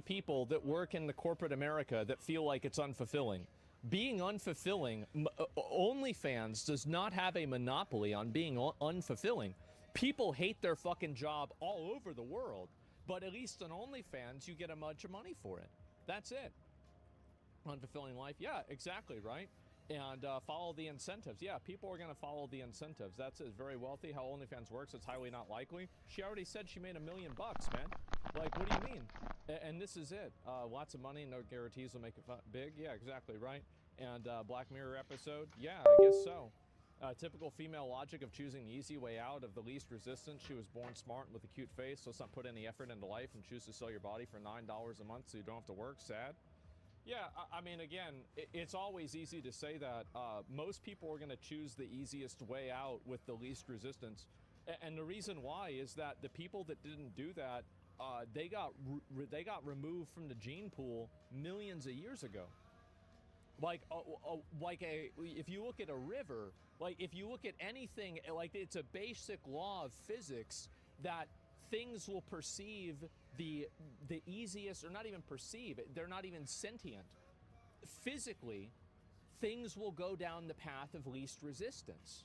of people that work in the corporate America that feel like it's unfulfilling. Being unfulfilling, OnlyFans does not have a monopoly on being unfulfilling. People hate their fucking job all over the world, but at least on OnlyFans, you get a bunch of money for it. That's it. Unfulfilling life, yeah, exactly, right? And follow the incentives. Yeah, people are going to follow the incentives. That's it. Very wealthy. How OnlyFans works, it's highly not likely. She already said she made $1 million, man. Like, what do you mean? And this is it. Lots of money, no guarantees will make it big. Yeah, exactly, right? And Black Mirror episode, yeah, I guess so. Typical female logic of choosing the easy way out of the least resistance. She was born smart with a cute face, so let's not put any effort into life and choose to sell your body for $9 a month so you don't have to work. Sad. Yeah, I mean, again, it's always easy to say that. Most people are going to choose the easiest way out with the least resistance. And the reason why is that the people that didn't do that, they got removed from the gene pool millions of years ago. If you look at a river, like if you look at anything, like it's a basic law of physics that things will perceive the easiest, or not even perceive, they're not even sentient. Physically, things will go down the path of least resistance.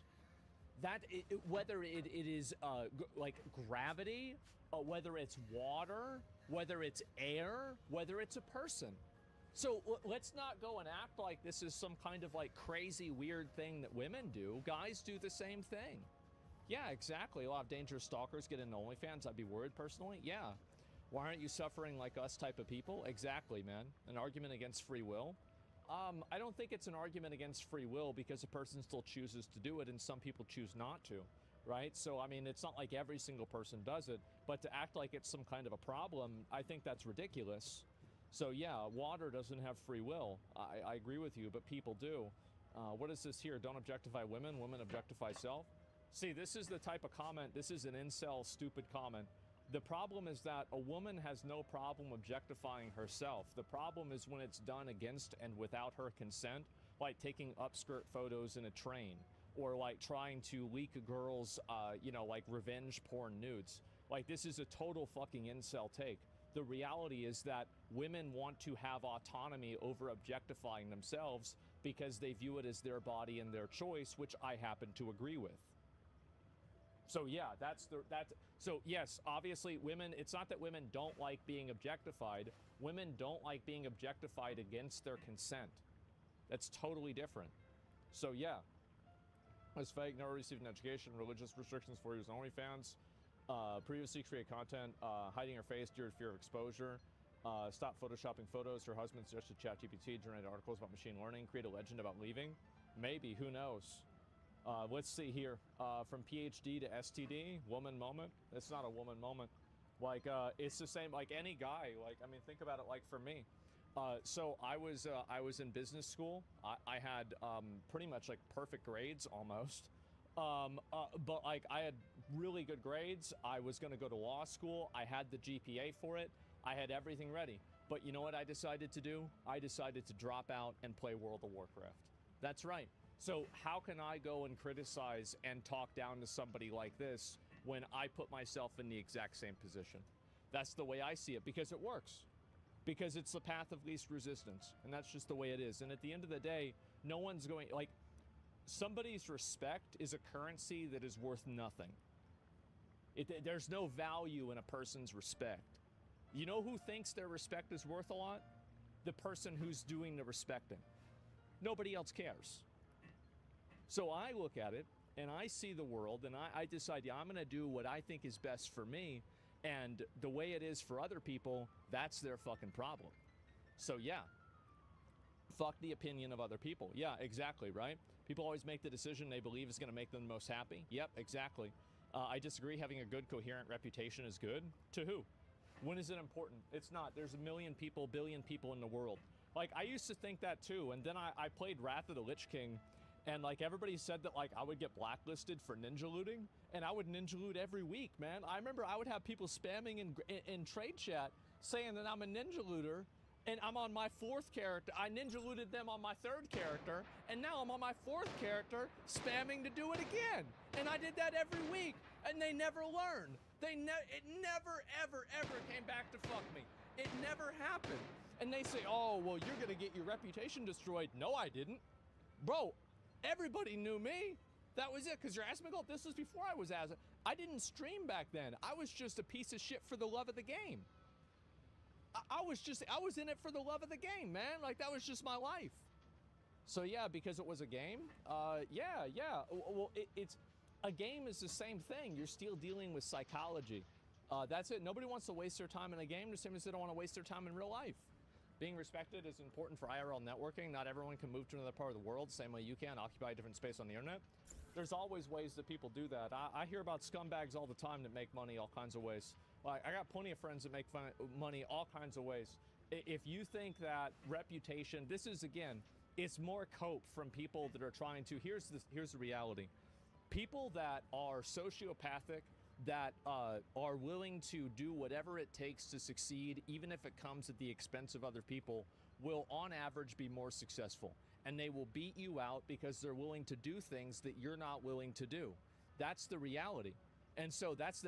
Whether it is like gravity, whether it's water, whether it's air, whether it's a person. So let's not go and act like this is some kind of like crazy weird thing that women do. Guys do the same thing. Yeah, exactly. A lot of dangerous stalkers get into OnlyFans. I'd be worried personally. Yeah. Why aren't you suffering like us type of people? Exactly, man. An argument against free will. I don't think it's an argument against free will because a person still chooses to do it and some people choose not to, right? So, I mean, it's not like every single person does it, but to act like it's some kind of a problem, I think that's ridiculous. So, yeah, water doesn't have free will. I agree with you, but people do. What is this here? Don't objectify women. Women objectify self. See, this is the type of comment. This is an incel stupid comment. The problem is that a woman has no problem objectifying herself. The problem is when it's done against and without her consent, like taking upskirt photos in a train, or like trying to leak a girl's, like revenge porn nudes. Like, this is a total fucking incel take. The reality is that women want to have autonomy over objectifying themselves because they view it as their body and their choice, which I happen to agree with. So yeah, so yes, obviously women, it's not that women don't like being objectified. Women don't like being objectified against their consent. That's totally different. So yeah, it's fake, never received an education, religious restrictions for use on OnlyFans, previously created content, hiding her face due to fear of exposure, stop photoshopping photos, her husband suggested ChatGPT, generate articles about machine learning, create a legend about leaving. Maybe, who knows? Let's see here, from PhD to STD, woman moment. It's not a woman moment. Like, it's the same, like any guy, like, I mean, think about it, like for me. So I was in business school. I had pretty much like perfect grades almost. But like I had really good grades. I was going to go to law school. I had the GPA for it. I had everything ready. But you know what I decided to do? I decided to drop out and play World of Warcraft. That's right. So how can I go and criticize and talk down to somebody like this when I put myself in the exact same position? That's the way I see it, because it works. Because it's the path of least resistance, and that's just the way it is. And at the end of the day, no one's going, like, somebody's respect is a currency that is worth nothing. There's no value in a person's respect. You know who thinks their respect is worth a lot? The person who's doing the respecting. Nobody else cares. So I look at it, and I see the world, and I decide, yeah, I'm going to do what I think is best for me, and the way it is for other people, that's their fucking problem. So yeah, fuck the opinion of other people. Yeah, exactly, right? People always make the decision they believe is going to make them the most happy. Yep, exactly. I disagree. Having a good, coherent reputation is good. To who? When is it important? It's not. There's a million people, billion people in the world. Like, I used to think that too, and then I played Wrath of the Lich King, and like everybody said that like I would get blacklisted for ninja looting, and I would ninja loot every week, man. I remember I would have people spamming in trade chat saying that I'm a ninja looter, and I'm on my 4th character. I ninja looted them on my 3rd character, and now I'm on my 4th character spamming to do it again. And I did that every week. And they never learn. It never, ever, ever came back to fuck me. It never happened. And they say, oh, well, you're gonna get your reputation destroyed. No, I didn't. Bro, everybody knew me. That was it, because you're asking me, this was before I was as I didn't stream back then. I was just a piece of shit for the love of the game. I was in it for the love of the game, man. Like, that was just my life. So yeah, because it was a game, yeah. Well, it's a game is the same thing. You're still dealing with psychology. That's it. Nobody wants to waste their time in a game the same as they don't want to waste their time in real life. Being respected is important for IRL networking. Not everyone can move to another part of the world, same way you can, occupy a different space on the internet. There's always ways that people do that. I hear about scumbags all the time that make money all kinds of ways. Like, I got plenty of friends that make money all kinds of ways. If you think that reputation, this is, again, it's more cope from people that are trying to, here's the reality. People that are sociopathic, that are willing to do whatever it takes to succeed, even if it comes at the expense of other people, will on average be more successful. And they will beat you out because they're willing to do things that you're not willing to do. That's the reality. And so that's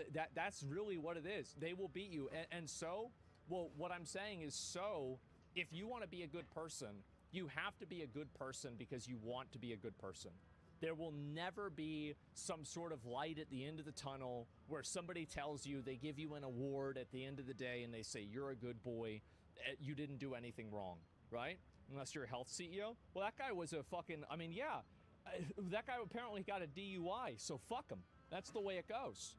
really what it is. They will beat you. And so, well, what I'm saying is, so if you want to be a good person, you have to be a good person because you want to be a good person. There will never be some sort of light at the end of the tunnel where somebody tells you, they give you an award at the end of the day and they say, you're a good boy, you didn't do anything wrong, right? Unless you're a health CEO. Well, that guy was a fucking, I mean, yeah, that guy apparently got a DUI, so fuck him. That's the way it goes.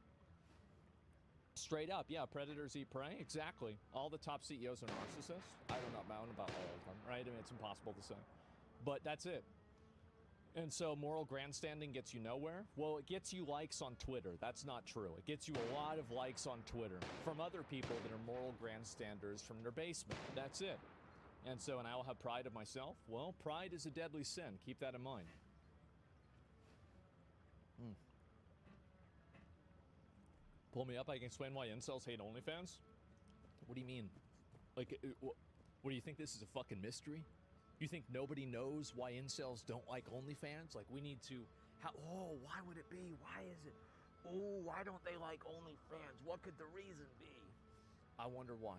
Straight up, yeah, predators eat prey, exactly. All the top CEOs are narcissists. I don't know about all of them, right? I mean, it's impossible to say. But that's it. And so moral grandstanding gets you nowhere. Well, it gets you likes on Twitter. That's not true. It gets you a lot of likes on Twitter from other people that are moral grandstanders from their basement. That's it. And so, and I'll have pride of myself. Well, pride is a deadly sin. Keep that in mind. Pull me up. I can explain why incels hate OnlyFans. What do you mean? Like, what do you think this is a fucking mystery? You think nobody knows why incels don't like OnlyFans? Like, we need to, oh, why would it be? Why is it? Oh, why don't they like OnlyFans? What could the reason be? I wonder why.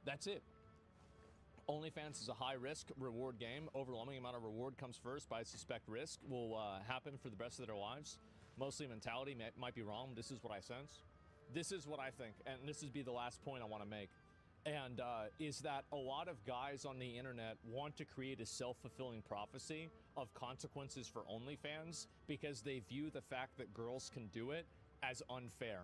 That's it. OnlyFans is a high-risk reward game. Overwhelming amount of reward comes first, but I suspect risk will happen for the rest of their lives. Mostly mentality might be wrong. This is what I sense. This is what I think, and this would be the last point I want to make. And is that a lot of guys on the internet want to create a self-fulfilling prophecy of consequences for OnlyFans because they view the fact that girls can do it as unfair.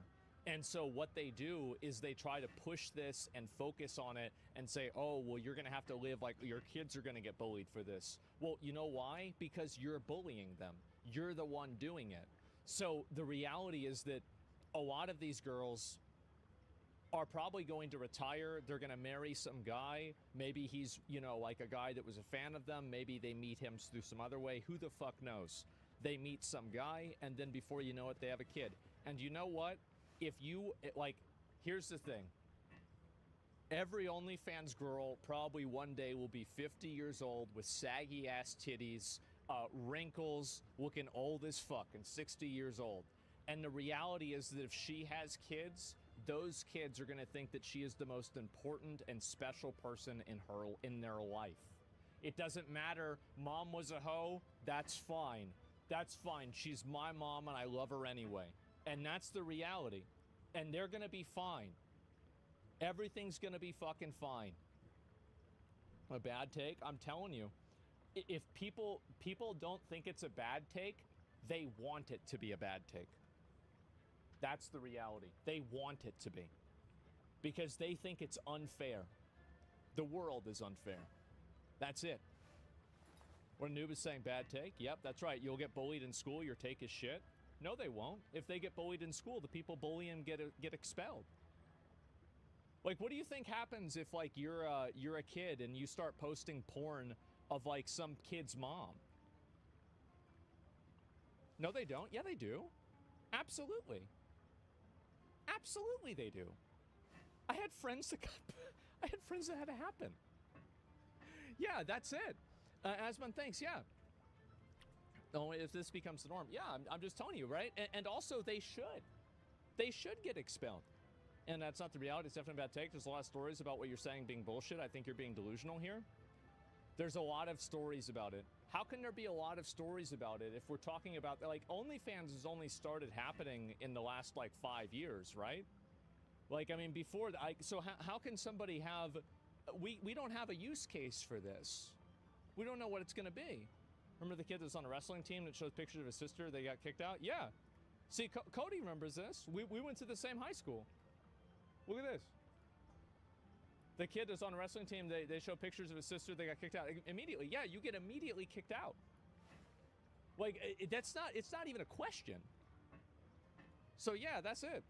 And so what they do is they try to push this and focus on it and say, oh, well, you're going to have to live like your kids are going to get bullied for this. Well, you know why? Because you're bullying them. You're the one doing it. So the reality is that a lot of these girls are probably going to retire. They're going to marry some guy. Maybe he's, you know, like a guy that was a fan of them. Maybe they meet him through some other way. Who the fuck knows? They meet some guy, and then before you know it, they have a kid. And you know what? If you, like, here's the thing. Every OnlyFans girl probably one day will be 50 years old with saggy ass titties, wrinkles, looking old as fuck, and 60 years old. And the reality is that if she has kids, those kids are going to think that she is the most important and special person in their life. It doesn't matter. Mom was a hoe. That's fine. That's fine. She's my mom and I love her anyway. And that's the reality. And they're going to be fine. Everything's going to be fucking fine. A bad take? I'm telling you. If people don't think it's a bad take, they want it to be a bad take. That's the reality. They want it to be. Because they think it's unfair. The world is unfair. That's it. What Noob is saying, bad take? Yep, that's right. You'll get bullied in school, your take is shit. No, they won't. If they get bullied in school, the people bullying get expelled. Like, what do you think happens if, like, you're a kid and you start posting porn of, like, some kid's mom? No, they don't. Yeah, they do. Absolutely. Absolutely they do. I had friends that had to happen. Yeah, that's it. Asman, thanks. Yeah. Oh, if this becomes the norm. Yeah, I'm just telling you, right? And also they should. they should get expelled. And that's not the reality. It's definitely a bad take. There's a lot of stories about what you're saying being bullshit. I think you're being delusional here. There's a lot of stories about it. How can there be a lot of stories about it if we're talking about, like, OnlyFans has only started happening in the last, like, 5 years, right? Like, I mean, before, so how can somebody have, we don't have a use case for this. We don't know what it's going to be. Remember the kid that's on a wrestling team that shows pictures of his sister, they got kicked out? Yeah. See, Cody remembers this. We went to the same high school. Look at this. The kid that's on a wrestling team, they show pictures of his sister, they got kicked out immediately. Yeah, you get immediately kicked out. Like, it's not even a question. So yeah, that's it.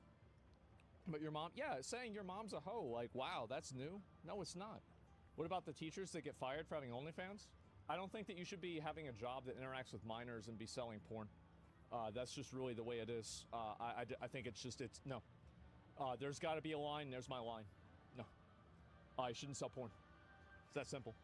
But your mom, yeah, saying your mom's a hoe, like, wow, that's new. No, it's not. What about the teachers that get fired for having OnlyFans? I don't think that you should be having a job that interacts with minors and be selling porn. That's just really the way it is. I think it's no. There's got to be a line. There's my line. No. I shouldn't sell porn. It's that simple.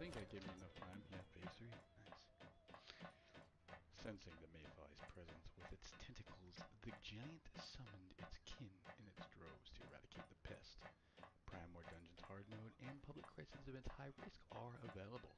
think that gave me enough time. Yeah, phase 3. Nice. Sensing the mayfly's presence with its tentacles, the giant summoned its kin in its droves to eradicate the pest. Prime War Dungeons hard mode and public crisis events high risk are available.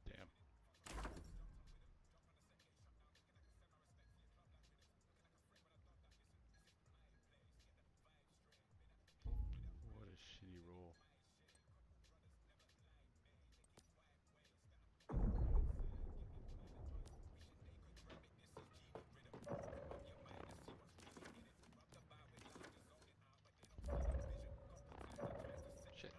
Damn. What a shitty roll. Shit.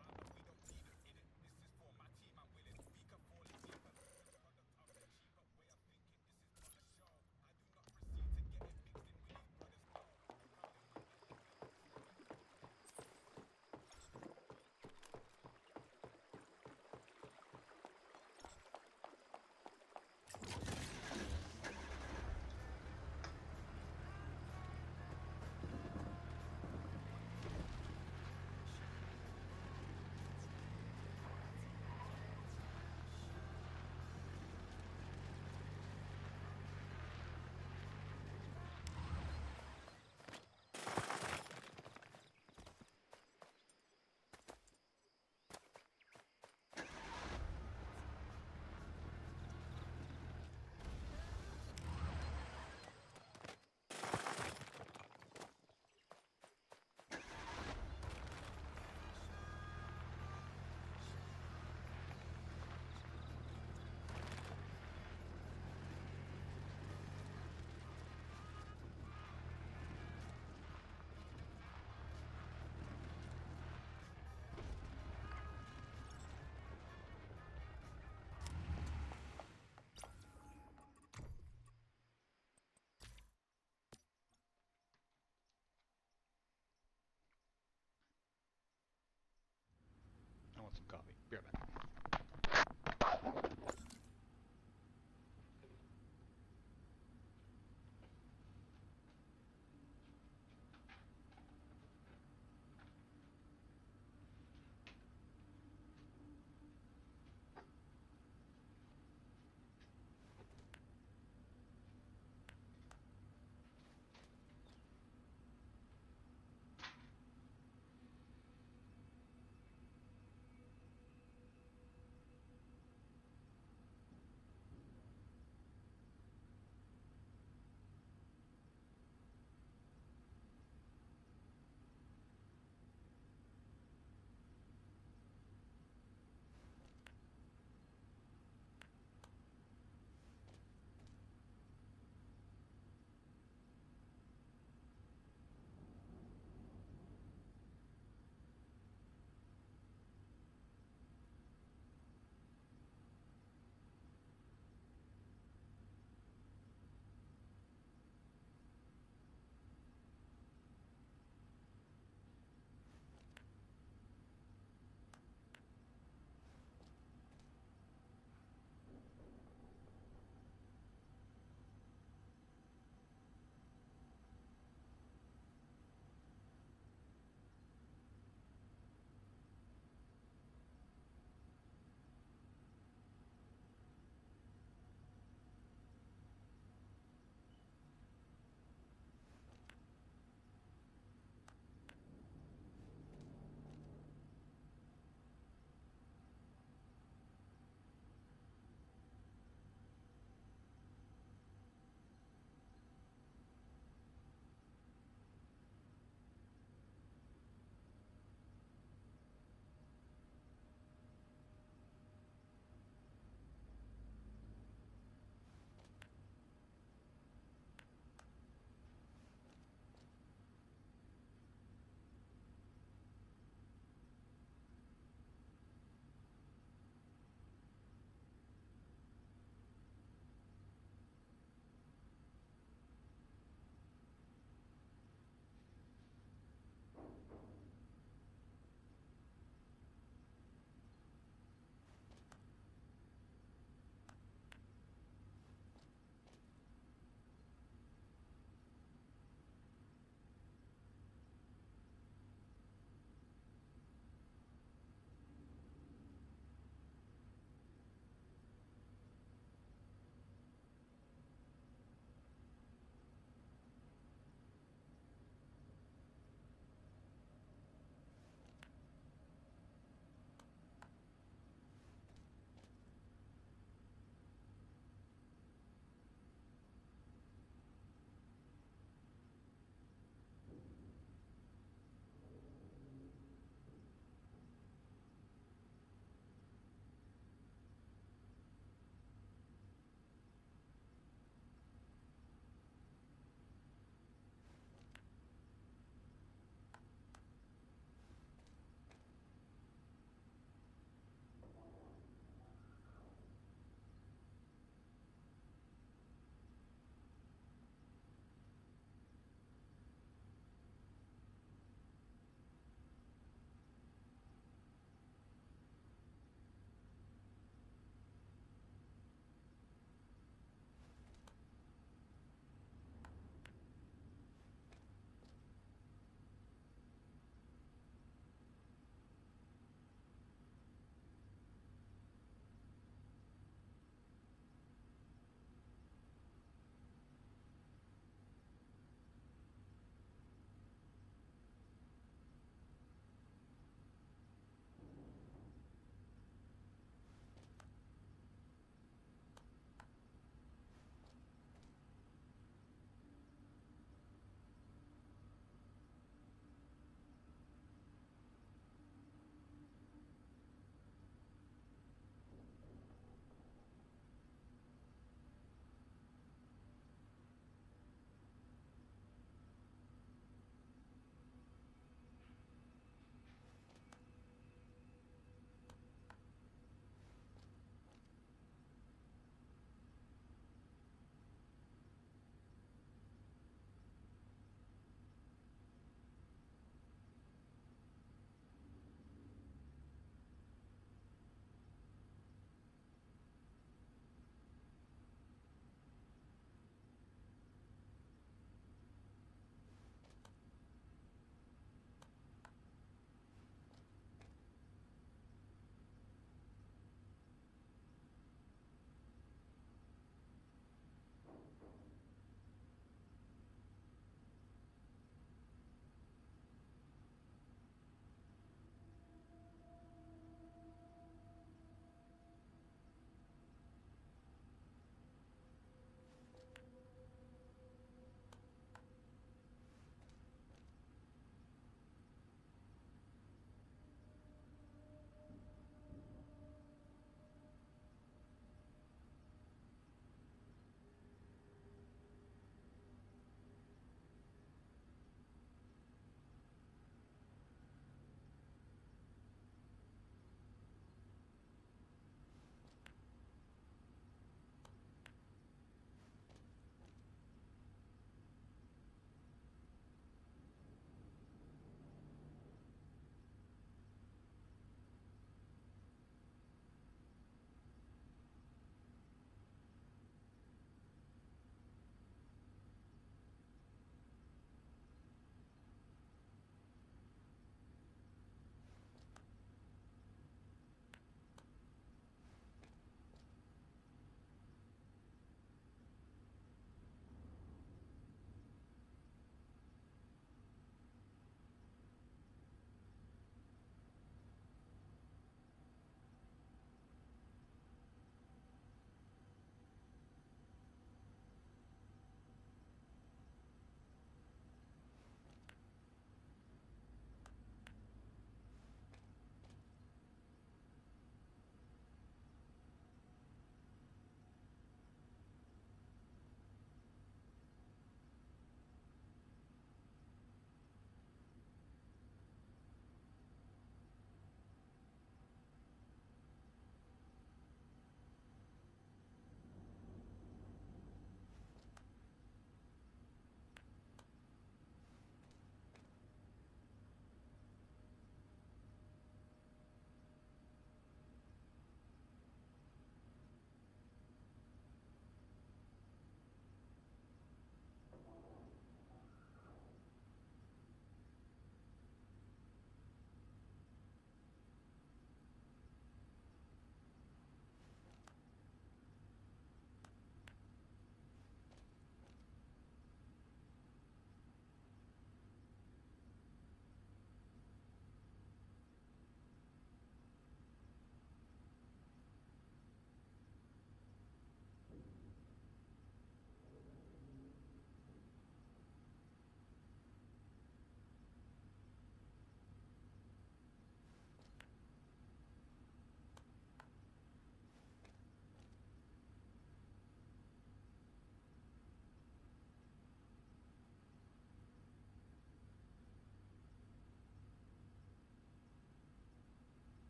I want some coffee. Be right back.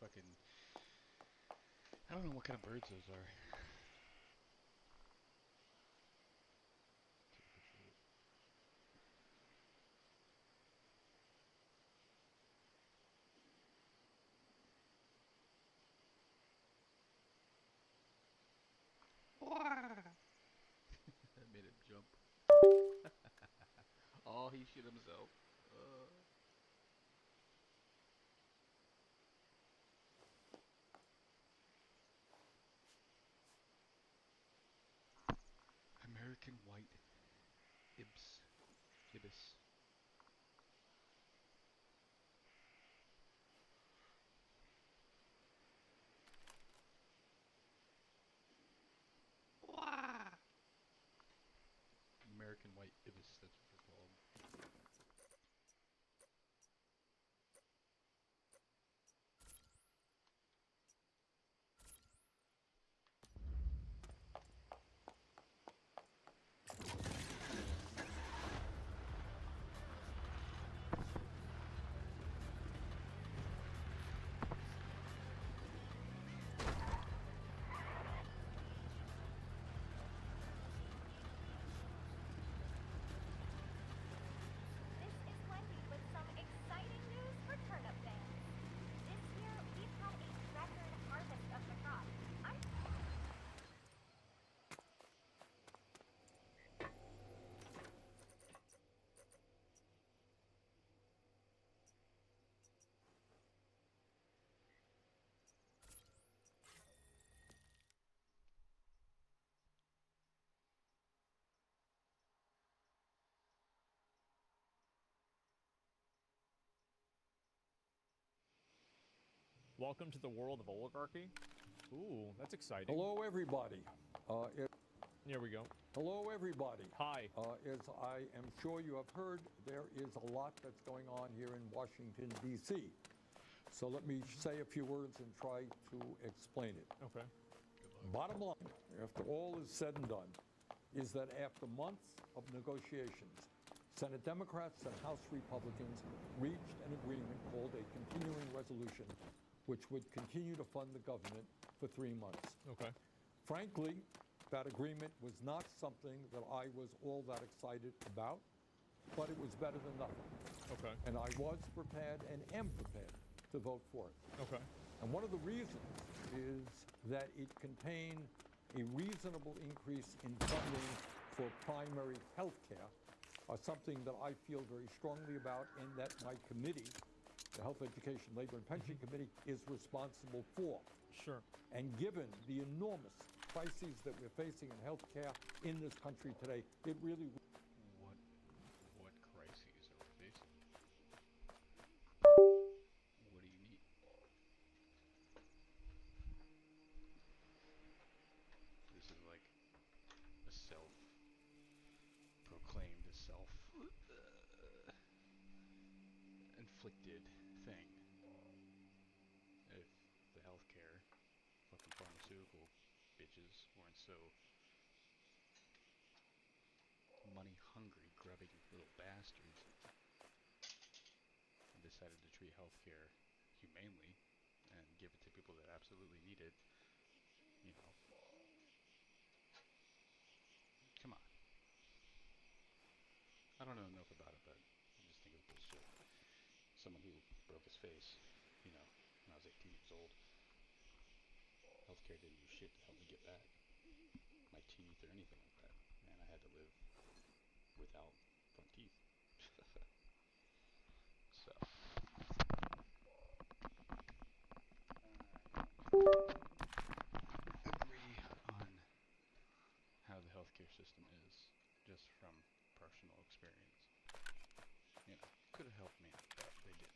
fucking. I don't know what kind of birds those are. Take a picture of it. That made him jump. Oh, he shit himself. American white ibis. American white ibis, that's what they're called. This is Wendy with some exciting news for turnip fans. This year, we've had a record harvest of the crop. Welcome to the world of oligarchy. Ooh, that's exciting. Hello, everybody. Here we go. Hello, everybody. Hi. As I am sure you have heard, there is a lot that's going on here in Washington, D.C. So let me say a few words and try to explain it. Okay. Bottom line, after all is said and done, is that after months of negotiations, Senate Democrats and House Republicans reached an agreement called a continuing resolution, which would continue to fund the government for 3 months. Okay. Frankly, that agreement was not something that I was all that excited about, but it was better than nothing. Okay. And I was prepared and am prepared to vote for it. Okay. And one of the reasons is that it contained a reasonable increase in funding for primary health care, something that I feel very strongly about and that my committee, the Health, Education, Labor, and Pension Committee, is responsible for. Sure. And given the enormous crises that we're facing in health care in this country today, it really... What crises are we facing? What do you need? This is like a self-proclaimed, self-inflicted thing. If the healthcare fucking pharmaceutical bitches weren't so money hungry, grubbing little bastards, and decided to treat healthcare humanely and give it to people that absolutely need it, you know, come on. I don't know enough about it, but I just think it's bullshit. Someone who broke his face, you know, when I was 18 years old, healthcare didn't do shit to help me get back my teeth or anything like that. Man, I had to live without front teeth. So, agree on how the healthcare system is, just from personal experience. You know, could have helped me, but they didn't.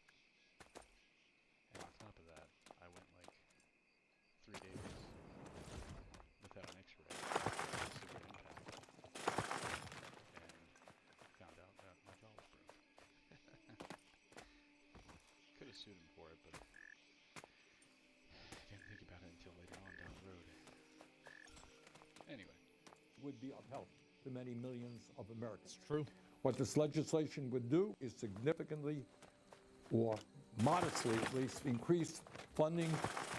And on top of that, I went like 3 days without an x-ray, severe impact, and found out that my jaw was broke. Could have sued him for it, but didn't think about it until later on down the road. Anyway. would be of help to many millions of Americans. It's true. What this legislation would do is significantly, or modestly at least, increase funding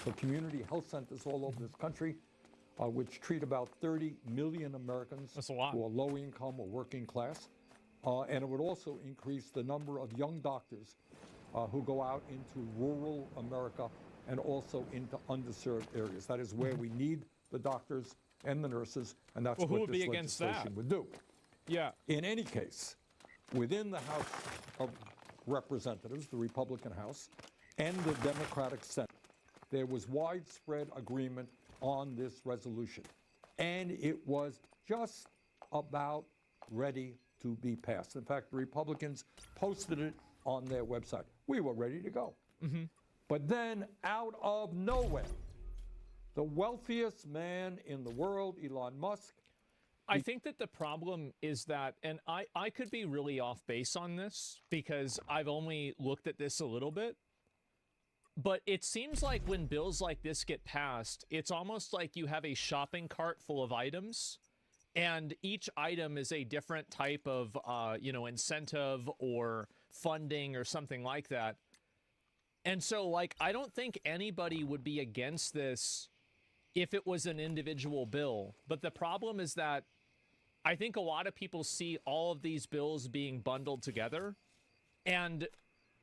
for community health centers all over this country, which treat about 30 million Americans That's a lot. who are low income or working class. And it would also increase the number of young doctors who go out into rural America and also into underserved areas. That is where we need the doctors and the nurses, and that's Well, who what would this be against legislation that? would do. Yeah. In any case, within the House of Representatives, the Republican House, and the Democratic Senate, there was widespread agreement on this resolution. And it was just about ready to be passed. In fact, the Republicans posted it on their website. We were ready to go. But then, out of nowhere, the wealthiest man in the world, Elon Musk, I think that the problem is that, and I could be really off base on this because I've only looked at this a little bit, but it seems like when bills like this get passed, it's almost like you have a shopping cart full of items, and each item is a different type of, incentive or funding or something like that. And so, like, I don't think anybody would be against this if it was an individual bill. But the problem is that I think a lot of people see all of these bills being bundled together, and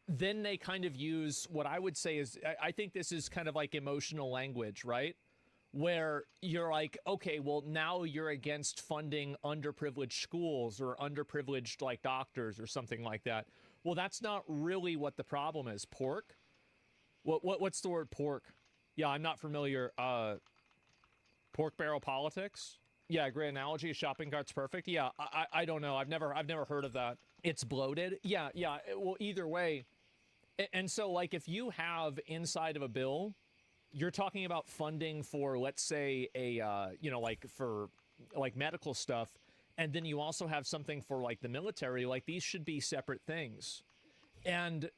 then they kind of use what I would say is, I think this is kind of like emotional language, right? Where you're like, okay, well, now you're against funding underprivileged schools or underprivileged, like, doctors or something like that. Well, that's not really what the problem is. Pork? What's the word pork? Yeah, I'm not familiar. Pork barrel politics? Yeah, great analogy. Shopping cart's perfect. Yeah, I don't know. I've never heard of that. It's bloated. Yeah. Well, either way. And so, like, if you have inside of a bill, you're talking about funding for, let's say, for medical stuff, and then you also have something for, like, the military. Like, these should be separate things. And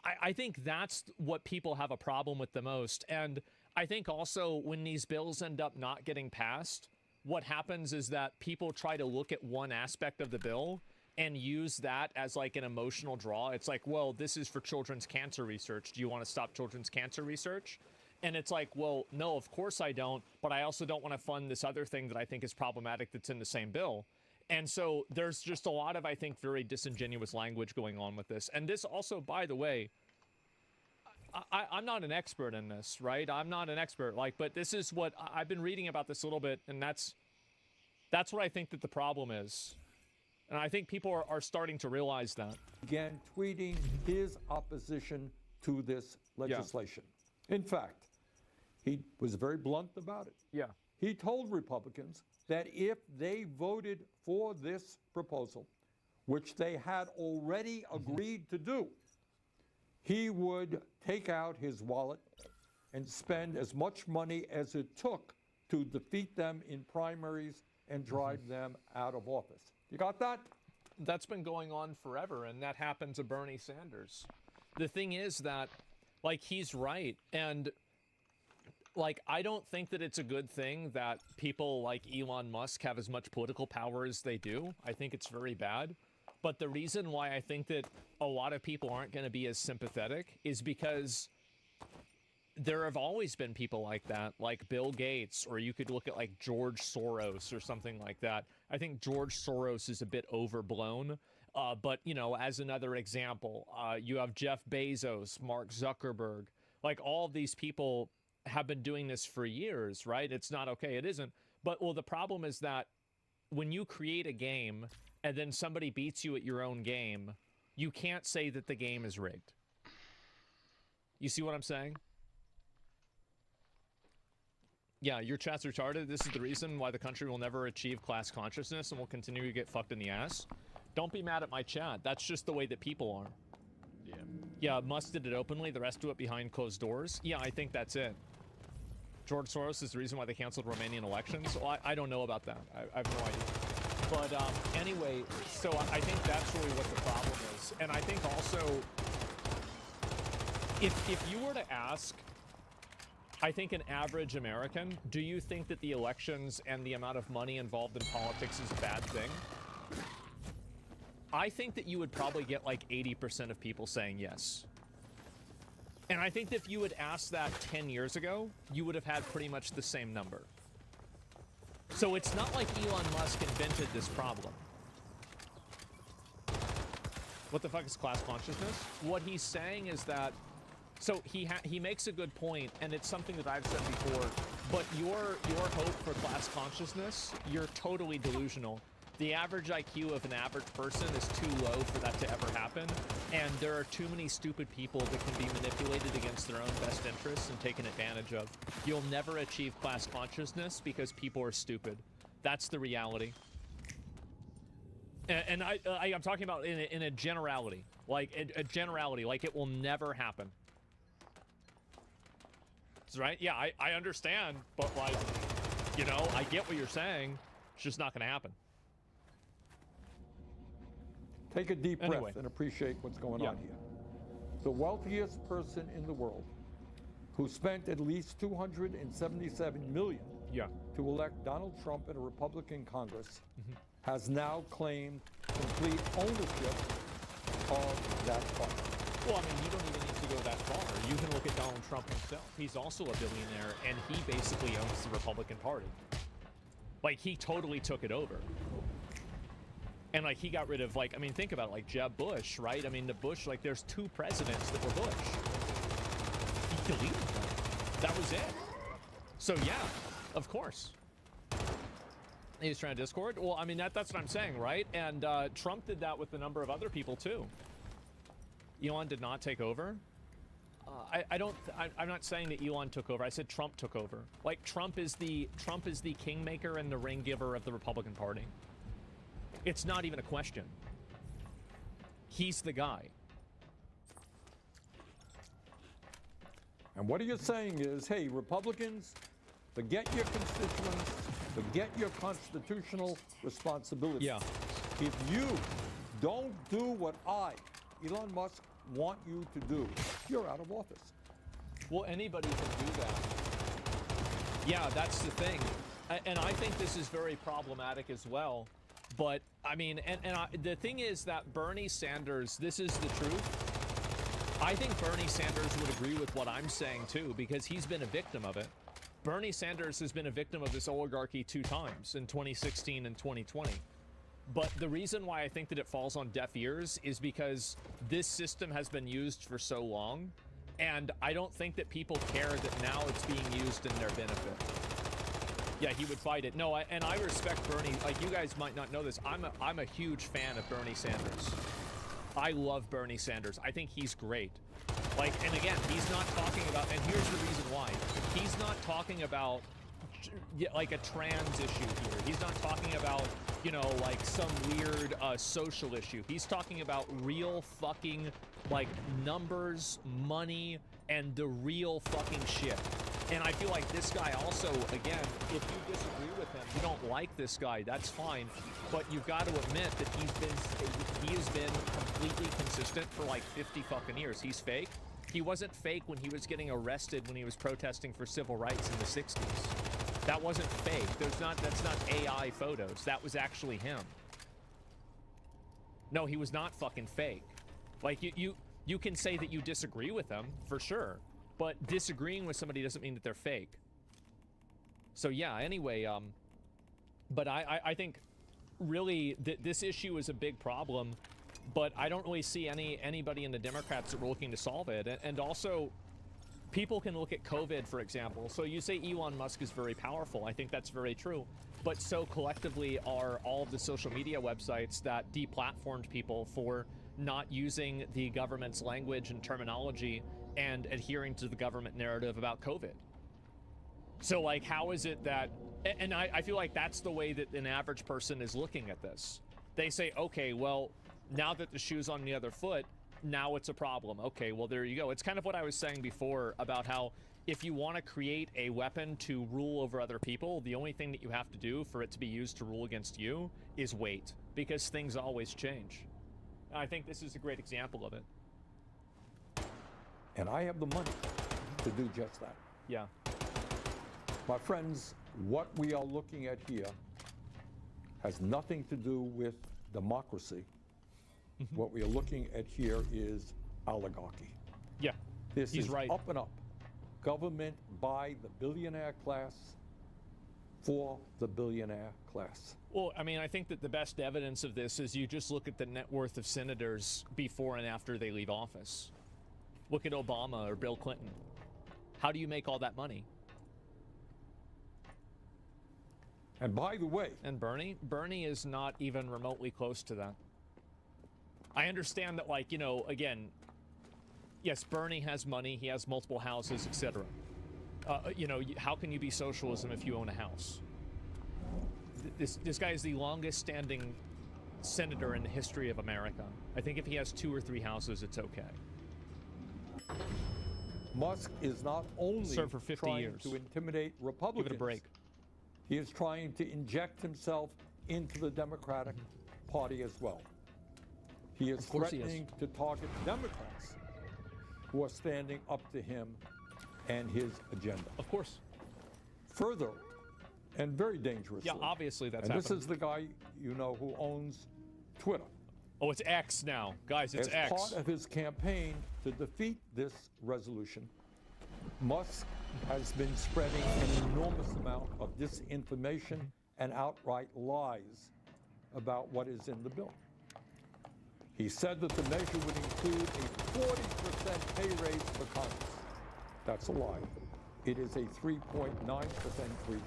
I think that's what people have a problem with the most. And I think also when these bills end up not getting passed, what happens is that people try to look at one aspect of the bill and use that as, like, an emotional draw. It's like, well, this is for children's cancer research. Do you want to stop children's cancer research? And it's like, well, no, of course I don't, but I also don't want to fund this other thing that I think is problematic that's in the same bill. And so there's just a lot of, I think, very disingenuous language going on with this. And this also, by the way, I'm not an expert in this, right? I'm not an expert, but this is what I've been reading about this a little bit, and that's what I think that the problem is. And I think people are starting to realize that. Began tweeting his opposition to this legislation. In fact, he was very blunt about it. Yeah. He told Republicans that if they voted for this proposal, which they had already agreed to do, he would take out his wallet and spend as much money as it took to defeat them in primaries and drive them out of office. You got that? That's been going on forever, and that happened to Bernie Sanders. The thing is that, like, he's right, and, like, I don't think that it's a good thing that people like Elon Musk have as much political power as they do. I think it's very bad. But the reason why I think that a lot of people aren't going to be as sympathetic is because there have always been people like that, like Bill Gates, or you could look at, like, George Soros or something like that. I think George Soros is a bit overblown. But, as another example, you have Jeff Bezos, Mark Zuckerberg. Like, all of these people have been doing this for years, right? It's not okay. It isn't. But, well, the problem is that when you create a game and then somebody beats you at your own game, you can't say that the game is rigged. You see what I'm saying? Yeah, your chat's retarded. This is the reason why the country will never achieve class consciousness and will continue to get fucked in the ass. Don't be mad at my chat. That's just the way that people are. Yeah. Yeah, Musk did it openly. The rest do it behind closed doors. Yeah, I think that's it. George Soros is the reason why they canceled Romanian elections. Well, I don't know about that. I have no idea. But anyway, so I think that's really what the problem is. And I think also, if you were to ask, I think, an average American, do you think that the elections and the amount of money involved in politics is a bad thing? I think that you would probably get like 80% of people saying yes. And I think that if you had asked that 10 years ago, you would have had pretty much the same number. So it's not like Elon Musk invented this problem. What the fuck is class consciousness? What he's saying is that, so he makes a good point, and it's something that I've said before, but your hope for class consciousness, you're totally delusional. The average IQ of an average person is too low for that to ever happen, and there are too many stupid people that can be manipulated against their own best interests and taken advantage of. You'll never achieve class consciousness because people are stupid. That's the reality. And I'm talking about in a generality, like a generality, like it will never happen. Right? Yeah, I understand, but like, you know, I get what you're saying. It's just not going to happen. Take a deep breath Anyway. and appreciate what's going on here. The wealthiest person in the world, who spent at least $277 million to elect Donald Trump in a Republican Congress, has now claimed complete ownership of that fund. Well, I mean, you don't even need to go that far. You can look at Donald Trump himself. He's also a billionaire, and he basically owns the Republican Party. Like, he totally took it over. And, like, he got rid of, like, I mean, think about it, like, Jeb Bush, right? I mean, the Bush, like, there's 2 presidents that were Bush. He deleted them. That was it. So, yeah, of course. He's trying to Discord? Well, I mean, that's what I'm saying, right? And Trump did that with a number of other people, too. Elon did not take over. I'm not saying that Elon took over. I said Trump took over. Like, Trump is the kingmaker and the ring giver of the Republican Party. It's not even a question. He's the guy. And what you're saying is, hey, Republicans, forget your constituents, forget your constitutional responsibility. Yeah. If you don't do what I, Elon Musk, want you to do, you're out of office. Well, anybody can do that. Yeah, that's the thing. And I think this is very problematic as well. But, I mean, the thing is that Bernie Sanders, this is the truth. I think Bernie Sanders would agree with what I'm saying, too, because he's been a victim of it. Bernie Sanders has been a victim of this oligarchy 2 times, in 2016 and 2020. But the reason why I think that it falls on deaf ears is because this system has been used for so long, and I don't think that people care that now it's being used in their benefit. Yeah, he would fight it. No, and I respect Bernie. Like, you guys might not know this. I'm a huge fan of Bernie Sanders. I love Bernie Sanders. I think he's great. Like, and again, he's not talking about, and here's the reason why. He's not talking about, like, a trans issue here. He's not talking about, you know, like, some weird social issue. He's talking about real fucking, like, numbers, money, and the real fucking shit. And I feel like this guy also, again, if you disagree with him, you don't like this guy, that's fine. But you've got to admit that he has been completely consistent for like 50 fucking years. He's fake. He wasn't fake when he was getting arrested when he was protesting for civil rights in the 60s. That wasn't fake. That's not AI photos. That was actually him. No, he was not fucking fake. Like, you can say that you disagree with him, for sure. But disagreeing with somebody doesn't mean that they're fake. So yeah, anyway, but I think really this issue is a big problem, but I don't really see anybody in the Democrats that were looking to solve it. And also, people can look at COVID, for example. So you say Elon Musk is very powerful. I think that's very true. But so collectively are all of the social media websites that deplatformed people for not using the government's language and terminology and adhering to the government narrative about COVID. So, like, how is it that, and I feel like that's the way that an average person is looking at this. They say, okay, well, now that the shoe's on the other foot, now it's a problem. Okay, well, there you go. It's kind of what I was saying before about how if you want to create a weapon to rule over other people, the only thing that you have to do for it to be used to rule against you is wait, because things always change. And I think this is a great example of it. And I have the money to do just that. Yeah. My friends, what we are looking at here has nothing to do with democracy. What we are looking at here is oligarchy. Yeah. This He's is right. up and up. Government by the billionaire class for the billionaire class. Well, I mean, I think that the best evidence of this is you just look at the net worth of senators before and after they leave office. Look at Obama or Bill Clinton. How do you make all that money? And by the way, And Bernie is not even remotely close to that. I understand that, like, you know, again, yes, Bernie has money, he has multiple houses, etc. You know, how can you be socialism if you own a house? This guy is the longest standing senator in the history of America. I think if he has 2 or 3 houses, it's okay. Musk is not only Served for 50 trying years. to intimidate Republicans. Give it a break. He is trying to inject himself into the Democratic Party as well. He is Of course he is. threatening to target Democrats who are standing up to him and his agenda. Of course. Further, and very dangerously. Yeah, obviously that's and this happening. is the guy, you know, who owns Twitter. Oh, it's X now. Guys, it's As X. part of his campaign to defeat this resolution, Musk has been spreading an enormous amount of disinformation and outright lies about what is in the bill. He said that the measure would include a 40% pay raise for Congress. That's a lie. It is a 3.9% increase,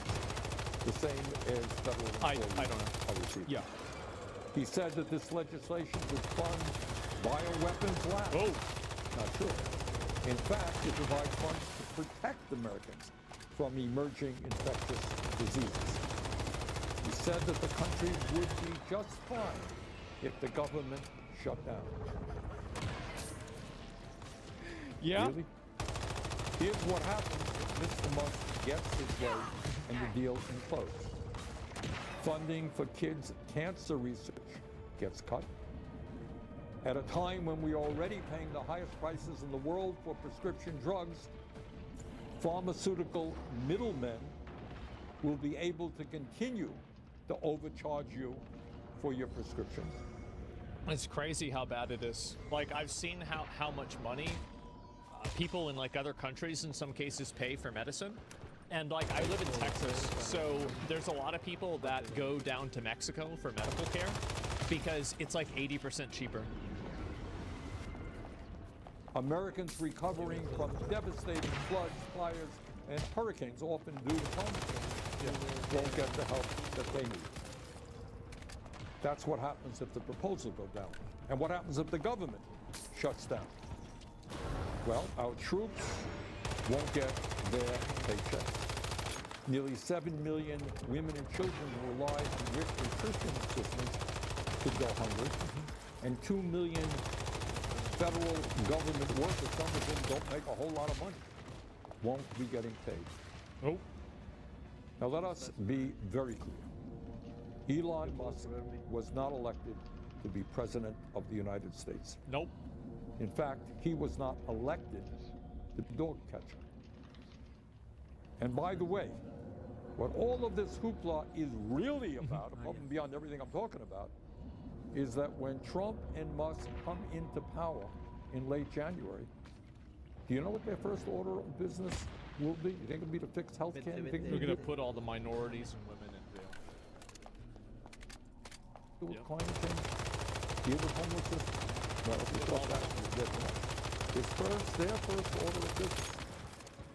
the same as federal I employees don't know. are receiving. Yeah. He said that this legislation would fund bioweapons labs. Oh, Not sure. In fact, it provides funds to protect Americans from emerging infectious diseases. He said that the country would be just fine if the government shut down. yeah. Really? Here's what happens if Mr. Musk gets his way and the deal implodes. Funding for kids' cancer research gets cut. At a time when we are already paying the highest prices in the world for prescription drugs, pharmaceutical middlemen will be able to continue to overcharge you for your prescriptions. It's crazy how bad it is. Like, I've seen how much money people in, like, other countries in some cases pay for medicine. And, like, I live in Texas, so there's a lot of people that go down to Mexico for medical care because it's like 80% cheaper. Americans recovering from devastating floods, fires, and hurricanes, often due to climate change, won't get the help that they need. That's what happens if the proposal goes down. And what happens if the government shuts down? Well, our troops won't get their paychecks. Nearly 7 million women and children who rely on rich nutrition assistance could go hungry. And 2 million federal government workers, some of whom don't make a whole lot of money, won't be getting paid. Oh. Now let us be very clear. Elon Musk was not elected to be president of the United States. Nope. In fact, he was not elected to be dog catcher. And by the way, what all of this hoopla is really about, above and beyond everything I'm talking about, is that when Trump and Musk come into power in late January, do you know what their first order of business will be? You think it'll be to fix health care? You think We're it'll going be to put all the minorities and women in jail. to do with Yeah. climate change? Deal with homelessness? No, if you thought that was good enough. Their first order of business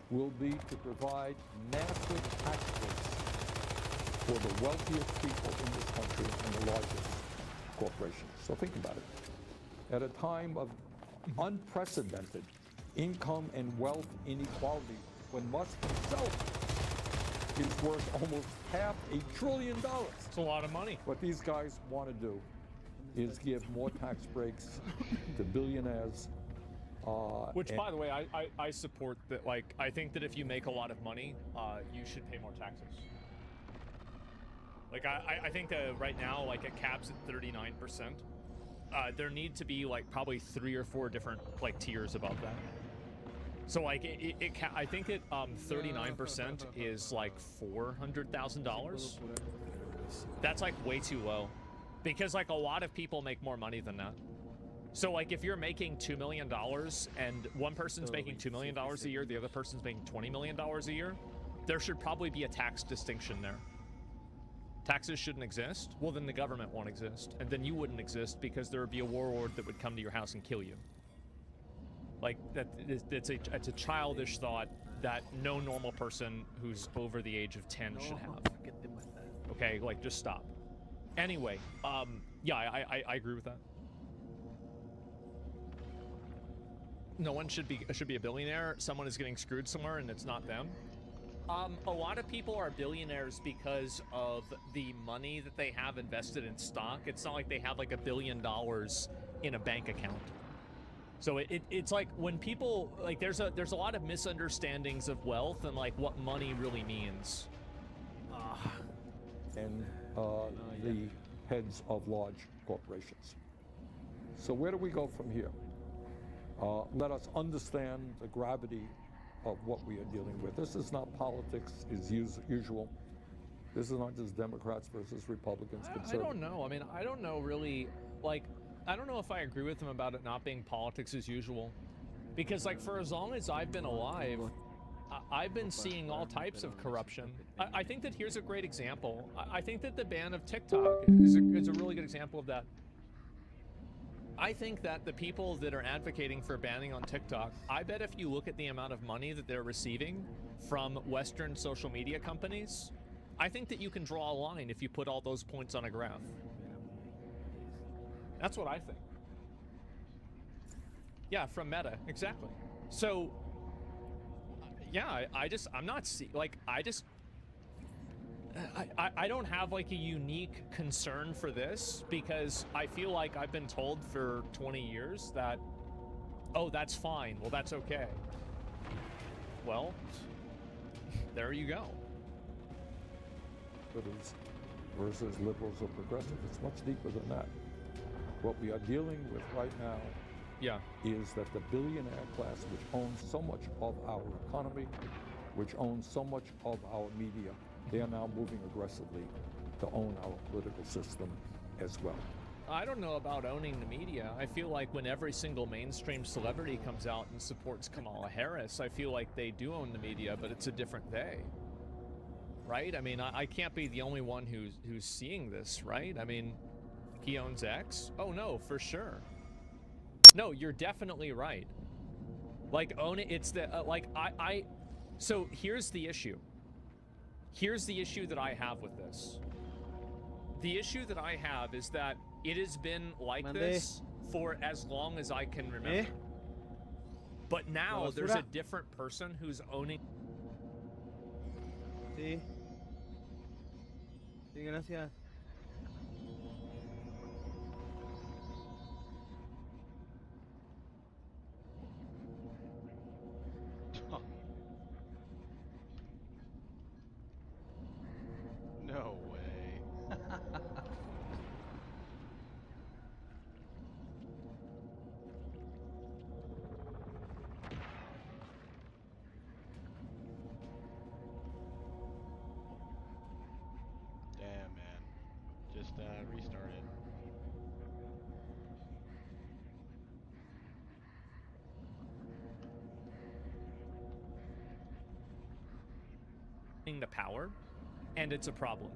will be to provide massive tax breaks for the wealthiest people in this country and the largest corporations. So think about it. At a time of unprecedented income and wealth inequality, when Musk himself is worth almost $500 billion. It's a lot of money. What these guys want to do is give more tax breaks to billionaires. Which, and- by the way, I support that. Like, I think that if you make a lot of money, you should pay more taxes. Like, I think that right now, like, it caps at 39%. There need to be, like, probably 3 or 4 different, like, tiers above that. So, like, I think that 39% is, like, $400,000. That's, like, way too low. Because, like, a lot of people make more money than that. So like if you're making $2 million and one person's making $2 million a year, the other person's making $20 million a year, there should probably be a tax distinction there. Taxes shouldn't exist. Well, then the government won't exist. And then you wouldn't exist because there would be a warlord that would come to your house and kill you. Like, it's a childish thought that no normal person who's over the age of 10 should have. Okay, like, just stop. Anyway, yeah, I agree with that. No one should be a billionaire. Someone is getting screwed somewhere and it's not them. A lot of people are billionaires because of the money that they have invested in stock. It's not like they have like $1 billion in a bank account. So it's like when people like there's a lot of misunderstandings of wealth and like what money really means. And the heads of large corporations. So where do we go from here? Let us understand the gravity of what we are dealing with. This is not politics as usual. This is not just Democrats versus Republicans, I don't know. I mean, I don't know really, like, I don't know if I agree with him about it not being politics as usual. Because, like, for as long as I've been alive, I've been seeing all types of corruption. I think that here's a great example. I think that the ban of TikTok is a really good example of that. I think that the people that are advocating for banning on TikTok, I bet if you look at the amount of money that they're receiving from Western social media companies, I think that you can draw a line if you put all those points on a graph. That's what I think. Yeah, from Meta, exactly. So, yeah, I'm not I don't have like a unique concern for this because I feel like I've been told for 20 years that, oh, that's fine. Well, that's okay. Well, there you go. Versus liberals or progressive, it's much deeper than that. What we are dealing with right now is that the billionaire class, which owns so much of our economy, which owns so much of our media, they are now moving aggressively to own our political system as well. I don't know about owning the media. I feel like when every single mainstream celebrity comes out and supports Kamala Harris, I feel like they do own the media, but it's a different they. Right? I mean, I can't be the only one who's seeing this, right? I mean, he owns X? Oh, no, for sure. No, you're definitely right. Like, own it. It's the, so here's the issue. Here's the issue that I have with this. The issue that I have is that it has been like this for as long as I can remember. But now there's a different person who's owning. Sí. Sí, gracias. No way. Damn, man. Just restarted. The power, and it's a problem.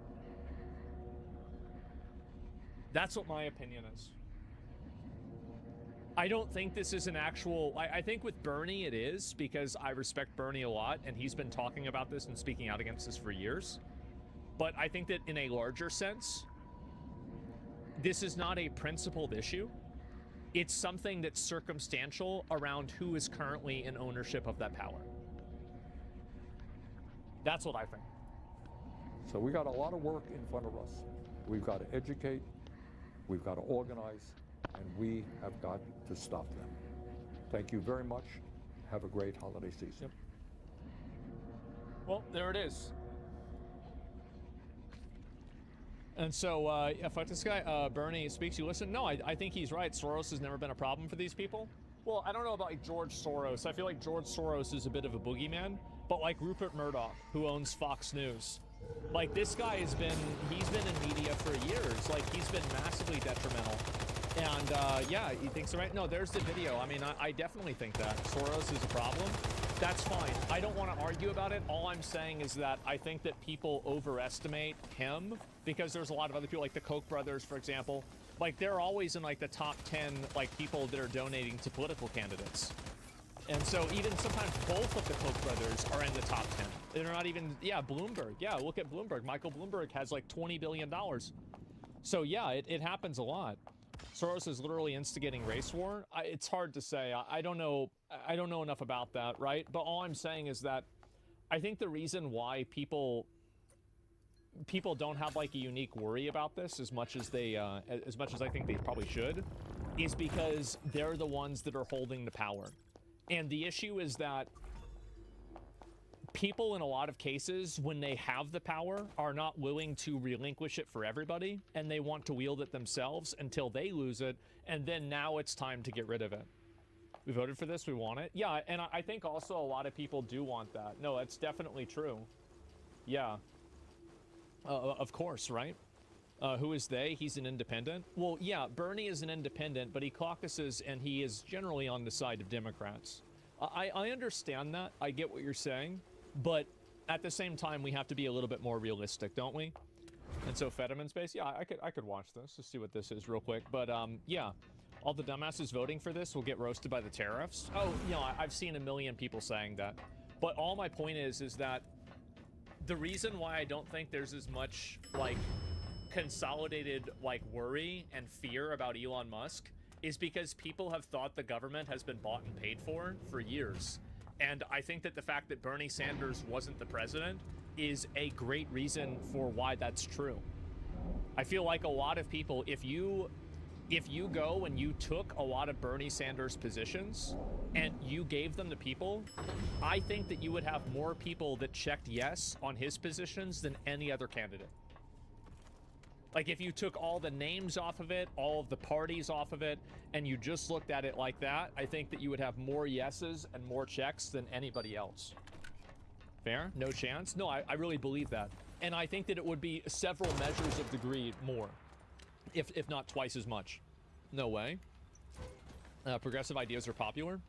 That's what my opinion is. I don't think this is an actual... I think with Bernie it is, because I respect Bernie a lot, and he's been talking about this and speaking out against this for years. But I think that in a larger sense, this is not a principled issue. It's something that's circumstantial around who is currently in ownership of that power. That's what I think. So we got a lot of work in front of us. We've got to educate, we've got to organize, and we have got to stop them. Thank you very much. Have a great holiday season. Yep. Well, there it is. And so, fuck this guy, Bernie speaks, you listen? No, I think he's right. Soros has never been a problem for these people. Well, I don't know about like George Soros. I feel like George Soros is a bit of a boogeyman. But like Rupert Murdoch, who owns Fox News, like this guy he's been in media for years. Like he's been massively detrimental And yeah, he thinks right. No, there's the video. I mean, I definitely think that Soros is a problem. That's fine. I don't want to argue about it. All I'm saying is that I think that people overestimate him because there's a lot of other people, like the Koch brothers, for example. Like, they're always in, like, the top 10, like, people that are donating to political candidates. And so even sometimes both of the Koch brothers are in the top 10. They're not even, yeah, Bloomberg. Yeah, look at Bloomberg. Michael Bloomberg has, like, $20 billion. So, yeah, it happens a lot. Soros is literally instigating race war. It's hard to say. I don't know enough about that, right? But all I'm saying is that I think the reason why people don't have like a unique worry about this as much as I think they probably should is because they're the ones that are holding the power. And the issue is that people in a lot of cases, when they have the power, are not willing to relinquish it for everybody, and they want to wield it themselves until they lose it, and then now it's time to get rid of it. We voted for this, we want it. Yeah, and I think also a lot of people do want that. No, it's definitely true. Yeah. Of course, right? Who is they? He's an independent? Well, yeah, Bernie is an independent, but he caucuses and he is generally on the side of Democrats. I understand that. I get what you're saying. But at the same time, we have to be a little bit more realistic, don't we? And so Fetterman space, yeah, I could watch this to see what this is real quick. But yeah, all the dumbasses voting for this will get roasted by the tariffs. Oh, you know, I've seen a million people saying that. But all my point is that the reason why I don't think there's as much like consolidated like worry and fear about Elon Musk is because people have thought the government has been bought and paid for years. And I think that the fact that Bernie Sanders wasn't the president is a great reason for why that's true. I feel like a lot of people, if you go and you took a lot of Bernie Sanders positions and you gave them to people, I think that you would have more people that checked yes on his positions than any other candidate. Like if you took all the names off of it, all of the parties off of it, and you just looked at it like that, I think that you would have more yeses and more checks than anybody else. Fair? No chance? No, I really believe that. And I think that it would be several measures of degree more, if not twice as much. No way. Progressive ideas are popular.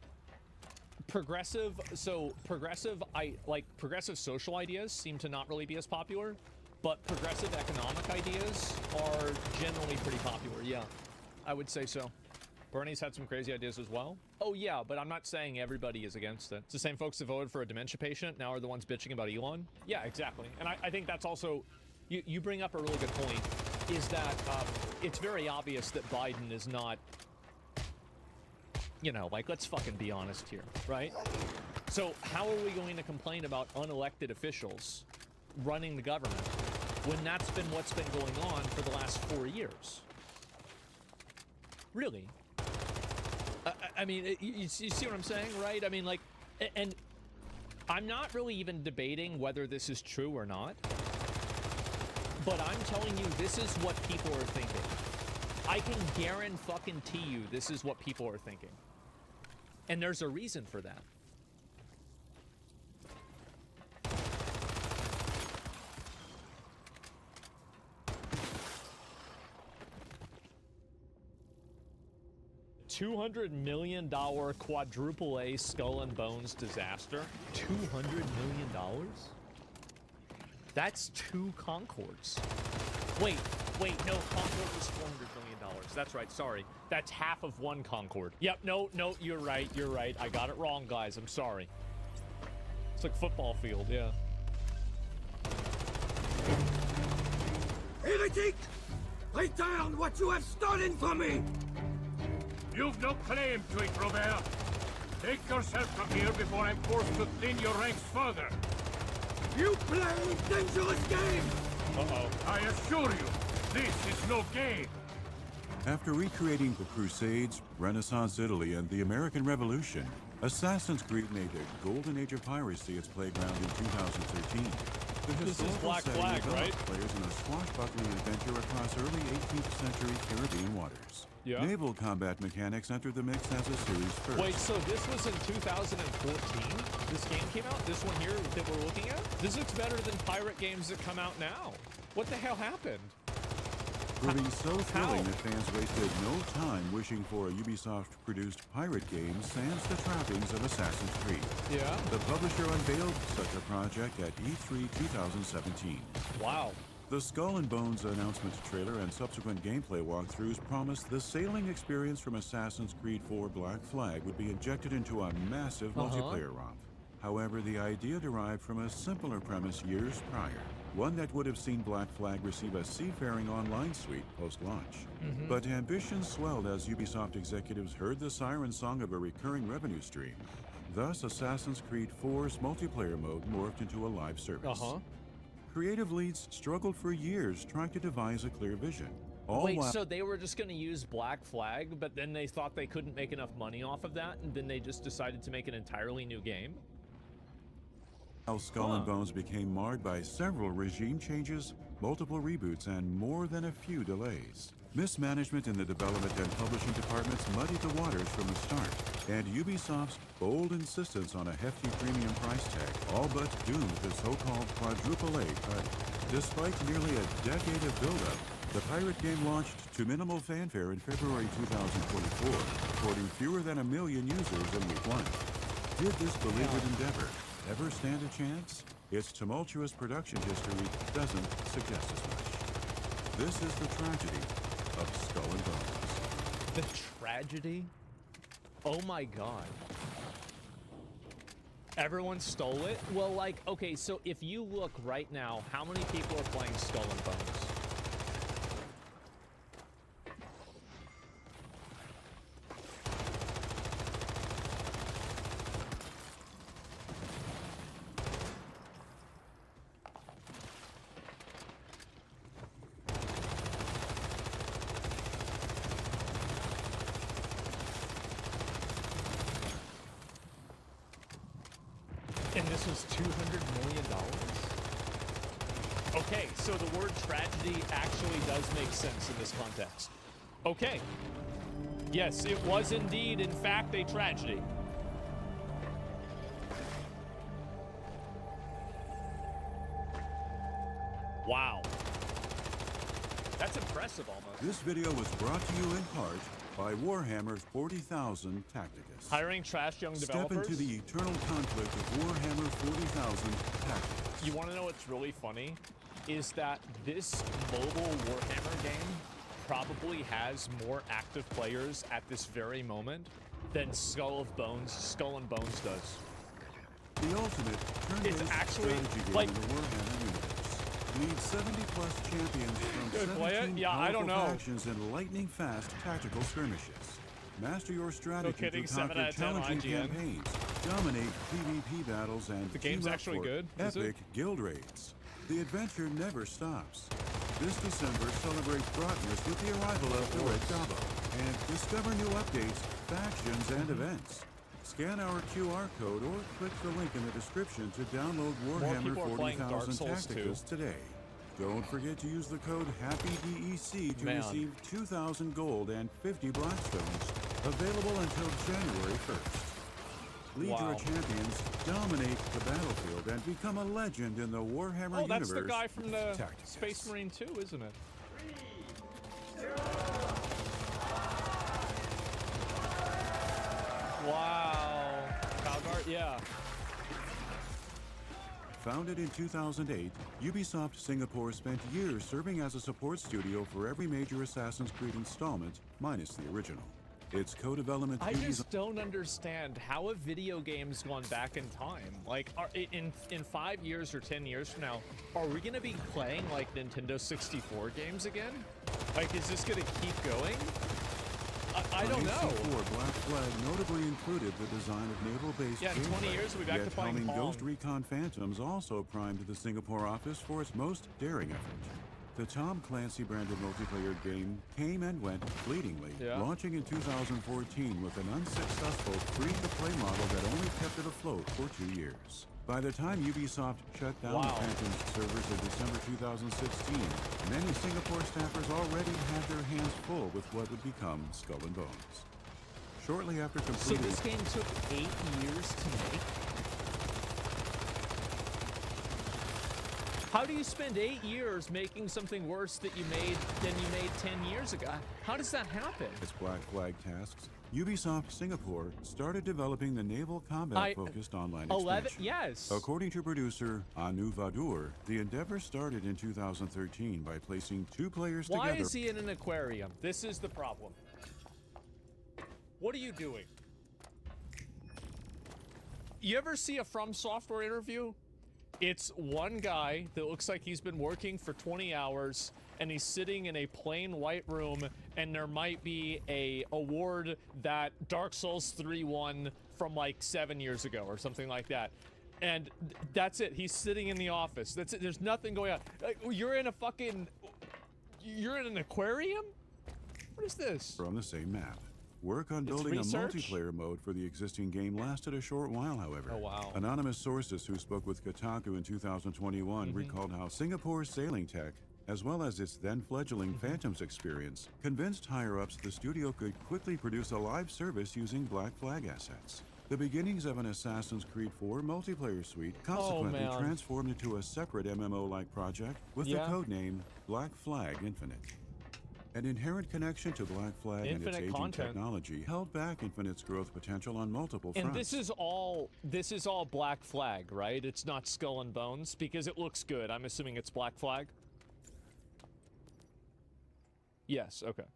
Progressive social ideas seem to not really be as popular. But progressive economic ideas are generally pretty popular, yeah. I would say so. Bernie's had some crazy ideas as well. Oh yeah, but I'm not saying everybody is against it. It's the same folks that voted for a dementia patient now are the ones bitching about Elon. Yeah, exactly. And I think that's also, you bring up a really good point, is that it's very obvious that Biden is not, you know, like, let's fucking be honest here, right? So how are we going to complain about unelected officials running the government when that's been what's been going on for the last 4 years? Really? I mean, you see what I'm saying, right? I mean, like, and I'm not really even debating whether this is true or not, but I'm telling you, this is what people are thinking. I can guarantee you this is what people are thinking. And there's a reason for that. $200 million quadruple A Skull and Bones disaster. $200 million? That's 2 Concords. Wait, no, Concorde was $400 million. That's right, sorry. That's half of 1 Concorde. Yep, no, you're right. I got it wrong, guys. I'm sorry. It's like football field, yeah. Heretic! Lay down what you have stolen from me! You've no claim to it, Robert. Take yourself from here before I'm forced to thin your ranks further. You play a dangerous game! Uh-oh. I assure you, this is no game. After recreating the Crusades, Renaissance Italy, and the American Revolution, Assassin's Creed made the golden age of piracy its playground in 2013. This is Black Flag, right? Players in a swashbuckling adventure across early 18th century Caribbean waters. Yeah. Naval combat mechanics entered the mix as a series first. Wait, so this was in 2014? This game came out? This one here that we're looking at? This looks better than pirate games that come out now. What the hell happened? proving so thrilling that fans wasted no time wishing for a Ubisoft-produced pirate game sans the trappings of Assassin's Creed. Yeah. The publisher unveiled such a project at E3 2017. Wow. The Skull and Bones announcement trailer and subsequent gameplay walkthroughs promised the sailing experience from Assassin's Creed 4 Black Flag would be injected into a massive multiplayer romp. However, the idea derived from a simpler premise years prior, one that would have seen Black Flag receive a Seafaring Online suite post-launch. But ambitions swelled as Ubisoft executives heard the siren song of a recurring revenue stream. Thus, Assassin's Creed 4's multiplayer mode morphed into a live service. Creative leads struggled for years trying to devise a clear vision. Wait, so they were just going to use Black Flag, but then they thought they couldn't make enough money off of that, and then they just decided to make an entirely new game? While Skull and Bones became marred by several regime changes, multiple reboots, and more than a few delays. Mismanagement in the development and publishing departments muddied the waters from the start, and Ubisoft's bold insistence on a hefty premium price tag all but doomed the so-called quadruple A title. Despite nearly a decade of build-up, the pirate game launched to minimal fanfare in February 2024, recording fewer than 1 million users in week 1. Did this beleaguered endeavor ever stand a chance? Its tumultuous production history doesn't suggest as much. This is the tragedy of Skull and Bones. The tragedy? Oh my god. Everyone stole it? Well, like, okay, so if you look right now, how many people are playing Skull and Bones? And this was $200 million? Okay, so the word tragedy actually does make sense in this context. Okay. Yes, it was indeed, in fact, a tragedy. Wow. That's impressive almost. This video was brought to you in part by Warhammer 40,000 Tacticus. Hiring trash young Step developers? into the eternal conflict of Warhammer 40,000 Tacticus. You want to know what's really funny? Is that this mobile Warhammer game probably has more active players at this very moment than Skull and Bones does. The ultimate turn-based It's actually, strategy game like- in the Warhammer universe. Lead 70-plus champions from Good, play it? 17 Yeah, I don't powerful know. factions in lightning-fast tactical skirmishes. Master your strategy kidding, to 7 conquer out of 10 challenging IGN. campaigns, dominate PvP battles, and The game's team up actually for good, is it? epic guild raids. The adventure never stops. This December, celebrate Brotness with the arrival of the Red Gobbo, and discover new updates, factions, and events. Scan our QR code or click the link in the description to download Warhammer people are playing Dark 40,000 Souls 2. Tacticus today. Don't forget to use the code HAPPYDEC to Man. receive 2,000 gold and 50 Blackstones. Available until January 1st. Lead Wow. your champions, dominate the battlefield, and become a legend in the Warhammer Oh, that's universe. the guy from the Tacticus. Space Marine 2, isn't it? Wow. Calgard, yeah. Founded in 2008, Ubisoft Singapore spent years serving as a support studio for every major Assassin's Creed installment, minus the original. Its co-development I duties just don't understand how a video game's gone back in time. Like, in 5 years or 10 years from now, are we gonna be playing like Nintendo 64 games again? Like, is this gonna keep going? I don't know. AC4 Black Flag notably included the design of naval-based Yeah, in 20 gameplay, years, we'll be back to yet playing helming Pong. Ghost Recon Phantoms also primed the Singapore office for its most daring effort. The Tom Clancy branded multiplayer game came and went fleetingly, Yeah. launching in 2014 with an unsuccessful free-to-play model that only kept it afloat for 2 years. By the time Ubisoft shut down the Wow. Phantom's servers in December 2016, many Singapore staffers already had their hands full with what would become Skull and Bones. Shortly after So completing this game took 8 years to make? How do you spend 8 years making something worse than you made 10 years ago? How does that happen? Its Black Flag tasks, Ubisoft Singapore started developing the naval combat-focused online 11, expansion. yes. According to producer Anu Vadur, the endeavor started in 2013 by placing 2 players Why together. is he in an aquarium? This is the problem. What are you doing? You ever see a From Software interview? It's one guy that looks like he's been working for 20 hours and he's sitting in a plain white room, and there might be a award that Dark Souls 3 won from like 7 years ago or something like that. And that's it. He's sitting in the office. That's it. There's nothing going on. Like, you're in an aquarium? What is this? On the same map. Work on It's building research? a multiplayer mode for the existing game lasted a short while, however. Oh, wow. Anonymous sources who spoke with Kotaku in 2021 recalled how Singapore's sailing tech, as well as its then fledgling Phantoms experience, convinced higher-ups the studio could quickly produce a live service using Black Flag assets. The beginnings of an Assassin's Creed 4 multiplayer suite consequently man. transformed into a separate MMO-like project with Yeah. the codename Black Flag Infinite. An inherent connection to Black Flag and its Infinite aging content. technology held back Infinite's growth potential on multiple fronts. And this is all Black Flag, right? It's not Skull and Bones because it looks good. I'm assuming it's Black Flag. Yes, okay.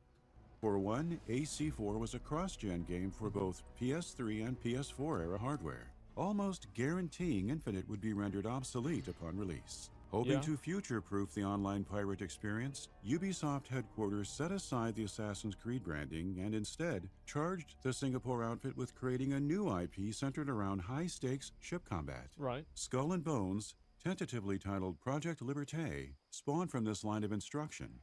For one, AC4 was a cross-gen game for both PS3 and PS4 era hardware, almost guaranteeing Infinite would be rendered obsolete upon release. Hoping Yeah. to future-proof the online pirate experience, Ubisoft headquarters set aside the Assassin's Creed branding and instead charged the Singapore outfit with creating a new IP centered around high-stakes ship combat. Right. Skull and Bones, tentatively titled Project Liberté, spawned from this line of instruction,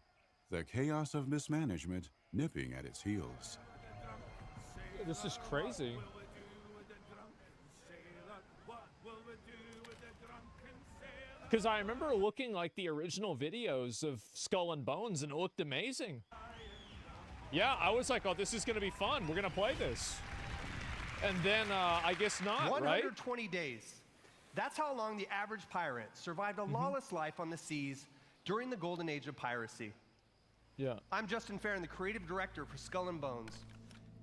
the chaos of mismanagement nipping at its heels. This is crazy. Because I remember looking like the original videos of Skull and Bones and it looked amazing. Yeah, I was like, oh, this is going to be fun. We're going to play this. And then I guess not, right? 120 days. That's how long the average pirate survived a lawless life on the seas during the golden age of piracy. Yeah. I'm Justin Farron, the creative director for Skull and Bones.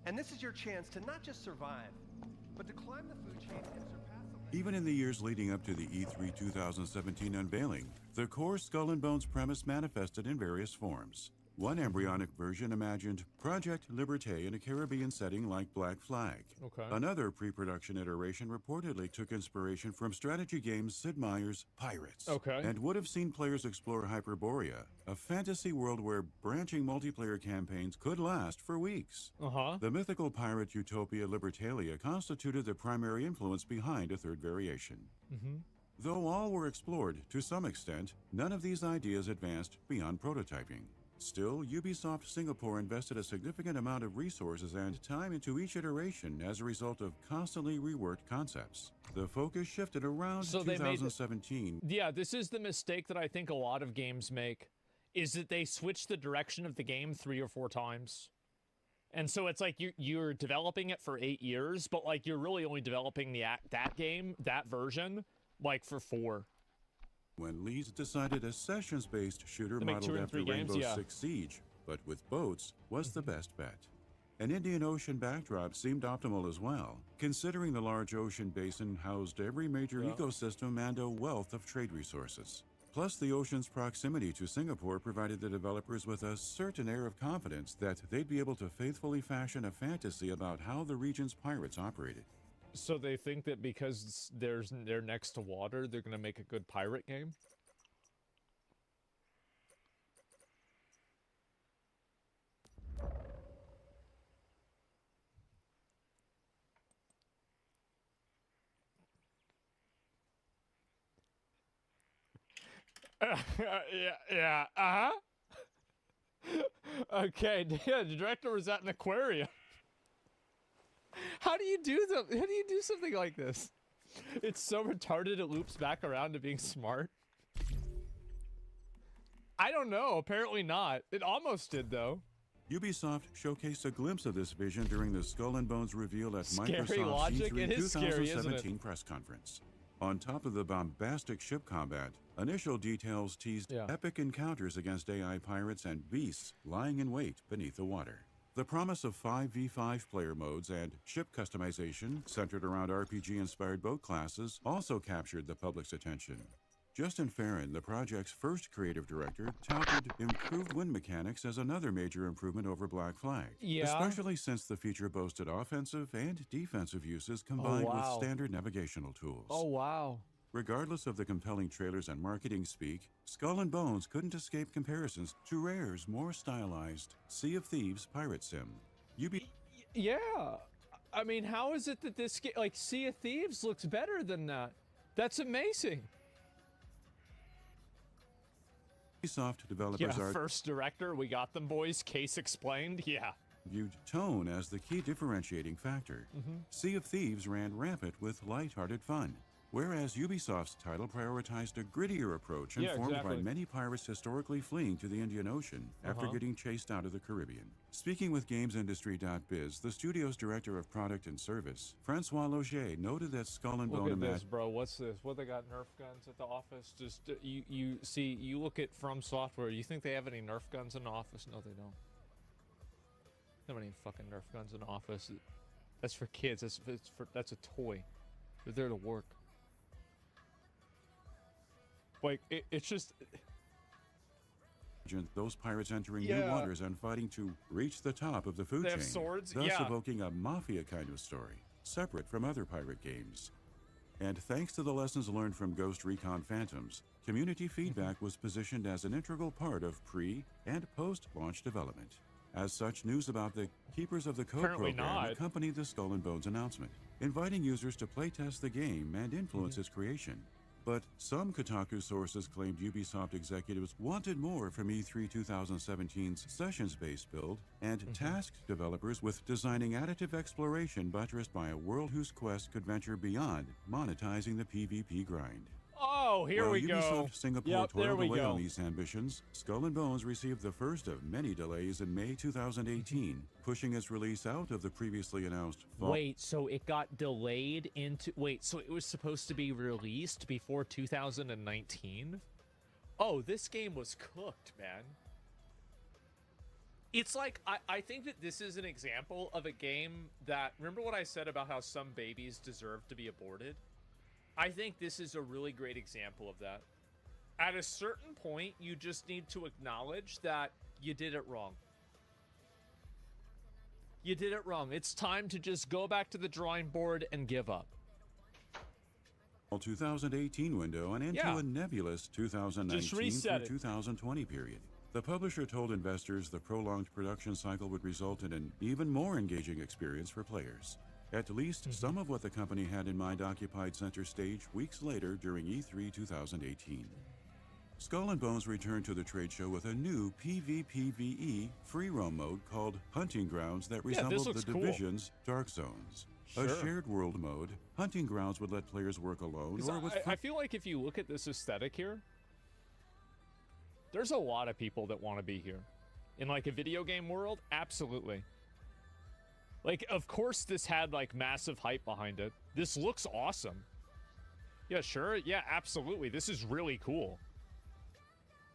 And this is your chance to not just survive, but to climb the food chain and surpass the... Even in the years leading up to the E3 2017 unveiling, the core Skull and Bones premise manifested in various forms. One embryonic version imagined Project Liberté in a Caribbean setting like Black Flag. Okay. Another pre-production iteration reportedly took inspiration from strategy game Sid Meier's Pirates. Okay. And would have seen players explore Hyperborea, a fantasy world where branching multiplayer campaigns could last for weeks. Uh-huh. The mythical pirate utopia Libertalia constituted the primary influence behind a third variation. Though all were explored to some extent, none of these ideas advanced beyond prototyping. Still, Ubisoft Singapore invested a significant amount of resources and time into each iteration as a result of constantly reworked concepts. The focus shifted around So they made 2017. Yeah, this is the mistake that I think a lot of games make, is that they switch the direction of the game 3 or 4 times. And so it's like you're developing it for 8 years, but like you're really only developing that game, that version, like for 4. When Leeds decided a sessions-based shooter They make 2 modeled and after 3 games, Rainbow yeah. Six Siege, but with boats, was the best bet. An Indian Ocean backdrop seemed optimal as well, considering the large ocean basin housed every major Yeah. ecosystem and a wealth of trade resources. Plus, the ocean's proximity to Singapore provided the developers with a certain air of confidence that they'd be able to faithfully fashion a fantasy about how the region's pirates operated. So they think that because they're next to water, they're going to make a good pirate game? Yeah, uh-huh. Okay, yeah, the director was at an aquarium. How do you do something like this? It's so retarded it loops back around to being smart. I don't know, apparently not. It almost did though. Ubisoft showcased a glimpse of this vision during the Skull and Bones reveal at Scary Microsoft's logic? E3 It is scary, isn't it? 2017 press conference. On top of the bombastic ship combat, initial details teased Yeah. epic encounters against AI pirates and beasts lying in wait beneath the water. The promise of 5v5 player modes and ship customization centered around RPG-inspired boat classes also captured the public's attention. Justin Farron, the project's first creative director, touted improved wind mechanics as another major improvement over Black Flag, Yeah. especially since the feature boasted offensive and defensive uses combined with wow. standard navigational tools. Oh, wow. Regardless of the compelling trailers and marketing speak, Skull and Bones couldn't escape comparisons to Rare's more stylized Sea of Thieves pirate sim. Yeah. I mean, how is it that this game, like, Sea of Thieves looks better than that? That's amazing. Ubisoft developers Yeah, first director, we got them, boys. Case explained. Yeah. viewed tone as the key differentiating factor. Sea of Thieves ran rampant with lighthearted fun, whereas Ubisoft's title prioritized a grittier approach Yeah, informed exactly. by many pirates historically fleeing to the Indian Ocean after getting chased out of the Caribbean. Speaking with GamesIndustry.biz, the studio's director of product and service, Francois Logier, noted that Skull and Look Bone at this, imagined bro. What's this? What, they got Nerf guns at the office? Just you see, you look at From Software. You think they have any Nerf guns in the office? No, they don't. They don't have any fucking Nerf guns in the office. That's for kids. That's a toy. They're there to work. Like it's just. those pirates entering Yeah. new waters and fighting to reach the top of the food They chain, have swords? thus Yeah. evoking a mafia kind of story, separate from other pirate games. And thanks to the lessons learned from Ghost Recon Phantoms, community feedback was positioned as an integral part of pre- and post-launch development. As such, news about the Keepers of the Code Apparently program not. accompanied the Skull and Bones announcement, inviting users to playtest the game and influence its creation. But some Kotaku sources claimed Ubisoft executives wanted more from E3 2017's sessions-based build and tasked developers with designing additive exploration buttressed by a world whose quest could venture beyond monetizing the PvP grind. Oh, here While we go. Ubisoft Singapore Yep, there toiled we away go. on these ambitions, Skull and Bones received the first of many delays in May 2018, pushing its release out of the previously announced fall. Wait, so it got delayed into. Wait, so it was supposed to be released before 2019? Oh, this game was cooked, man. It's like, I think that this is an example of a game that. Remember what I said about how some babies deserve to be aborted? I think this is a really great example of that. At a certain point, you just need to acknowledge that you did it wrong. You did it wrong. It's time to just go back to the drawing board and give up. 2018 window and into Yeah. a nebulous 2019 Just reset through it. 2020 period. The publisher told investors the prolonged production cycle would result in an even more engaging experience for players. At least some of what the company had in mind occupied center stage weeks later during E3 2018. Skull and Bones returned to the trade show with a new PvPvE free roam mode called Hunting Grounds that this resembled looks the cool. Division's Dark Zones. A Sure. shared world mode, Hunting Grounds would let players work alone 'Cause or with I feel like if you look at this aesthetic here, there's a lot of people that want to be here. In like a video game world, absolutely. Like, of course this had like massive hype behind it. This looks awesome. Yeah, sure. Yeah, absolutely. This is really cool.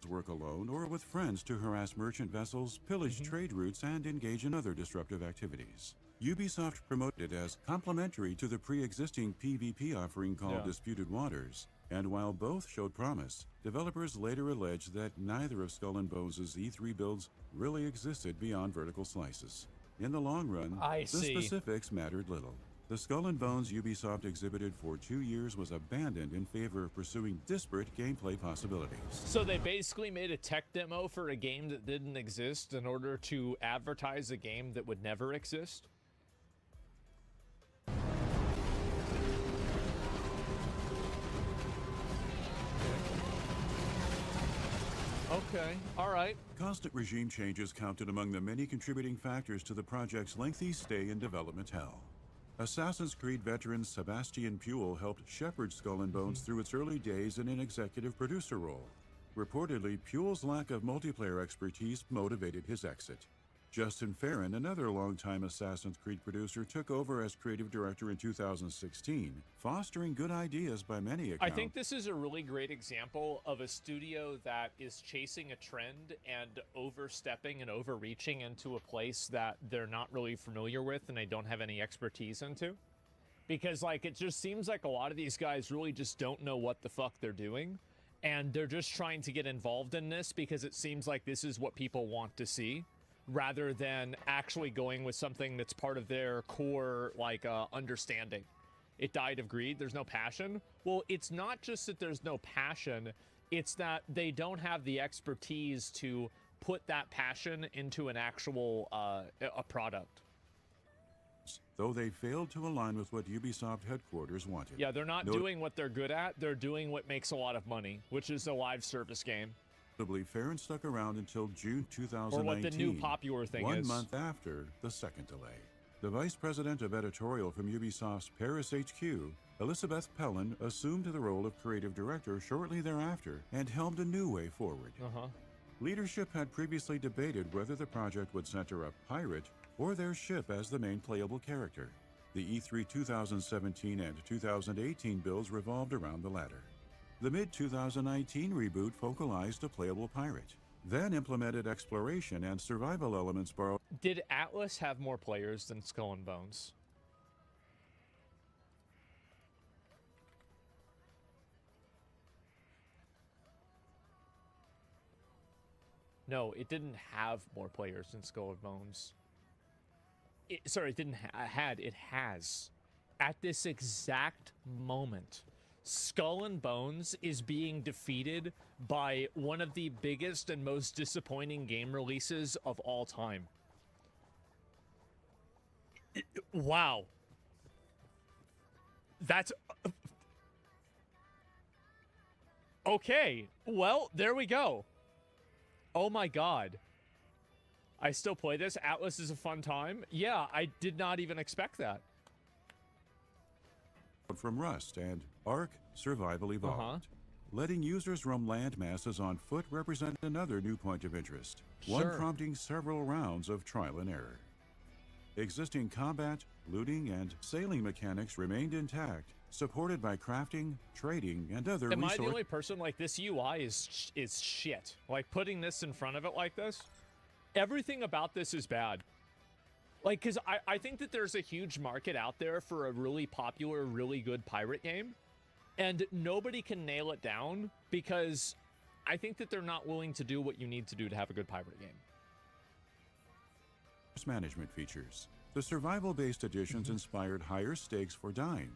work alone or with friends to harass merchant vessels, pillage trade routes, and engage in other disruptive activities. Ubisoft promoted it as complementary to the pre-existing PvP offering called Yeah. Disputed Waters, and while both showed promise, developers later alleged that neither of Skull and Bones' E3 builds really existed beyond vertical slices. In the long run, I the see. specifics mattered little. The Skull and Bones Ubisoft exhibited for 2 years was abandoned in favor of pursuing disparate gameplay possibilities. So they basically made a tech demo for a game that didn't exist in order to advertise a game that would never exist? Okay, all right. Constant regime changes counted among the many contributing factors to the project's lengthy stay in development hell. Assassin's Creed veteran Sebastian Puel helped shepherd Skull and Bones through its early days in an executive producer role. Reportedly, Puel's lack of multiplayer expertise motivated his exit. Justin Farron, another longtime Assassin's Creed producer, took over as creative director in 2016, fostering good ideas by many accounts. I think this is a really great example of a studio that is chasing a trend and overstepping and overreaching into a place that they're not really familiar with and they don't have any expertise into. Because, like, it just seems like a lot of these guys really just don't know what the fuck they're doing. And they're just trying to get involved in this because it seems like this is what people want to see, rather than actually going with something that's part of their core, like, understanding. It died of greed. There's no passion. Well, it's not just that there's no passion. It's that they don't have the expertise to put that passion into an actual a product. Though they failed to align with what Ubisoft headquarters wanted. Yeah, they're not doing what they're good at. They're doing what makes a lot of money, which is a live service game. Notably, Farron stuck around until June 2019, or what the new popular thing is. 1 month after the second delay. The vice president of editorial from Ubisoft's Paris HQ, Elizabeth Pellin, assumed the role of creative director shortly thereafter and helmed a new way forward. Leadership had previously debated whether the project would center a pirate or their ship as the main playable character. The E3 2017 and 2018 builds revolved around the latter. The mid-2019 reboot focalized a playable pirate, then implemented exploration and survival elements borrowed. Did Atlas have more players than Skull and Bones? No, it didn't have more players than Skull and Bones. Sorry, it didn't it has. At this exact moment, Skull and Bones is being defeated by one of the biggest and most disappointing game releases of all time. Wow. That's... Okay, well, there we go. Oh my god. I still play this. Atlas is a fun time. Yeah, I did not even expect that. From Rust and Ark Survival Evolved. Letting users roam land masses on foot represented another new point of interest, one prompting several rounds of trial and error. Existing combat, looting, and sailing mechanics remained intact, supported by crafting, trading, and other Am I the only person? Like, this UI is shit. Like, putting this in front of it like this, everything about this is bad. Like, because I think that there's a huge market out there for a really popular, really good pirate game, and nobody can nail it down because I think that they're not willing to do what you need to do to have a good pirate game. Management features. The survival-based additions inspired higher stakes for dying,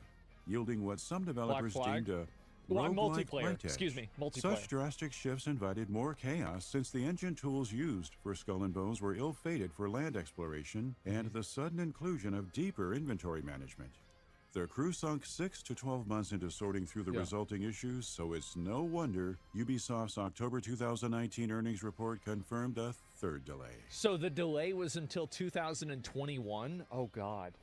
yielding what some developers deemed a multiplayer. Excuse me, multiplayer. Such drastic shifts invited more chaos since the engine tools used for Skull and Bones were ill-fated for land exploration and the sudden inclusion of deeper inventory management. Their crew sunk 6 to 12 months into sorting through the resulting issues, so it's no wonder Ubisoft's October 2019 earnings report confirmed a third delay. So the delay was until 2021? Oh, God.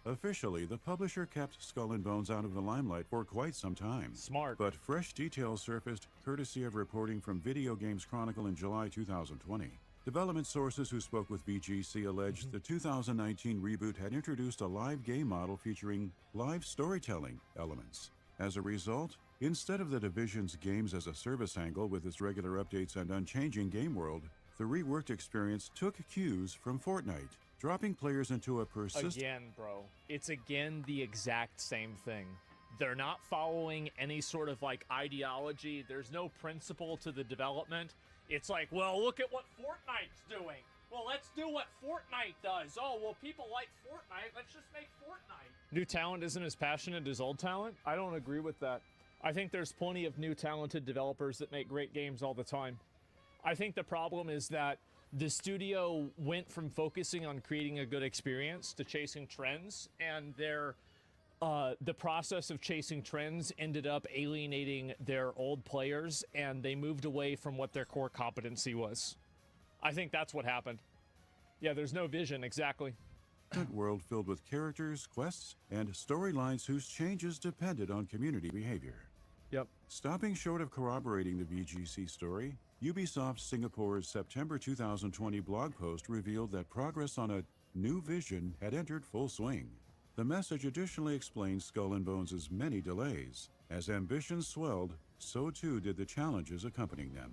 Officially, the publisher kept Skull and Bones out of the limelight for quite some time. Smart. But fresh details surfaced courtesy of reporting from Video Games Chronicle in July 2020. Development sources who spoke with VGC alleged the 2019 reboot had introduced a live game model featuring live storytelling elements. As a result, instead of the Division's games as a service angle with its regular updates and unchanging game world, the reworked experience took cues from Fortnite, dropping players into a persistent... Again, bro. It's again the exact same thing. They're not following any sort of, like, ideology. There's no principle to the development. It's like, well, look at what Fortnite's doing. Well, let's do what Fortnite does. Oh, well, people like Fortnite. Let's just make Fortnite. New talent isn't as passionate as old talent? I don't agree with that. I think there's plenty of new talented developers that make great games all the time. I think the problem is that the studio went from focusing on creating a good experience to chasing trends, and the process of chasing trends ended up alienating their old players, and they moved away from what their core competency was. I think that's what happened. Yeah, there's no vision, exactly. World filled with characters, quests, and storylines whose changes depended on community behavior. Yep. Stopping short of corroborating the VGC story, Ubisoft Singapore's September 2020 blog post revealed that progress on a new vision had entered full swing. The message additionally explains Skull and Bones' many delays. As ambitions swelled, so too did the challenges accompanying them.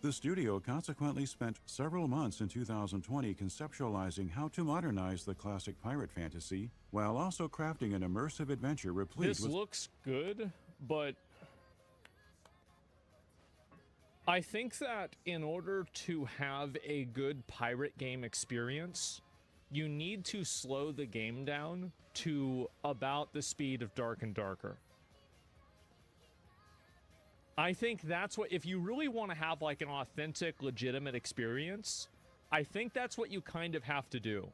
The studio consequently spent several months in 2020 conceptualizing how to modernize the classic pirate fantasy, while also crafting an immersive adventure replete This with... looks good, but I think that in order to have a good pirate game experience, you need to slow the game down to about the speed of Dark and Darker. I think that's what, if you really want to have like an authentic, legitimate experience, I think that's what you kind of have to do.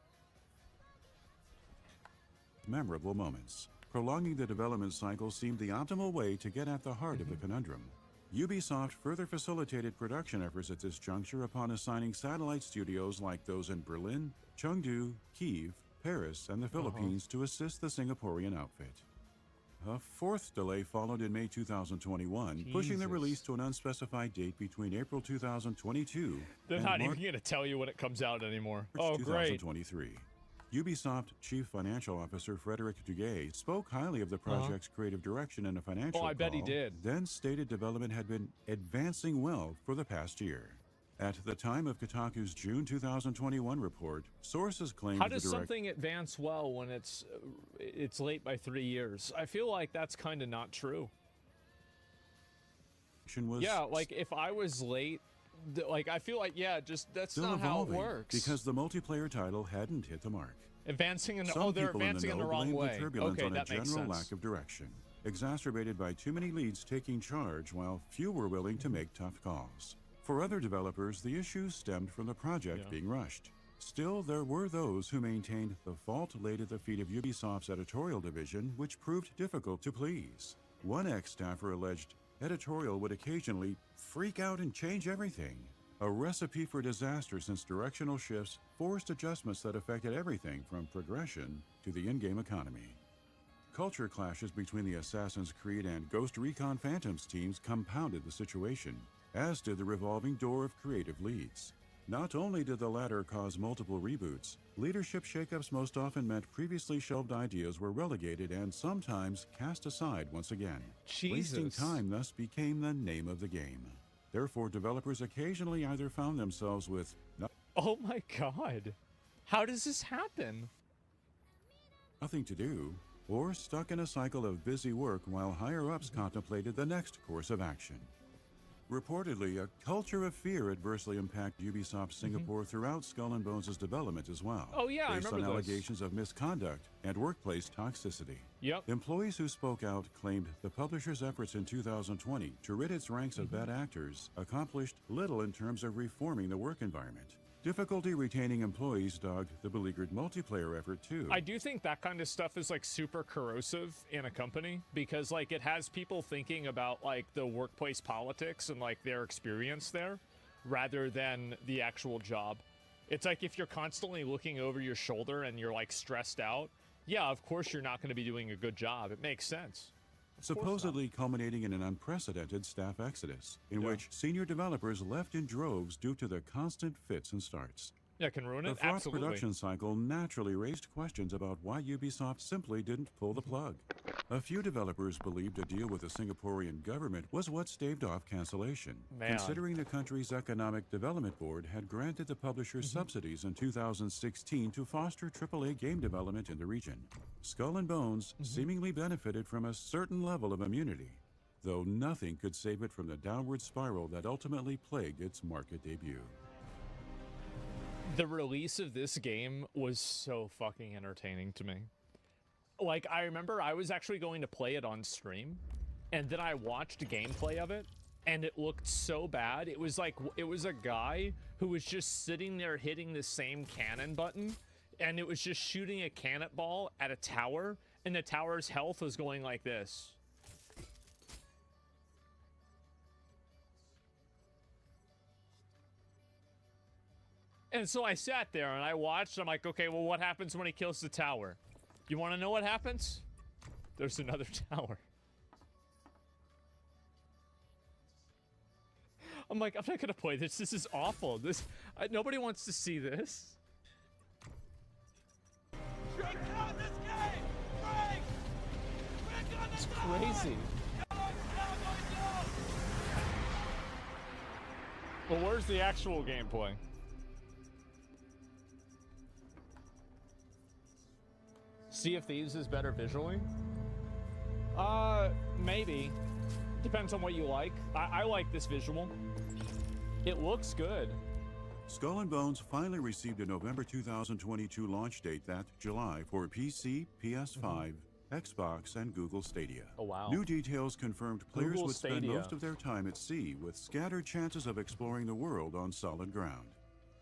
memorable moments. Prolonging the development cycle seemed the optimal way to get at the heart of the conundrum. Ubisoft further facilitated production efforts at this juncture upon assigning satellite studios like those in Berlin, Chengdu, Kyiv, Paris, and the Philippines to assist the Singaporean outfit. A fourth delay followed in May 2021, pushing the release to an unspecified date between April 2022 They're and not March even going to tell you when it comes out anymore. Oh, great. 2023. Ubisoft Chief Financial Officer Frederic Duguay spoke highly of the project's creative direction in a financial I bet he call, did. then stated development had been advancing well for the past year. At the time of Kotaku's June 2021 report, sources claimed How the does something advance well when it's late by 3 years? I feel like that's kind of not true. direction was Yeah, like if I was late, like I feel like just that's still not how it evolving works. because the multiplayer title hadn't hit the mark. advancing in Some they're people advancing in know the wrong blamed way. the turbulence Okay, on a that makes general sense. lack of direction, exacerbated by too many leads taking charge while few were willing to make tough calls. For other developers, the issues stemmed from the project being rushed. Still, there were those who maintained the fault laid at the feet of Ubisoft's editorial division, which proved difficult to please. One ex-staffer alleged editorial would occasionally freak out and change everything. A recipe for disaster since directional shifts forced adjustments that affected everything from progression to the in-game economy. Culture clashes between the Assassin's Creed and Ghost Recon Phantoms teams compounded the situation, as did the revolving door of creative leads. Not only did the latter cause multiple reboots, leadership shakeups most often meant previously shelved ideas were relegated and sometimes cast aside once again. Wasting Jesus. time thus became the name of the game. Therefore, developers occasionally either found themselves with Oh my god. How does this happen? nothing to do, or stuck in a cycle of busy work while higher-ups contemplated the next course of action. Reportedly, a culture of fear adversely impacted Ubisoft Singapore throughout Skull and Bones' development as well. Oh, yeah, I based remember on those. allegations of misconduct and workplace toxicity. Yep. Employees who spoke out claimed the publisher's efforts in 2020 to rid its ranks of bad actors accomplished little in terms of reforming the work environment. Difficulty retaining employees dogged the beleaguered multiplayer effort too. I do think that kind of stuff is like super corrosive in a company because like it has people thinking about like the workplace politics and like their experience there rather than the actual job. It's like if you're constantly looking over your shoulder and you're like stressed out, yeah, of course you're not going to be doing a good job. It makes sense. Supposedly culminating in an unprecedented staff exodus, in which senior developers left in droves due to the constant fits and starts. Yeah, can ruin The it. fraught Absolutely. production cycle naturally raised questions about why Ubisoft simply didn't pull the plug. A few developers believed a deal with the Singaporean government was what staved off cancellation, Man. considering the country's Economic Development Board had granted the publisher subsidies in 2016 to foster AAA game development in the region. Skull and Bones seemingly benefited from a certain level of immunity, though nothing could save it from the downward spiral that ultimately plagued its market debut. The release of this game was so fucking entertaining to me. Like, I remember I was actually going to play it on stream, and then I watched gameplay of it, and it looked so bad. It was like, it was a guy who was just sitting there hitting the same cannon button, and it was just shooting a cannonball at a tower, and the tower's health was going like this. And so I sat there and I watched. I'm like, okay, well, what happens when he kills the tower? You want to know what happens? There's another tower. I'm like, I'm not gonna play this. This is awful. This nobody wants to see this. It's crazy. Well, where's the actual gameplay? Sea of Thieves is better visually? Maybe. Depends on what you like. I like this visual. It looks good. Skull and Bones finally received a November 2022 launch date that July for PC, PS5, Xbox, and Google Stadia. Oh, wow. New details confirmed players Google would spend Stadia. most of their time at sea with scattered chances of exploring the world on solid ground.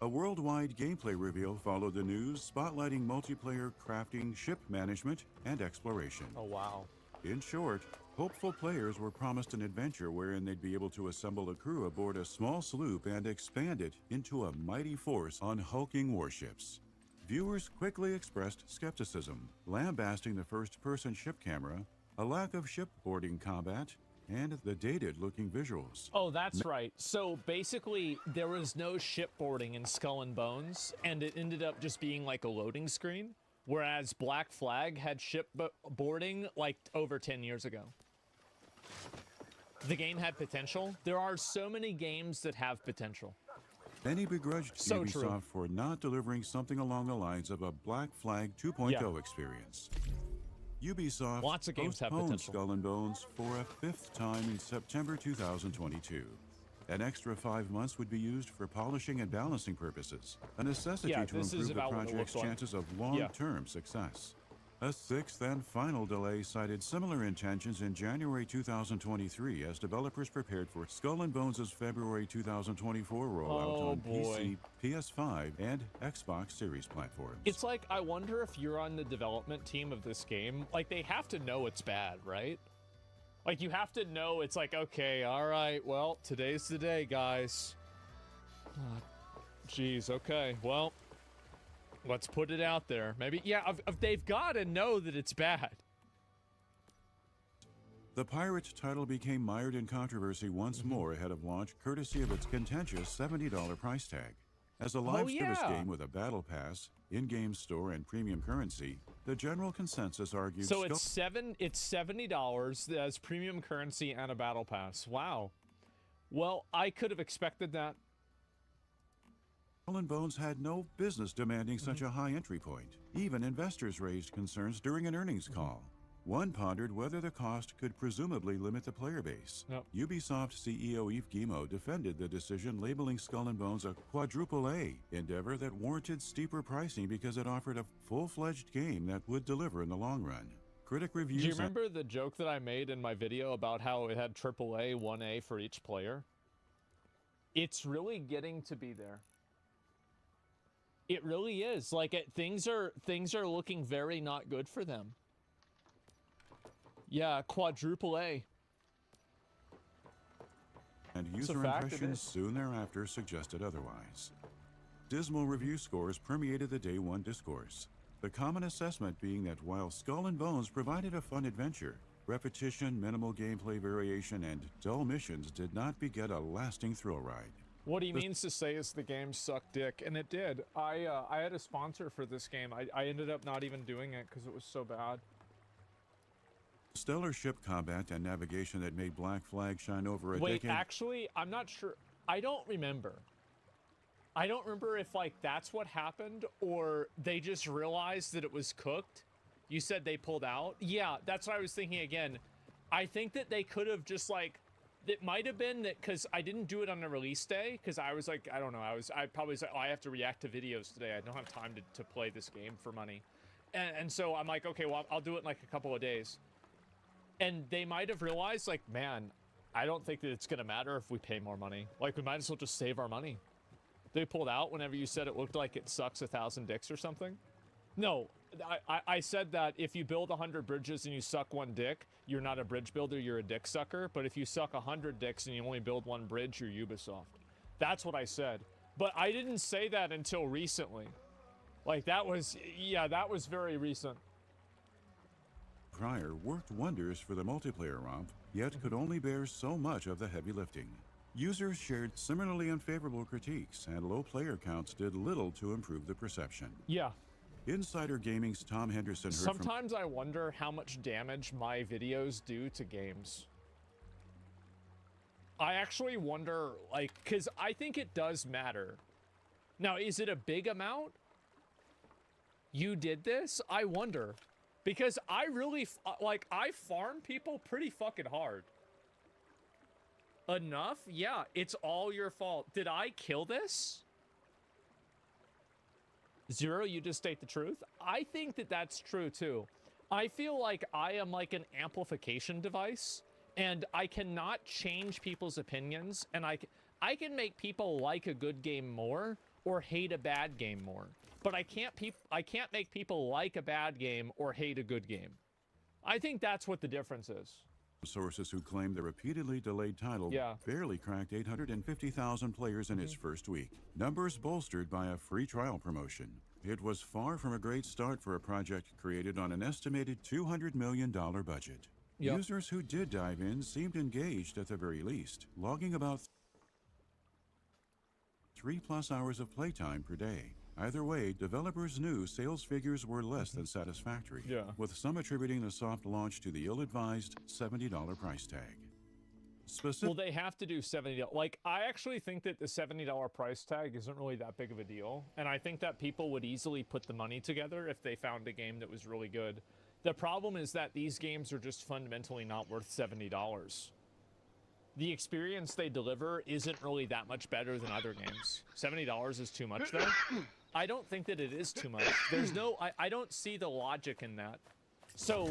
A worldwide gameplay reveal followed the news, spotlighting multiplayer crafting, ship management, and exploration. Oh, wow. In short, hopeful players were promised an adventure wherein they'd be able to assemble a crew aboard a small sloop and expand it into a mighty force on hulking warships. Viewers quickly expressed skepticism, lambasting the first-person ship camera, a lack of shipboarding combat, and the dated-looking visuals. Oh, that's right. So basically, there was no shipboarding in Skull and Bones, and it ended up just being like a loading screen, whereas Black Flag had shipboarding like over 10 years ago. The game had potential. There are so many games that have potential. Many begrudged So Ubisoft true. for not delivering something along the lines of a Black Flag 2.0 Yeah. experience. Ubisoft Lots of games have postponed potential. Skull and Bones for a fifth time in September 2022. An extra 5 months would be used for polishing and balancing purposes, a necessity Yeah, to this is improve the about what it project's looks like. chances of long-term success. A sixth and final delay cited similar intentions in January 2023 as developers prepared for Skull and Bones' February 2024 rollout Oh, on boy. PC, PS5, and Xbox Series platforms. It's like, I wonder if you're on the development team of this game, like they have to know it's bad, right? Like you have to know it's like, okay, all right, well, today's the day, guys. Jeez, okay, well, let's put it out there. Maybe, yeah, they've got to know that it's bad. The Pirate title became mired in controversy once more ahead of launch, courtesy of its contentious $70 price tag. As a live service yeah. game with a battle pass, in-game store, and premium currency, the general consensus argued So Skull it's $70 as premium currency and a battle pass. Wow. Well, I could have expected that. and Bones had no business demanding such a high entry point. Even investors raised concerns during an earnings call. One pondered whether the cost could presumably limit the player base. Yep. Ubisoft CEO Yves Guillemot defended the decision, labeling Skull and Bones a quadruple A endeavor that warranted steeper pricing because it offered a full-fledged game that would deliver in the long run. Critic reviews. Do you remember the joke that I made in my video about how it had AAA, 1A for each player? It's really getting to be there. It really is. Like things are looking very not good for them. Yeah, quadruple A. And It's a user fact, it impressions is. soon thereafter suggested otherwise. Dismal review scores permeated the day one discourse. The common assessment being that while Skull and Bones provided a fun adventure, repetition, minimal gameplay variation, and dull missions did not beget a lasting thrill ride. What he means to say is the game sucked dick, and it did. I had a sponsor for this game. I ended up not even doing it because it was so bad. Stellar ship combat and navigation that made Black Flag shine over a Wait, decade. actually, I'm not sure. I don't remember. I don't remember if, like, that's what happened or they just realized that it was cooked. You said they pulled out? Yeah, that's what I was thinking again. I think that they could have just, like, it might have been that because I didn't do it on the release day because I was like, I don't know. I probably was like, oh, I have to react to videos today. I don't have time to play this game for money. And so I'm like, okay, well, I'll do it in, like, a couple of days. And they might have realized, like, man, I don't think that it's going to matter if we pay more money. Like, we might as well just save our money. They pulled out whenever you said it looked like it sucks 1,000 dicks or something. No, I said that if you build 100 bridges and you suck one dick, you're not a bridge builder, you're a dick sucker. But if you suck 100 dicks and you only build one bridge, you're Ubisoft. That's what I said. But I didn't say that until recently. Like, that was, yeah, that was very recent. Prior worked wonders for the multiplayer romp, yet could only bear so much of the heavy lifting. Users shared similarly unfavorable critiques, and low player counts did little to improve the perception. Yeah. Insider Gaming's Tom Henderson heard from... Sometimes I wonder how much damage my videos do to games. I actually wonder, like, because I think it does matter. Now, is it a big amount? You did this? I wonder. Because I really, I farm people pretty fucking hard. Enough? Yeah, it's all your fault. Did I kill this? Zero, you just state the truth? I think that that's true, too. I feel like I am like an amplification device, and I cannot change people's opinions, and I can make people like a good game more or hate a bad game more. But I can't make people like a bad game or hate a good game. I think that's what the difference is. Sources who claim the repeatedly delayed title barely cracked 850,000 players in its first week. Numbers bolstered by a free trial promotion. It was far from a great start for a project created on an estimated $200 million budget. Users who did dive in seemed engaged at the very least, logging about 3+ hours of playtime per day. Either way, developers knew sales figures were less than satisfactory, with some attributing the soft launch to the ill-advised $70 price tag. Well, they have to do $70. Like, I actually think that the $70 price tag isn't really that big of a deal, and I think that people would easily put the money together if they found a game that was really good. The problem is that these games are just fundamentally not worth $70. The experience they deliver isn't really that much better than other games. $70 is too much, though. I don't think that it is too much. There's no, I don't see the logic in that. So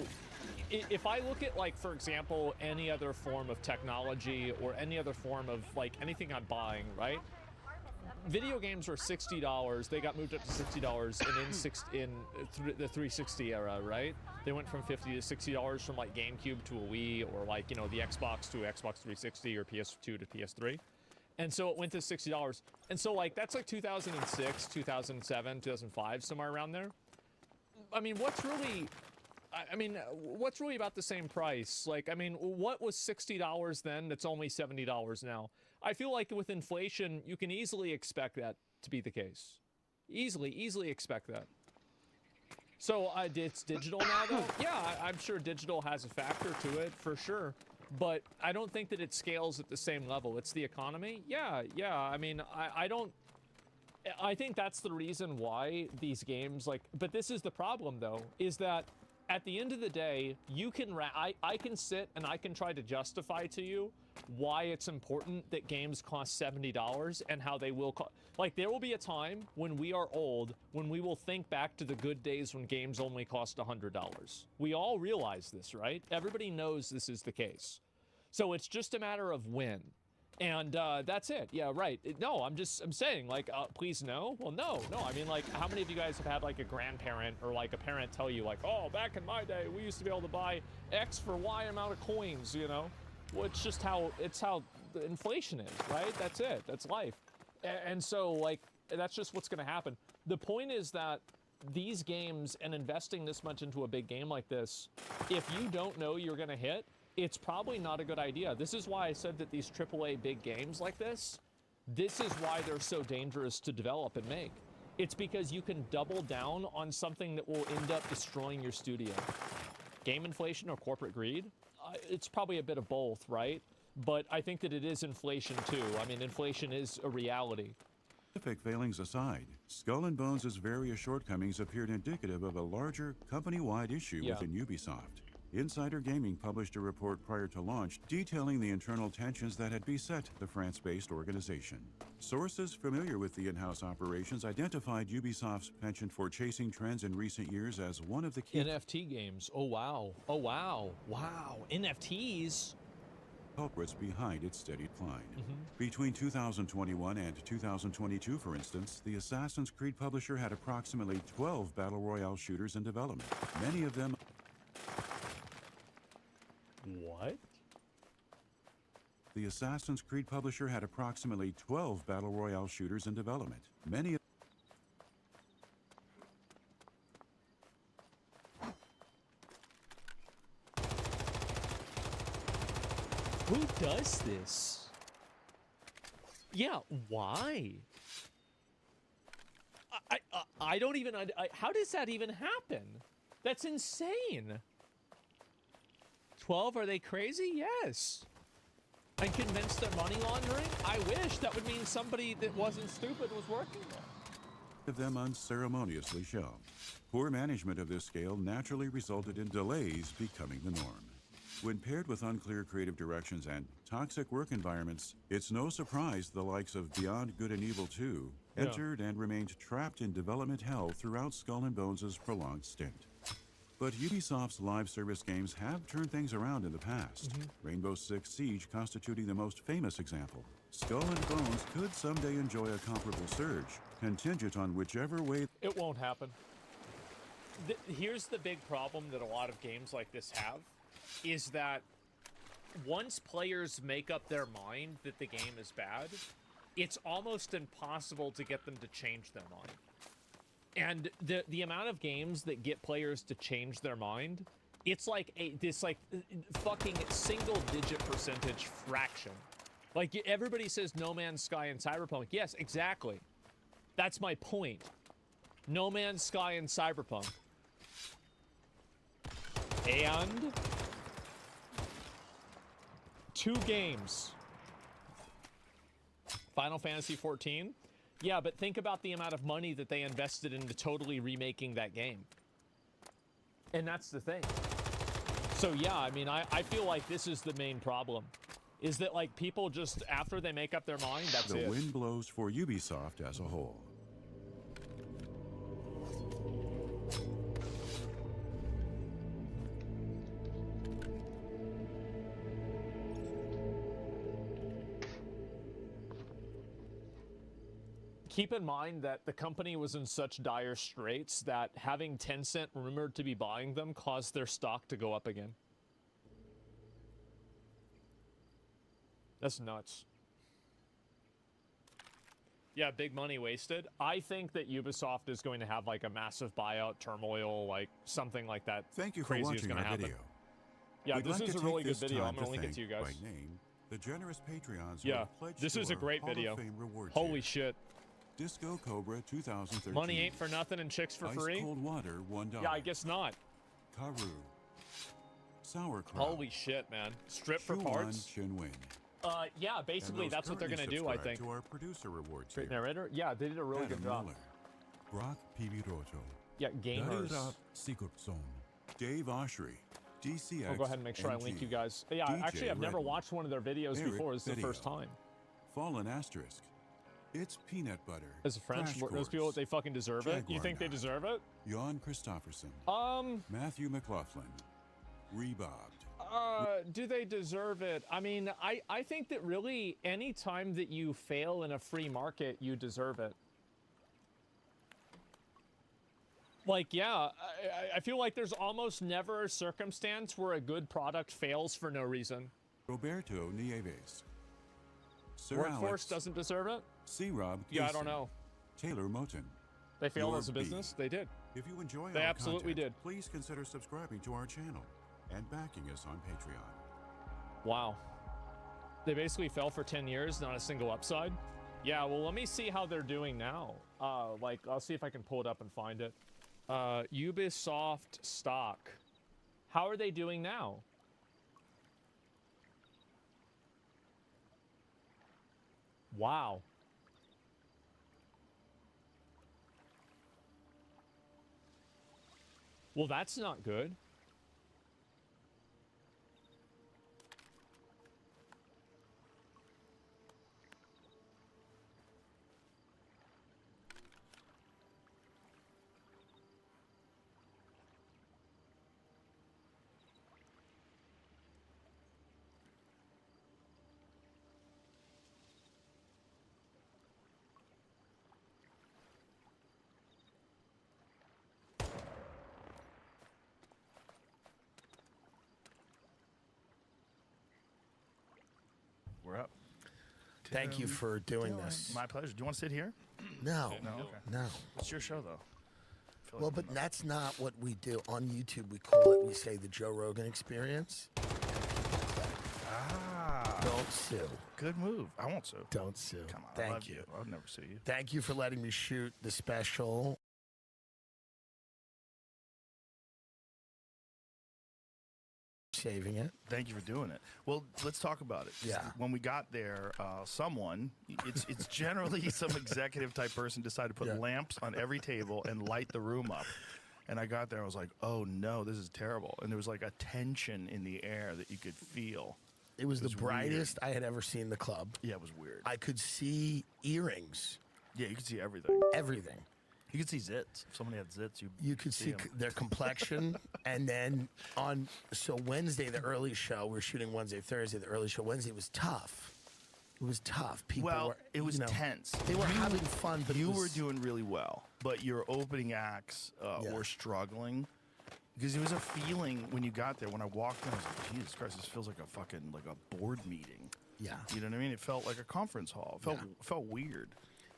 if I look at, like, for example, any other form of technology or any other form of, like, anything I'm buying, right? Video games were $60. They got moved up to $60 in the 360 era, right? They went from $50 to $60 from, like, GameCube to a Wii, or, like, you know, the Xbox to Xbox 360 or PS2 to PS3. And so it went to $60. And so, like, that's like 2006, 2007, 2005, somewhere around there. I mean, what's really about the same price? Like, I mean, what was $60 then that's only $70 now? I feel like with inflation, you can easily expect that to be the case. Easily expect that. So it's digital now, though? Yeah, I'm sure digital has a factor to it, for sure. But I don't think that it scales at the same level. It's the economy? Yeah. I mean, I think that's the reason why these games, like, but this is the problem, though, is that at the end of the day, you can, I can sit and I can try to justify to you why it's important that games cost $70 and how they will cost. Like, there will be a time when we are old, when we will think back to the good days when games only cost $100. We all realize this, right? Everybody knows this is the case. So it's just a matter of when. And that's it. Yeah, right. No, I'm saying, like, please no. Well, no. I mean, like, how many of you guys have had, like, a grandparent or, like, a parent tell you, like, oh, back in my day, we used to be able to buy X for Y amount of coins, you know? Well, it's just how the inflation is, right? That's it. That's life. And so, like, that's just what's going to happen. The point is that these games and investing this much into a big game like this, if you don't know you're going to hit, it's probably not a good idea. This is why I said that these AAA big games like this is why they're so dangerous to develop and make. It's because you can double down on something that will end up destroying your studio. Game inflation or corporate greed? It's probably a bit of both, right? But I think that it is inflation too. I mean, inflation is a reality. Specific failings aside, Skull and Bones' various shortcomings appeared indicative of a larger company-wide issue within Ubisoft. Insider Gaming published a report prior to launch detailing the internal tensions that had beset the France-based organization. Sources familiar with the in-house operations identified Ubisoft's penchant for chasing trends in recent years as one of the key NFT games. Oh, wow. NFTs? Culprits behind its steady decline. Between 2021 and 2022, for instance, the Assassin's Creed publisher had approximately 12 Battle Royale shooters in development, many of them... What? The Assassin's Creed publisher had approximately 12 Battle Royale shooters in development. Many of Who does this? Yeah, why? I don't even... how does that even happen? That's insane. 12, are they crazy? Yes. And convinced they're money laundering? I wish. That would mean somebody that wasn't stupid was working there. Of them unceremoniously shelved. Poor management of this scale naturally resulted in delays becoming the norm. When paired with unclear creative directions and toxic work environments, it's no surprise the likes of Beyond Good and Evil 2 entered and remained trapped in development hell throughout Skull and Bones' prolonged stint. But Ubisoft's live service games have turned things around in the past, Rainbow Six Siege constituting the most famous example. Skull and Bones could someday enjoy a comparable surge, contingent on whichever way... It won't happen. Here's the big problem that a lot of games like this have, is that once players make up their mind that the game is bad, it's almost impossible to get them to change their mind. And the amount of games that get players to change their mind, it's like this fucking single-digit percentage fraction. Like, everybody says No Man's Sky and Cyberpunk. Yes, exactly. That's my point. No Man's Sky and Cyberpunk. And 2 games. Final Fantasy XIV. Yeah, but think about the amount of money that they invested into totally remaking that game. And that's the thing. So yeah, I mean, I feel like this is the main problem. Is that, like, people just, after they make up their mind, that's it. The wind blows for Ubisoft as a whole. Keep in mind that the company was in such dire straits that having Tencent rumored to be buying them caused their stock to go up again. That's nuts. Yeah, big money wasted. I think that Ubisoft is going to have like a massive buyout, turmoil, like something like that. Thank you for crazy is watching gonna our happen. video. Yeah, We'd this like is to a really take good this video. time I'm gonna link it thank to you guys. by name the generous Patreons who Yeah, have pledged this to is a our great Hall of video. Fame rewards Holy here. shit. Disco Cobra 2013. Money ain't for nothing and chicks for Ice free? Cold Water $1. Yeah, I guess not. Karu. Sauerkraut. Holy shit, man. Strip for Shuan parts? Chinwin. Yeah, basically And those that's what they're gonna currently do, I subscribed think. to our producer rewards Great here. narrator? Yeah, they did a really Adam good job. Miller. Brock Pivirojo. Yeah, gamers. Darira Sigurdsson. Dave Oshry. DCX. I'll go ahead and make sure I link you guys. Yeah, DJ actually, I've never Redden. watched one of their videos Eric before. This is the first Video. time. Fallen Asterisk. It's Peanut Butter. As a French, Crash those people, Course. they fucking deserve it. You Jaguar think they Knife. deserve it? Jan Christofferson. Matthew McLaughlin. Rebobbed. Do they deserve it? I mean, I think that really any time that you fail in a free market, you deserve it. Like, yeah, I feel like there's almost never a circumstance where a good product fails for no reason. Roberto Nieves. Sir Workforce Alex. doesn't deserve it? C. Rob. Yeah, I don't Casey, know. Taylor Moten. They failed Your as a B. business? They did. If you enjoy They our absolutely content, did. please consider subscribing to our channel and backing us on Patreon. Wow. They basically fell for 10 years, not a single upside? Yeah, well, let me see how they're doing now. Like, I'll see if I can pull it up and find it. Ubisoft stock. How are they doing now? Wow. Well, that's not good. We're up. Thank you for doing this. My pleasure. Do you want to sit here? No, No, okay. no. It's your show, though. I feel Well, like but I'm that's not what we do. On YouTube, we call it, we say the Joe Rogan Experience. Ah. Bill Don't sue. Good move. I won't sue. Don't sue. Come on. I Thank love you. I'll never sue you. Thank you for letting me shoot the special. Saving it. Thank you for doing it. Well, let's talk about it. Yeah. When we got there, someone, it's generally some executive type person decided to put lamps on every table and light the room up. And I got there, I was like, oh no, this is terrible. And there was like a tension in the air that you could feel. It was the brightest I had ever seen the club. Yeah, it was weird. I could see earrings. Yeah, you could see everything. Everything. You could see zits. If somebody had zits, you could see 'em. their complexion. And then so Wednesday, the early show, we're shooting Wednesday, Thursday, the early show. Wednesday was tough. It was tough. People were, it was you know, tense. They were having fun, but you it was, were doing really well. But your opening acts were struggling. Because it was a feeling when you got there. When I walked in, I was like, Jesus Christ, this feels like a fucking, like a board meeting. Yeah. You know what I mean? It felt like a conference hall. It felt weird.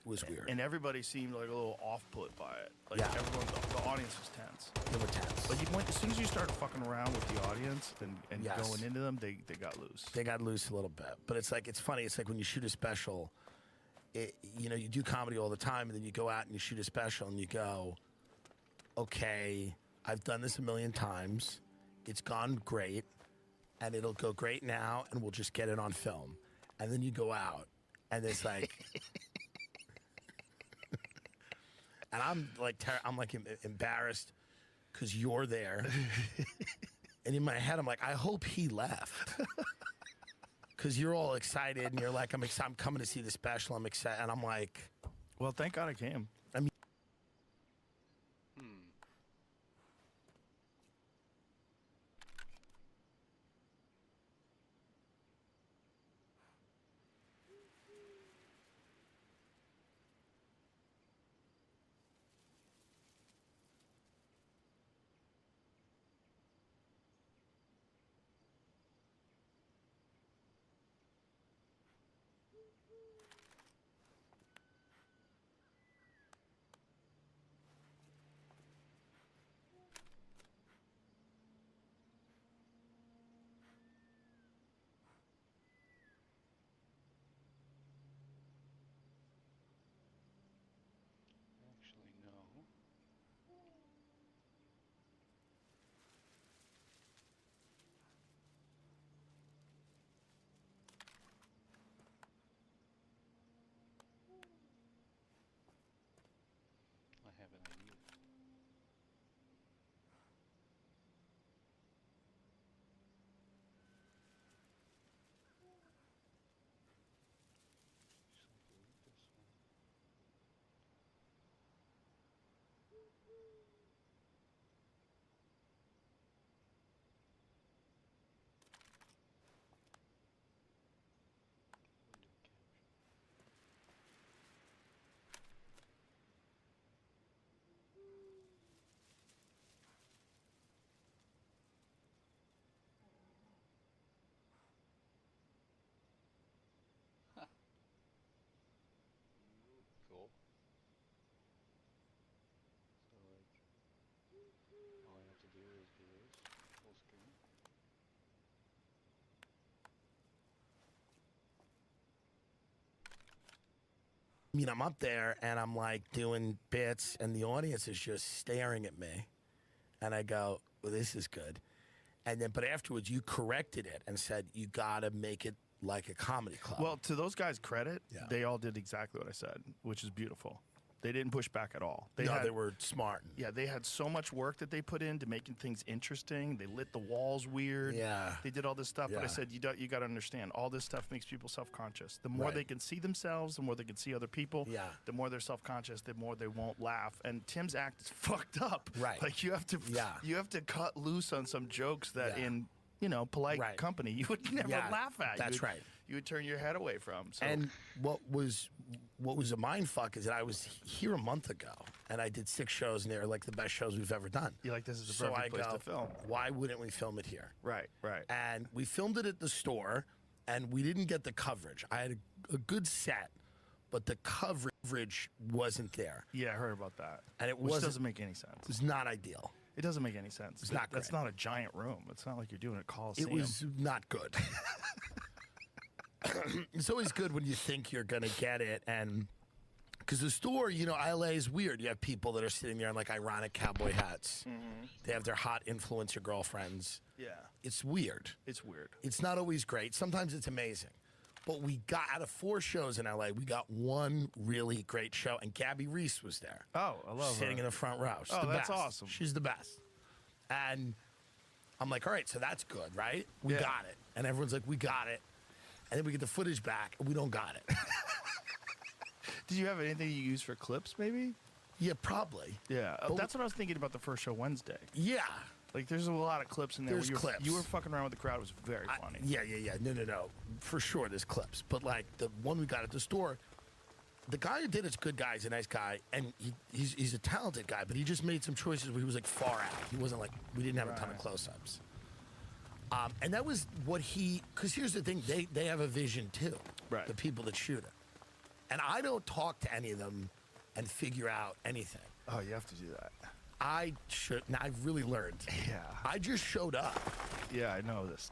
It was weird. And everybody seemed like a little off-put by it. Like everyone, the audience was tense. They were tense. But as soon as you started fucking around with the audience and going into them, they got loose. They got loose a little bit. But it's like, it's funny. It's like when you shoot a special, you know, you do comedy all the time, and then you go out and you shoot a special, and you go, okay, I've done this a million times. It's gone great, and it'll go great now, and we'll just get it on film. And then you go out, and it's like, and I'm like embarrassed because you're there. And in my head, I'm like, I hope he left. Because you're all excited, and you're like, I'm coming to see the special. I'm excited, and I'm like, well, thank God I came. I mean, Actually, no. I have an idea. Cool. So like, all I have to do is do this, full screen. I mean, I'm up there, and I'm like doing bits, and the audience is just staring at me. And I go, well, this is good. And then, but afterwards, you corrected it and said, you got to make it like a comedy club. Well, to those guys' credit, they all did exactly what I said, which is beautiful. They didn't push back at all. They were smart. Yeah, they had so much work that they put into making things interesting. They lit the walls weird. Yeah. They did all this stuff. But I Yeah. said, you got to understand, all this stuff makes people self-conscious. The more Right. they can see themselves, the more they can see other people, Yeah. the more they're self-conscious, the more they won't laugh. And Tim's act is fucked up. Right. Like you have to cut loose on some jokes that in, polite Right. company you would never Yeah, laugh at. that's right. You would turn your head away from. So. And what was a mind fuck is that I was here a month ago, and I did 6 shows, and they were like the best shows we've ever done. You're like, this is the So perfect I place go, to film. why wouldn't we film it here? Right. And we filmed it at the store, and we didn't get the coverage. I had a good set, but the coverage wasn't there. Yeah, I heard about that. And it Which wasn't- doesn't make any sense. It was not ideal. It doesn't make any sense. It's not That's great. not a giant room. It's not like you're doing a Coliseum. It was not good. it's always good when you think you're gonna get it, and because the store, you know, LA is weird. You have people that are sitting there in like ironic cowboy hats. They have their hot influencer girlfriends. Yeah. It's weird. It's weird. It's not always great. Sometimes it's amazing. But we got, out of 4 shows in LA, we got one really great show, and Gabby Reese was there. Oh, I love Sitting her. in the front row. She's Oh, the that's best. awesome. She's the best. And I'm like, all right, so that's good, right? We Yeah. got it. And everyone's like, we got it. And then we get the footage back, and we don't got it. Did you have anything you use for clips, maybe? Yeah, probably. Yeah. But That's what I was thinking about the first show Wednesday. Yeah. Like, there's a lot of clips in there. There's where clips. You were fucking around with the crowd. It was very funny. Yeah. No. For sure, there's clips. But, like, the one we got at the store, the guy who did it's a good guy. He's a nice guy. And he's a talented guy, but he just made some choices where he was, like, far out. He wasn't, like, we didn't have a ton of close-ups. And that was what because here's the thing, they have a vision, too. Right. The people that shoot it. And I don't talk to any of them and figure out anything. Oh, you have to do that. I should. Now, I've really learned. Yeah. I just showed up. Yeah, I know this.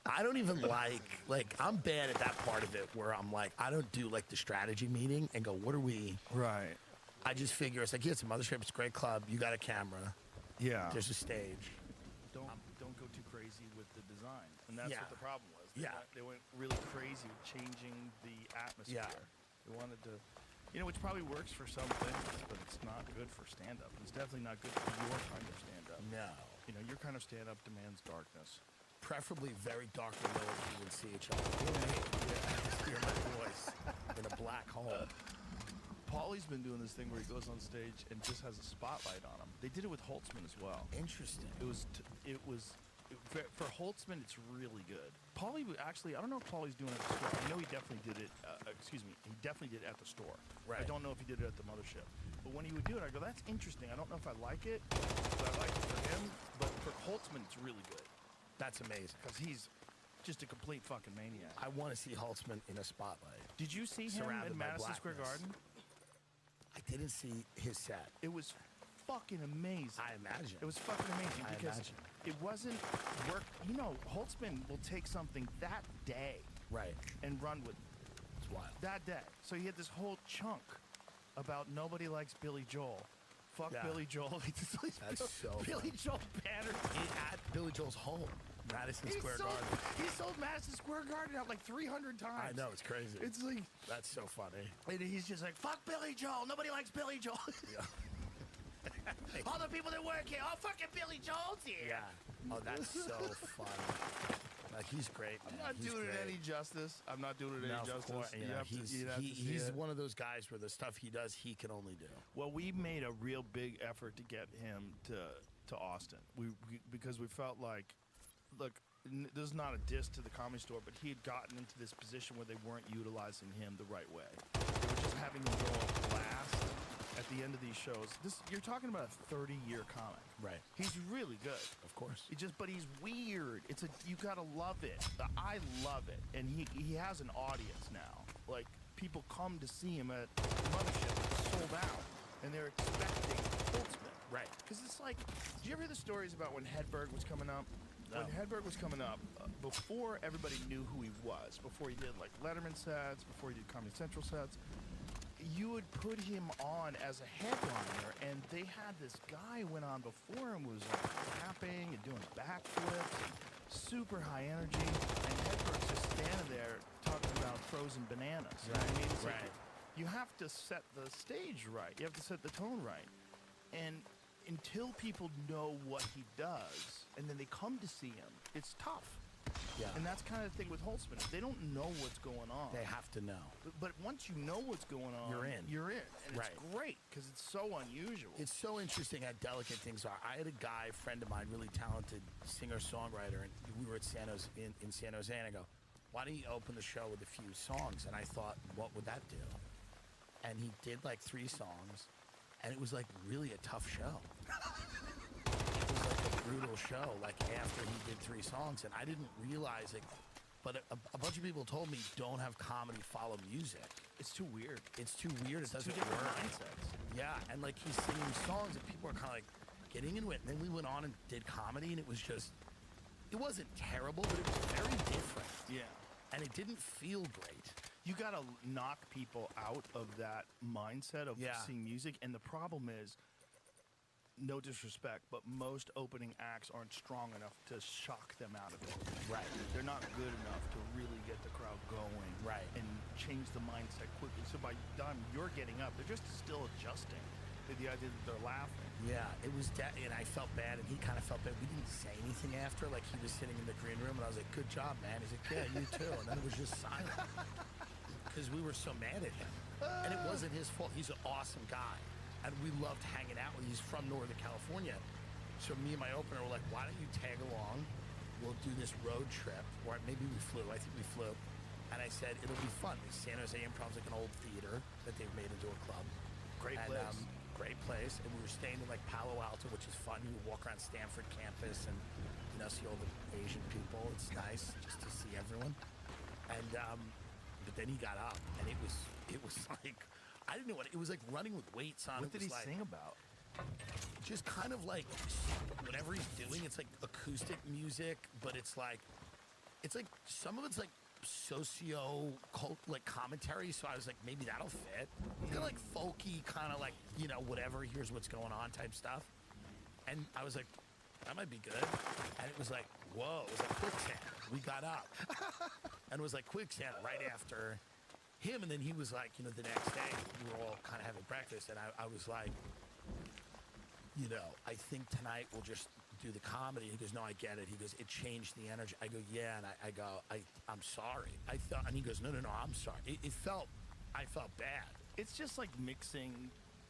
I don't even like, I'm bad at that part of it where I'm like, I don't do like the strategy meeting and go, what are we? Right. I just figure it's like, yeah, it's a mothership, it's a great club, you got a camera, Yeah. there's a stage. Don't go too crazy with the design, and that's Yeah. what the problem was. Yeah. They went really crazy with changing the atmosphere. Yeah. They wanted to, which probably works for some things, but it's not good for stand-up. It's definitely not good for your kind of stand-up. No. Your kind of stand-up demands darkness. Preferably very dark and low so you can see each other. Yeah. Just hear my voice in a black hole. Paulie's been doing this thing where he goes on stage and just has a spotlight on him. They did it with Holtzman as well. Interesting. For Holtzman, it's really good. Paulie actually, I don't know if Paulie's doing it at the store. I know he definitely did it. He definitely did it at the store. Right. I don't know if he did it at the mothership. But when he would do it, I go, "That's interesting. I don't know if I like it, but I like it for him." But for Holtzman, it's really good That's amazing. because he's just a complete fucking maniac. I want to see Holtzman in a spotlight. Did you see him Surrounded in by Madison Square blackness. Garden? I didn't see his set. It was fucking amazing. I imagine. It was fucking amazing I because imagine. it wasn't work. Holtzman will take something that day Right. and run with It's wild. that day. So he had this whole chunk about nobody likes Billy Joel. Fuck Yeah. Billy Joel. That's so Billy funny. Joel banner. At Billy Joel's home, Madison Square Garden. He sold Madison Square Garden out like 300 times. I know, it's crazy. It's like, That's so funny. and he's just like, fuck Billy Joel. Nobody likes Billy Joel. Yeah. All the people that work here, oh, fucking Billy Joel's here. Yeah. Oh, that's so funny. Like, he's great, man. I'm not He's doing it great. any justice. I'm not doing it No, any of justice. course, you know, have to see he's it. one of those guys where the stuff he does, he can only do. Well, we made a real big effort to get him to Austin. Because we felt like, look, this is not a diss to the Comedy Store, but he had gotten into this position where they weren't utilizing him the right way. They were just having him go up last at the end of these shows. You're talking about a 30-year comic. Right. He's really good. Of course. But he's weird. You gotta love it. I love it, and he has an audience now. Like, people come to see him at the Mothership. It's sold out, and they're expecting Holtzman. Right. Because it's like, did you ever hear the stories about when Hedberg was coming up? No. When Hedberg was coming up, before everybody knew who he was, before he did like Letterman sets, before he did Comedy Central sets, you would put him on as a headliner, and they had this guy went on before him was like rapping and doing backflips, super high energy, and Hedberg's just standing there talking about frozen bananas. You know what I mean? It's like, Right. you have to set the stage right. You have to set the tone right. And until people know what he does, and then they come to see him, it's tough. Yeah. And that's kind of the thing with Holtzman. If they don't know what's going on. They have to know. But once you know what's going on, You're in. You're in. And Right. it's great because it's so unusual. It's so interesting how delicate things are. I had a guy, friend of mine, really talented singer-songwriter, and we were at San Jose, in San Jose, and I go, why don't you open the show with a few songs? And I thought, what would that do? And he did like 3 songs, and it was like really a tough show. It was like a brutal show, like after he did 3 songs, and I didn't realize it. But a bunch of people told me, don't have comedy follow music. It's too weird. It's too weird. It doesn't Two different work. mindsets. Yeah, and like he's singing songs and people are kind of like getting into it. And then we went on and did comedy, and it was just it wasn't terrible, but it was very different. Yeah. And it didn't feel great. You got to knock people out of that mindset of seeing music. And the problem is, no disrespect, but most opening acts aren't strong enough to shock them out of it. Right. They're not good enough to really get the crowd going. Right. And change the mindset quickly. So by the time you're getting up, they're just still adjusting to the idea that they're laughing. Yeah, it was, and I felt bad, and he kind of felt bad. We didn't say anything after. Like, he was sitting in the green room, and I was like, good job, man. He's like, yeah, you too. And then it was just silent. Because we were so mad at him. And it wasn't his fault. He's an awesome guy. And we loved hanging out with him. He's from Northern California. So me and my opener were like, why don't you tag along? We'll do this road trip. Or maybe we flew. I think we flew. And I said, it'll be fun. San Jose Improv's like an old theater that they've made into a club. Great place. Great place. And we were staying in like Palo Alto, which is fun. You walk around Stanford campus and, you know, see all the Asian people. It's nice just to see everyone. And, but then he got up, and it was like, I didn't know what it was like running with weights on. What did he sing about? Just kind of like whatever he's doing. It's like acoustic music, but it's like some of it's like socio-cult like commentary. So I was like, maybe that'll fit. Kind of like folky, kind of like, you know, whatever. Here's what's going on type stuff. And I was like, that might be good. And it was like, whoa, it was like quicksand. We got up. And it was like quicksand right after him. And then he was like, you know, the next day we were all kind of having breakfast. And I was like, you know, I think tonight we'll just do the comedy. He goes, no, I get it. He goes, it changed the energy. I go, yeah. And I go, I'm sorry. I thought, and he goes, no, I'm sorry. I felt bad. It's just like mixing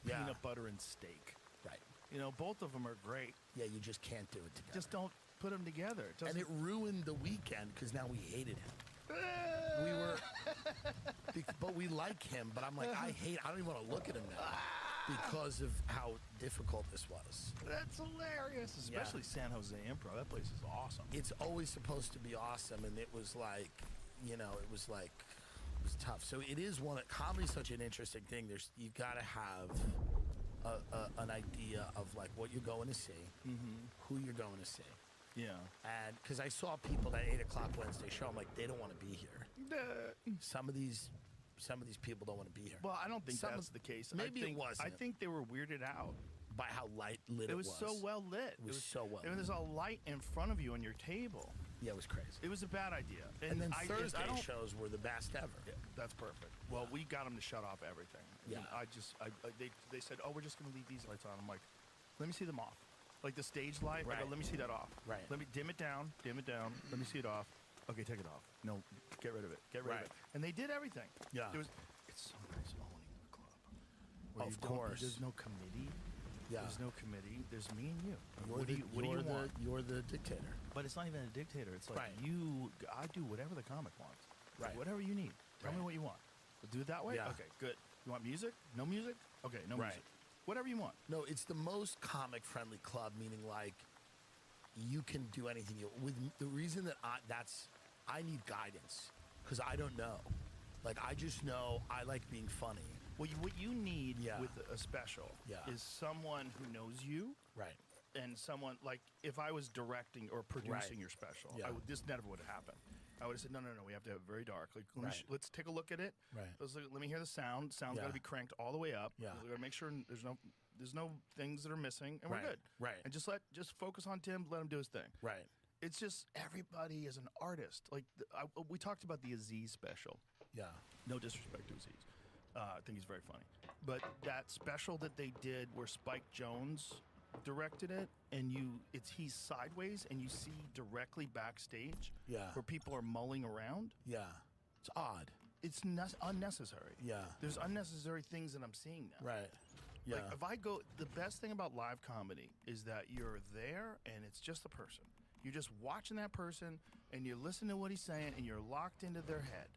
peanut butter and steak. Right. You know, both of them are great. Yeah, you just can't do it together. Just don't put them together. And it ruined the weekend because now we hated him. We were, but we like him. But I'm like, I don't even want to look at him now because of how difficult this was. That's hilarious, especially San Jose Improv. That place is awesome. It's always supposed to be awesome, and it was like, you know, it was tough. So it is comedy's such an interesting thing. You got to have an idea of like what you're going to see, who you're going to see. Yeah. And because I saw people that 8 o'clock Wednesday show, I'm like, they don't want to be here. Some of these people don't want to be here. Well, I don't think that's the case. Maybe it wasn't. I think they were weirded out by how lit it was. It was so well lit. It was so well lit. There's a light in front of you on your table. Yeah, it was crazy. It was a bad idea. And then Thursday shows were the best ever. Yeah, that's perfect. Well, we got them to shut off everything. Yeah. They said, oh, we're just going to leave these lights on. I'm like, let me see them off. Like the stage light, right. I go, let me see that off. Right. Let me dim it down. Let me see it off. Okay, take it off. No, get rid of it. Get rid of it. And they did everything. Yeah. It's so nice owning the club. Of course. There's no committee. Yeah. There's no committee. There's me and you. What do you want? You're the dictator. But it's not even a dictator. It's like I do whatever the comic wants. Right. Whatever you need. Tell me what you want. We'll do it that way? Yeah. Okay, good. You want music? No music? Okay, no music. Whatever you want. No, it's the most comic-friendly club, meaning like you can do anything you with. The reason that I need guidance because I don't know. Like I just know I like being funny. Well, what you need with a special Yeah. is someone who knows you. Right. And someone, like, if I was directing or producing your special, Yeah. This never would have happened. I would have said, no, we have to have it very dark. Like, let's take a look at it. Right. Let me hear the sound. Sound's got to be cranked all the way up. Yeah. We got to make sure there's no things that are missing, and we're good. Right. And just focus on Tim. Let him do his thing. Right. It's just everybody is an artist. Like we talked about the Aziz special. Yeah. No disrespect to Aziz. I think he's very funny. But that special that they did where Spike Jonze directed it, and he's sideways, and you see directly backstage where people are mulling around. Yeah. It's odd. It's unnecessary. Yeah. There's unnecessary things that I'm seeing now. Right. Yeah. Like if I go, the best thing about live comedy is that you're there and it's just the person. You're just watching that person and you're listening to what he's saying and you're locked into their head.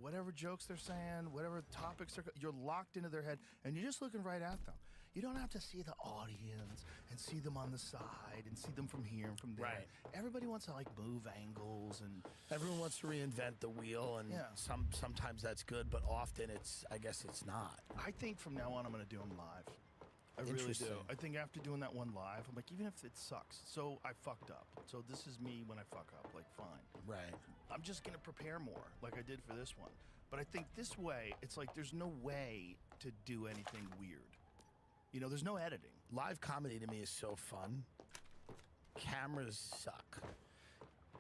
Whatever jokes they're saying, whatever topics you're locked into their head and you're just looking right at them. You don't have to see the audience and see them on the side and see them from here and from there. Right. Everybody wants to like move angles and everyone wants to reinvent the wheel, and sometimes that's good, but often I guess it's not. I think from now on I'm going to do them live. I really do. Interesting. I think after doing that one live, I'm like, even if it sucks, so I fucked up. So this is me when I fuck up. Like, fine. Right. I'm just gonna prepare more, like I did for this one. But I think this way, it's like there's no way to do anything weird. You know, there's no editing. Live comedy to me is so fun. Cameras suck.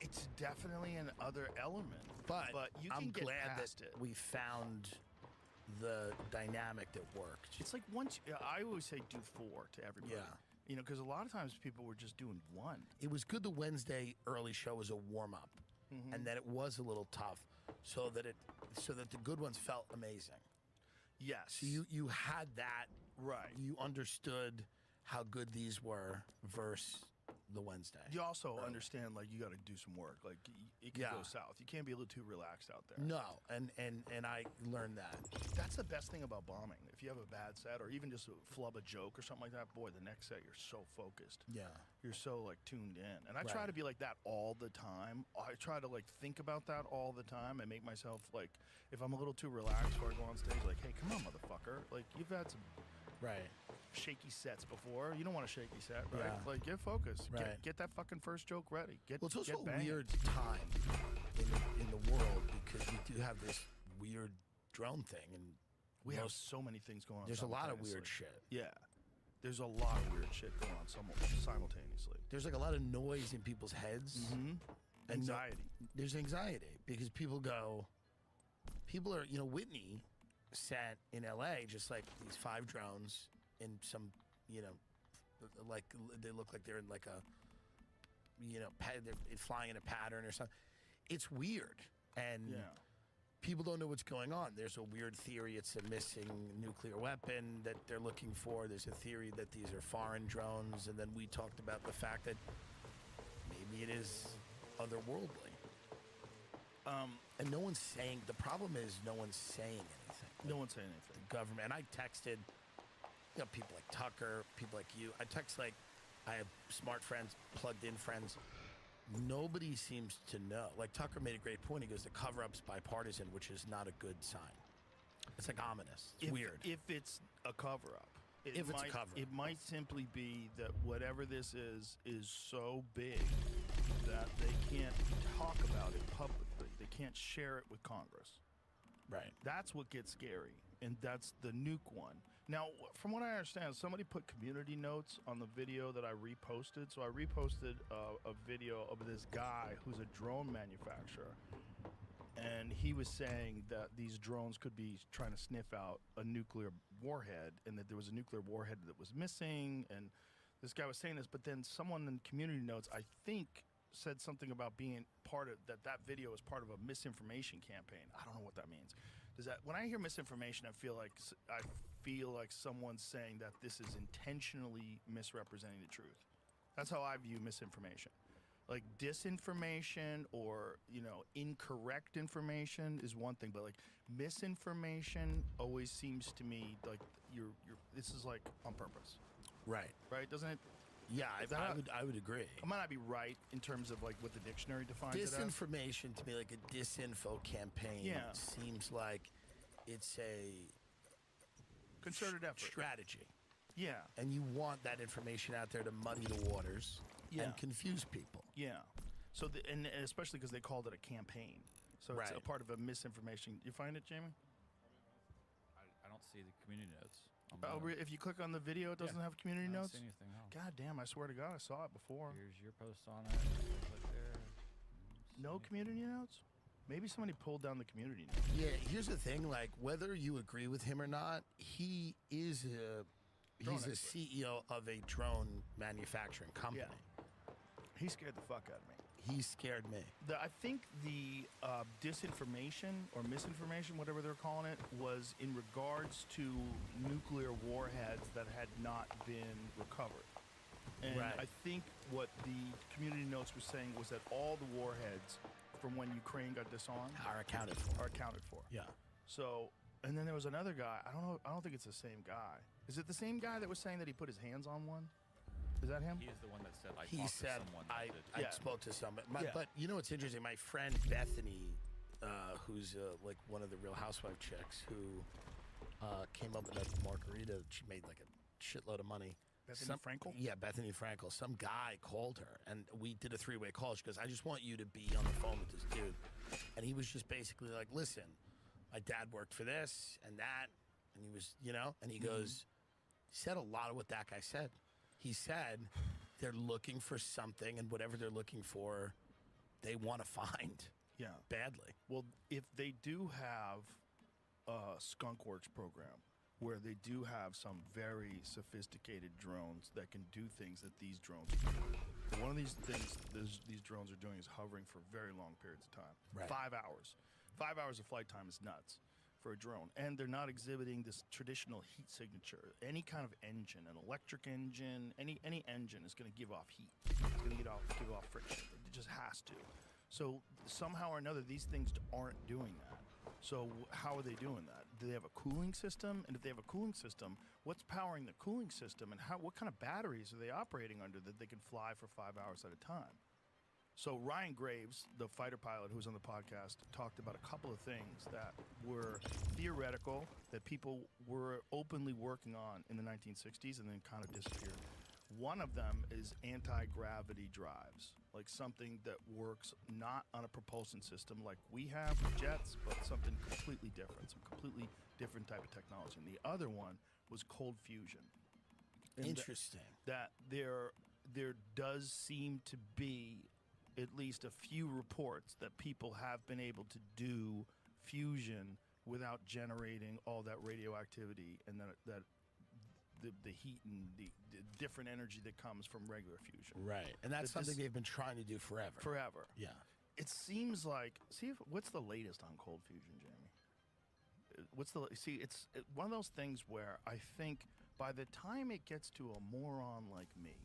It's definitely an other element, But, you can I'm get glad past that it. we found the dynamic that worked. It's like once I always say do 4 to everybody. Yeah. You know, because a lot of times people were just doing 1. It was good the Wednesday early show was a warm-up, and then it was a little tough, so that the good ones felt amazing. Yes. So you had that right. You understood how good these were versus the Wednesday. You also understand, like, you got to do some work. Like, it can go south. You can't be a little too relaxed out there. No, and I learned that. That's the best thing about bombing. If you have a bad set or even just flub a joke or something like that, boy, the next set you're so focused. Yeah. You're so, like, tuned in. And I try to be like that all the time. I try to, like, think about that all the time and make myself, like, if I'm a little too relaxed before I go on stage, like, hey, come on, motherfucker. Like, you've had some shaky sets before. You don't want a shaky set, right? Yeah. Like, get focused. Right. Get that fucking first joke ready. Well, it's also get a banging. weird time in the world because we do have this weird drone thing, and We have so many things going on. there's a lot of simultaneously. weird shit. Yeah. There's a lot of weird shit going on simultaneously. There's like a lot of noise in people's heads. Mm-hmm. And Anxiety. There's anxiety because people are, Whitney sat in LA just like these 5 drones in some, like they look like they're in like a, they're flying in a pattern or something. It's weird. And people don't know what's going on. There's a weird theory it's a missing nuclear weapon that they're looking for. There's a theory that these are foreign drones. And then we talked about the fact that maybe it is otherworldly. And no one's saying, the problem is no one's saying anything. No one's saying anything. The government, and I texted, people like Tucker, people like you. I have smart friends, plugged in friends. Nobody seems to know. Like Tucker made a great point. He goes, the cover-up's bipartisan, which is not a good sign. It's like ominous. It's weird. If it's a cover-up. If it's a cover-up. It might simply be that whatever this is so big that they can't talk about it publicly. They can't share it with Congress. Right. That's what gets scary, and that's the nuke one. Now, from what I understand, somebody put community notes on the video that I reposted. So I reposted a video of this guy who's a drone manufacturer, and he was saying that these drones could be trying to sniff out a nuclear warhead, and that there was a nuclear warhead that was missing, and this guy was saying this, but then someone in community notes, I think, said something about being part of that video is part of a misinformation campaign. I don't know what that means. Does that, when I hear misinformation, I feel like someone's saying that this is intentionally misrepresenting the truth. That's how I view misinformation. Like disinformation or, incorrect information is one thing, but like misinformation always seems to me like this is like on purpose. Right. Right? Doesn't it? Yeah, I would agree. I might not be right in terms of like what the dictionary defines it as. Disinformation to me, like a disinfo campaign, seems like it's a concerted effort strategy. Yeah, and you want that information out there to muddy the waters and confuse people. Yeah. So and especially because they called it a campaign, so it's a part of a misinformation. You find it, Jamie? I don't see the community notes. If you click on the video, it doesn't have community I don't notes? see anything else. God damn, I swear to God, I saw it before. Here's your post on it. Click there. No community notes? Maybe somebody pulled down the community notes. Yeah, here's the thing, like, whether you agree with him or not, he is he's a CEO of a drone manufacturing company. Yeah. He scared the fuck out of me. He scared me. I think the disinformation or misinformation, whatever they're calling it, was in regards to nuclear warheads that had not been recovered. And I think what the community notes were saying was that all the warheads from when Ukraine got disarmed are accounted for. Yeah. So, and then there was another guy. I don't know. I don't think it's the same guy. Is it the same guy that was saying that he put his hands on one? Is that him? He is the one that said, He said, I spoke to someone. But you know what's interesting? My friend Bethany, who's like one of the Real Housewife chicks, who came up with that margarita. She made like shitload of money. Bethany Frankel? Yeah, Bethany Frankel. Some guy called her, and we did a 3-way call. She goes, I just want you to be on the phone with this dude. And he was just basically like, listen, my dad worked for this and that. And he was, and he goes, he said a lot of what that guy said. He said they're looking for something, and whatever they're looking for, they want to find. Yeah. Badly. Well, if they do have a Skunk Works program where they do have some very sophisticated drones that can do things that these drones can do. One of these things these drones are doing is hovering for very long periods of time. Right. 5 hours. 5 hours of flight time is nuts for a drone. And they're not exhibiting this traditional heat signature. Any kind of engine, an electric engine, any engine is going to give off heat. It's going to give off friction. It just has to. So somehow or another, these things aren't doing that. So how are they doing that? Do they have a cooling system? And if they have a cooling system, what's powering the cooling system? And what kind of batteries are they operating under that they can fly for 5 hours at a time? So Ryan Graves, the fighter pilot who was on the podcast, talked about a couple of things that were theoretical, that people were openly working on in the 1960s and then kind of disappeared. One of them is anti-gravity drives, like something that works not on a propulsion system like we have with jets, but something completely different, some completely different type of technology. And the other one was cold fusion. And Interesting. That there does seem to be at least a few reports that people have been able to do fusion without generating all that radioactivity and that the heat and the different energy that comes from regular fusion. Right. And that's something they've been trying to do forever. Forever. Yeah. It seems like, what's the latest on cold fusion, Jamie? It's one of those things where I think by the time it gets to a moron like me,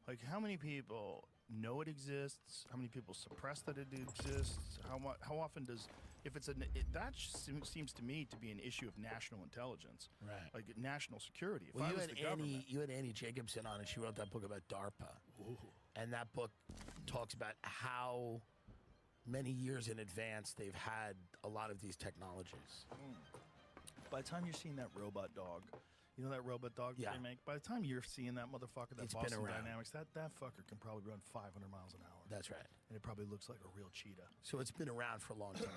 like how many people know it exists? How many people suppress that it exists? How often does, that seems to me to be an issue of national intelligence, right? Like national security. Well, you had Annie Jacobson on, and she wrote that book about DARPA. Ooh. And that book talks about how many years in advance they've had a lot of these technologies. By the time you're seeing that robot dog, you know that robot dog that they make? By the time you're seeing that motherfucker, that Boston Dynamics, that fucker can probably run 500 miles an hour. That's right. And it probably looks like a real cheetah. So it's been around for a long time.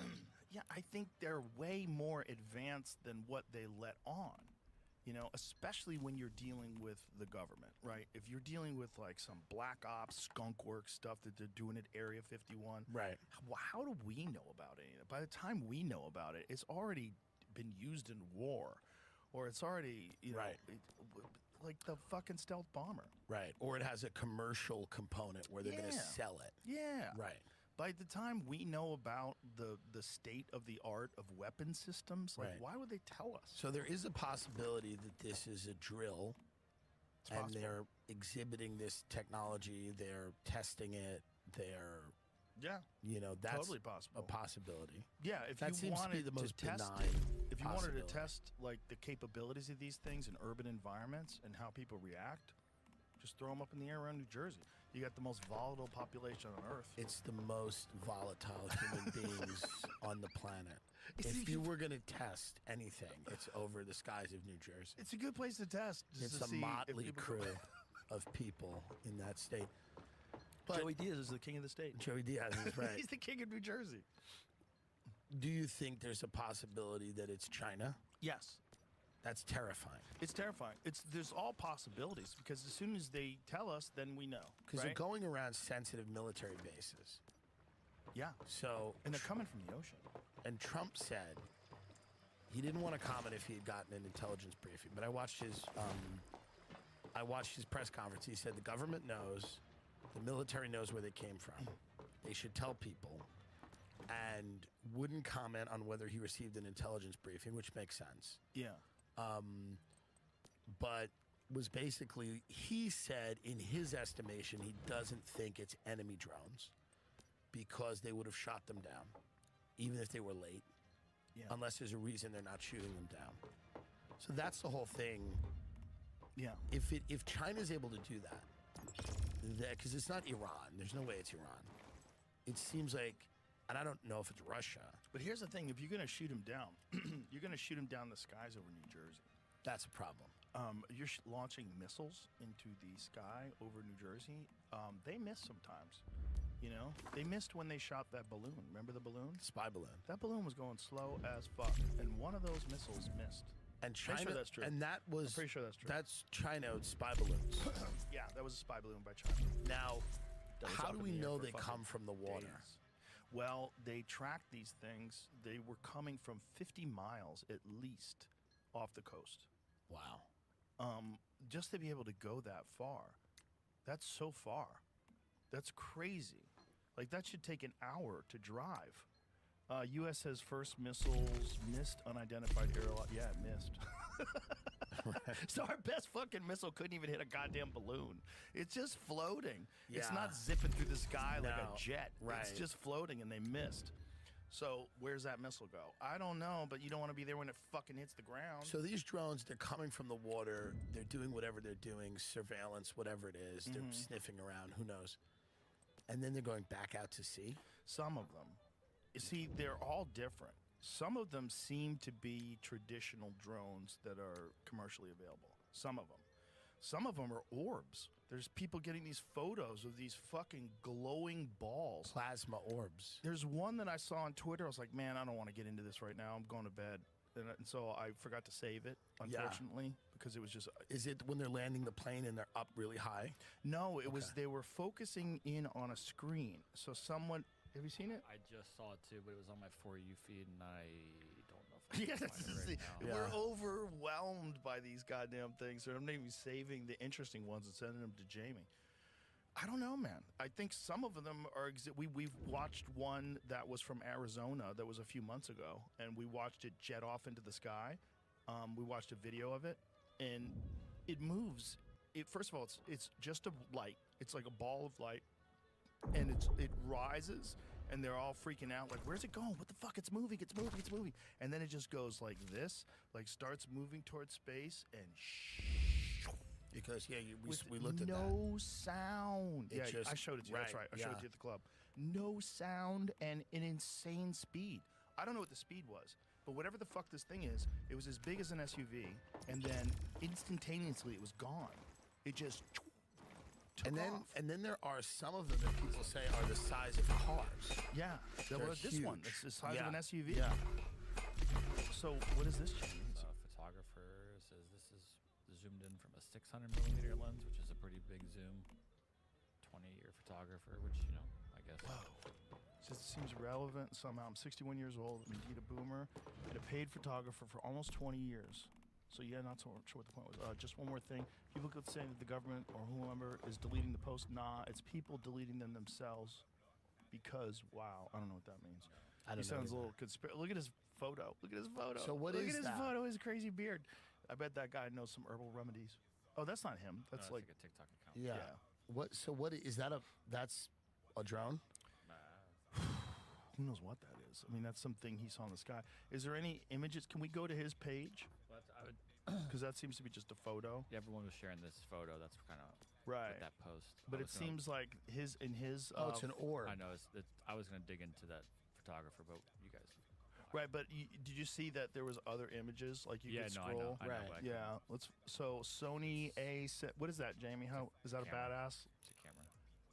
Yeah, I think they're way more advanced than what they let on. Especially when you're dealing with the government, right? If you're dealing with like some black ops, skunk work stuff that they're doing at Area 51, right? How do we know about any of it? By the time we know about it, it's already been used in war. Or it's already, like the fucking stealth bomber. Right. Or it has a commercial component where they're going to sell it. Yeah. Right. By the time we know about the state of the art of weapon systems, why would they tell us? So there is a possibility that this is a drill, and they're exhibiting this technology, they're testing it, that's totally possible. a possibility. Yeah, if that you seems wanted to be the most to test benign if you wanted to test like the capabilities of these things in urban environments and how people react, just throw them up in the air around New Jersey. You got the most volatile population on Earth. It's the most volatile human beings on the planet. If you were going to test anything, it's over the skies of New Jersey. It's a good place to test. It's a motley crew of people in that state. But Joey Diaz is the king of the state. Joey Diaz is right. He's the king of New Jersey. Do you think there's a possibility that it's China? Yes. That's terrifying. It's terrifying. There's all possibilities because as soon as they tell us, then we know. Because they're going around sensitive military bases. Yeah. So and they're coming from the ocean. And Trump said he didn't want to comment if he had gotten an intelligence briefing, but I watched his press conference. He said the government knows, the military knows where they came from. They should tell people, and wouldn't comment on whether he received an intelligence briefing, which makes sense. Yeah. But was basically, he said in his estimation, he doesn't think it's enemy drones because they would have shot them down, even if they were late, unless there's a reason they're not shooting them down. So that's the whole thing. Yeah. If China's able to do that, because it's not Iran, there's no way it's Iran. It seems like, and I don't know if it's Russia. But here's the thing: if you're going to shoot them down, you're going to shoot them down the skies over New Jersey. That's a problem. You're launching missiles into the sky over New Jersey. They miss sometimes. You know, they missed when they shot that balloon. Remember the balloon? Spy balloon. That balloon was going slow as fuck, and one of those missiles missed. And China, Pretty sure that's true. and that was I'm pretty sure that's true. That's China spy balloons. Yeah, that was a spy balloon by China. Now, That was how up do in we the air know for they fucking come from the water? days. Well, they tracked these things. They were coming from 50 miles at least off the coast. Wow. Just to be able to go that far, that's so far. That's crazy. Like, that should take an hour to drive. U.S. says first missiles missed unidentified airline. Yeah, it missed. So our best fucking missile couldn't even hit a goddamn balloon. It's just floating. It's Yeah. not zipping through the sky like No, a jet. It's right. just floating, and they missed. So where's that missile go? I don't know, but you don't want to be there when it fucking hits the ground. So these drones, they're coming from the water. They're doing whatever they're doing, surveillance, whatever it is. They're sniffing around. Who knows? And then they're going back out to sea. Some of them. You see, they're all different. Some of them seem to be traditional drones that are commercially available. Some of them. Some of them are orbs. There's people getting these photos of these fucking glowing balls. Plasma orbs. There's one that I saw on Twitter. I was like, man, I don't want to get into this right now. I'm going to bed. And so I forgot to save it, unfortunately, because it was just... Is it when they're landing the plane and they're up really high? No, it was they were focusing in on a screen. So someone... Have you seen it? I just saw it too, but it was on my For You feed, and I don't know if I can Yes, find it right now. we're overwhelmed by these goddamn things. So I'm not even saving the interesting ones and sending them to Jamie. I don't know, man. I think some of them are. We've watched one that was from Arizona that was a few months ago, and we watched it jet off into the sky. We watched a video of it, and it moves. First of all, it's just a light. It's like a ball of light, and it rises, and they're all freaking out like, where's it going? What the fuck? It's moving, it's moving, it's moving. And then it just goes like this, like starts moving towards space, and Because, we with looked at that. no sound. It Yeah, just- I showed it to you. That's right, right. I showed it yeah. to you at the club. No sound and an insane speed. I don't know what the speed was, but whatever the fuck this thing is, it was as big as an SUV, and then instantaneously it was gone. It just took off. And then there are some of them that people say are the size of cars. Yeah, They're was this one. huge. It's the size Yeah. of an SUV. Yeah. So what is this, Jamie? The photographer says this is zoomed in from a 600mm lens, which is a pretty big zoom. 20-year photographer, which, you know, I guess. Whoa. Says it seems relevant somehow. I'm 61 years old, I'm indeed a boomer, and a paid photographer for almost 20 years. So yeah, not so sure what the point was. Just one more thing. People could say that the government or whoever is deleting the post. Nah, it's people deleting them themselves because, wow, I don't know what that means. I don't He know sounds a either. little Look at his photo. Look at his photo. So what Look is at his that? photo, his crazy beard. I bet that guy knows some herbal remedies. Oh, that's not him. That's It's like a TikTok account. Yeah. What is that that's a drone? Who knows what that is? I mean, that's something he saw in the sky. Is there any images? Can we go to his page? I would, Because that seems to be just a photo. everyone was sharing this photo. That's kind of Right. that post. But I it was gonna- seems like his. It's an orb. I know. I was going to dig into that photographer, but you guys. Right, but did you see that there was other images? Like you Yeah, could no, scroll. I know. But I couldn't- Yeah. So Sony A7. What is that, Jamie? How is that a Camera. badass? It's a camera.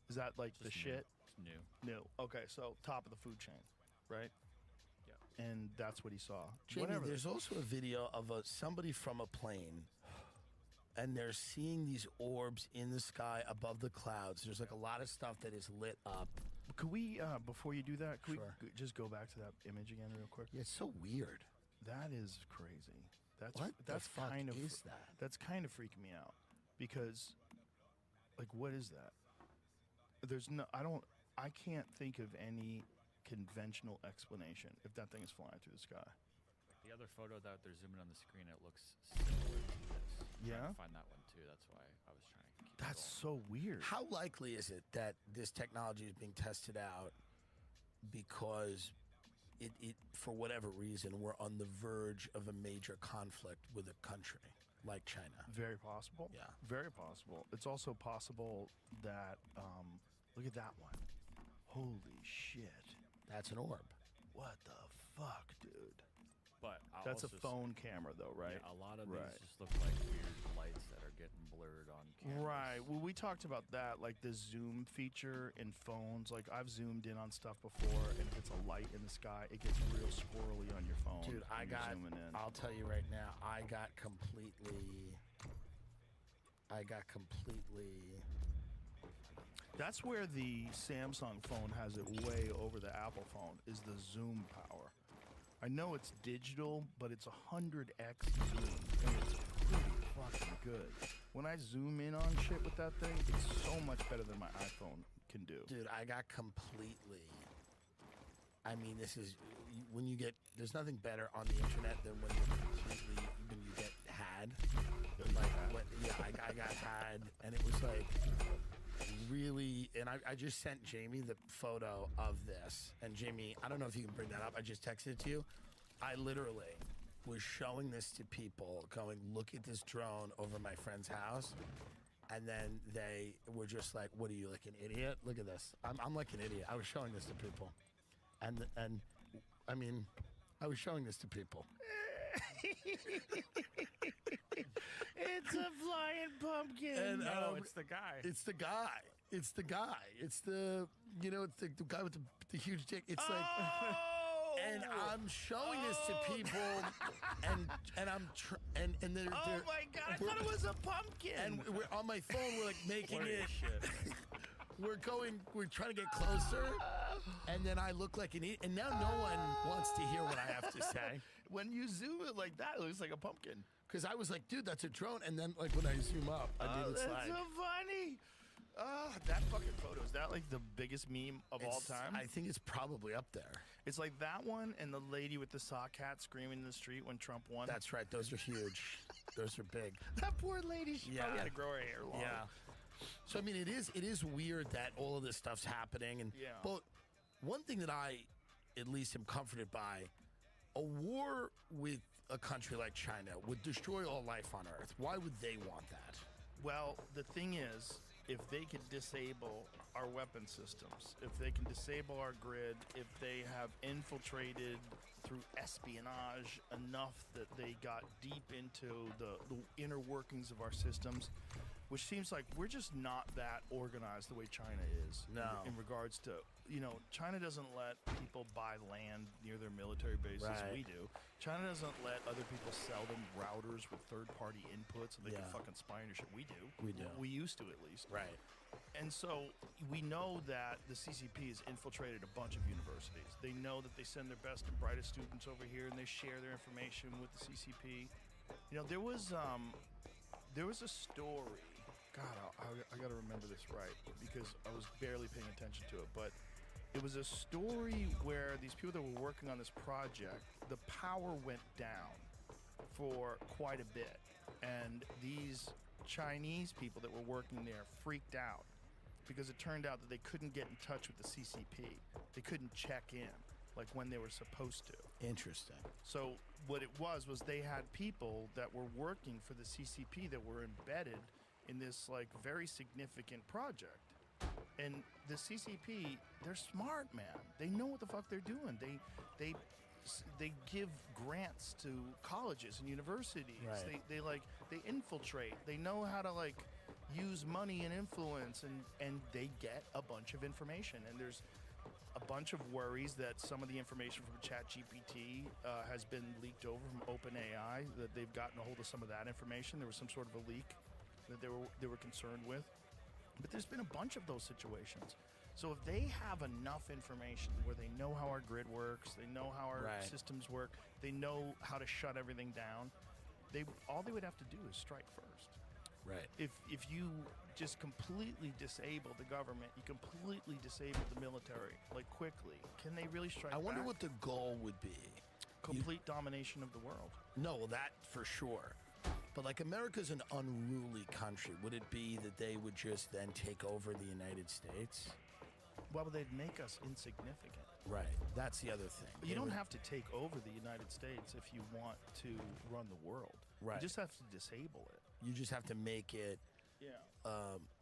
Is that like the Just new. shit? It's new. No. Okay, so top of the food chain, right? Yeah. And that's what he saw. Jamie, Whatever. there's also a video of somebody from a plane, and they're seeing these orbs in the sky above the clouds. There's like a lot of stuff that is lit up. Could we, before you do that, could Sure. we just go back to that image again real quick? Yeah, it's so weird. That is crazy. That's What the that's fuck kind of is that? That's kind of freaking me out because, like, what is that? There's no. I can't think of any conventional explanation if that thing is flying through the sky. The other photo that they're zooming on the screen, it looks similar to this. I'm Yeah? trying to find that one too. That's why I was trying to keep it That's going. so weird. How likely is it that this technology is being tested out because it for whatever reason, we're on the verge of a major conflict with a country like China? Very possible. Yeah. Very possible. It's also possible that look at that one. Holy shit. That's an orb. What the fuck, dude? But That's a also phone camera, though, right? Yeah, a lot of Right. these just look like weird lights that are getting blurred on cameras. Right. Well, we talked about that, like the zoom feature in phones. Like I've zoomed in on stuff before, and if it's a light in the sky, it gets real squirrely on your phone. Dude, when you're zooming in. I'll tell you right now, I got completely. That's where the Samsung phone has it way over the Apple phone, is the zoom power. I know it's digital, but it's 100x zoom, and it's pretty fucking good. When I zoom in on shit with that thing, it's so much better than my iPhone can do. Dude, I got completely. I mean, this is when you get. There's nothing better on the internet than when you get had. I got had, and it was like really. And I just sent Jamie the photo of this, and Jamie, I don't know if you can bring that up. I just texted it to you. I literally was showing this to people, going, "Look at this drone over my friend's house." And then they were just like, "What are you, like an idiot? Look at this." I'm like an idiot. I was showing this to people, and I mean, I was showing this to people. It's a flying pumpkin. And, No, it's the guy. It's the guy. It's the guy. It's the it's the guy with the huge dick. It's like. And I'm showing this to people, and I'm and they're. Oh my god! I thought it was a pumpkin. And we're on my phone. We're like making Holy it. shit. We're trying to get closer, and then I look like an idiot. And now no one wants to hear what I have to say. When you zoom it like that, it looks like a pumpkin. Because I was like, dude, that's a drone. And then like when I zoom up, I mean, it's that's like. so funny. That fucking photo, is that like the biggest meme of all time? I think it's probably up there. It's like that one and the lady with the sock hat screaming in the street when Trump won. That's right. Those are huge. Those are big. That poor lady. She probably had to grow her hair long. Yeah. So I mean, it is weird that all of this stuff's happening, and Yeah. but one thing that I, at least, am comforted by, a war with a country like China would destroy all life on Earth. Why would they want that? Well, the thing is, if they could disable our weapon systems, if they can disable our grid, if they have infiltrated through espionage enough that they got deep into the inner workings of our systems, which seems like we're just not that organized the way China is. No. In regards to, China doesn't let people buy land near their military bases. Right. We do. China doesn't let other people sell them routers with third-party inputs so they can fucking spy on your shit. We do. We do. We used to, at least. Right. And so we know that the CCP has infiltrated a bunch of universities. They know that they send their best and brightest students over here, and they share their information with the CCP. There was a story. God, I got to remember this right because I was barely paying attention to it. But it was a story where these people that were working on this project, the power went down for quite a bit. And these Chinese people that were working there freaked out because it turned out that they couldn't get in touch with the CCP. They couldn't check in like when they were supposed to. Interesting. So what it was they had people that were working for the CCP that were embedded in this like very significant project. And the CCP, they're smart, man. They know what the fuck they're doing. They give grants to colleges and universities. Right. They infiltrate. They know how to like use money and influence, and they get a bunch of information. And there's a bunch of worries that some of the information from ChatGPT has been leaked over from OpenAI, that they've gotten a hold of some of that information. There was some sort of a leak that they were concerned with. But there's been a bunch of those situations. So if they have enough information where they know how our grid works, they know how our systems work, they know how to shut everything down, all they would have to do is strike first. Right. If you just completely disable the government, you completely disable the military, like quickly, can they really strike I wonder back? what the goal would be. Complete domination of the world. No, well, that for sure. But like America's an unruly country. Would it be that they would just then take over the United States? Well, they'd make us insignificant. Right. That's the other thing. But you don't have to take over the United States if you want to run the world. Right. You just have to disable it. You just have to make it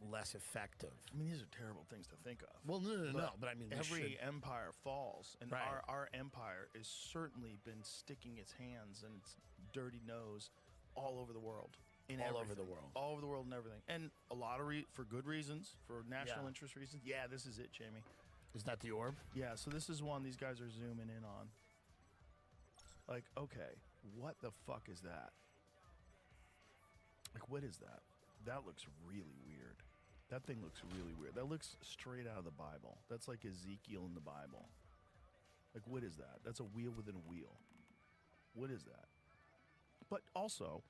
less effective. I mean, these are terrible things to think of. Well, no. But I mean, we every should- empire falls, and Right. our empire has certainly been sticking its hands and its dirty nose all over the world. All over the world. All over the world and everything. And a lot of for good reasons, for national Yeah. interest reasons. Yeah, this is it, Jamie. Is that the orb? Yeah, so this is one these guys are zooming in on. Like, okay, what the fuck is that? Like, what is that? That looks really weird. That thing looks really weird. That looks straight out of the Bible. That's like Ezekiel in the Bible. Like, what is that? That's a wheel within a wheel. What is that? But also,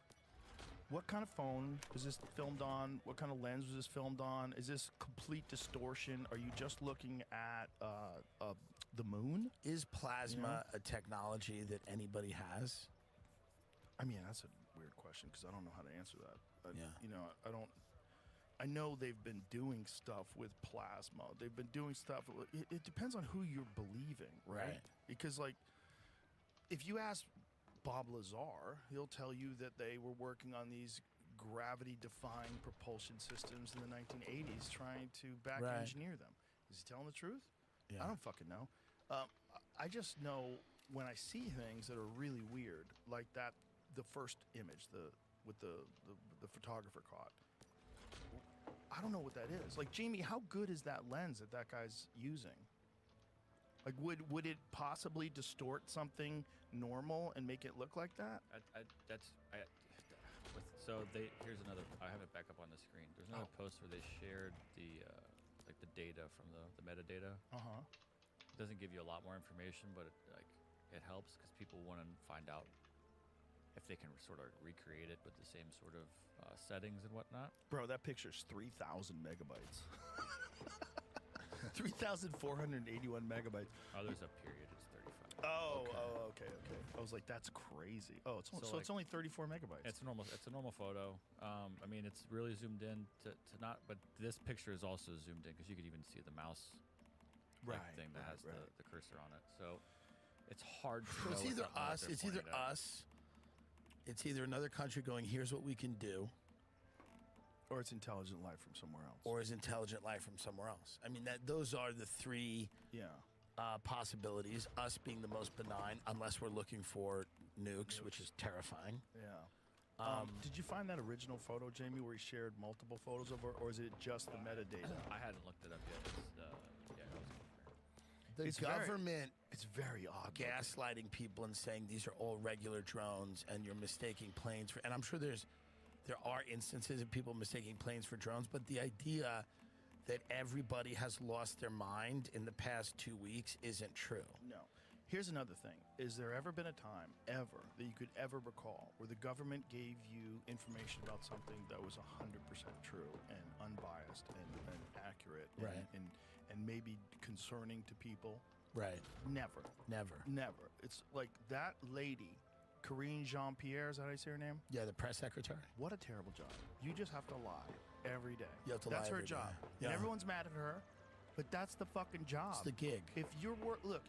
what kind of phone was this filmed on? What kind of lens was this filmed on? Is this complete distortion? Are you just looking at the moon? Is plasma a technology that anybody has? I mean, that's a weird question because I don't know how to answer that. Yeah. You know, I don't. I know they've been doing stuff with plasma. They've been doing stuff. It depends on who you're believing, right? Right. Because, like, if you ask Bob Lazar, he'll tell you that they were working on these gravity-defying propulsion systems in the 1980s, trying to back Right. engineer them. Is he telling the truth? Yeah. I don't fucking know. I just know when I see things that are really weird, like that, the first image, with the photographer caught. I don't know what that is. Like, Jamie, how good is that lens that guy's using? Like, would it possibly distort something normal and make it look like that? Here's another. I have it back up on the screen. There's another post where they shared the like the data from the metadata. It doesn't give you a lot more information, but it helps because people want to find out if they can sort of recreate it with the same sort of settings and whatnot. Bro, that picture's 3,000 megabytes. 3,481 megabytes. Oh, there's a period. It's 35. Okay. I was like, that's crazy. Oh, it's it's only 34 megabytes. It's a normal photo. I mean, it's really zoomed in to not, but this picture is also zoomed in because you could even see the mouse thing that has the cursor on it. So it's hard to So know. it's what's either up and what us. they're It's either pointing at. us. It's either another country going, here's what we can do, Or it's intelligent life from somewhere else. or is intelligent life from somewhere else. I mean, those are the three possibilities. Us being the most benign, unless we're looking for nukes, which is terrifying. Yeah. Did you find that original photo, Jamie, where he shared multiple photos of her, or is it just the metadata? I hadn't looked it up yet. The It's very- government It's very odd. gaslighting people and saying these are all regular drones and you're mistaking planes for, and I'm sure there are instances of people mistaking planes for drones, but the idea that everybody has lost their mind in the past 2 weeks isn't true. No. Here's another thing. Is there ever been a time, ever, that you could ever recall where the government gave you information about something that was 100% true and unbiased and accurate Right. and maybe concerning to people? Right. Never. Never. It's like that lady, Karine Jean-Pierre, is that how you say her name? Yeah, the press secretary. What a terrible job. You just have to lie every day. You have to That's lie her every job. day. And Yeah. everyone's mad at her, but that's the fucking job. It's the gig. If you're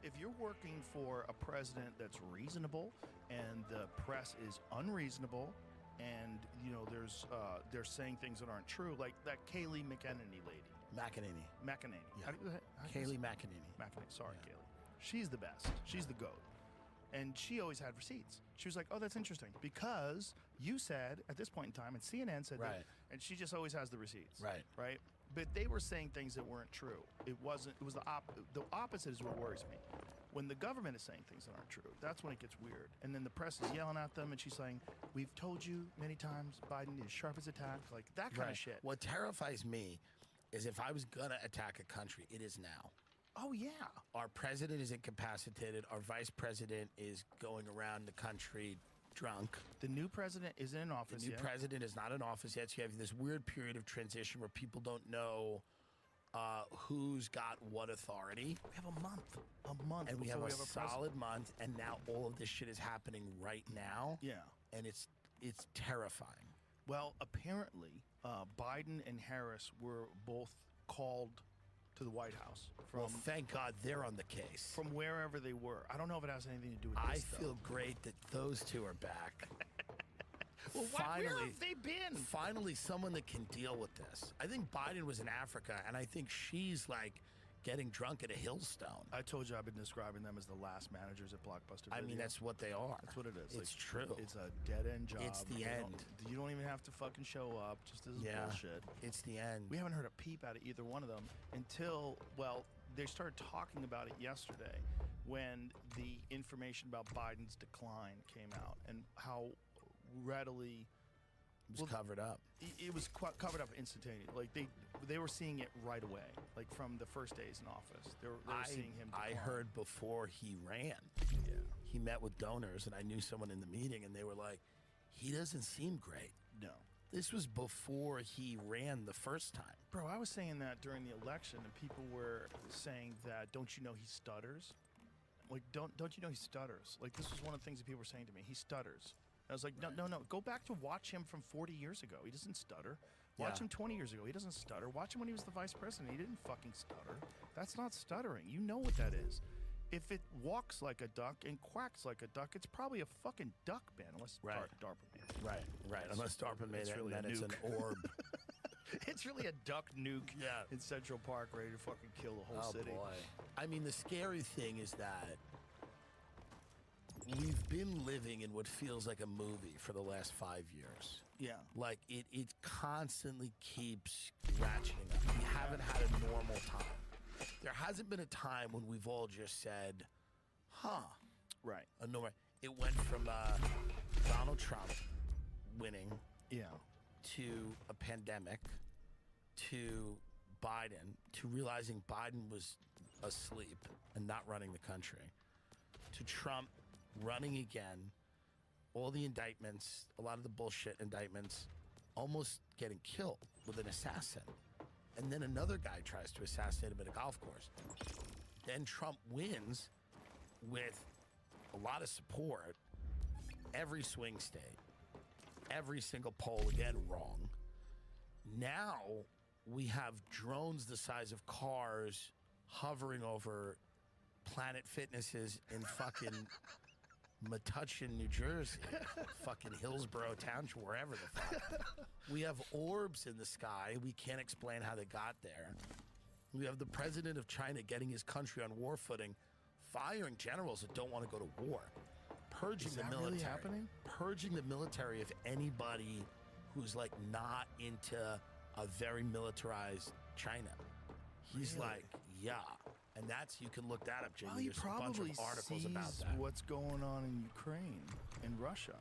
if you're working for a president that's reasonable and the press is unreasonable and they're saying things that aren't true, like that Kayleigh McEnany lady. McEnany. How do you Kayleigh McEnany. McEnany. Sorry, Kayleigh. She's the best. She's the GOAT. And she always had receipts. She was like, oh, that's interesting. Because you said at this point in time, and CNN said that, and she just always has the receipts. Right? But they were saying things that weren't true. It was the opposite is what worries me. When the government is saying things that aren't true, that's when it gets weird. And then the press is yelling at them, and she's saying, we've told you many times Biden is sharp as a tack, like that kind of shit. What terrifies me is if I was going to attack a country, it is now. Oh, yeah. Our president is incapacitated. Our vice president is going around the country drunk. The new president isn't in office yet. The yet. new president is not in office yet. So you have this weird period of transition where people don't know who's got what authority. We have a month. And we have before a solid month. And now all of this shit is happening right now. Yeah. And it's terrifying. Well, apparently, Biden and Harris were both called to the White House. Well, thank God they're on the case. From wherever they were. I don't know if it has anything to do with I this, feel great that those two are back. Well, where have they been? Finally, someone that can deal with this. I think Biden was in Africa, and I think she's like getting drunk at a Hillstone. I told you I've been describing them as the last managers at Blockbuster Video. I mean, that's what they are. That's what it is. It's true. It's a dead-end job. It's the end. You don't even have to fucking show up. Just as bullshit. It's the end. We haven't heard a peep out of either one of them until, well, they started talking about it yesterday when the information about Biden's decline came out and how readily it was covered up. It was covered up instantaneously. Like they were seeing it right away, like from the first days in office. They were seeing him decline. I heard before he ran. Yeah. He met with donors, and I knew someone in the meeting, and they were like, he doesn't seem great. No. This was before he ran the first time. Bro, I was saying that during the election, and people were saying that, don't you know he stutters? Like, don't you know he stutters? Like, this was one of the things that people were saying to me. He stutters. I was like, no. Go back to watch him from 40 years ago. He doesn't stutter. Watch him 20 years ago. He doesn't stutter. Watch him when he was the vice president. He didn't fucking stutter. That's not stuttering. You know what that is. If it walks like a duck and quacks like a duck, it's probably a fucking duck, man. Unless DARPA made it. Right. Unless DARPA made it, really and then it's an orb. It's really a duck nuke in Central Park ready to fucking kill the whole city. Oh, boy. I mean, the scary thing is that we've been living in what feels like a movie for the last 5 years. Yeah. Like, it constantly keeps ratcheting up. We haven't had a normal time. There hasn't been a time when we've all just said, huh. Right. It went from Donald Trump winning to a pandemic to Biden to realizing Biden was asleep and not running the country to Trump running again, all the indictments, a lot of the bullshit indictments, almost getting killed with an assassin. And then another guy tries to assassinate him at a golf course. Then Trump wins with a lot of support, every swing state, every single poll, again, wrong. Now we have drones the size of cars hovering over Planet Fitnesses in fucking Metuchen, New Jersey, fucking Hillsborough Township, wherever the fuck. We have orbs in the sky. We can't explain how they got there. We have the president of China getting his country on war footing, firing generals that don't want to go to war, purging the military. Really happening? Purging the military of anybody who's like not into a very militarized China. He's like, yeah. And that's, you can look that up, Jamie. Well, he There's a bunch probably of articles sees about that. what's going on in Ukraine and Russia.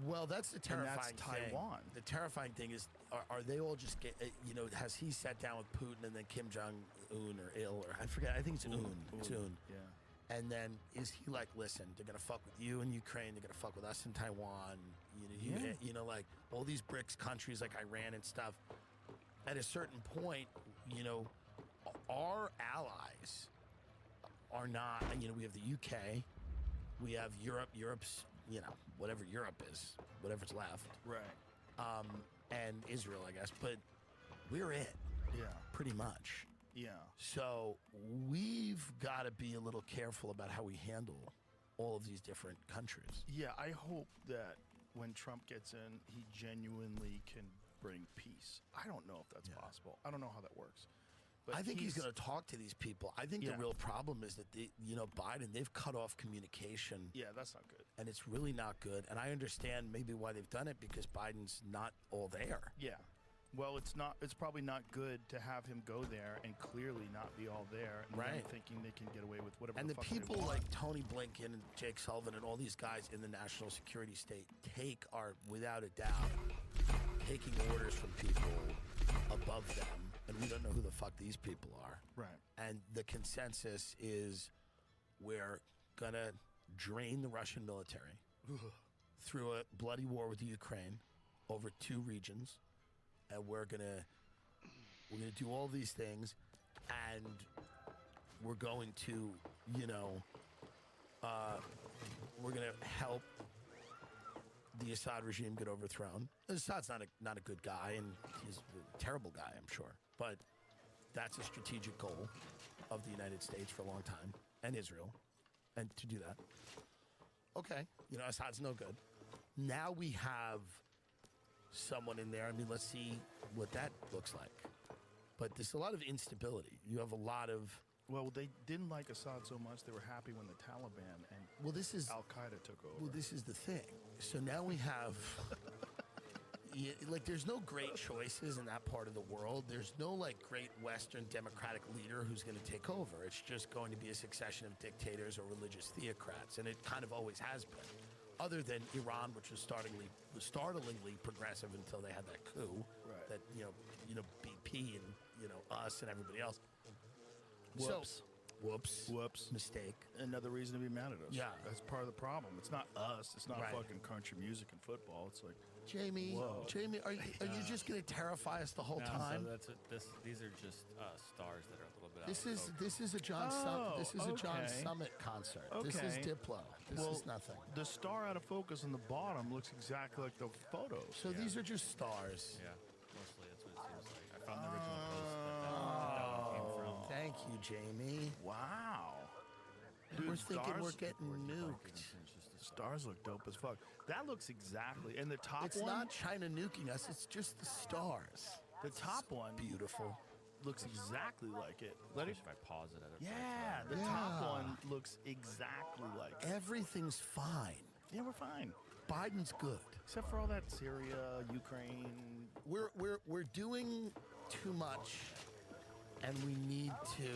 Well, that's the terrifying and that's thing. Taiwan. The terrifying thing is, are they all just get, has he sat down with Putin and then Kim Jong-un or or I forget, I think it's Un. It's Un. Yeah. And then is he like, listen, they're going to fuck with you in Ukraine, they're going to fuck with us in Taiwan, like all these BRICS countries like Iran and stuff. At a certain point, our allies are not, we have the UK, we have Europe, Europe's, whatever Europe is, whatever's left. Right. And Israel, I guess, but we're it. Yeah. Pretty much. Yeah. So we've got to be a little careful about how we handle all of these different countries. Yeah, I hope that when Trump gets in, he genuinely can bring peace. I don't know if that's possible. I don't know how that works. But I think he's going to talk to these people. I think the real problem is that Biden, they've cut off communication. Yeah, that's not good. And it's really not good. And I understand maybe why they've done it, because Biden's not all there. Yeah. Well, it's probably not good to have him go there and clearly not be all there, and then thinking they can get away with whatever. And the fuck people they want. like Tony Blinken and Jake Sullivan and all these guys in the national security state are, without a doubt, taking orders from people above them, and we don't know who the fuck these people are. Right. And the consensus is we're gonna drain the Russian military through a bloody war with the Ukraine over 2 regions. And we're gonna do all these things, and we're going to, we're gonna help the Assad regime get overthrown. Assad's not a good guy, and he's a terrible guy, I'm sure. But that's a strategic goal of the United States for a long time, and Israel, and to do that. Okay, Assad's no good. Now we have someone in there. I mean, let's see what that looks like. But there's a lot of instability. You have a lot of. Well, they didn't like Assad so much they were happy when the Taliban and Al Qaeda took over. Well, this is the thing. So now we have. Like, there's no great choices in that part of the world. There's no, like, great Western democratic leader who's going to take over. It's just going to be a succession of dictators or religious theocrats, and it kind of always has been. Other than Iran, which was startlingly progressive until they had that coup, that BP and us and everybody else. Whoops. Whoops. Mistake. Another reason to be mad at us. Yeah. That's part of the problem. It's not us. It's not Right. fucking country music and football. It's like, Jamie, whoa. are you just going to terrify us the whole No, time? So that's these are just stars that are a little bit. This out is of this is a John okay. Summit concert. Okay. This is Diplo. This well, is nothing. The star out of focus on the bottom looks exactly like the photos. So these are just stars. Yeah, mostly that's what it seems like. I found the original post that one came from. Thank you, Jamie. Wow. We're thinking stars- we're getting nuked. Stars look dope as fuck. That looks exactly. And the top It's one. not China nuking us. It's just the stars. The top one Beautiful. looks exactly like it. Let if I pause it at a Yeah, the top one looks exactly like it. Everything's fine. Yeah, we're fine. Biden's good. Except for all that Syria, Ukraine. We're doing too much, and we need to,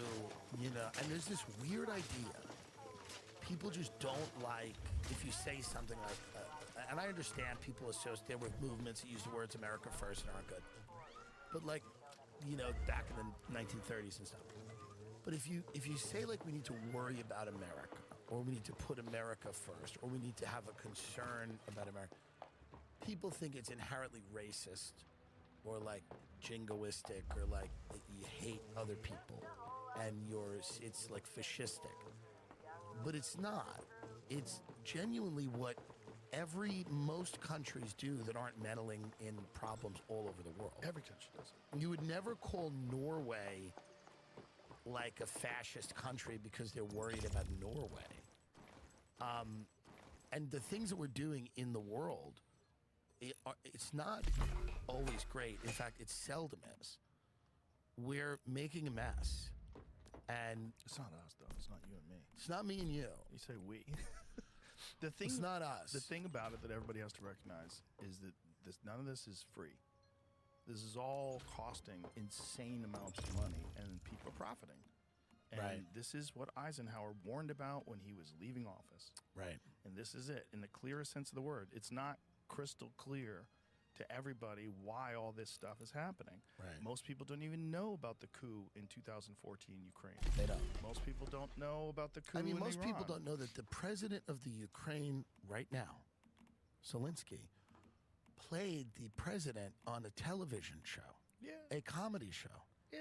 and there's this weird idea. People just don't like if you say something like, and I understand people associate with movements that use the words America first and aren't good. But like, back in the 1930s and stuff. But if you say like we need to worry about America, or we need to put America first, or we need to have a concern about America, people think it's inherently racist, or like jingoistic, or like that you hate other people, and it's like fascistic. But it's not. It's genuinely what most countries do that aren't meddling in problems all over the world. Every country does it. You would never call Norway like a fascist country because they're worried about Norway. And the things that we're doing in the world, it's not always great. In fact, it seldom is. We're making a mess. And it's not us, though. It's not you and me. It's not me and you. You say we. It's not us. The thing about it that everybody has to recognize is that none of this is free. This is all costing insane amounts of money, and people are profiting. And Right. this is what Eisenhower warned about when he was leaving office. Right. And this is it, in the clearest sense of the word. It's not crystal clear to everybody why all this stuff is happening. Right. Most people don't even know about the coup in 2014 Ukraine. They don't. Most people don't know about the coup I mean, in most people Iran. don't know that the president of the Ukraine right now, Zelensky, played the president on a television show, a comedy show. Yeah.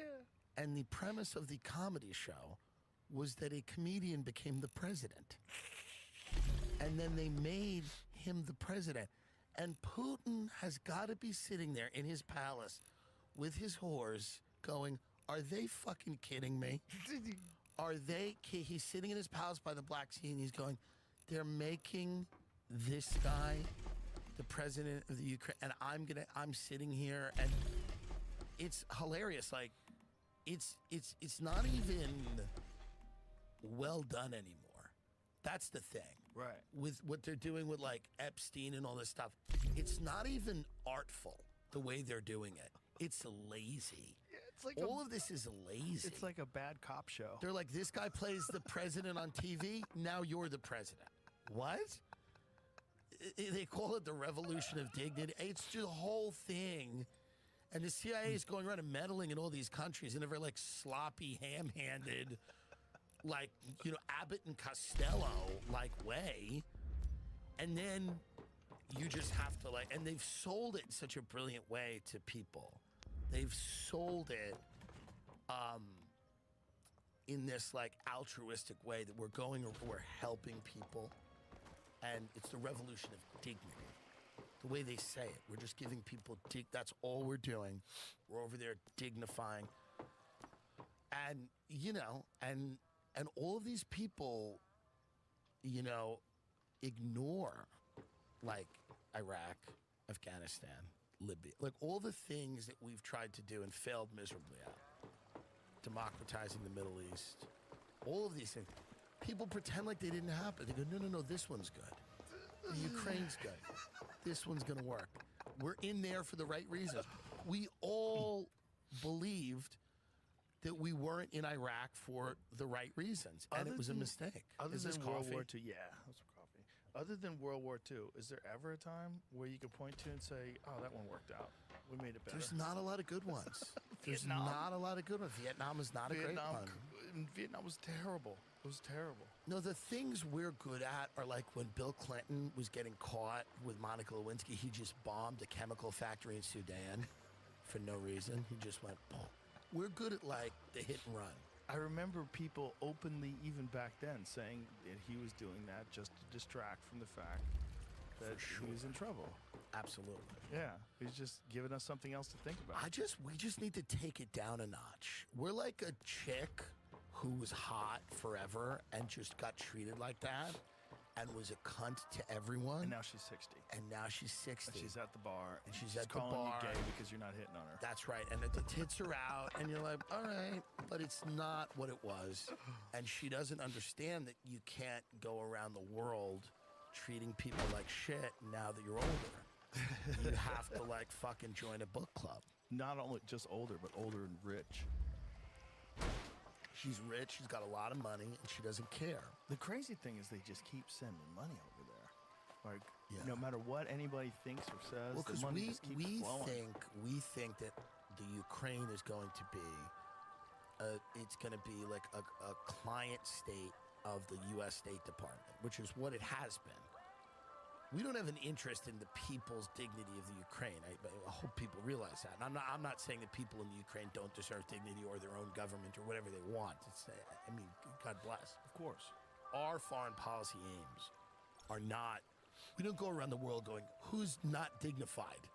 And the premise of the comedy show was that a comedian became the president. And then they made him the president. And Putin has got to be sitting there in his palace with his whores going, are they fucking kidding me? He's sitting in his palace by the Black Sea and he's going, they're making this guy the president of the Ukraine, and I'm sitting here, and it's hilarious. Like, it's not even well done anymore. That's the thing. Right. With what they're doing with like Epstein and all this stuff, it's not even artful the way they're doing it. It's lazy. Yeah, it's like all of this is lazy. It's like a bad cop show. They're like, this guy plays the president on TV. Now you're the president. What? They call it the revolution of dignity. It's just a whole thing. And the CIA is going around and meddling in all these countries in a very like sloppy, ham-handed, like, Abbott and Costello like way. And then you just have to and they've sold it in such a brilliant way to people. They've sold it in this like altruistic way that we're helping people. And it's the revolution of dignity. The way they say it, we're just giving people that's all we're doing. We're over there dignifying. And, and all of these people, ignore like Iraq, Afghanistan, Libya, like all the things that we've tried to do and failed miserably at, democratizing the Middle East, all of these things, people pretend like they didn't happen. They go, no, this one's good. The Ukraine's good. This one's going to work. We're in there for the right reasons. We all believed that we weren't in Iraq for the right reasons, and it was a mistake. Other Is this than World coffee? War II, yeah, that's coffee. Other than World War II, is there ever a time where you could point to and say, "Oh, that one worked out. We made it better"? There's not a lot of good ones. There's Vietnam. not a lot of good ones. Vietnam is not a great one. Vietnam was terrible. It was terrible. No, the things we're good at are like when Bill Clinton was getting caught with Monica Lewinsky, he just bombed a chemical factory in Sudan for no reason. He just went, boom. We're good at like the hit and run. I remember people openly, even back then, saying that he was doing that just to distract from the fact that he was in trouble. Absolutely. Yeah, he's just giving us something else to think about. We just need to take it down a notch. We're like a chick who was hot forever and just got treated like that and was a cunt to everyone. And now she's 60. And now she's 60. And she's at the bar. And she's at the calling bar. you gay because you're not hitting on her. That's right. And the tits are out, and you're like, all right, but it's not what it was. And she doesn't understand that you can't go around the world treating people like shit now that you're older. You have to like fucking join a book club. Not only just older, but older and rich. She's rich, she's got a lot of money, and she doesn't care. The crazy thing is they just keep sending money over there. Like, no matter what anybody thinks or says, Well, the because money just keeps flowing. we think that the Ukraine is going to be, it's going to be like a client state of the U.S. State Department, which is what it has been. We don't have an interest in the people's dignity of the Ukraine. I hope people realize that. And I'm not saying that people in the Ukraine don't deserve dignity or their own government or whatever they want. I mean, God bless. Of course. Our foreign policy aims are not, we don't go around the world going, who's not dignified?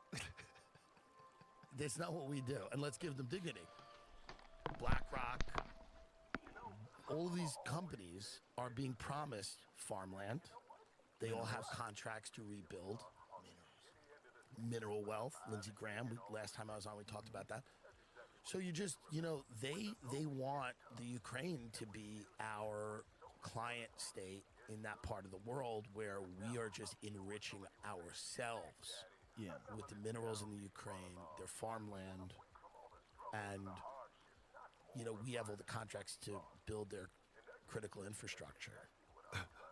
That's not what we do. And let's give them dignity. BlackRock, all of these companies are being promised farmland. They all have contracts to rebuild. Mineral wealth. Lindsey Graham, last time I was on, we talked about that. So you just, they want the Ukraine to be our client state in that part of the world where we are just enriching ourselves with the minerals in the Ukraine, their farmland, and, we have all the contracts to build their critical infrastructure.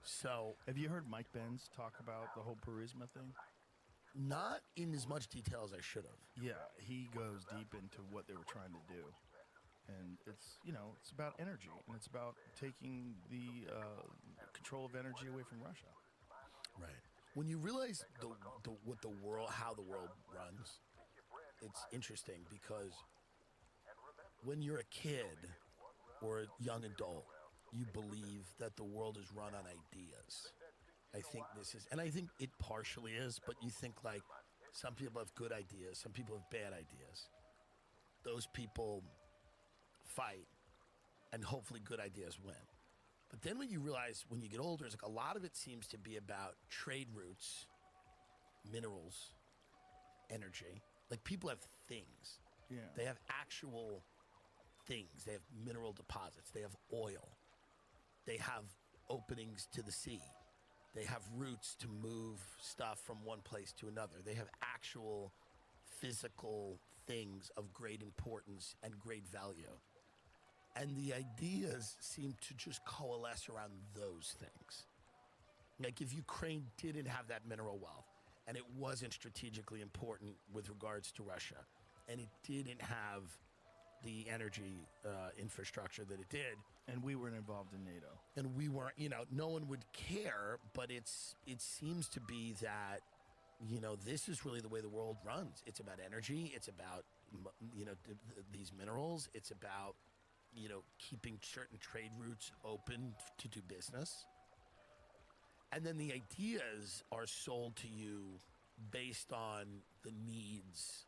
So, have you heard Mike Benz talk about the whole Burisma thing? Not in as much detail as I should have. Yeah, he goes deep into what they were trying to do. And it's, it's about energy, and it's about taking the control of energy away from Russia. Right. When you realize how the world runs, it's interesting because when you're a kid or a young adult, you believe that the world is run on ideas. I think it partially is, but you think like some people have good ideas, some people have bad ideas. Those people fight, and hopefully good ideas win. But then when you realize, when you get older, it's like a lot of it seems to be about trade routes, minerals, energy. Like people have things. Yeah. They have actual things. They have mineral deposits. They have oil. They have openings to the sea. They have routes to move stuff from one place to another. They have actual physical things of great importance and great value. And the ideas seem to just coalesce around those things. Like if Ukraine didn't have that mineral wealth, and it wasn't strategically important with regards to Russia, and it didn't have the energy infrastructure that it did. And we weren't involved in NATO. And we weren't, no one would care, but it seems to be that, this is really the way the world runs. It's about energy. It's about, these minerals. It's about, keeping certain trade routes open to do business. And then the ideas are sold to you based on the needs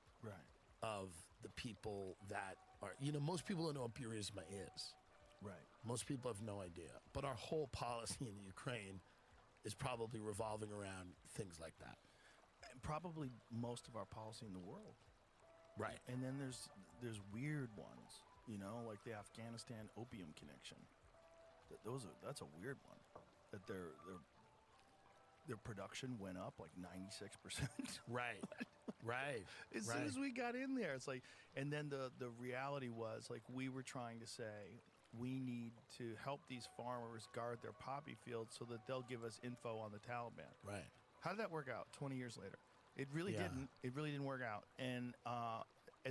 of the people that are, most people don't know what Burisma is. Right. Most people have no idea. But our whole policy in Ukraine is probably revolving around things like that. probably most of our policy in the world. Right. And then there's weird ones, like the Afghanistan opium connection. That's a weird one. That their production went up like 96%. Right. Right. As soon as we got in there, it's like, and then the reality was like we were trying to say we need to help these farmers guard their poppy fields so that they'll give us info on the Taliban. Right. How did that work out 20 years later? It really didn't. It really didn't work out. And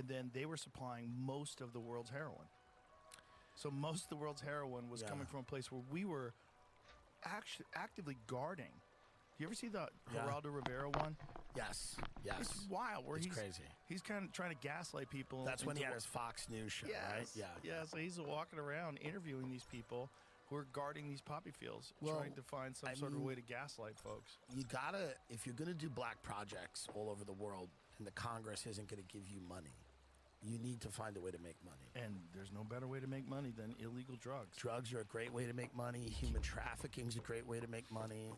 then they were supplying most of the world's heroin. So most of the world's heroin was coming from a place where we were actually actively guarding. You ever see the Geraldo Rivera one? Yes. It's wild. Where it's he's crazy. He's kind of trying to gaslight people. That's when he had his Fox News show, right? Yeah. So he's walking around interviewing these people who are guarding these poppy fields, trying to find some sort of way to gaslight folks. You gotta, if you're gonna do black projects all over the world, and the Congress isn't gonna give you money, you need to find a way to make money. And there's no better way to make money than illegal drugs. Drugs are a great way to make money. Human trafficking is a great way to make money.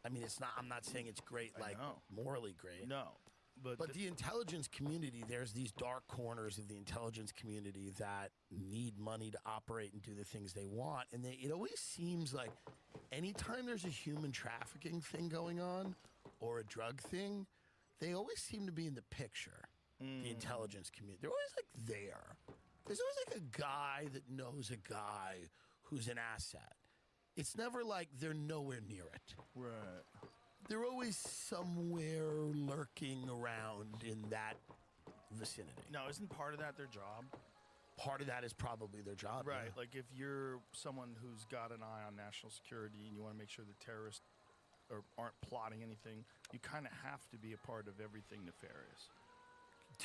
I mean, it's not. I'm not saying it's great, like morally great. No, but the intelligence community, there's these dark corners of the intelligence community that need money to operate and do the things they want. And it always seems like anytime there's a human trafficking thing going on or a drug thing, they always seem to be in the picture. The intelligence community, they're always like there. There's always like a guy that knows a guy who's an asset. It's never like they're nowhere near it. Right. They're always somewhere lurking around in that vicinity. Now, isn't part of that their job? Part of that is probably their job. Right. Yeah. Like if you're someone who's got an eye on national security and you want to make sure the terrorists aren't plotting anything, you kind of have to be a part of everything nefarious.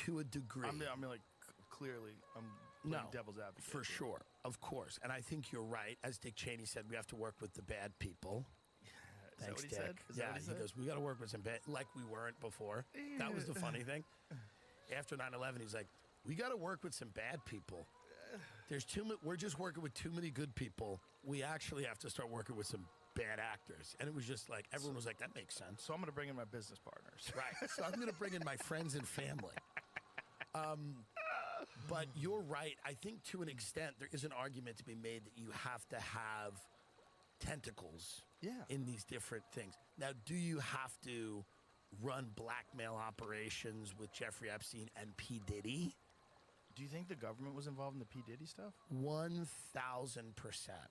To a degree. I mean, like, clearly, I'm playing devil's advocate. For sure. Of course. And I think you're right. As Dick Cheney said, we have to work with the bad people. Thanks, Dick. He goes, we got to work with some bad, like we weren't before. That was the funny thing. After 9/11, he's like, we got to work with some bad people. There's too much. We're just working with too many good people. We actually have to start working with some bad actors. And it was just like, everyone was like, that makes sense. So I'm going to bring in my business partners. Right. So I'm going to bring in my friends and family. But you're right. I think to an extent, there is an argument to be made that you have to have tentacles in these different things. Now, do you have to run blackmail operations with Jeffrey Epstein and P. Diddy? Do you think the government was involved in the P. Diddy stuff? 1,000%.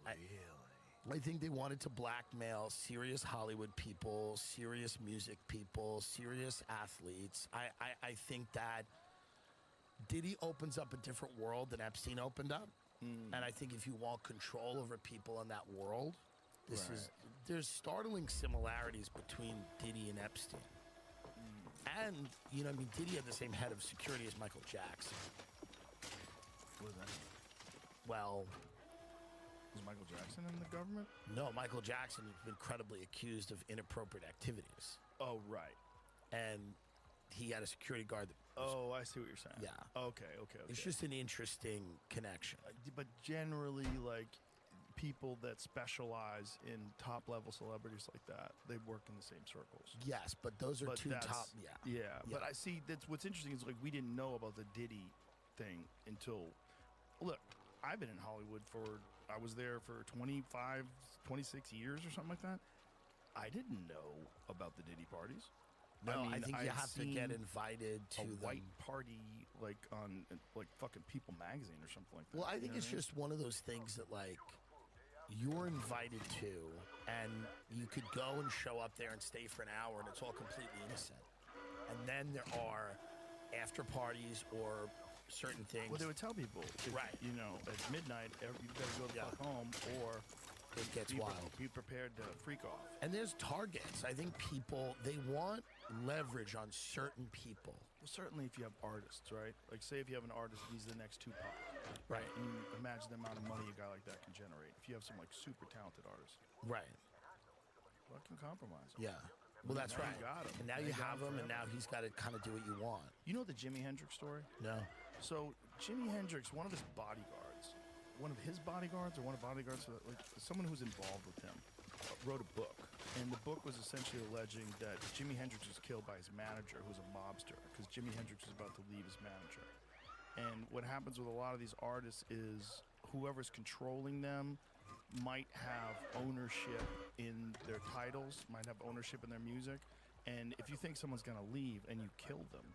Really? I think they wanted to blackmail serious Hollywood people, serious music people, serious athletes. I think that Diddy opens up a different world than Epstein opened up. And I think if you want control over people in that world, there's startling similarities between Diddy and Epstein. And, Diddy had the same head of security as Michael Jackson. What is that? Well, was Michael Jackson in the government? No, Michael Jackson has been credibly accused of inappropriate activities. Oh, right. And he had a security guard that I see what you're saying. Yeah. Okay. It's just an interesting connection. But generally, like, people that specialize in top-level celebrities like that, they work in the same circles. Yes, but those are two top, Yeah, but I see, that's what's interesting is, like, we didn't know about the Diddy thing until, look, I've been in Hollywood I was there for 25, 26 years or something like that. I didn't know about the Diddy parties. No, I think you have to get invited to a white party, like on like fucking People magazine or something like that. Well, I think it's just one of those things that like you're invited to, and you could go and show up there and stay for an hour, and it's all completely innocent. And then there are after parties or certain things. Well, they would tell people, at midnight, you better go the fuck home, or it gets wild. Be prepared to freak off. And there's targets. I think people, they want leverage on certain people. Well, certainly if you have artists, right? Like, say if you have an artist and he's the next Tupac. Right. And you imagine the amount of money a guy like that can generate. If you have some, like, super talented artist. Right. Fucking compromise him. Yeah. Well, that's now right. You got him. And now you have him, and now he's got to kind of do what you want. You know the Jimi Hendrix story? No. So, Jimi Hendrix, one of his bodyguards, or one of bodyguards, like someone who's involved with him, wrote a book, and the book was essentially alleging that Jimi Hendrix was killed by his manager, who was a mobster, because Jimi Hendrix was about to leave his manager. And what happens with a lot of these artists is whoever's controlling them might have ownership in their titles, might have ownership in their music, and if you think someone's gonna leave and you kill them,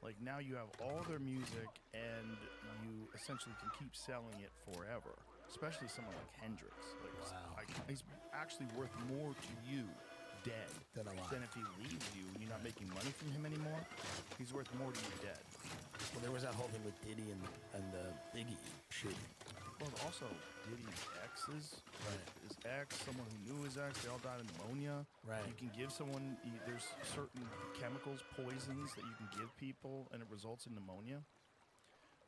like now you have all their music and you essentially can keep selling it forever. Especially someone like Hendrix. Like, he's actually worth more to you dead than if he leaves you and you're not making money from him anymore. He's worth more to you dead. Well, there was that whole thing with Diddy and Biggie shooting. Well, also Diddy's exes, his ex, someone who knew his ex, they all died of pneumonia. Right. You can give someone, there's certain chemicals, poisons that you can give people, and it results in pneumonia.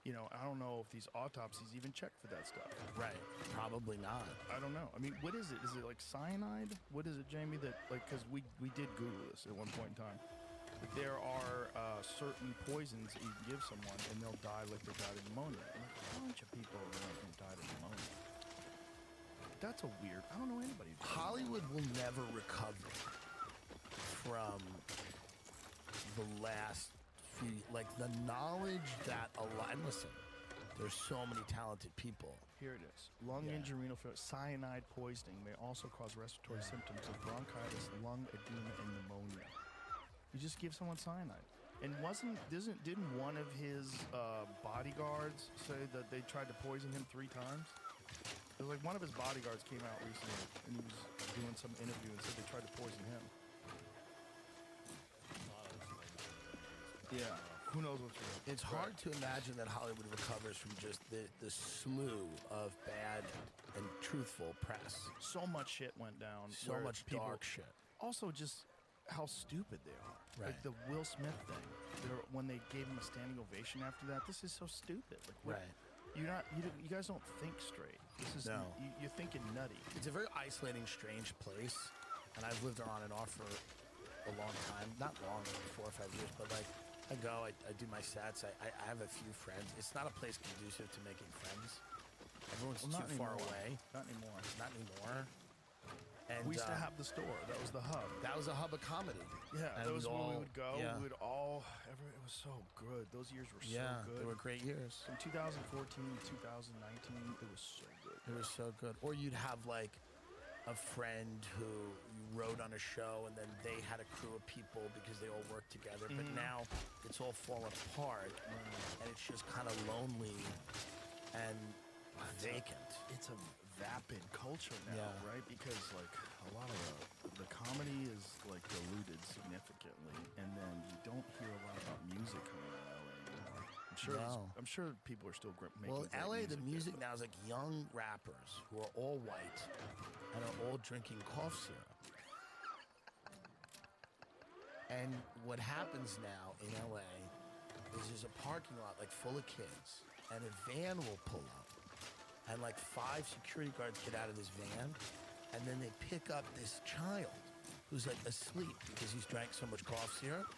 You know, I don't know if these autopsies even check for that stuff. Right. Probably not. I don't know. I mean, what is it? Is it like cyanide? What is it, Jamie? That like, because we did Google this at one point in time. That there are certain poisons that you can give someone and they'll die like they died of pneumonia. And like, a bunch of people who died of pneumonia. That's a weird. I don't know anybody. Hollywood will never recover from the last few, like the knowledge that a lot. And listen, there's so many talented people. Here it is. Lung injury, renal failure, cyanide poisoning may also cause respiratory symptoms of bronchitis, lung edema, and pneumonia. You just give someone cyanide. And didn't one of his bodyguards say that they tried to poison him 3 times? It was like one of his bodyguards came out recently and he was doing some interview and said they tried to poison him. Yeah. Who knows what's real? It's hard to imagine that Hollywood recovers from just the slew of bad and truthful press. So much shit went down. So much dark shit. Also, just how stupid they are. Right. Like the Will Smith thing. When they gave him a standing ovation after that, this is so stupid. Like, what, right. You guys don't think straight. This is you're thinking nutty. It's a very isolating, strange place, and I've lived there on and off for a long time. Not long, 4 or 5 years, but like I go, I do my sets. I have a few friends. It's not a place conducive to making friends. Everyone's too far away. Not anymore. Not anymore. And we used to have the store. That was the hub. That was a hub of comedy. Yeah, and that was where we would go. Yeah. We would all. It was so good. Those years were so good. They were great years. From 2014 to 2019, it was so good. It was so good. Or you'd have like a friend who you wrote on a show, and then they had a crew of people because they all worked together. But now it's all fallen apart, and it's just kind of lonely and vacant. It's a vapid culture now, right? Because like a lot of the comedy is like diluted significantly, and then you don't hear a lot about music coming out of LA anymore. I'm sure people are still making. Well, LA, the music there, now is like young rappers who are all white and are all drinking cough syrup. And what happens now in LA is there's a parking lot like full of kids, and a van will pull up. And like 5 security guards get out of this van, and then they pick up this child who's like asleep because he's drank so much cough syrup.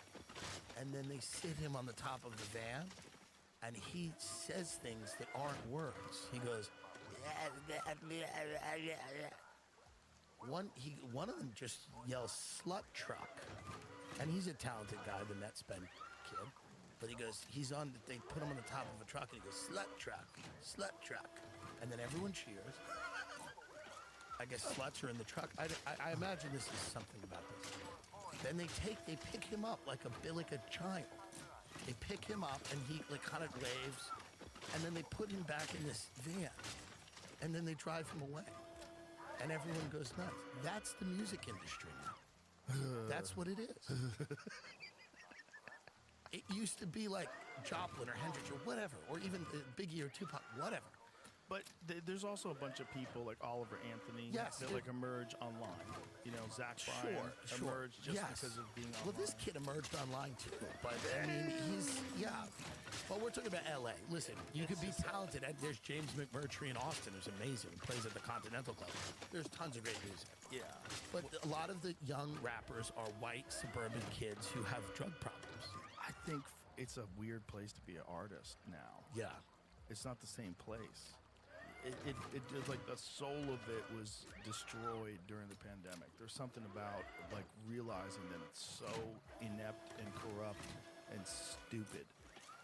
And then they sit him on the top of the van, and he says things that aren't words. He goes, one of them just yells "slut truck," and he's a talented guy, the Netspend kid. But he goes, they put him on the top of a truck, and he goes, "Slut truck, slut truck." And then everyone cheers. I guess sluts are in the truck. I imagine this is something about this. Then they pick him up like a child. They pick him up and he like kind of waves, and then they put him back in this van, and then they drive him away, and everyone goes nuts. That's the music industry now. That's what it is. It used to be like Joplin or Hendrix or whatever, or even Biggie or Tupac, whatever. But there's also a bunch of people like Oliver Anthony that like emerge online. You know, Zach Bryan emerged just because of being online. Well, this kid emerged online too. But I mean, Well, we're talking about LA. Listen, you could be talented. There's James McMurtry in Austin who's amazing. Plays at the Continental Club. There's tons of great music. Yeah. But a lot of the young rappers are white suburban kids who have drug problems. I think it's a weird place to be an artist now. Yeah. It's not the same place. it like the soul of it was destroyed during the pandemic. There's something about like realizing that it's so inept and corrupt and stupid.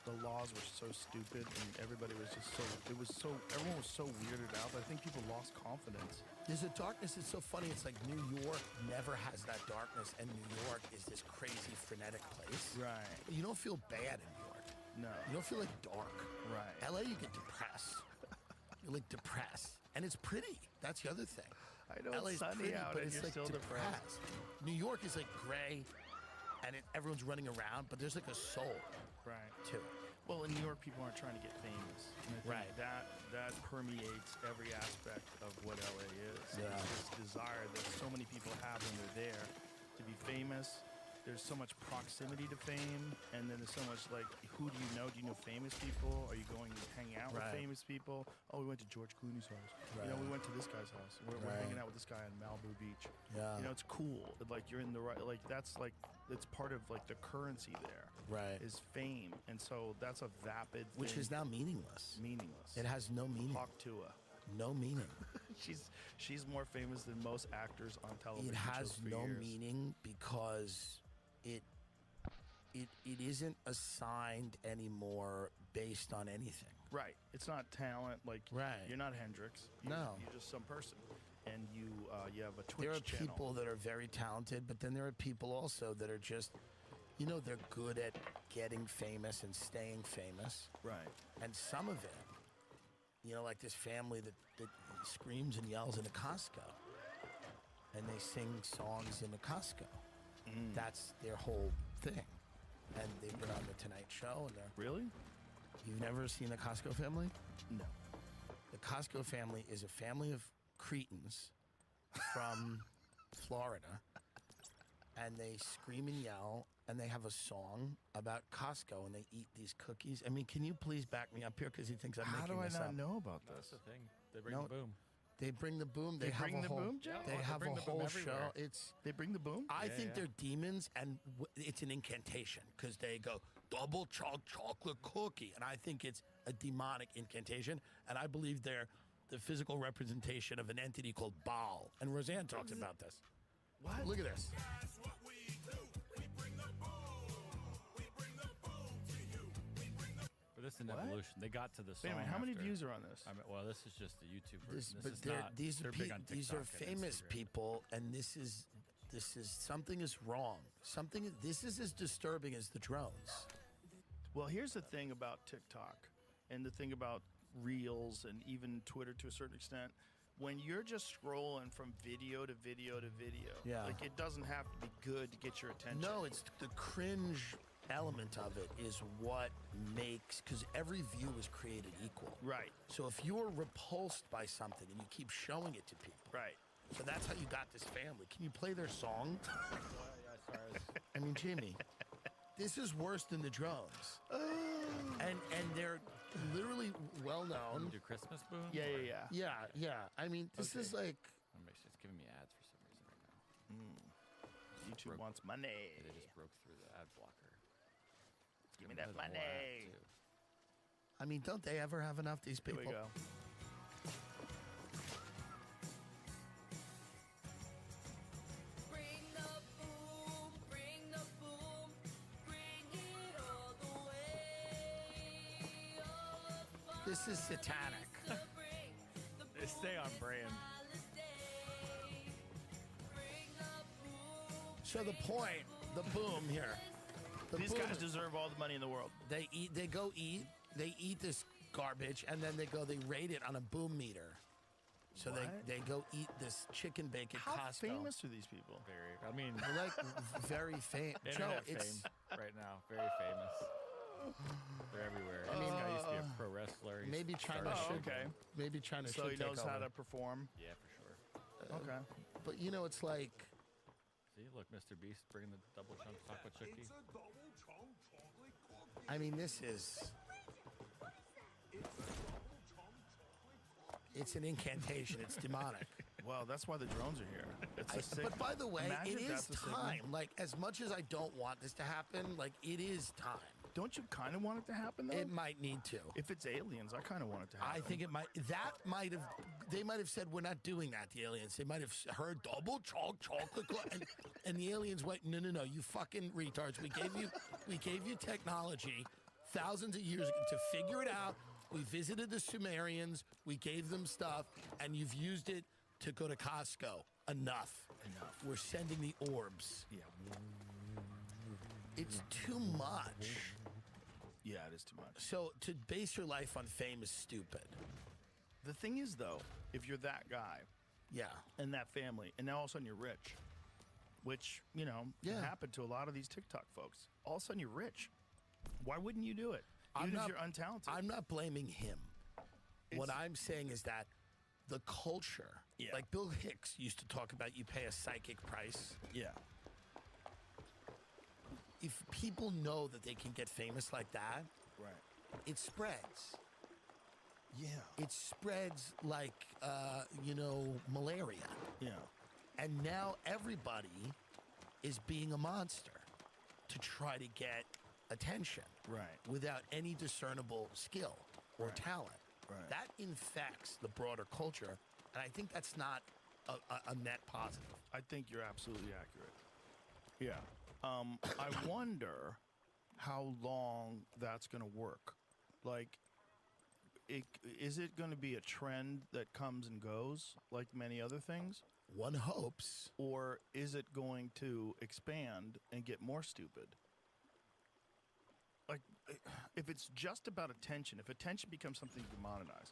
The laws were so stupid, and everybody was just everyone was so weirded out. I think people lost confidence. There's a darkness. It's so funny. It's like New York never has that darkness, and New York is this crazy, frenetic place. Right. But you don't feel bad in New York. No. You don't feel like dark. Right. LA, you get depressed. You're like depressed, and it's pretty. That's the other thing. I know LA's it's sunny pretty, out, but and it's you're like still depressed. New York is like gray, and everyone's running around, but there's like a soul. Right. Too. Well, in New York, people aren't trying to get famous. And I think Right. That permeates every aspect of what LA is. Yeah. It's this desire that so many people have when they're there to be famous. There's so much proximity to fame, and then there's so much like, who do you know? Do you know famous people? Are you going to hang out with Right. famous people? Oh, we went to George Clooney's house. Right. You know, we went to this guy's house. We're Right. hanging out with this guy in Malibu Beach. Yeah. You know, it's cool. Like you're in the right. Like that's like it's part of like the currency there. Right. Is fame, and so that's a vapid Which thing. is now meaningless. Meaningless. It has no meaning. Talk to her. No meaning. She's more famous than most actors on television. It has shows for no years. meaning because it isn't assigned anymore based on anything. Right. It's not talent. Like Right. you're not Hendrix. No. You're just some person, and you have a Twitch There are channel. people that are very talented, but then there are people also that are just, they're good at getting famous and staying famous. Right. And some of it, like this family that screams and yells in a Costco, and they sing songs in a Costco. That's their whole thing. And they've been on the Tonight Show, and they're Really? You've never seen the Costco family? No. The Costco family is a family of Cretans from Florida, and they scream and yell, and they have a song about Costco, and they eat these cookies. I mean, can you please back me up here because he thinks I'm How making do I this not up. know about That's this? the thing. They bring No. the boom. They bring the boom. They have bring a the whole, boom, Joe? They Oh, they have bring a the boom whole everywhere. show. It's. They bring the boom. I Yeah, think yeah. they're demons, and it's an incantation because they go double chocolate cookie, and I think it's a demonic incantation, and I believe they're the physical representation of an entity called Baal. And Roseanne talks about this. What? Look at this. But this is an What? evolution. They got to the song. Wait a minute. How many after- views are on this? I mean, well, this is just the YouTube version. This, This but is they're, not. these they're are big on these are TikTok and famous Instagram. people, and this is something is wrong. This is as disturbing as the drones. Well, here's the thing about TikTok and the thing about Reels and even Twitter to a certain extent. When you're just scrolling from video to video to video, Yeah. like it doesn't have to be good to get your attention. No, it's the cringe element of it is what makes, because every view is created equal. Right. So if you're repulsed by something and you keep showing it to people, Right. so that's how you got this family. Can you play their song? I mean, Jimmy, this is worse than the drones. And they're literally well You known. do Christmas boom? Yeah, yeah, Or- yeah. Yeah, yeah. I mean, this is like, It's giving me ads for some reason right now. YouTube wants money. They just broke through the ad blocker. Give me There's that more ads, money. too. I mean, don't they ever have enough, these Here people? we go. Bring the boom, bring the boom, bring it all the way. All the fun This is satanic. to bring the They stay on brand. holiday. Bring the boom. So the point, the boom here. The These boom guys deserve all the money in the world. They eat this garbage, and then they rate it on a boom meter. So What? they go eat this chicken bake at How Costco. famous are these people? Very. I mean, They're like very famous. Joe, internet it's fame right now. Very famous. They're everywhere. This guy used to be a pro wrestler. He maybe China started- should. okay. Maybe China So should he take knows how over. to perform. Yeah, for sure. Okay. But it's like See, look, Mr. Beast bringing the double chunk chocolate chookie. I mean, this is. It's an incantation. It's demonic. Well, that's why the drones are here. It's a signal. But by the way, Imagine it if is that's a signal. time. Like, as much as I don't want this to happen, like, it is time. Don't you kind of want it to happen though? It might need to. If it's aliens, I kind of want it to happen. I think it might. They might have said we're not doing that. The aliens. They might have heard double chocolate, and the aliens went, no, you fucking retards. We gave you technology thousands of years ago to figure it out. We visited the Sumerians. We gave them stuff, and you've used it to go to Costco. Enough. We're sending the orbs. Yeah. It's too much. Yeah, it is too much. So to base your life on fame is stupid. The thing is, though, if you're that guy, yeah, and that family, and now all of a sudden you're rich, which can happen to a lot of these TikTok folks. All of a sudden you're rich. Why wouldn't you do it? Even if you're untalented. I'm not blaming him. What I'm saying is that the culture, like Bill Hicks used to talk about, you pay a psychic price. Yeah. If people know that they can get famous like that, right, it spreads. Yeah. It spreads like, malaria. Yeah. And now everybody is being a monster to try to get attention. Right. Without any discernible skill or talent. Right. That infects the broader culture, and I think that's not a net positive. I think you're absolutely accurate. Yeah. I wonder how long that's going to work. Like, is it going to be a trend that comes and goes like many other things? One hopes. Or is it going to expand and get more stupid? Like, if it's just about attention, if attention becomes something you can monetize,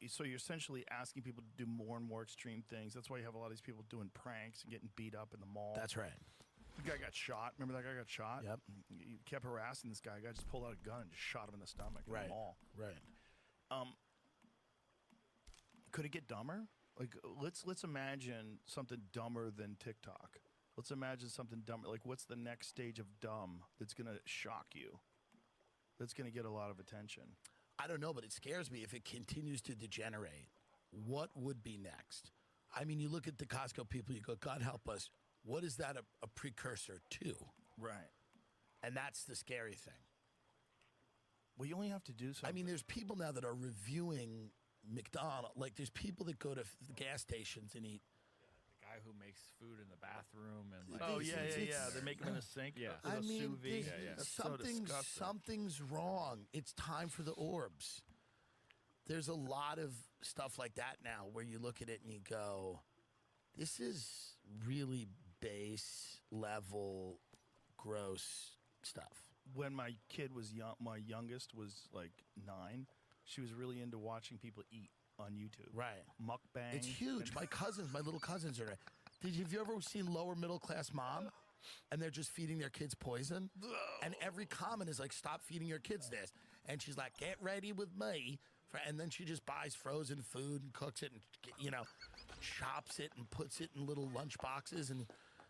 so you're essentially asking people to do more and more extreme things. That's why you have a lot of these people doing pranks and getting beat up in the mall. That's right. The guy got shot. Remember that guy got shot? Yep. You kept harassing this guy. The guy just pulled out a gun and just shot him in the stomach in the mall. Right. Could it get dumber? Like, let's imagine something dumber than TikTok. Let's imagine something dumber. Like, what's the next stage of dumb that's going to shock you? That's going to get a lot of attention. I don't know, but it scares me if it continues to degenerate. What would be next? I mean, you look at the Costco people, you go, God help us. What is that a precursor to? Right. And that's the scary thing. Well, you only have to do something. I mean, there's people now that are reviewing McDonald's. Like, there's people that go to the gas stations and eat. The guy who makes food in the bathroom and They make them in a sink. Yeah. I mean, so disgusting. something's wrong. It's time for the orbs. There's a lot of stuff like that now where you look at it and you go, this is really base level, gross stuff. When my kid was young, my youngest was like 9. She was really into watching people eat on YouTube. Right. Mukbang. It's huge. My little cousins are. Have you ever seen Lower Middle Class Mom? And they're just feeding their kids poison? And every comment is like, stop feeding your kids this. And she's like, get ready with me. And then she just buys frozen food and cooks it and, chops it and puts it in little lunch boxes. And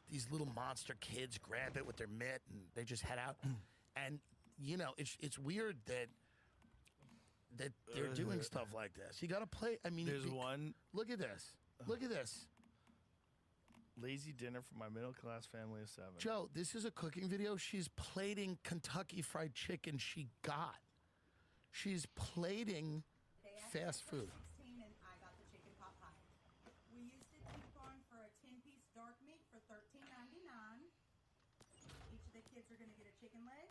these little monster kids grab it with their mitt and they just head out. And, it's weird that they're doing stuff like this. You got to play. I mean, there's one. Look at this. Look at this. Lazy dinner for my middle class family of 7. Joe, this is a cooking video. She's plating Kentucky Fried Chicken she got. She's plating fast food. 16 and I got the chicken pot pie. We used a coupon for a 10-piece dark meat for $13.99. Each of the kids are going to get a chicken leg.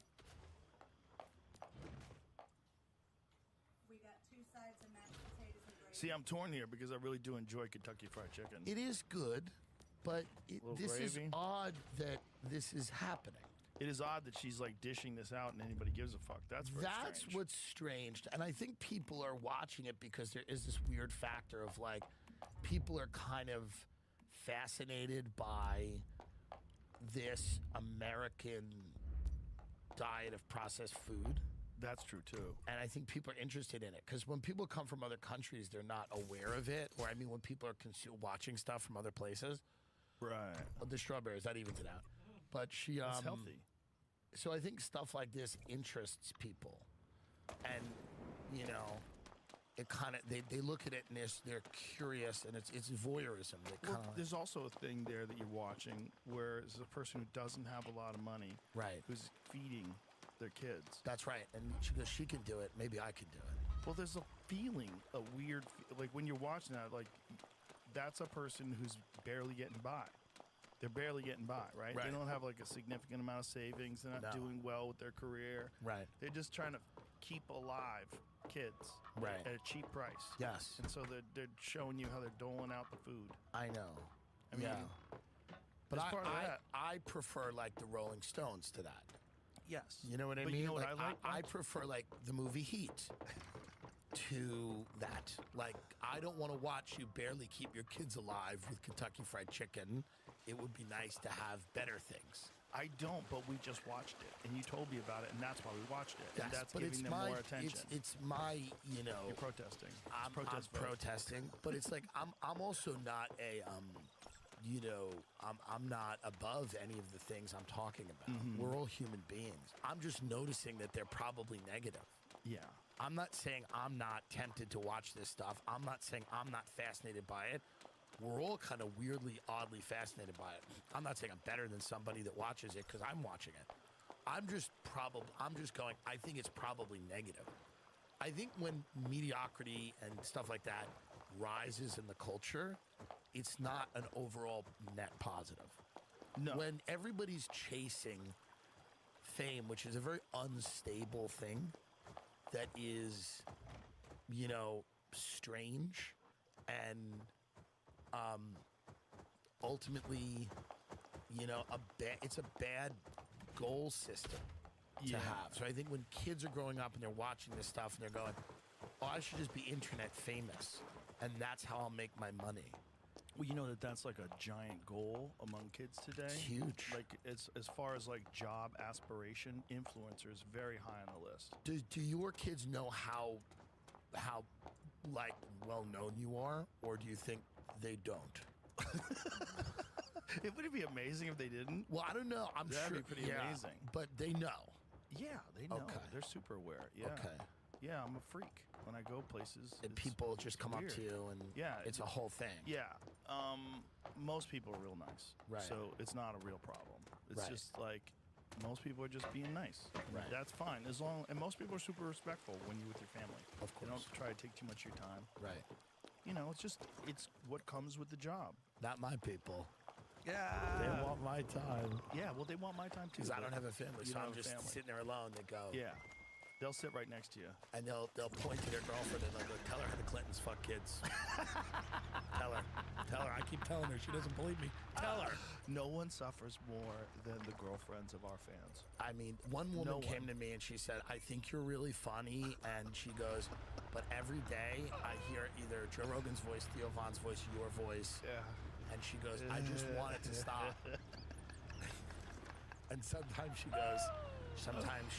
We got 2 sides of mashed potatoes and gravy. See, I'm torn here because I really do enjoy Kentucky Fried Chicken. It is good, but this is gravy. odd that this is happening. It is odd that she's like dishing this out and anybody gives a fuck. That's strange. What's strange. And I think people are watching it because there is this weird factor of like, people are kind of fascinated by this American diet of processed food. That's true too. And I think people are interested in it because when people come from other countries, they're not aware of it. Or I mean, when people are watching stuff from other places. Right. The strawberries, that evens it out. But she, It's healthy. So I think stuff like this interests people. And, it kind of they look at it and they're curious, and it's voyeurism. They Well, kind of there's also a thing there that you're watching where there's a person who doesn't have a lot of money, right, who's feeding their kids. That's right, and she goes, she can do it. Maybe I can do it. Well, there's a feeling, a weird, like when you're watching that, like that's a person who's barely getting by. They're barely getting by, right? Right. They don't have like a significant amount of savings. They're not No. doing well with their career. Right. They're just trying to keep alive kids Right. at a cheap price. Yes. And so they're showing you how they're doling out the food. I know. I mean, But as I, part of I, that. I prefer like the Rolling Stones to that. Yes. You know what I But mean? you know what Like, I like? I prefer like the movie Heat to that. Like, I don't want to watch you barely keep your kids alive with Kentucky Fried Chicken. It would be nice to have better things. I don't, but we just watched it, and you told me about it, and that's why we watched it. And Yes, that's but giving it's them my, more attention. It's my, you know. You're protesting. I'm Protest vote. protesting, but it's like I'm also not a you know, I'm not above any of the things I'm talking about. Mhm. We're all human beings. I'm just noticing that they're probably negative. Yeah. I'm not saying I'm not tempted to watch this stuff. I'm not saying I'm not fascinated by it. We're all kind of weirdly, oddly fascinated by it. I'm not saying I'm better than somebody that watches it because I'm watching it. I'm just going, I think it's probably negative. I think when mediocrity and stuff like that rises in the culture, it's not an overall net positive. No. When everybody's chasing fame, which is a very unstable thing, that is, you know, strange and ultimately, you know, it's a bad goal system to Yeah. have. So I think when kids are growing up and they're watching this stuff and they're going, oh, I should just be internet famous, and that's how I'll make my money. Well, you know that's like a giant goal among kids today. It's huge. Like as far as like job aspiration, influencers very high on the list. Do your kids know how like well known you are, or do you think they don't? It would be amazing if they didn't. Well, I don't know. I'm That'd sure. be pretty yeah, amazing. But they know. Yeah, they know. Okay. They're super aware. Yeah. Okay. Yeah, I'm a freak when I go places. And it's people just come up weird. to you, and Yeah, it's a whole thing. Yeah. Most people are real nice. Right. So it's not a real problem. It's Right. just like most people are just being nice. Right. That's fine. And most people are super respectful when you're with your family. Of They don't course. try to take too much of your time. Right. You know, it's what comes with the job. Not my people. Yeah. They want my time. Yeah, well, they want my time too. Because I but don't have a family, you so don't I'm have a just family. sitting there alone. They go. Yeah. They'll sit right next to you. And they'll point to their girlfriend and they'll go, tell her how the Clintons fuck kids. Tell her. I keep telling her. She doesn't believe me. Tell her. No one suffers more than the girlfriends of our fans. I mean, one woman No came one. to me and she said, I think you're really funny. And she goes, but every day I hear either Joe Rogan's voice, Theo Von's voice, your voice. Yeah. And she goes, I just want it to stop. And sometimes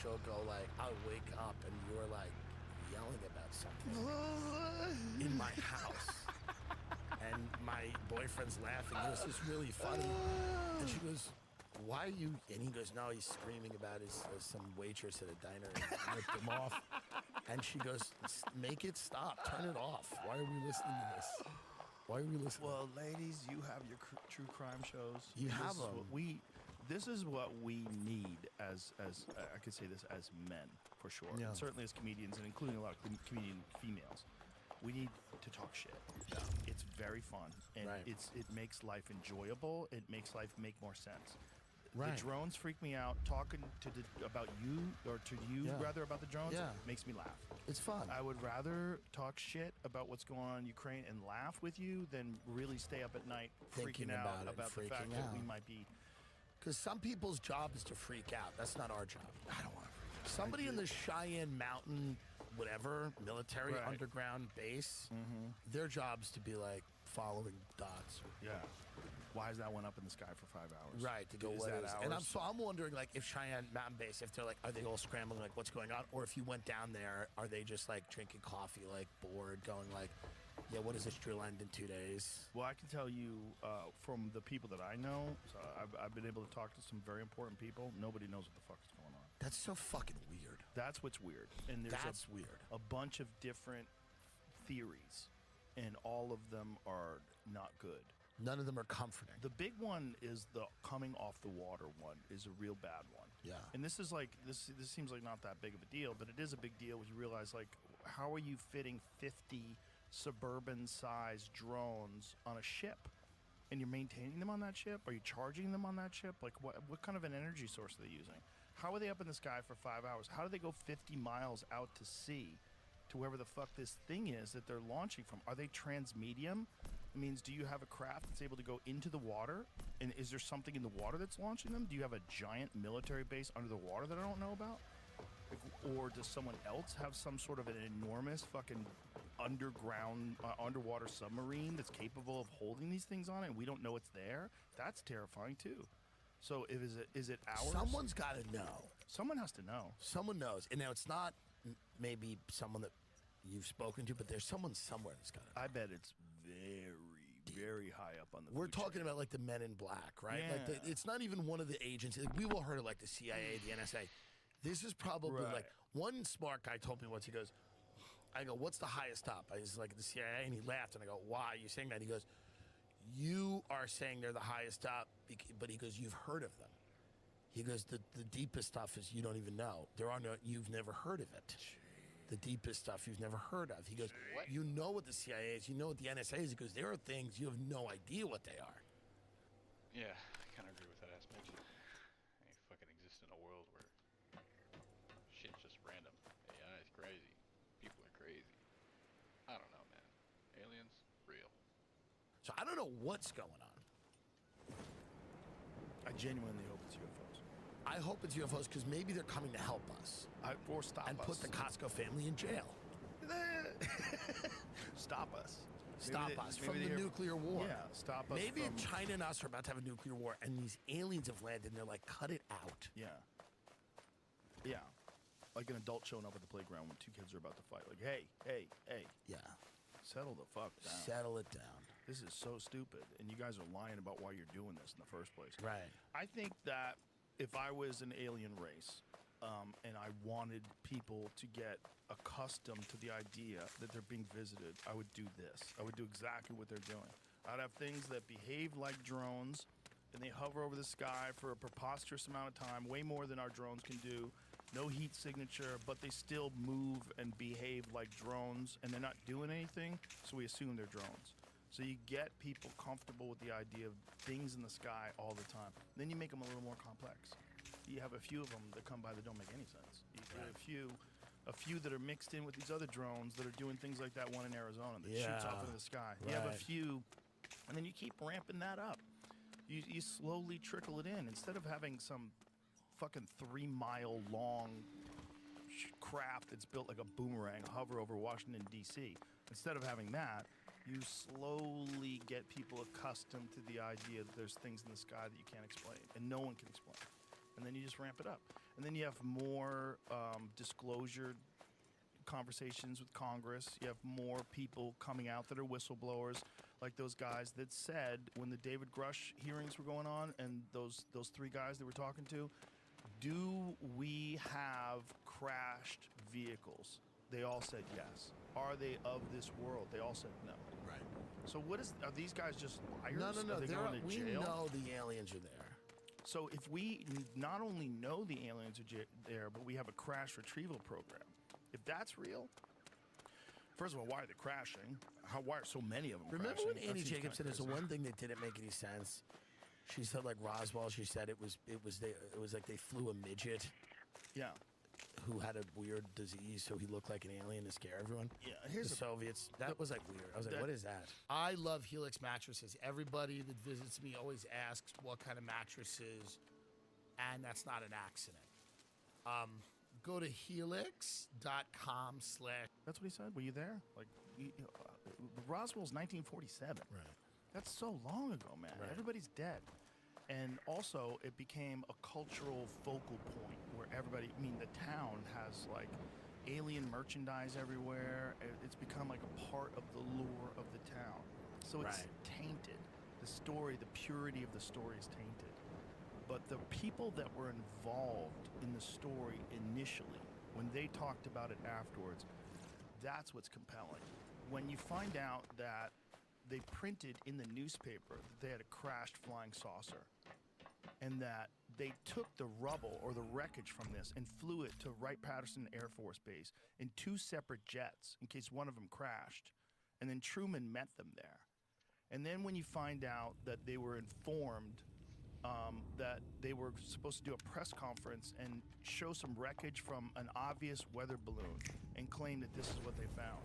she'll go like, I'll wake up and you're like yelling about something in my house. And my boyfriend's laughing. He goes, this is really funny. And she goes, why are you? And he goes, no, he's screaming about some waitress at a diner and ripped him off. And she goes, make it stop. Turn it off. Why are we listening to this? Why are we listening? Well, ladies, you have your true crime shows. You have This is what them. This is what we need as I could say this as men for sure. Yeah. And certainly as comedians, and including a lot of comedian females. We need to talk shit. Yeah. It's very fun, and Right. it makes life enjoyable. It makes life make more sense. Right. The drones freak me out. Talking about you, or to you Yeah. rather about the drones, Yeah. makes me laugh. It's fun. I would rather talk shit about what's going on in Ukraine and laugh with you than really stay up at night Thinking freaking out about it and about the fact freaking that we out. might be. Because some people's job is to freak out. That's not our job. I don't want to freak out. Somebody in the Cheyenne Mountain, whatever, military Right. underground base, their job's to be like following dots. Yeah. Why is that one up in the sky for 5 hours? Right, to go Is what that is. ours? And I'm wondering, like, if Cheyenne Mountain Base, if they're like, are they all scrambling, like, what's going on? Or if you went down there, are they just like drinking coffee, like bored, going like, yeah, what does this drill end in 2 days? Well, I can tell you from the people that I know, so I've been able to talk to some very important people. Nobody knows what the fuck is going on. That's so fucking weird. That's what's weird. And there's That's weird. a bunch of different theories, and all of them are not good. None of them are comforting. The big one is the coming off the water one is a real bad one. Yeah. And this is like this seems like not that big of a deal, but it is a big deal when you realize like how are you fitting 50 suburban-sized drones on a ship? And you're maintaining them on that ship? Are you charging them on that ship? Like what kind of an energy source are they using? How are they up in the sky for 5 hours? How do they go 50 miles out to sea to wherever the fuck this thing is that they're launching from? Are they transmedium? It means, do you have a craft that's able to go into the water? And is there something in the water that's launching them? Do you have a giant military base under the water that I don't know about? Or does someone else have some sort of an enormous fucking underwater submarine that's capable of holding these things on it and we don't know it's there? That's terrifying too. So is it ours? Someone's got to know. Someone has to know. Someone knows. And now it's not maybe someone that you've spoken to, but there's someone somewhere that's got to know. I bet it's very, very high up on the We're food chain. talking about like the Men in Black, right? Yeah. Like it's not even one of the agencies. Like, we've all heard of like the CIA, the NSA. This is probably Right. like one smart guy told me once. He goes, I go, what's the highest top? I was like the CIA, and he laughed, and I go, why are you saying that? He goes, you are saying they're the highest top, but he goes, you've heard of them. He goes, the deepest stuff is you don't even know. You've never heard of it. The deepest stuff you've never heard of. He goes, you know what the CIA is, you know what the NSA is. He goes, there are things you have no idea what they are. Yeah, I kind of agree with that aspect. I fucking exist in a world where shit's just random. AI is crazy. People are crazy. I don't know, man. Aliens, real. So I don't know what's going on. I genuinely hope it's UFOs. I hope it's UFOs because maybe they're coming to help us. Or stop and us. put the Costco family in jail. Stop us. Stop us from the nuclear war. Yeah, stop us Maybe from... China and us are about to have a nuclear war, and these aliens have landed, and they're like, cut it out. Yeah. Yeah. Like an adult showing up at the playground when two kids are about to fight. Like, hey. Yeah. Settle the fuck down. Settle it down. This is so stupid, and you guys are lying about why you're doing this in the first place. Right. I think that if I was an alien race, and I wanted people to get accustomed to the idea that they're being visited, I would do this. I would do exactly what they're doing. I'd have things that behave like drones, and they hover over the sky for a preposterous amount of time, way more than our drones can do. No heat signature, but they still move and behave like drones, and they're not doing anything, so we assume they're drones. So you get people comfortable with the idea of things in the sky all the time. Then you make them a little more complex. You have a few of them that come by that don't make any sense. You have a few that are mixed in with these other drones that are doing things like that one in Arizona that shoots off into the sky. You have a few, and then you keep ramping that up. You slowly trickle it in. Instead of having some fucking 3-mile long craft that's built like a boomerang hover over Washington, D.C., instead of having that, you slowly get people accustomed to the idea that there's things in the sky that you can't explain, and no one can explain. And then you just ramp it up. And then you have more disclosure conversations with Congress. You have more people coming out that are whistleblowers, like those guys that said when the David Grush hearings were going on, and those 3 guys that we're talking to, do we have crashed vehicles? They all said yes. Are they of this world? They all said no. Right. So are these guys just liars? No. Are they going to we jail? know the aliens are there. So if we not only know the aliens are there, but we have a crash retrieval program, if that's real, first of all, why are they crashing? Why are so many of them Remember crashing? when Annie Jacobs said it's the one thing that didn't make any sense? She said like Roswell. She said it was like they flew a midget. Yeah. Who had a weird disease, so he looked like an alien to scare everyone. Yeah, the Soviets. That was like weird. I was like, what is that? I love Helix mattresses. Everybody that visits me always asks what kind of mattresses, and that's not an accident. Go to helix.com/. That's what he said. Were you there? Like, Roswell's 1947. Right. That's so long ago, man. Right. Everybody's dead. And also, it became a cultural focal point where the town has like alien merchandise everywhere. It's become like a part of the lore of the town. So it's tainted. The story, the purity of the story is tainted. But the people that were involved in the story initially, when they talked about it afterwards, that's what's compelling. when you find out that they printed in the newspaper that they had a crashed flying saucer, and that they took the rubble or the wreckage from this and flew it to Wright-Patterson Air Force Base in 2 separate jets in case one of them crashed, and then Truman met them there. And then when you find out that they were informed that they were supposed to do a press conference and show some wreckage from an obvious weather balloon and claim that this is what they found.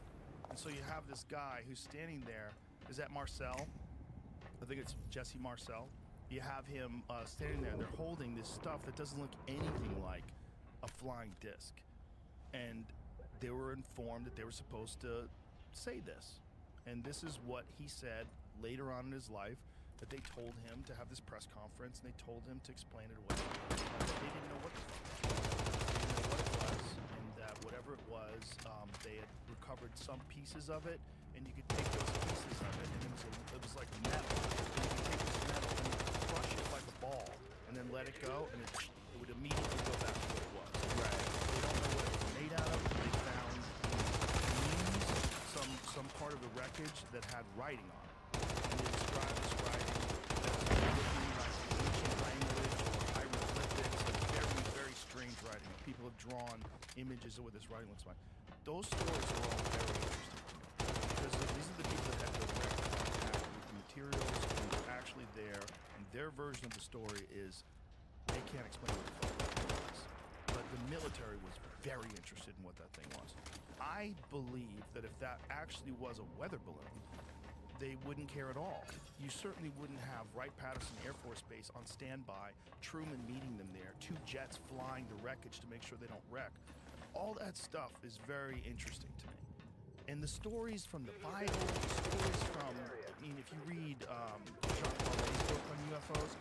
And so you have this guy who's standing there. Is that Marcel? I think it's Jesse Marcel. You have him standing there, and they're holding this stuff that doesn't look anything like a flying disc. And they were informed that they were supposed to say this. And this is what he said later on in his life, that they told him to have this press conference, and they told him to explain it away. They didn't know what the fuck it was. And that whatever it was, they had recovered some pieces of it, and you could take those pieces of it, and it was like metal. And you could take this metal and you could crush it like a ball, and then let it go, and it would immediately go back to what it was. Right. They don't know what it was made out of. They found some part of the wreckage that had writing on it. And they described this writing as looking like ancient language or hieroglyphics, like very, very strange writing. People have drawn images of what this writing looks like. Those stories are all very interesting to me, because these are the people that had direct contact with the materials and were actually there, and their version of the story is they can't explain what the fuck that thing was. But the military was very interested in what that thing was. I believe that if that actually was a weather balloon, they wouldn't care at all. You certainly wouldn't have Wright-Patterson Air Force Base on standby, Truman meeting them there, 2 jets flying the wreckage to make sure they don't wreck. All that stuff is very interesting to me. And the stories from the Bible, the stories from, I mean, if you read Jean Paulet's book on UFOs,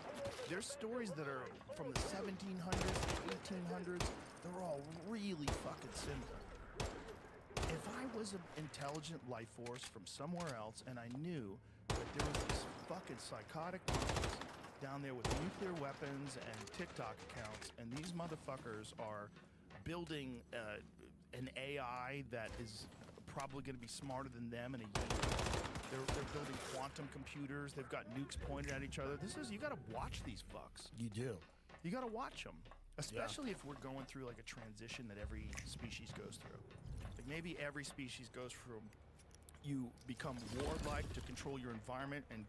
there's stories that are from the 1700s, the 1800s, they're all really fucking similar. If I was an intelligent life force from somewhere else and I knew that there was these fucking psychotic monkeys down there with nuclear weapons and TikTok accounts, and these motherfuckers are building an AI that is probably going to be smarter than them in a year. They're building quantum computers. They've got nukes pointed at each other. You got to watch these fucks. You do. You got to watch them, especially if we're going through like a transition that every species goes through. Like maybe every species goes from you become warlike to control your environment and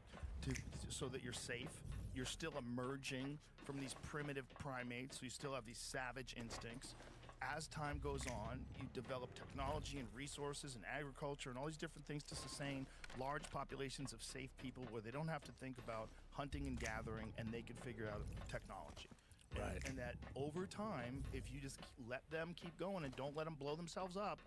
so that you're safe. You're still emerging from these primitive primates, so you still have these savage instincts. As time goes on, you develop technology and resources and agriculture and all these different things to sustain large populations of safe people where they don't have to think about hunting and gathering, and they can figure out technology. Right. And that over time, if you just let them keep going and don't let them blow themselves up.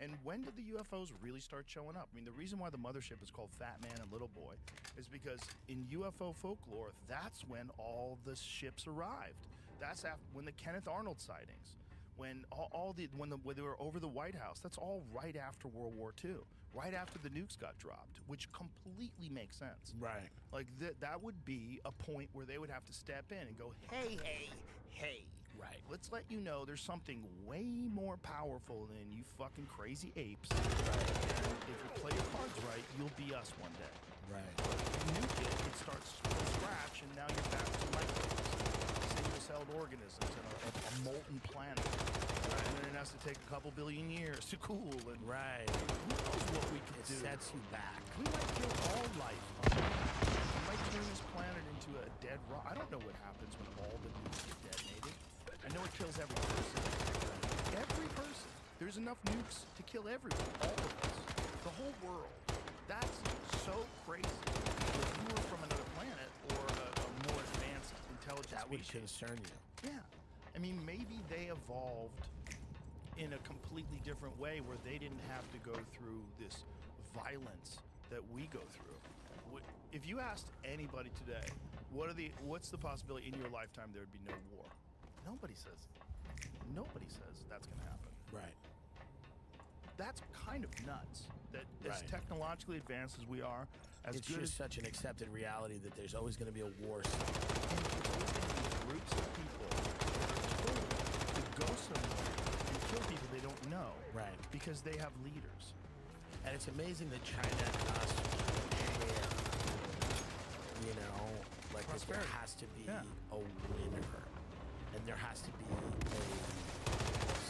And when did the UFOs really start showing up? I mean, the reason why the mothership is called Fat Man and Little Boy is because in UFO folklore, that's when all the ships arrived. That's when the Kenneth Arnold sightings, when when they were over the White House, that's all right after World War II, right after the nukes got dropped, which completely makes sense. Right. Like that would be a point where they would have to step in and go, hey, hey, hey. Right. Let's let you know there's something way more powerful than you fucking crazy apes. Right. And if you play your cards right, you'll be us one day. Right. But if you nuke it, it starts from scratch, and now you're back to microbes, single-celled organisms, and a molten planet. Right. And then it has to take a couple billion years to cool. And right. Who knows what we can do? It sets you back. We might kill all life on Earth. We might turn this planet into a dead rock. I don't know what happens when all the nukes get detonated. I know it kills every person. Every person. There's enough nukes to kill everyone. All of us. The whole world. That's so crazy. If you were from another planet or a more advanced intelligent that would species. concern you. Yeah. I mean, maybe they evolved in a completely different way where they didn't have to go through this violence that we go through. If you asked anybody today, what's the possibility in your lifetime there would be no war? Nobody says that's going to happen. Right. That's kind of nuts. That as Right. technologically advanced as we are, as It's good just such an accepted reality that there's always going to be a war. and there's always going to be groups of people that are told to go somewhere and kill people they don't know. Right. Because they have leaders. And And it's amazing that China and us share, you know, like that there has to be a winner. And there has to be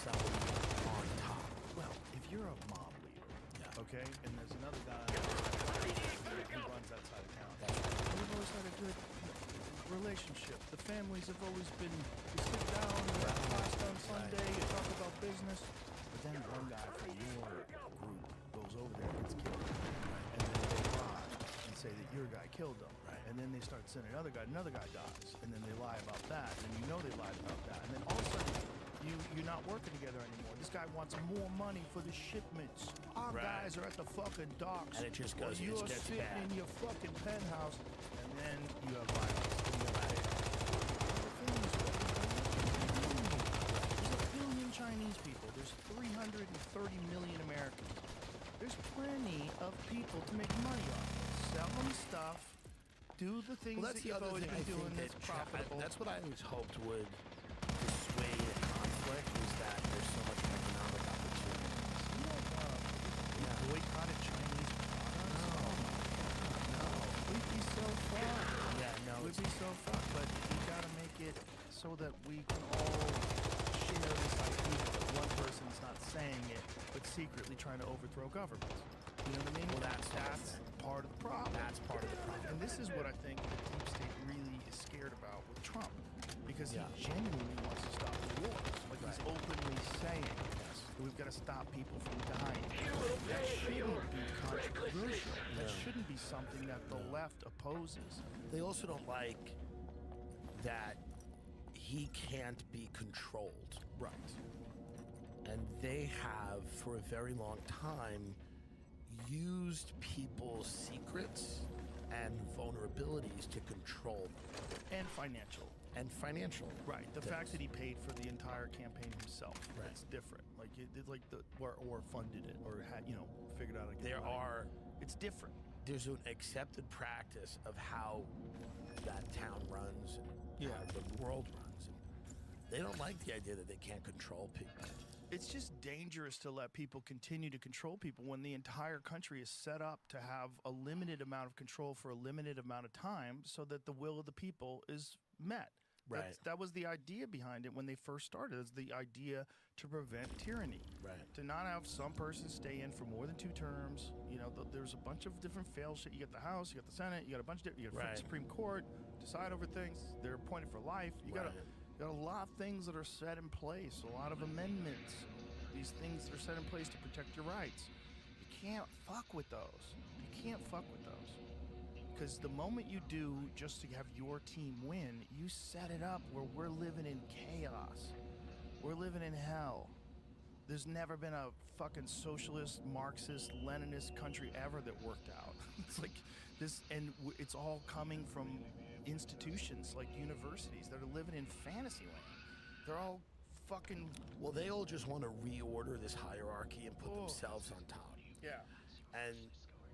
somebody on top. Well, if you're a mob leader, okay, and there's another guy who runs that side of town, we've always had a good relationship. The families have always been, we sit down, we have class on Sunday, you talk about business, but then one guy from your group goes over there and gets killed, and then they lie and say that your guy killed him, and then they start sending another guy dies, and then they lie about that, and you know they lied about that, and then all of a sudden, you're not working together anymore. This guy wants more money for the shipments. Our guys are at the fucking docks. And it just goes, you're it gets sitting bad. in your fucking penthouse, and then you have violence. There's a billion Chinese people. There's 330 million Americans. There's plenty of people to make money off. Sell them stuff. Do the things that you've always been doing that's profitable. That's what I always hoped would dissuade conflict, is that there's so much economic opportunity. Boycotted Chinese products? No. We'd be so fucked. Yeah, no. We'd be so fucked, but we gotta make it so that we can all share this idea that one person's not saying it, but secretly trying to overthrow governments. You know what I mean? Well, that's part of the problem. That's part of the problem. And this is what I think the deep state really is scared about with Trump. Because he genuinely wants to stop the wars. Like he's openly saying, we've got to stop people from dying. That shouldn't be controversial. That shouldn't be something that the left opposes. They also don't like that he can't be controlled. Right. And they have, for a very long time, used people's secrets and vulnerabilities to control them. And financial. Right. The fact that he paid for the entire campaign himself. Right. That's different. Like it like or funded it or had, you know, figured out. It's different. There's an accepted practice of how that town runs and how the world runs. And they don't like the idea that they can't control people. It's just dangerous to let people continue to control people when the entire country is set up to have a limited amount of control for a limited amount of time so that the will of the people is met. Right. That was the idea behind it when they first started. It's the idea to prevent tyranny. Right. To not have some person stay in for more than 2 terms. You know, there's a bunch of different fail shit. You got the House, you got the Senate, you got a bunch of different, you got the Supreme Court, decide over things. They're appointed for life. You got a lot of things that are set in place, a lot of amendments. These things that are set in place to protect your rights. You can't fuck with those. You can't fuck with those. Because the moment you do just to have your team win, you set it up where we're living in chaos. We're living in hell. There's never been a fucking socialist, Marxist, Leninist country ever that worked out. It's like this, and it's all coming from institutions like universities that are living in fantasy land. They're all fucking... Well, they all just want to reorder this hierarchy and put themselves on top. Yeah. And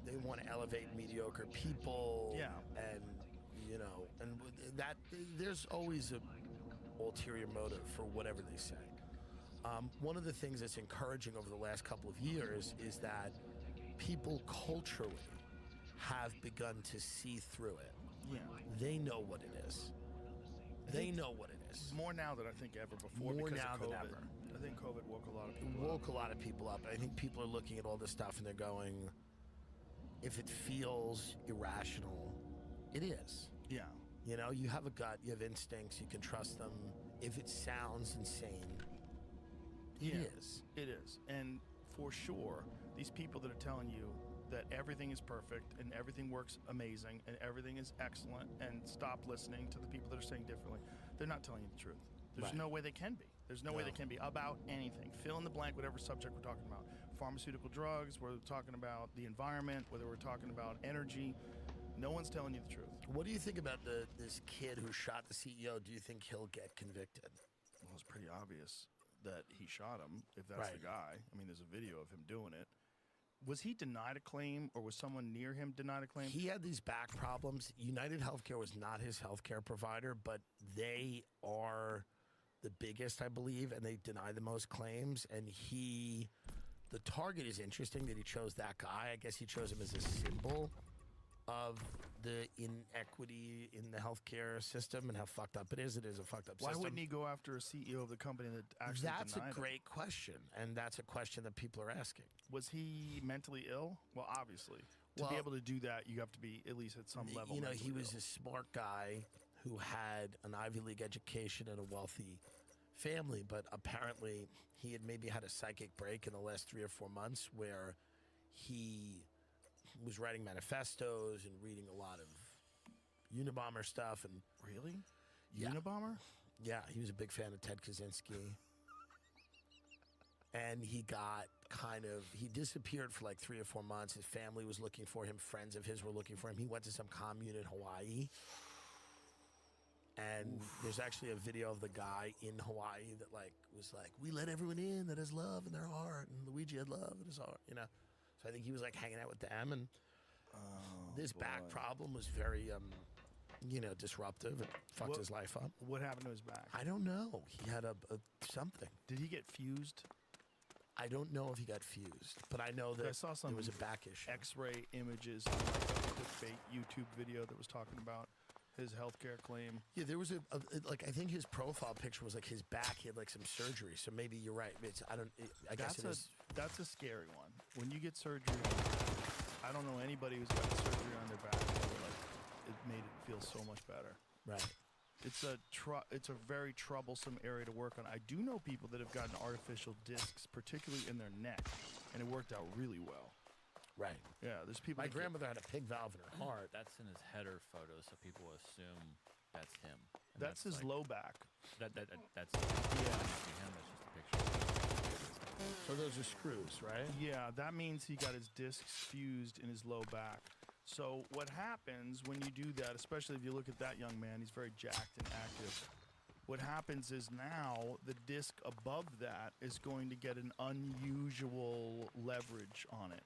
they want to elevate mediocre people. Yeah. And, you know, and that there's always a ulterior motive for whatever they say. One of the things that's encouraging over the last couple of years is that people culturally have begun to see through it. Yeah. They know what it is. They know what it is. More now than I think ever before. More because now of than COVID. ever. I think COVID woke a lot of It people woke a lot of people up. And I think people are looking at all this stuff and they're going, if it feels irrational, it is. Yeah. You know, you have a gut, you have instincts, you can trust them. If it sounds insane, it is. It is. And for sure, these people that are telling you that everything is perfect and everything works amazing and everything is excellent and stop listening to the people that are saying differently, they're not telling you the truth. There's no way they can be. There's no way they can be about anything. Fill in the blank, whatever subject we're talking about. Pharmaceutical drugs, whether we're talking about the environment, whether we're talking about energy. No one's telling you the truth. What do you think about this kid who shot the CEO? Do you think he'll get convicted? Well, it's pretty obvious that he shot him, if that's the guy. I mean, there's a video of him doing it. Was he denied a claim, or was someone near him denied a claim? He had these back problems. United Healthcare was not his healthcare provider, but they are the biggest, I believe, and they deny the most claims. And he the target is interesting that he chose that guy. I guess he chose him as a symbol of the inequity in the healthcare system and how fucked up it is. It is a fucked up Why system. wouldn't he go after a CEO of the company that actually That's a denied him? great question, and that's a question that people are asking. Was he mentally ill? Well, obviously. To Well, be able to do that, you have to be at least at some level. You know, he mentally was ill. a smart guy who had an Ivy League education and a wealthy family, but apparently he had maybe had a psychic break in the last 3 or 4 months where he was writing manifestos and reading a lot of Unabomber stuff. And Really? Yeah. Unabomber? Yeah, he was a big fan of Ted Kaczynski. And he got he disappeared for like 3 or 4 months. His family was looking for him. Friends of his were looking for him. He went to some commune in Hawaii. And there's actually a video of the guy in Hawaii that was like, we let everyone in that has love in their heart. And Luigi had love in his heart, you know? So I think he was like hanging out with them. And this back problem was very, disruptive. It fucked his life up. What happened to his back? I don't know. He had a something. Did he get fused? I don't know if he got fused, but I know that I saw some there was a back issue. X-ray images on like a clickbait YouTube video that was talking about his healthcare claim. Yeah, there was I think his profile picture was like his back. He had like some surgery. So maybe you're right. I guess it is. That's a scary one. When you get surgery, I don't know anybody who's got surgery on their back. It made it feel so much better. Right. It's a very troublesome area to work on. I do know people that have gotten artificial discs, particularly in their neck, and it worked out really well. Right. Yeah, there's people. My grandmother had a pig valve in her heart. That's in his header photo, so people assume that's him. And That's his like- low back. That's him. That's just a picture. So those are screws, right? Yeah, that means he got his discs fused in his low back. So what happens when you do that, especially if you look at that young man, he's very jacked and active. What happens is now the disc above that is going to get an unusual leverage on it,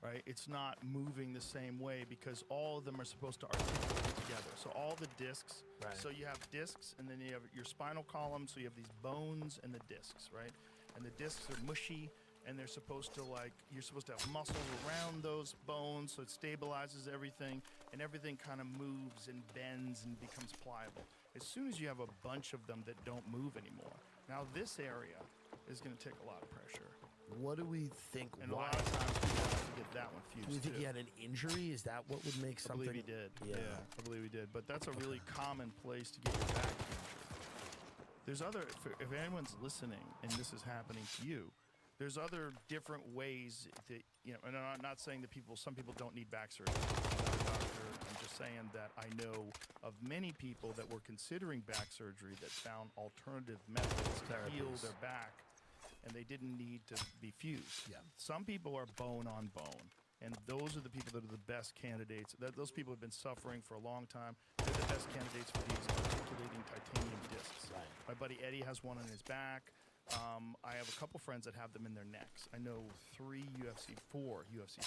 right? It's not moving the same way because all of them are supposed to articulate together. So all the discs, Right. so you have discs and then you have your spinal column, so you have these bones and the discs, right? And the discs are mushy, and they're supposed to you're supposed to have muscles around those bones so it stabilizes everything, and everything kind of moves and bends and becomes pliable. As soon as you have a bunch of them that don't move anymore, now this area is going to take a lot of pressure. What do we think? And a lot of times people have to get that one fused. Do you think too. he had an injury? Is that what would make I something? believe he did. Yeah. I believe he did. But that's a really common place to get your back injured. There's if anyone's listening and this is happening to you, there's other different ways that, and I'm not saying that some people don't need back surgery. I'm not a doctor. I'm just saying that I know of many people that were considering back surgery that found alternative methods to heal their back, and they didn't need to be fused. Yeah. Some people are bone on bone, and those are the people that are the best candidates. Those people have been suffering for a long time. They're the best candidates for these articulating titanium discs. Right. My buddy Eddie has one in his back. I have a couple friends that have them in their necks. I know 4 UFC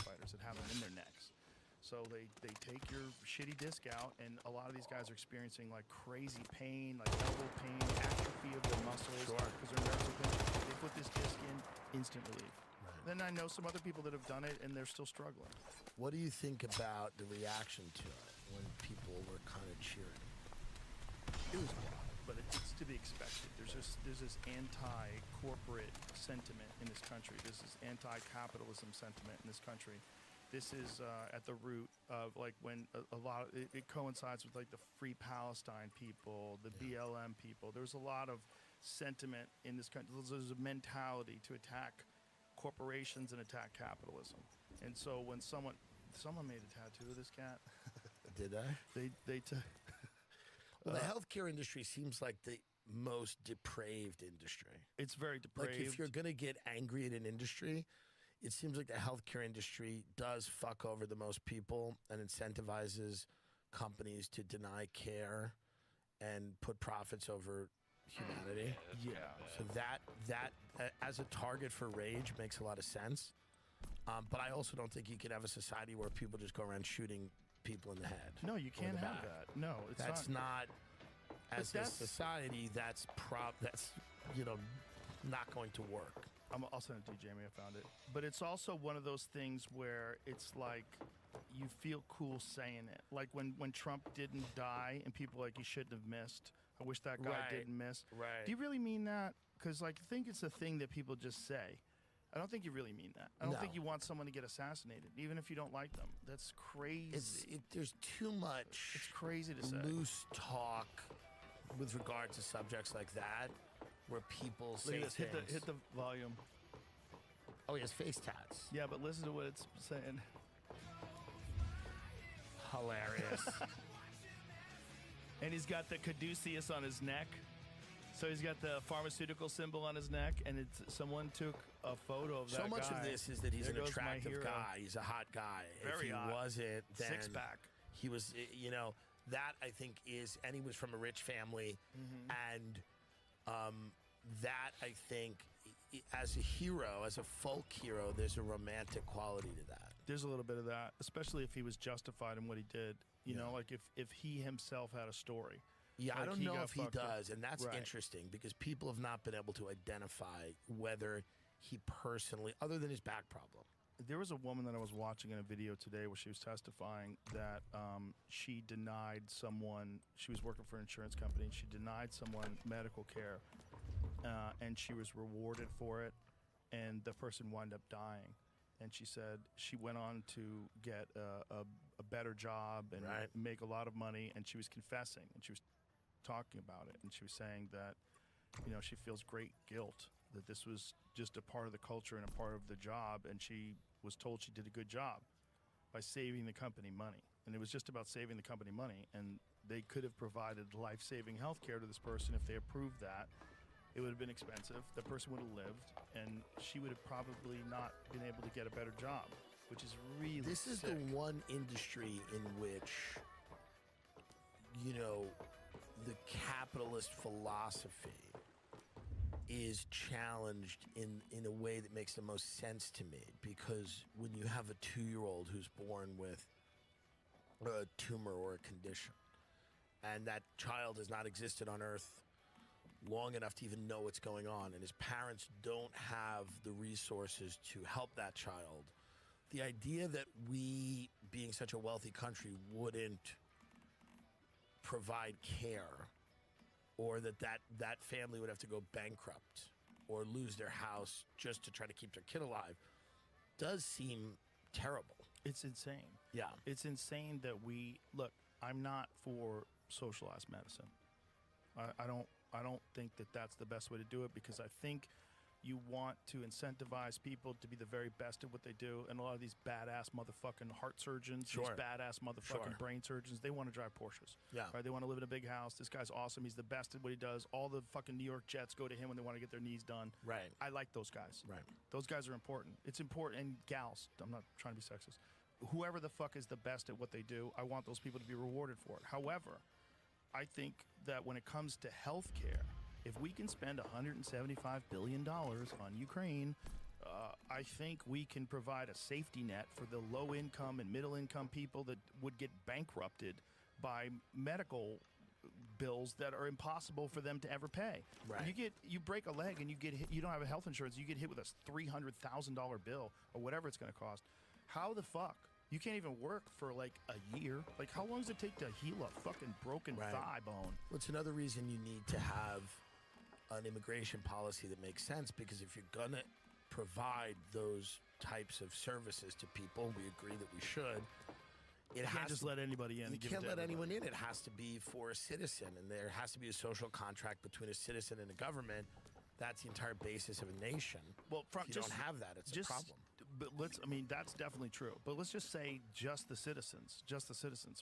fighters that have them in their necks. So they take your shitty disc out, and a lot of these guys are experiencing like crazy pain, like elbow pain, atrophy of their muscles because their nerves are pinched. They put this disc in, instant relief. Right. Then I know some other people that have done it, and they're still struggling. What do you think about the reaction to it when people were kind of cheering? It was wild, but it's to be expected. There's this anti-corporate sentiment in this country. There's this anti-capitalism sentiment in this country. This is at the root of like when a lot of it coincides with like the Free Palestine people, the BLM people. There's a lot of sentiment in this country. There's a mentality to attack corporations and attack capitalism. And so when someone made a tattoo of this cat. Did they? They took. Well, the healthcare industry seems like the most depraved industry. It's very depraved. Like if you're going to get angry at an industry, it seems like the healthcare industry does fuck over the most people and incentivizes companies to deny care and put profits over humanity. Yeah. So that as a target for rage makes a lot of sense. But I also don't think you can have a society where people just go around shooting people in the head. No, you or can't the have back. that. No, it's That's not. As a that's- society, that's not going to work. I'll send it to you, Jamie. I found it. But it's also one of those things where it's like you feel cool saying it. Like when Trump didn't die and people are like, he shouldn't have missed. I wish that guy Right. didn't miss. Right. Do you really mean that? Because like, I think it's a thing that people just say. I don't think you really mean that. I don't think No. you want someone to get assassinated, even if you don't like them. That's crazy. There's too much. It's crazy to say. Loose talk with regard to subjects like that, where people Look say at this. things. Hit the volume. Oh, he has face tats. Yeah, but listen to what it's saying. Hilarious. And he's got the caduceus on his neck. So he's got the pharmaceutical symbol on his neck, and it's someone took a photo of that So much guy. of this is that he's There an goes my attractive hero. guy. He's a hot guy. Very if he hot. wasn't, then Six-pack. he was. That I think is, and he was from a rich family, Mm-hmm. and that I think, as a hero, as a folk hero, there's a romantic quality to that. There's a little bit of that, especially if he was justified in what he did. You know, like if he himself had a story. Yeah, I Like, don't he know got if he fucked up. does, and that's Right. interesting because people have not been able to identify whether he personally, other than his back problem. There was a woman that I was watching in a video today where she was testifying that she denied someone, she was working for an insurance company, and she denied someone medical care, and she was rewarded for it, and the person wound up dying. And she said she went on to get a better job and make a lot of money, and she was confessing, and she was talking about it, and she was saying that, she feels great guilt that this was just a part of the culture and a part of the job, and she was told she did a good job by saving the company money. And it was just about saving the company money, and they could have provided life-saving health care to this person if they approved that. It would have been expensive. The person would have lived, and she would have probably not been able to get a better job, which is really This is sick. the one industry in which, the capitalist philosophy is challenged in a way that makes the most sense to me. Because when you have a 2-year-old who's born with a tumor or a condition, and that child has not existed on Earth long enough to even know what's going on, and his parents don't have the resources to help that child, the idea that we, being such a wealthy country, wouldn't provide care, or that family would have to go bankrupt or lose their house just to try to keep their kid alive, does seem terrible. It's insane. Yeah. It's insane that look, I'm not for socialized medicine. I don't think that that's the best way to do it, because I think you want to incentivize people to be the very best at what they do. And a lot of these badass motherfucking heart surgeons, these badass motherfucking brain surgeons, they want to drive Porsches. Yeah. Right? They want to live in a big house. This guy's awesome. He's the best at what he does. All the fucking New York Jets go to him when they want to get their knees done. Right. I like those guys. Right. Those guys are important. It's important. And gals, I'm not trying to be sexist. Whoever the fuck is the best at what they do, I want those people to be rewarded for it. However, I think that when it comes to healthcare, if we can spend $175 billion on Ukraine, I think we can provide a safety net for the low-income and middle-income people that would get bankrupted by medical bills that are impossible for them to ever pay. Right. You break a leg and you get hit, you don't have a health insurance, you get hit with a $300,000 bill or whatever it's going to cost. How the fuck? You can't even work for like a year. Like, how long does it take to heal a fucking broken thigh bone? Well, it's another reason you need to have an immigration policy that makes sense, because if you're gonna provide those types of services to people, we agree that we should. You can't just let anybody in. You and give it can't to let everybody. anyone in. It has to be for a citizen, and there has to be a social contract between a citizen and a government. That's the entire basis of a nation. Well, if you don't have that, it's a problem. But that's definitely true. But let's just say just the citizens.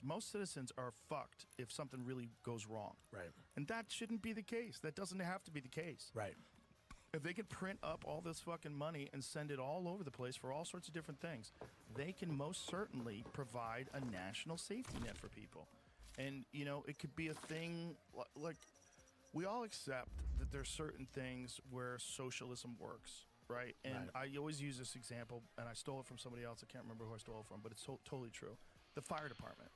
Most citizens are fucked if something really goes wrong. Right. And that shouldn't be the case. That doesn't have to be the case. Right. If they can print up all this fucking money and send it all over the place for all sorts of different things, they can most certainly provide a national safety net for people. And, it could be a thing like we all accept that there's certain things where socialism works, right? And I always use this example, and I stole it from somebody else. I can't remember who I stole it from, but it's totally true. The fire department.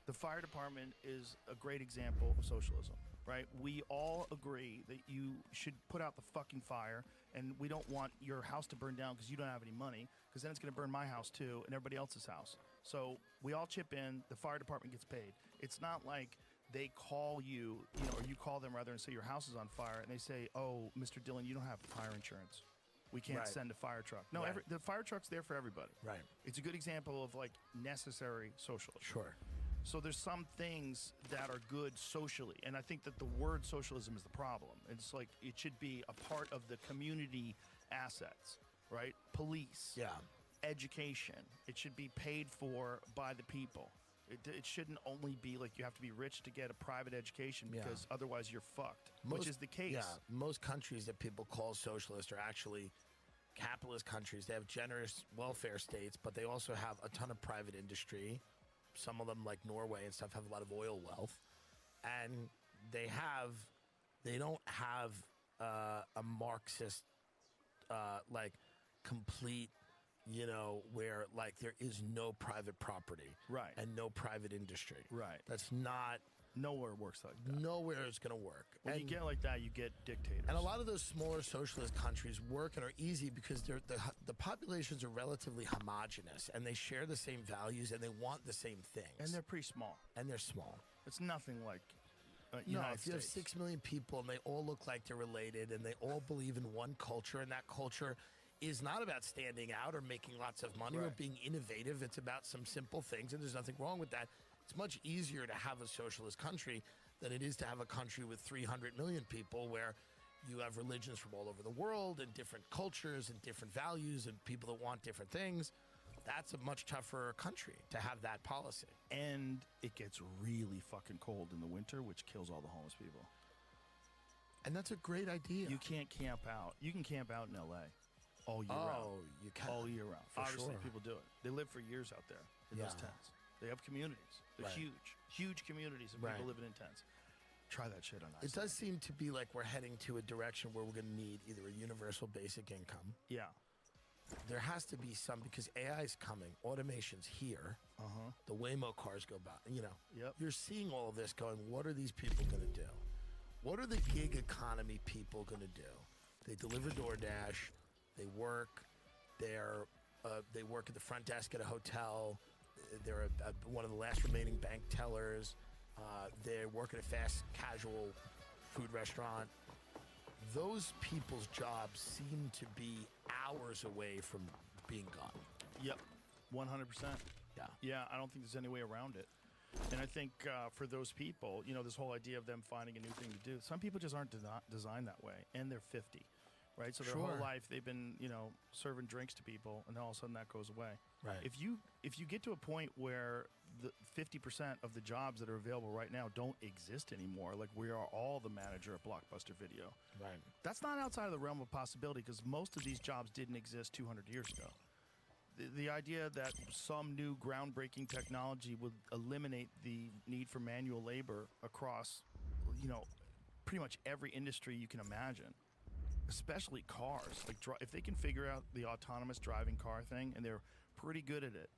The fire department is a great example of socialism, right? We all agree that you should put out the fucking fire, and we don't want your house to burn down because you don't have any money, because then it's going to burn my house too and everybody else's house. So we all chip in. The fire department gets paid. It's not like they call you, or you call them rather and say your house is on fire, and they say, "Oh, Mr. Dillon, you don't have fire insurance. We can't Right. send a fire truck." No, Right. the fire truck's there for everybody. Right. It's a good example of like necessary socialism. Sure. So there's some things that are good socially, and I think that the word socialism is the problem. It's like it should be a part of the community assets, right? Police, education. It should be paid for by the people. It shouldn't only be like you have to be rich to get a private education Yeah. because otherwise you're fucked, which is the case. Yeah, most countries that people call socialist are actually capitalist countries. They have generous welfare states, but they also have a ton of private industry. Some of them, like Norway and stuff, have a lot of oil wealth, and they don't have a Marxist like complete, where like there is no private property, right, and no private industry, right. That's not nowhere works like that. Nowhere is going to work. When you get like that, you get dictators. And a lot of those smaller socialist countries work and are easy because the populations are relatively homogenous and they share the same values and they want the same things. And they're pretty small. And they're small. It's nothing like No, United if you have States. 6 million people and they all look like they're related and they all believe in one culture, and that culture is not about standing out or making lots of money or Right. being innovative. It's about some simple things, and there's nothing wrong with that. It's much easier to have a socialist country than it is to have a country with 300 million people where you have religions from all over the world and different cultures and different values and people that want different things. That's a much tougher country to have that policy. And it gets really fucking cold in the winter, which kills all the homeless people. And that's a great idea. You can't camp out. You can camp out in LA all year Oh, round. you can. All year round. For Obviously, sure. people do it. They live for years out there in those Yeah. tents. They have communities. They're Right. huge communities of Right. people living in tents. Try that shit on It Iceland. does seem to be like we're heading to a direction where we're going to need either a universal basic income. Yeah. There has to be some, because AI is coming, automation's here. The Waymo cars go by. You're seeing all of this going, what are these people going to do? What are the gig economy people going to do? They deliver DoorDash. They work. They work at the front desk at a hotel. They're one of the last remaining bank tellers. They work at a fast casual food restaurant. Those people's jobs seem to be hours away from being gone. Yep, 100%. Yeah, I don't think there's any way around it. And I think for those people, this whole idea of them finding a new thing to do, some people just aren't designed that way, and they're 50, right? So their whole Sure. life they've been, serving drinks to people, and then all of a sudden that goes away. Right. If you get to a point where the 50% of the jobs that are available right now don't exist anymore, like we are all the manager at Blockbuster Video, Right. that's not outside of the realm of possibility, because most of these jobs didn't exist 200 years ago. The idea that some new groundbreaking technology would eliminate the need for manual labor across, pretty much every industry you can imagine, especially cars. Like, if they can figure out the autonomous driving car thing, and they're pretty good at it.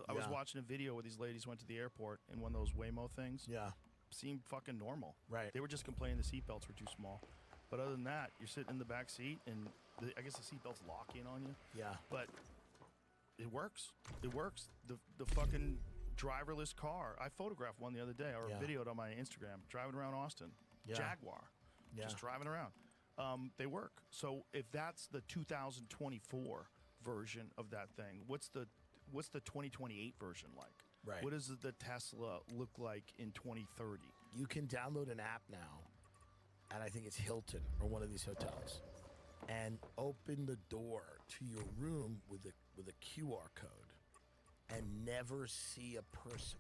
I was Yeah. watching a video where these ladies went to the airport in one of those Waymo things. Yeah. Seemed fucking normal. Right. They were just complaining the seatbelts were too small. But other than that, you're sitting in the back seat, and I guess the seatbelts lock in on you. Yeah. But it works. It works. The fucking driverless car. I photographed one the other day, or Yeah. videoed on my Instagram, driving around Austin. Yeah. Jaguar. Yeah. Just driving around. They work. So if that's the 2024 version of that thing, what's the 2028 version like? Right. What does the Tesla look like in 2030? You can download an app now, and I think it's Hilton or one of these hotels, and open the door to your room with a QR code, and never see a person.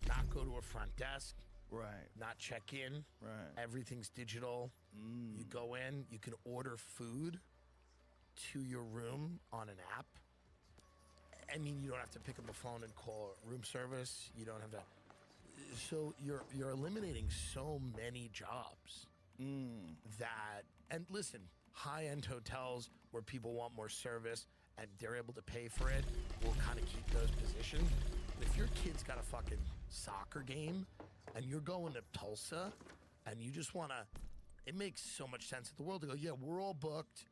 Not go to a front desk. Right. Not check in. Right. Everything's digital. You go in. You can order food to your room on an app. I mean, you don't have to pick up a phone and call room service. You don't have to. So you're eliminating so many jobs that, and listen, high-end hotels where people want more service and they're able to pay for it will kind of keep those positions. But if your kid's got a fucking soccer game and you're going to Tulsa, and you just want to, it makes so much sense in the world to go, yeah, we're all booked.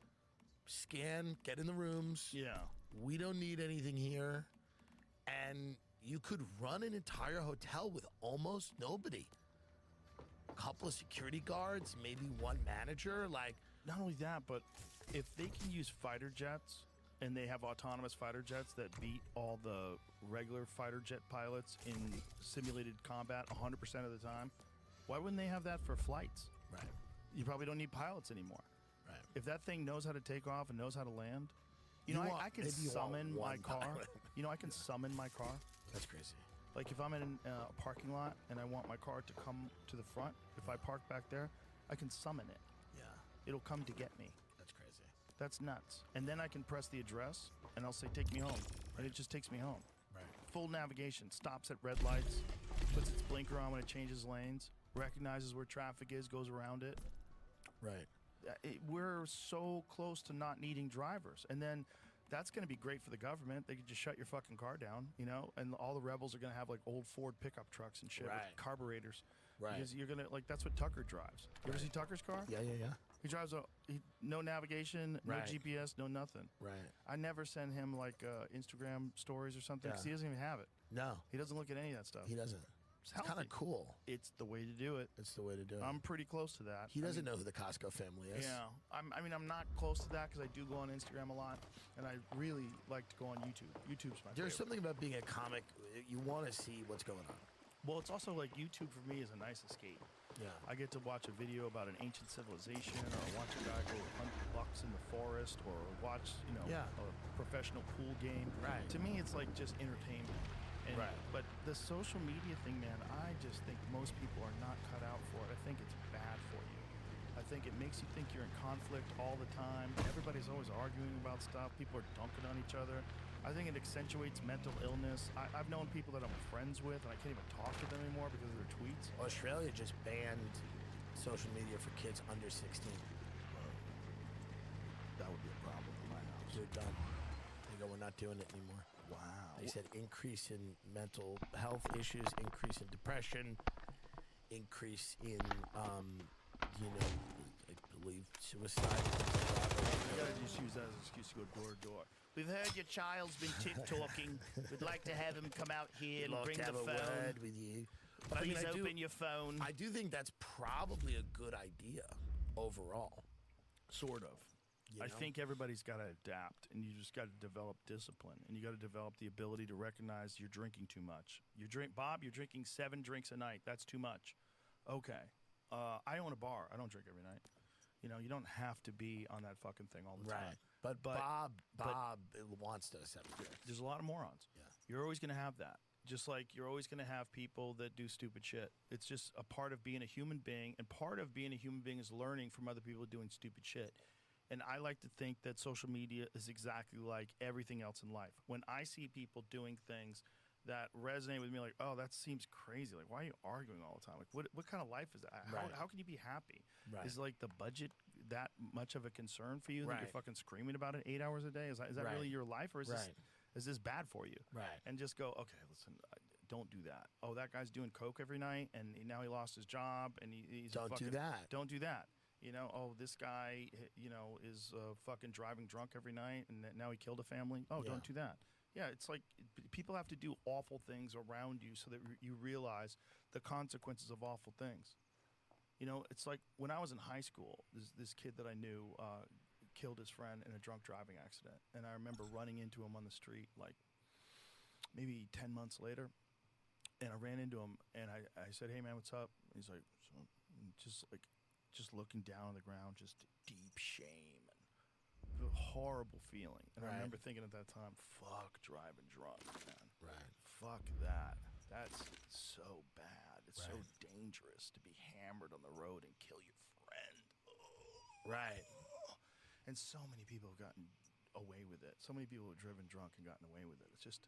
Scan, get in the rooms. Yeah. We don't need anything here. And you could run an entire hotel with almost nobody. A couple of security guards, maybe one manager. Like, not only that, but if they can use fighter jets and they have autonomous fighter jets that beat all the regular fighter jet pilots in simulated combat 100% of the time, why wouldn't they have that for flights? Right. You probably don't need pilots anymore. Right. If that thing knows how to take off and knows how to land, You want- I can maybe you want summon my one car. pilot. I can summon my car. That's crazy. Like if I'm in a parking lot and I want my car to come to the front, if I park back there, I can summon it. Yeah. It'll come to get me. That's crazy. That's nuts. And then I can press the address and I'll say, take me home. And it just takes me home. Right. Full navigation, stops at red lights, puts its blinker on when it changes lanes, recognizes where traffic is, goes around it. Right. We're so close to not needing drivers. And then that's going to be great for the government. They could just shut your fucking car down, and all the rebels are going to have like old Ford pickup trucks and shit Right. with carburetors. Right. Because you're going to, that's what Tucker drives. You ever see Tucker's car? Yeah. He drives no navigation, no Right. GPS, no nothing. Right. I never send him Instagram stories or something because Yeah. he doesn't even have it. No. He doesn't look at any of that stuff. He doesn't. It's It's kind healthy. of cool. It's the way to do it. It's the way to do it. I'm pretty close to that. He doesn't know who the Costco family is. Yeah, I'm not close to that because I do go on Instagram a lot, and I really like to go on YouTube. YouTube's my There's favorite. something about being a comic. You want to see what's going on. Well, it's also like YouTube for me is a nice escape. Yeah. I get to watch a video about an ancient civilization, or watch a guy go hunt bucks in the forest, or watch Yeah. a professional pool game. Right. To me, it's like just entertainment. And, Right. But the social media thing, man, I just think most people are not cut out for it. I think it's bad for you. I think it makes you think you're in conflict all the time. Everybody's always arguing about stuff. People are dunking on each other. I think it accentuates mental illness. I've known people that I'm friends with, and I can't even talk to them anymore because of their tweets. Australia just banned social media for kids under 16. That would be a problem in my house. They're done. They go, we're not doing it anymore. Wow. They said increase in mental health issues, increase in depression, increase in, I believe suicide. You gotta just use that as an excuse to go door to door. We've heard your child's been TikToking. We'd like to have him come out here and Love bring to the have a phone. word with you. But Please I do- open your phone. I do think that's probably a good idea overall. Sort of. I think everybody's got to adapt, and you just got to develop discipline, and you got to develop the ability to recognize you're drinking too much. Bob, you're drinking 7 drinks a night. That's too much. Okay. I own a bar. I don't drink every night. You don't have to be on that fucking thing all the time. Right. But Bob wants to accept it. There's a lot of morons. Yeah. You're always going to have that. Just like you're always going to have people that do stupid shit. It's just a part of being a human being, and part of being a human being is learning from other people doing stupid shit. And I like to think that social media is exactly like everything else in life. When I see people doing things that resonate with me, like, oh, that seems crazy. Like, why are you arguing all the time? Like, what kind of life is that? Right. How can you be happy? Right. Is like the budget that much of a concern for you that Right. you're fucking screaming about it 8 hours a day? Is that Right. really your life, or is Right. this bad for you? Right. And just go, okay, listen, don't do that. Oh, that guy's doing coke every night, and now he lost his job, and he's Don't do that. Don't do that. Oh, this guy, is fucking driving drunk every night, and now he killed a family. Oh, Yeah. don't do that. Yeah, it's like people have to do awful things around you so that you realize the consequences of awful things. It's like when I was in high school, this kid that I knew killed his friend in a drunk driving accident, and I remember running into him on the street like maybe 10 months later, and I ran into him, and I said, "Hey man, what's up?" And he's like, just looking down on the ground, just deep shame and a horrible feeling. And Right. I remember thinking at that time, fuck driving drunk, man. Right. Fuck that. That's so bad. It's so Right. dangerous to be hammered on the road and kill your friend. Right. And so many people have gotten away with it. So many people have driven drunk and gotten away with it. It's just,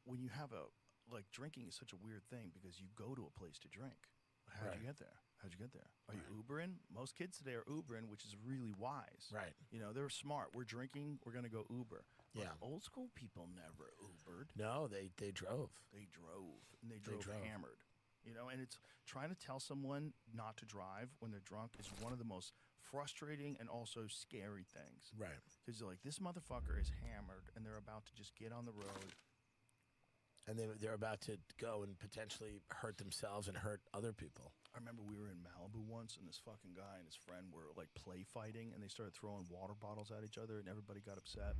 when you have drinking is such a weird thing because you go to a place to drink. How'd Right. you get there? Are you Ubering? Most kids today are Ubering, which is really wise. Right. They're smart. We're drinking, we're going to go Uber. But Yeah. old school people never Ubered. No, they drove. They drove. And they drove. drove hammered. You know, and it's trying to tell someone not to drive when they're drunk is one of the most frustrating and also scary things. Right. Because you're like, this motherfucker is hammered, and they're about to just get on the road. And they're about to go and potentially hurt themselves and hurt other people. I remember we were in Malibu once, and this fucking guy and his friend were like play fighting, and they started throwing water bottles at each other, and everybody got upset.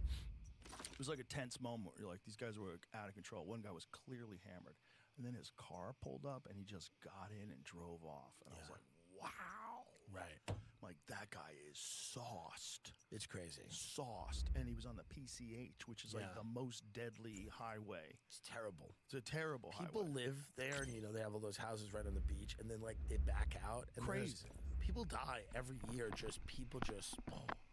It was like a tense moment where you're like, these guys were like, out of control. One guy was clearly hammered, and then his car pulled up, and he just got in and drove off. And I was like, wow. Right. Like, that guy is sauced. It's crazy. Sauced. And he was on the PCH, which is like the most deadly highway. It's terrible. It's a terrible People highway. live there, and they have all those houses right on the beach, and then like they back out. And Crazy. People die every year. People just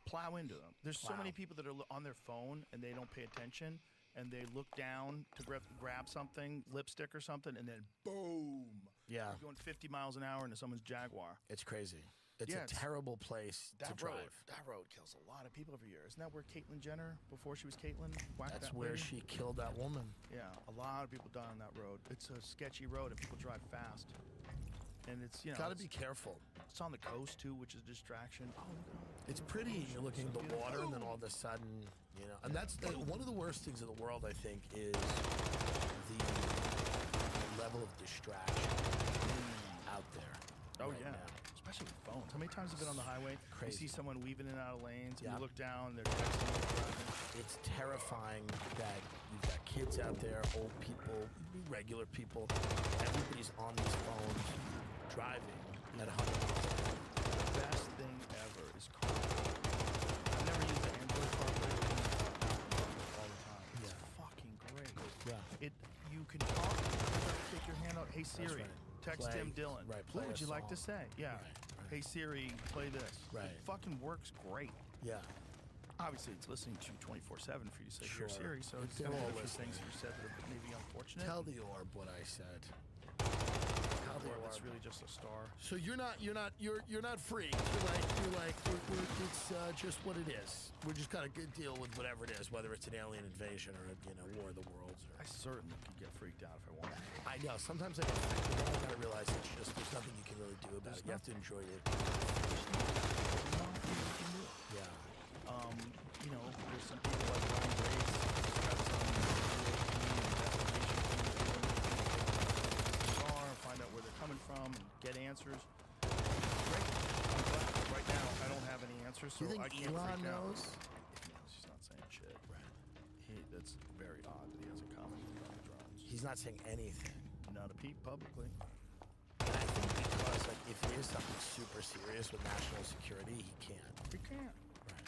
plow into them. There's so Wow. many people that are on their phone and they don't pay attention, and they look down to grab something, lipstick or something, and then boom. Yeah. You're going 50 miles an hour into someone's Jaguar. It's crazy. It's Yeah, a terrible place to That drive. road kills a lot of people every year. Isn't that where Caitlyn Jenner, before she was Caitlyn, whacked That's that where lady? she killed that woman. Yeah, a lot of people die on that road. It's a sketchy road, and people drive fast. And it's, Gotta be careful. It's on the coast too, which is a distraction. Oh my God. It's pretty. You're looking at the water, and then all of a sudden, and that's one of the worst things in the world. I think is the level of distraction out there. Oh right yeah, now. especially with phones. How many times have you been on the highway? Crazy. You see someone weaving in and out of lanes, and Yeah. you look down, they're texting. They're driving. It's terrifying that you've got kids out there, old people, regular people. Everybody's on these phones, driving at 100 miles an hour. The best thing ever is CarPlay. I've never used the Android CarPlay, but I use it all the time. It's fucking great. Yeah. You can talk, take your hand out. Hey Siri, right. text Play- Tim Dillon. right, What play would a you like to song. say? Yeah. Right. Hey Siri, play this. Right. It fucking works great. Yeah. Obviously, it's listening to you 24/7 for you to say Sure. your Siri, so it's They're got all a few listening. things you said that are maybe unfortunate. Tell the orb what I said. Tell the Or orb. that's really just a star. So you're not freaked. You're like it's just what it is. We're just gotta deal with whatever it is, whether it's an alien invasion or War of the Worlds. I certainly could get freaked out if I wanted to. I know. Sometimes I get freaked, but then I gotta realize it's just there's nothing you can really do about it. You have to enjoy it. Yeah. There's some people like Ryan Grace who's got some star, find out where they're coming from, and get answers. Great. I'm glad. Right now, I don't have any answers, so You think I can't Elon freak out. knows? He knows. He's not saying shit. Right. That's very odd that he hasn't commented on the drones. He's not saying anything. Not a peep publicly. And I think because if it is something super serious with national security, he can't. He can't. Right.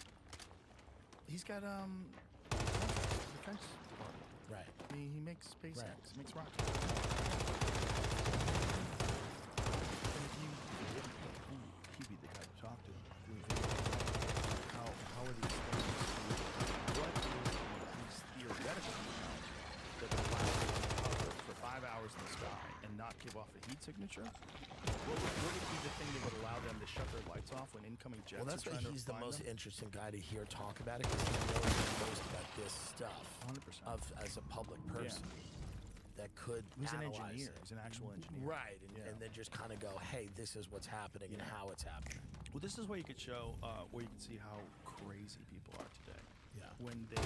He's got defense department. Right. He makes SpaceX. Right. He makes rockets. And if he'd be the guy to talk to. How are these things? What is these theoretical amount that allows them to hover for 5 hours in the sky and not give off a heat signature? What would be the thing that would allow them to shut their lights off when incoming jets Well, that's are why trying to he's the find most them? interesting guy to hear talk about it, because he knows the most about this stuff 100%. as a public person that could He's an analyze engineer. it. He's an actual engineer. Right, and then just kind of go, hey, this is what's happening and how it's happening. Well, this is where you could show, where you can see how crazy people are today. Yeah. When they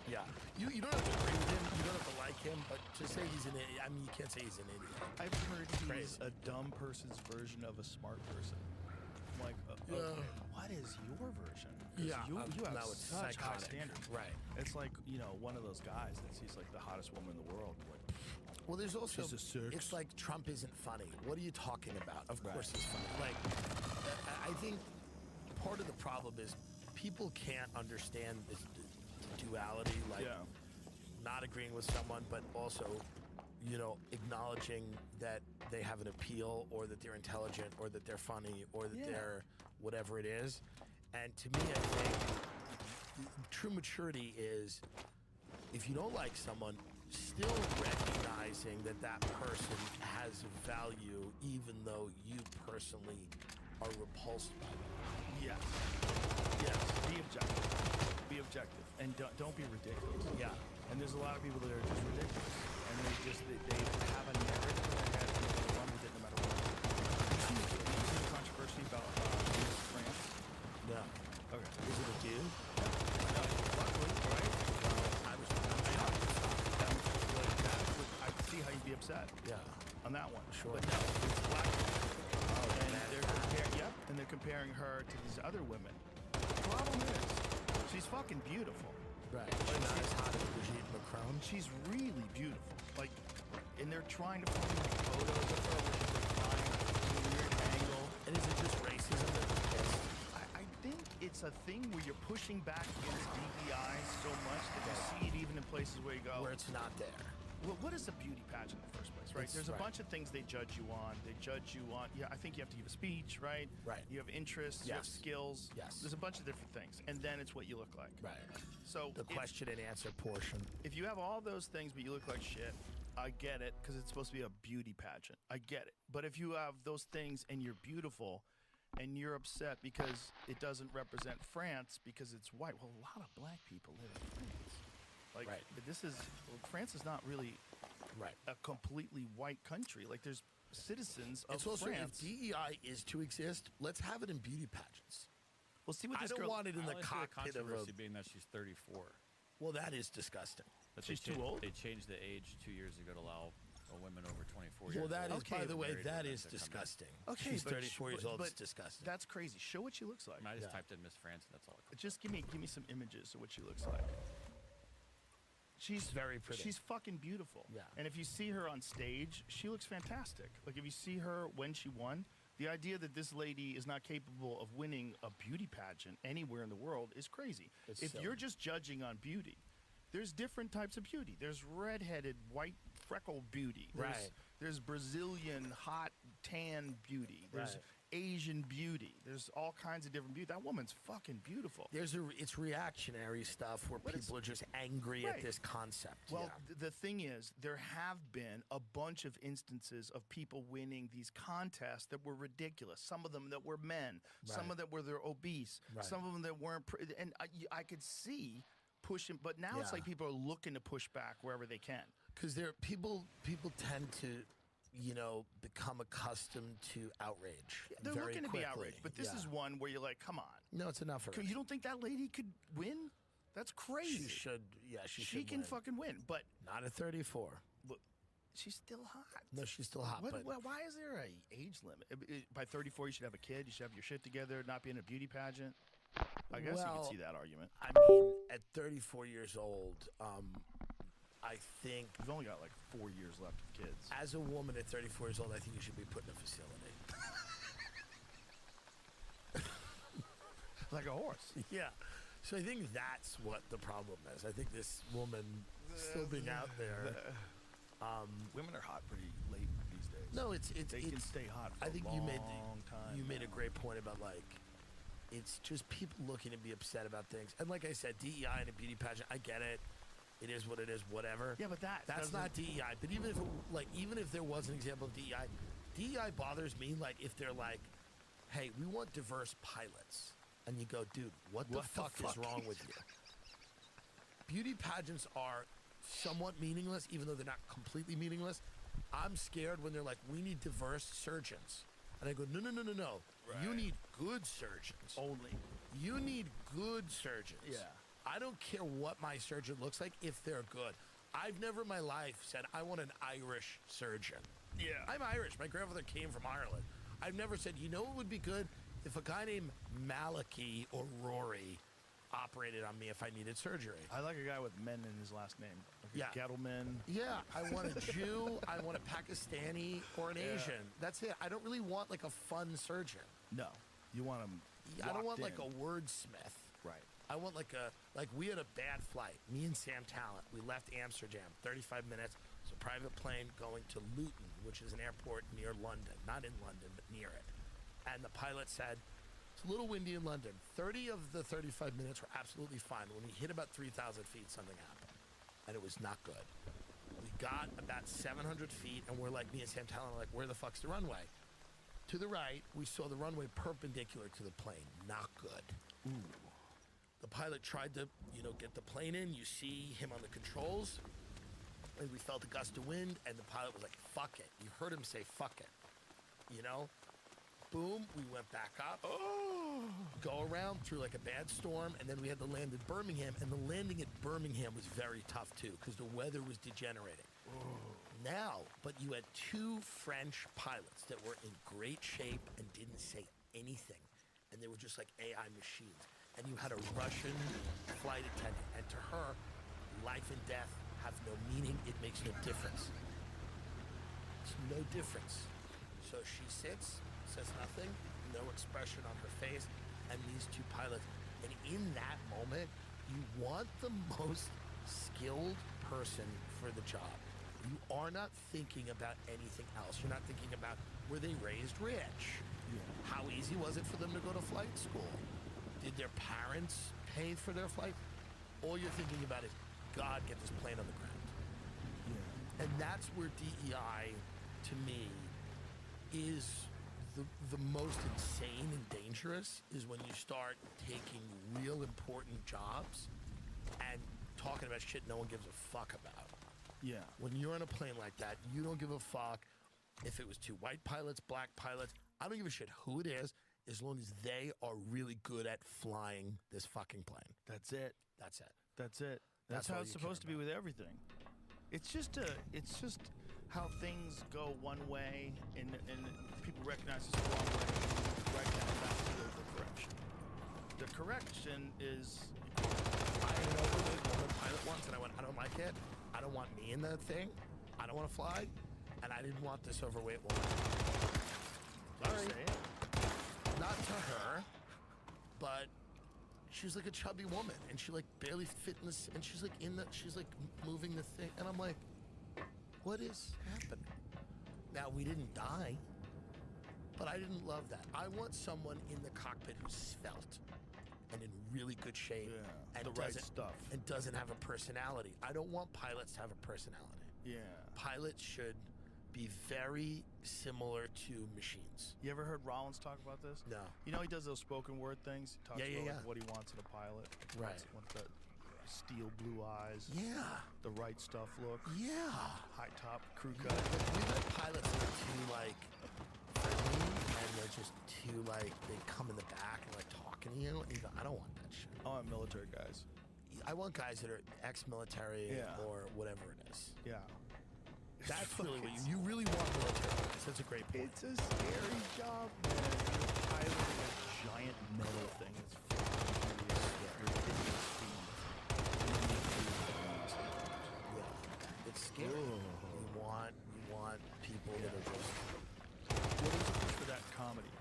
Yeah. You don't have to agree with him, you don't have to like him, but to say he's an idiot, I mean, you can't say he's an idiot. I've heard he's Crazy. a dumb person's version of a smart person. I'm like, okay, what is your version? 'Cause Yeah, you have no, it's such high psychotic. standards. Right. It's like, one of those guys that sees like the hottest woman in the world. Like, Well, there's also, She's a six. it's like Trump isn't funny. What are you talking about? Of course he's funny. Like, I think part of the problem is people can't understand this duality, like not agreeing with someone, but also, acknowledging that they have an appeal, or that they're intelligent, or that they're funny, or that they're whatever it is. And to me, I think true maturity is, if you don't like someone, still recognizing that that person has value, even though you personally are repulsed by them. yes. Yes. Be objective. Be objective. And don't be ridiculous. Yeah. And there's a lot of people that are just ridiculous. And they have a narrative in their head and they're going to run with it no matter what. You see the controversy about Miss France? No. Okay. Is it a dude? No, luckily, right? I was I can see how you'd be upset. Yeah. On that one. Sure. But no, it's black. And they're comparing her to these other women. The problem is, she's fucking beautiful. Right. She's not as hot as Brigitte Macron. She's really beautiful. Like, and they're trying to find like, photos of her where she's like flying to a weird angle. And is it just racism that they're pissed? I think it's a thing where you're pushing back against DEI so much that you see it even in places where you go, where it's not there. Well, what is a beauty pageant in the first place, right? There's a bunch of things they judge you on. They judge you on, I think you have to give a speech, right? Right. You have interests, you have skills. Yes. There's a bunch of different things. And then it's what you look like. Right. So the question and answer portion. If you have all those things but you look like shit, I get it, because it's supposed to be a beauty pageant. I get it. But if you have those things and you're beautiful and you're upset because it doesn't represent France because it's white, well, a lot of black people live in France. Like, France is not really a completely white country. Like, there's citizens of It's also, France. if DEI is to exist, let's have it in beauty pageants. Well, see what I this don't girl, want it in I the only see the cockpit of a... controversy being that she's 34. Well, that is disgusting. That She's they too old? They changed the age 2 years ago to allow women over 24 years Well, that old is, by the way, married that women is to come in. disgusting. Okay, She's but 34 years old. but It's disgusting. That's crazy. Show what she looks like. I just typed in Miss France, and that's all. Just give me some images of what she looks like. She's very pretty. She's fucking beautiful. Yeah. And if you see her on stage, she looks fantastic. Like, if you see her when she won, the idea that this lady is not capable of winning a beauty pageant anywhere in the world is crazy. If silly. you're just judging on beauty, there's different types of beauty. There's redheaded, white, freckle beauty. There's Brazilian, hot, tan beauty. There's Asian beauty. There's all kinds of different beauty. That woman's fucking beautiful. It's reactionary stuff where people are just angry at this concept. Well, the thing is, there have been a bunch of instances of people winning these contests that were ridiculous. Some of them that were men. Some of them were they're obese. Some of them that weren't. And I could see pushing, but now it's like people are looking to push back wherever they can. Because people tend to, become accustomed to outrage. They're very looking to quickly. be outraged, but this is one where you're like, come on. No, it's enough already. You don't think that lady could win? That's crazy. She should. Yeah, she She should can win. fucking win, but Not at 34. look, she's still hot. No, she's still hot. but Why is there a age limit? By 34, you should have a kid. You should have your shit together. Not be in a beauty pageant. I guess you Well, can see that argument. I mean, at 34 years old, I think You've only got like 4 years left of kids. as a woman at 34 years old, I think you should be put in a facility. Like a horse. Yeah. So I think that's what the problem is. I think this woman still being out there. Women are hot pretty late these days. No, it's they can stay hot for I think a long you made time. you made a great point about it's just people looking to be upset about things. And like I said, DEI and a beauty pageant, I get it. It is what it is, whatever. Yeah, but that's not DEI. But even if there was an example of DEI, DEI bothers me. Like if they're like, "Hey, we want diverse pilots," and you go, "Dude, what the fuck is wrong with you?" Beauty pageants are somewhat meaningless, even though they're not completely meaningless. I'm scared when they're like, "We need diverse surgeons," and I go, "No. Right. You need good surgeons only. You need good surgeons." Yeah. I don't care what my surgeon looks like if they're good. I've never in my life said, I want an Irish surgeon. Yeah. I'm Irish. My grandfather came from Ireland. I've never said, you know what would be good? If a guy named Malachi or Rory operated on me if I needed surgery. I like a guy with men in his last name. Like a Gettleman. Yeah, I want a Jew, I want a Pakistani, or an Asian. That's it. I don't really want like a fun surgeon. No. You want him I don't want locked like in. a wordsmith. Right. I want we had a bad flight. Me and Sam Talent, we left Amsterdam, 35 minutes. It's a private plane going to Luton, which is an airport near London. Not in London, but near it. And the pilot said, it's a little windy in London. 30 of the 35 minutes were absolutely fine. When we hit about 3,000 feet, something happened. And it was not good. We got about 700 feet, and we're like, me and Sam Talent are like, where the fuck's the runway? To the right, we saw the runway perpendicular to the plane. Not good. Ooh. The pilot tried to, get the plane in. You see him on the controls. and we felt a gust of wind, and the pilot was like, fuck it. You heard him say, fuck it. You know? Boom, we went back up, go around through like a bad storm, and then we had to land at Birmingham, and the landing at Birmingham was very tough too, because the weather was degenerating. Now, but you had 2 French pilots that were in great shape and didn't say anything, and they were just like AI machines. And you had a Russian flight attendant, and to her, life and death have no meaning, it makes no difference. It's no difference. So she sits, says nothing, no expression on her face, and these 2 pilots. And in that moment, you want the most skilled person for the job. You are not thinking about anything else. You're not thinking about, were they raised rich? How easy was it for them to go to flight school? Did their parents pay for their flight? All you're thinking about is, God, get this plane on the ground. And that's where DEI, to me, is the most insane and dangerous, is when you start taking real important jobs and talking about shit no one gives a fuck about. Yeah. When you're on a plane like that, you don't give a fuck if it was 2 white pilots, black pilots. I don't give a shit who it is, as long as they are really good at flying this fucking plane. That's it. That's it. That's it. That's That's how all it's you supposed to care be with everything. It's just how things go one way, and people recognize it's the wrong way. Right now, that's the overcorrection. The correction is. I had an overweight pilot once, and I went, I don't like it. I don't want me in that thing. I don't want to fly, and I didn't want this overweight woman. Sorry. Not to her, but she was like a chubby woman, and she like barely fit in this, and she's like she's like moving the thing, and I'm like, what is happening? Now, we didn't die, but I didn't love that. I want someone in the cockpit who's svelte and in really good shape, and the right doesn't- stuff. and doesn't have a personality. I don't want pilots to have a personality. Yeah. Pilots should be very similar to machines. You ever heard Rollins talk about this? No. You know he does those spoken word things. He talks Yeah, yeah, about yeah. like, what he wants in a pilot. Right. Wants the steel blue eyes. Yeah. The right stuff look. Yeah. High top crew We've cut. had pilots that are too like friendly, and they're just too like, they come in the back and like talking to you, and you go, I don't want that shit. I want military guys. I want guys that are ex-military Yeah. or whatever it is. Yeah. That's really what you really want military guys. That's a great point. It's a scary job, man. You're piloting a giant metal thing. It's flying through the ridiculous speed. It's scary. You want people that are just. What is it for that comedy?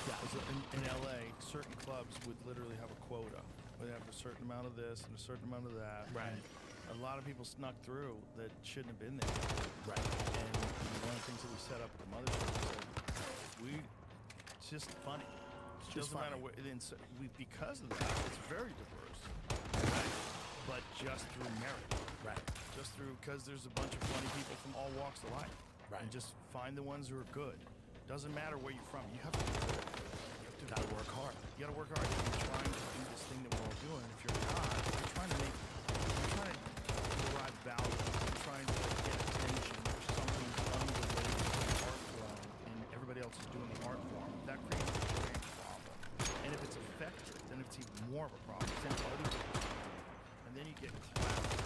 Yeah. In LA, certain clubs would literally have a quota. They have a certain amount of this and a certain amount of that. Right. And a lot of people snuck through that shouldn't have been there. Right. And one of the things that we set up at the mothership was it's just funny. It just doesn't matter funny. where, because of that, it's very diverse. Right. But just through merit. Right. Just through, because there's a bunch of funny people from all walks of life. Right. And just find the ones who are good. Doesn't matter where you're from. You have to be good. You gotta work hard. You gotta work hard. You're trying to do this thing that we're all doing. If you're not, you're trying to derive value. You're trying to get attention for something unrelated to the art form, and everybody else is doing the art form. That creates a giant problem. And if it's effective, then it's even more of a problem. Then other people, and then you get clapped.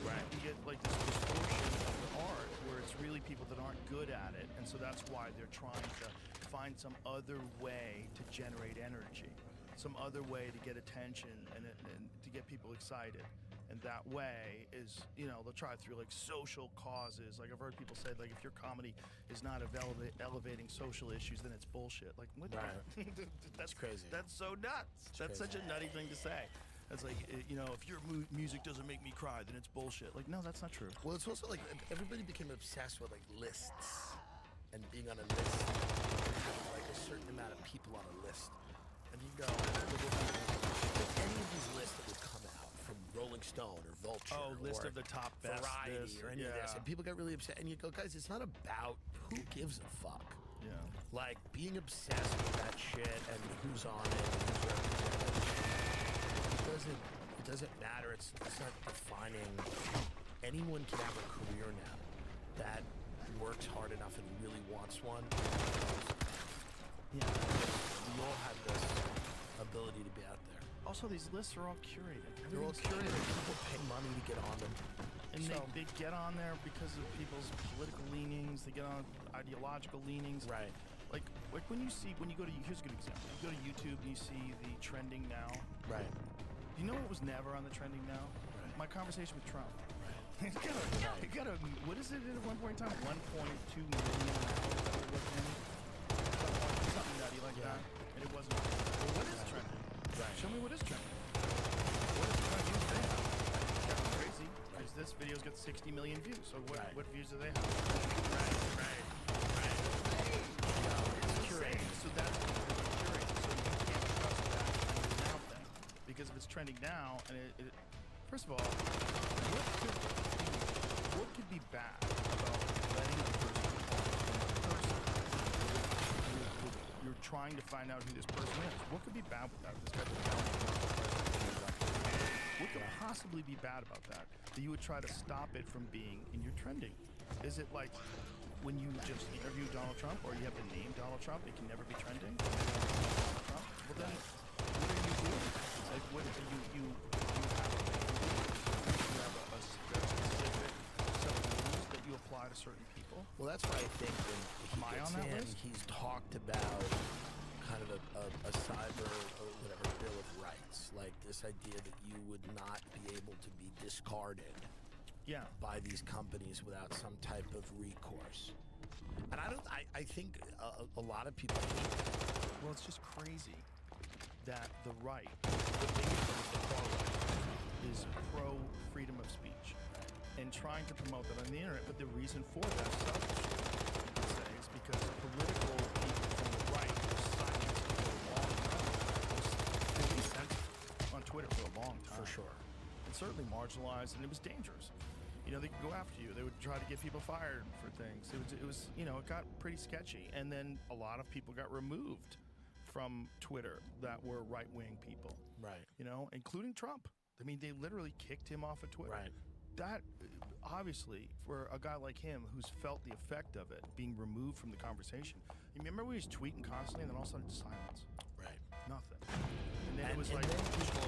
Right. You get like this distortion of the art where it's really people that aren't good at it, and so that's why they're trying to find some other way to generate energy, some other way to get attention and to get people excited. And that way is, they'll try through like social causes. Like I've heard people say, like if your comedy is not elevating social issues, then it's bullshit. Like what? Right. That's crazy. That's so nuts. That's such a nutty thing to say. It's like, if your music doesn't make me cry, then it's bullshit. Like, no, that's not true. Well, it's also like everybody became obsessed with like lists and being on a list, and having like a certain amount of people on a list. And you go, if any of these lists that would come out from Rolling Stone or Vulture list or of the top best Variety this, or any of this, and people get really upset. And you go, guys, it's not about who gives a fuck. Yeah. Like being obsessed with that shit and who's on it and who's represented. It doesn't matter. It's not defining. Anyone can have a career now that works hard enough and really wants one. Yeah, we all have this ability to be out there. Also, these lists are all curated. They're all curated. People pay money to get on them. And So- they get on there because of people's political leanings. They get on ideological leanings. Right. Like when you go to, here's a good example. You go to YouTube and you see the trending now. Right. You know what was never on the trending now? Right. My conversation with Trump. Right. It got a, what is it at one point in time? 1.2 million now. Something nutty like that. And it wasn't. Well, what is trending? Right. Show me what is trending. What is what views they have? That's crazy. Because this video's got 60 million views. So what views do they have? Right. It's curated. So that's curated. So you can't trust that trending now thing. Because if it's trending now, and it first of all, what could be bad about letting a person you're trying to find out who this person is? What could be bad with that? This guy's a what could possibly be bad about that? That you would try to stop it from being in your trending? Is it like when you just interview Donald Trump, or you have the name Donald Trump, it can never be trending? Donald Trump? Well then, what are you doing? Like, what you have a specific set of rules that you apply to certain people? Well, that's why I think when Am I on that list? he's talked about kind of a cyber or whatever bill of rights, like this idea that you would not be able to be discarded by these companies without some type of recourse. And I think a lot of people hate that. Well, it's just crazy that the right, the biggest of the far right, is pro-freedom of speech and trying to promote that on the internet. But the reason for that, selfishly, you could say, is because political people from the right were silenced for a long time. They were censored on Twitter for a long time. For sure. And certainly marginalized, and it was dangerous. You know, they could go after you. They would try to get people fired for things. It was, you know, it got pretty sketchy. And then a lot of people got removed from Twitter that were right-wing people. Right. You know, including Trump. I mean, they literally kicked him off of Twitter. Right. That, obviously, for a guy like him who's felt the effect of it, being removed from the conversation. You remember when he was tweeting constantly and then all of a sudden silence? Right. Nothing. And then it was like... then people,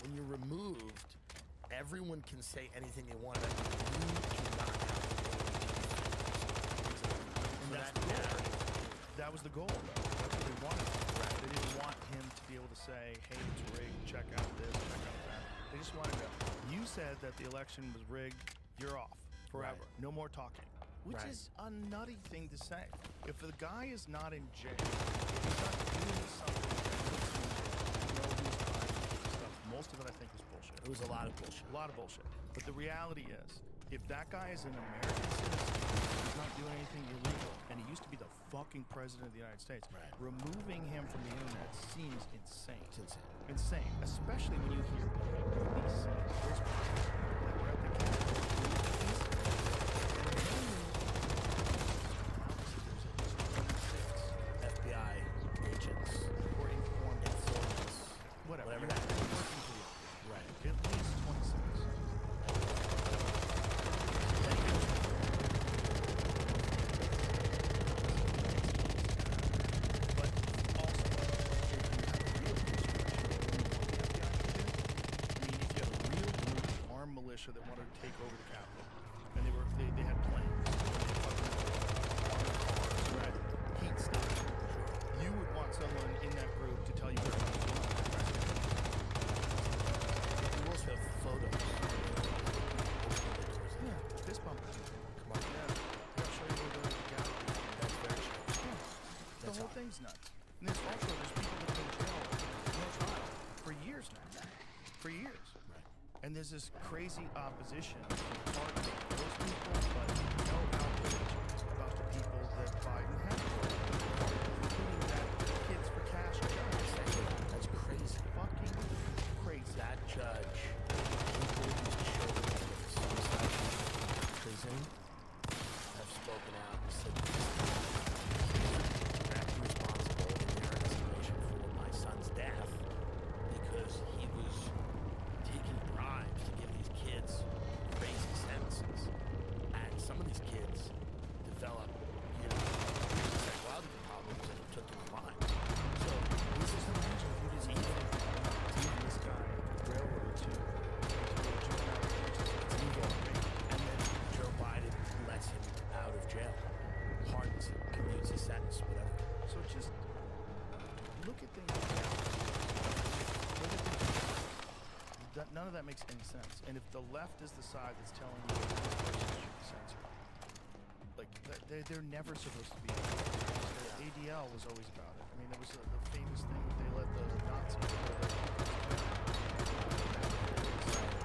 when you're removed, everyone can say anything they want about you. You do not have the ability to And that's the goal. That was the goal, though. That's what they wanted. They didn't want him to be able to say, hey, it's rigged, check out this, check out that. They just wanted to... You said that the election was rigged, you're off forever. Right. No more talking. Which Right. is a nutty thing to say. If the guy is not in jail, if he's not doing something that puts him in jail, you know who's behind this stuff. Most of it, I think, was bullshit. It was a lot of bullshit. A lot of bullshit. But the reality is, if that guy is an American citizen, he's not doing anything illegal, and he used to be the fucking president of the United States, Right. removing him from the internet seems insane. It's insane. Insane. Especially when you hear police saying this person that were at the Capitol. FBI agents. Or informants. Whatever Whatever. that is. Working for you. Right. At least 26. But also, if you have a real if you have a real group, armed militia that wanted to take over the Capitol, and they had planes, right? Heat stuff. You would want someone in that group to tell you where to go. You also have photos. Yeah, fist bump. Come on. Yeah, I'll show you where the Capitol is. That's very true. The whole thing's nuts. And there's also people that have been jailed, no trial, for years now. For years. Right. And there's this crazy opposition part of those people, but no outrage about the people that Biden has, including that Kids for Cash judge. That's crazy. Fucking crazy. That judge, people whose children were suicide in prison, have spoken out and said he's directly responsible. none of that makes any sense. And if the left is the side that's telling you that this person should be censored, like they're never supposed to be. The ADL was always about it. I mean, there was the famous thing that they let the Nazis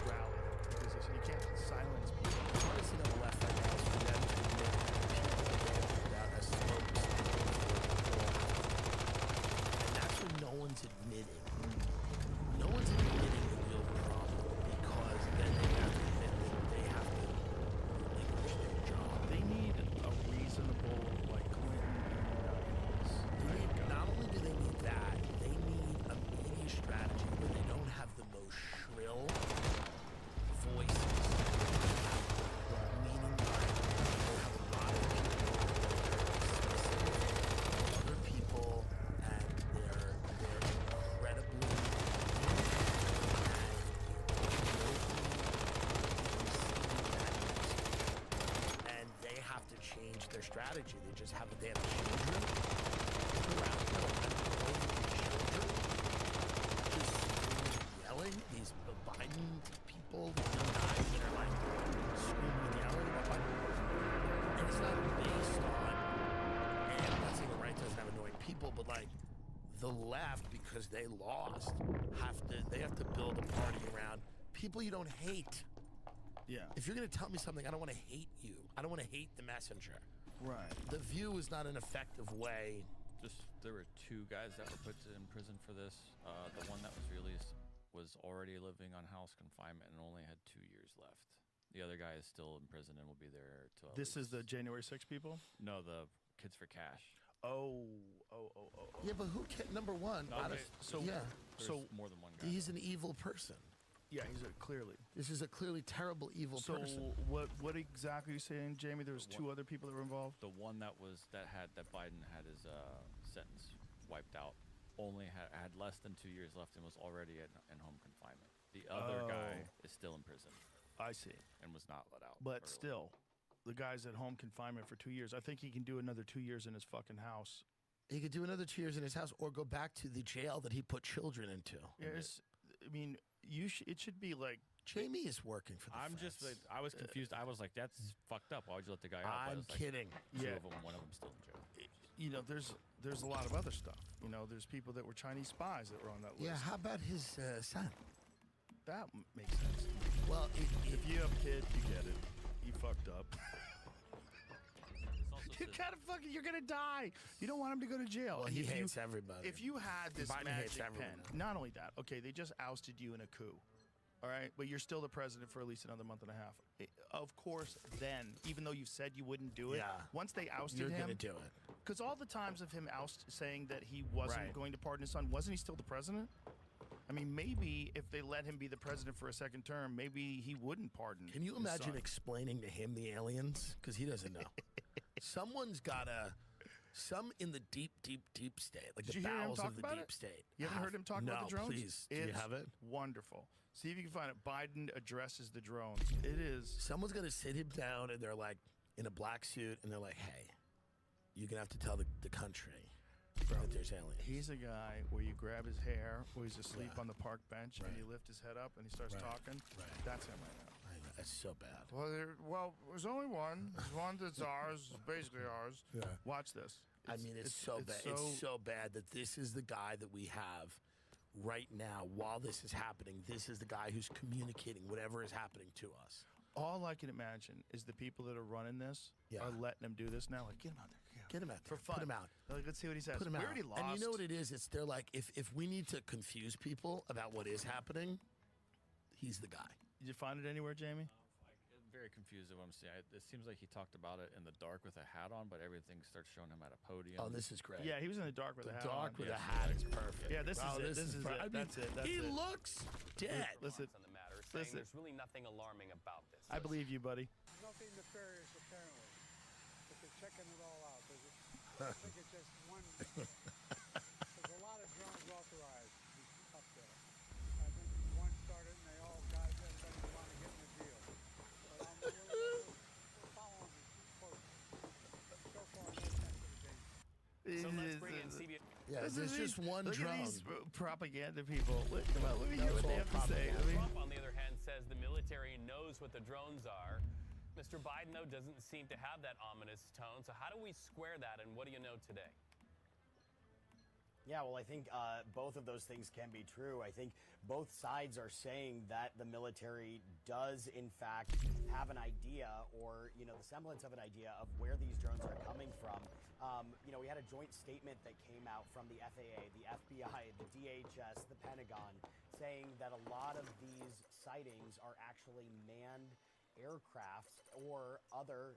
rally because they said you can't silence people. The hardest thing on the left right now is for them to admit that people are put out as smoke and that's what no one's admitting. No one's admitting the real problem because then they have to admit that they have to relinquish their job. They need a reasonable, like Clinton and Not only do they need that, they need a media strategy where they don't have the most shrill voices. Meaning like they have a lot of people other people and they're incredibly and they have to change their strategy. They have children around them just yelling. These Biden people, guys that are like screaming and yelling about Biden. And it's not based on, and I'm not saying the right doesn't have annoying people, but like the left, because they lost, they have to build a party around people you don't hate. Yeah. If you're gonna tell me something, I don't want to hate you. I don't want to hate the messenger. Right. The View is not an effective way. There were 2 guys that were put in prison for this. The one that was released was already living on house confinement and only had 2 years left. The other guy is still in prison and will be there till. This is the January 6 people? No, the Kids for Cash. Oh. Yeah, but who can? Number one, No, out of- so yeah, there's more than one guy. he's an evil person. Yeah, he's clearly. This is a clearly terrible, evil So person. what exactly are you saying, Jamie? There was 2 other people that were involved. The one that Biden had his sentence wiped out only had less than 2 years left and was already in home confinement. The other guy is still in prison. I see. And was not let out. But early. still, the guy's at home confinement for 2 years. I think he can do another 2 years in his fucking house. He could do another 2 years in his house or go back to the jail that he put children into. Yes, I mean, it should be like. Jamie is working for the I'm feds. just like, I was confused. I was like, that's fucked up. Why would you let the guy out? But I'm it's like kidding. 2 Yeah. of them, one of them still in jail. You know, there's a lot of other stuff. You know, there's people that were Chinese spies that were on that list. Yeah, how about his son? That makes sense. Well, if you have a kid, you get it. You fucked up. You gotta fucking, you're gonna die. You don't want him to go to jail. Well, And he if you- hates everybody. If you had this Biden hates magic everyone. pen, not only that, okay, they just ousted you in a coup. All right, but you're still the president for at least another month and a half. Of course, then, even though you said you wouldn't do it, Yeah. once they ousted You're him, gonna do it. because all the times of him saying that he wasn't Right. going to pardon his son, wasn't he still the president? I mean, maybe if they let him be the president for a second term, maybe he wouldn't pardon. Can you his imagine son. explaining to him the aliens? Because he doesn't know. Someone's gotta. Some in the deep state, like Did the you hear him bowels talk of the about deep it? state. You haven't heard him talk no, about the drones? Please. Do you It's have it? Wonderful. See if you can find it. Biden addresses the drones. It is. Someone's gonna sit him down and they're like in a black suit and they're like, "Hey, you're gonna have to tell the country that there's aliens." He's a guy where you grab his hair, or he's asleep Yeah. on the park bench, and you lift his head up and he starts Right. talking. Right. That's him right now. I know, that's so bad. Well, there's only one. There's one that's ours. It's basically ours. Yeah. Watch this. I mean, it's so bad. It's so bad that this is the guy that we have right now while this is happening. This is the guy who's communicating whatever is happening to us. All I can imagine is the people that are running this Yeah. are letting him do this now. Like, get him out there. Get him out there. For fun. Put him out. Like, let's see what he says. Put him we out. already lost. And you know what it is? It's they're like, if we need to confuse people about what is happening, he's the guy. Did you find it anywhere, Jamie? I'm very confused at what I'm seeing. It seems like he talked about it in the dark with a hat on, but everything starts showing him at a podium. Oh, this is great. Yeah, he was in the dark with The a hat dark on. with Yeah. a hat is perfect. Yeah, this Wow, is it. This is per- it. I mean, That's it. That's he it. looks dead. Listen, on the matter, saying listen. there's really nothing alarming about this. I believe you, buddy. Nothing nefarious, apparently. But they're checking it all out. I think it's just one. There's a lot of drones authorized up there. I think one started and they all got it. Everybody want to get in the deal. But we're following it closely. So far, no sense of danger. So let's bring in CBS. Yeah, This there's is just one look drone. At these propaganda people. Look at That's what they all have to say. propaganda. I mean, Trump, on the other hand, says the military knows what the drones are. Mr. Biden, though, doesn't seem to have that ominous tone. So how do we square that, and what do you know today? Yeah, well, I think both of those things can be true. I think both sides are saying that the military does, in fact, have an idea or, you know, the semblance of an idea of where these drones are coming from. You know, we had a joint statement that came out from the FAA, the FBI, the DHS, the Pentagon, saying that a lot of these sightings are actually manned aircrafts or other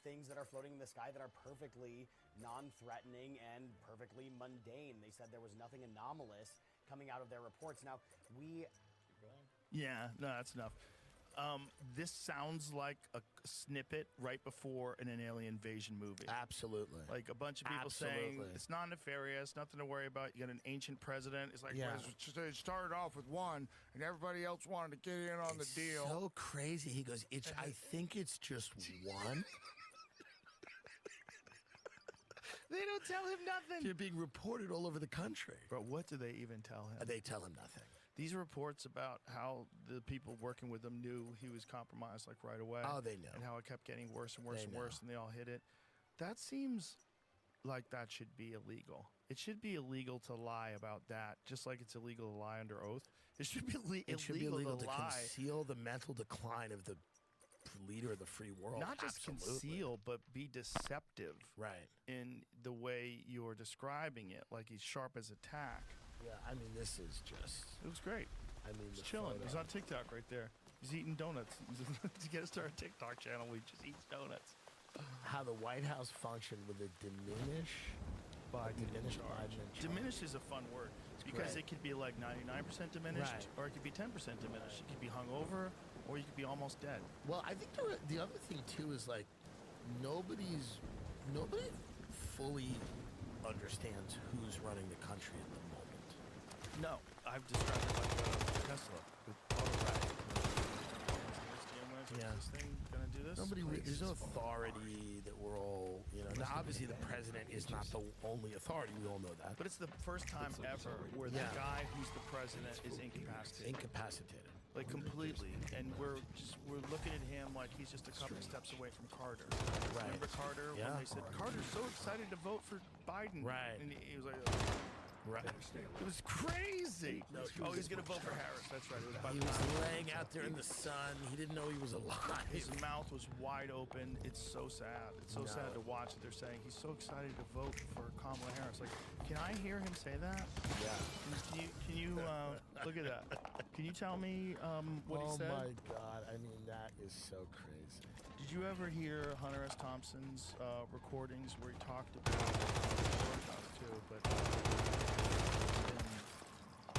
things that are floating in the sky that are perfectly non-threatening and perfectly mundane. They said there was nothing anomalous coming out of their reports. Now, yeah, no, that's enough. This sounds like a snippet right before an alien invasion movie. Absolutely. Like a bunch of people saying it's not nefarious, nothing to worry about. You got an ancient president. It's like, Yeah. well, it started off with one, and everybody else wanted to get in on the deal. So crazy. He goes, I think it's just one. They don't tell him nothing. They're being reported all over the country. But what do they even tell him? They tell him nothing. These reports about how the people working with him knew he was compromised like right away. Oh, they know. And how it kept getting worse and worse They and know. worse, and they all hit it. That seems like that should be illegal. It should be illegal to lie about that, just like it's illegal to lie under oath. It should be It should be illegal to to lie. conceal the mental decline of the leader of the free world. Not just Absolutely. conceal, but be deceptive. Right. In the way you're describing it, like he's sharp as a tack. Yeah, I mean, this is just. It was great. I mean, He's the chilling. photo. He's on TikTok right there. He's eating donuts. To get us to our TikTok channel, we just eats donuts. How the White House functioned with a diminished Diminished Biden in charge. Diminished is a fun word because great. it could be like 99% diminished, Right. or it could be 10% diminished. It could be hungover, or you could be almost dead. Well, I think the other thing too is like nobody fully understands who's running the country at the moment. No, I've described it like Tesla with auto Yeah. Is this thing gonna do this? Nobody. Please. There's no authority that we're all. You know. Now, obviously, the president is not the only authority. We all know that. But it's the first time ever where the Yeah. guy who's the president is incapacitated. Incapacitated. Like completely, and we're looking at him like he's just a couple steps away from Carter. Right. Remember Carter Yeah. when they said Carter's so excited to vote for Biden, Right. And he was like, Right. It was crazy. No, oh, he's gonna vote for Harris. That's right. It was about He time. was laying out there in the sun. He didn't know he was alive. His mouth was wide open. It's so sad. It's so No. sad to watch that they're saying he's so excited to vote for Kamala Harris. Like, can I hear him say that? Yeah. Can you look at that? Can you tell me what he said? Oh my God! I mean, that is so crazy. Did you ever hear Hunter S. Thompson's recordings where he talked about too, but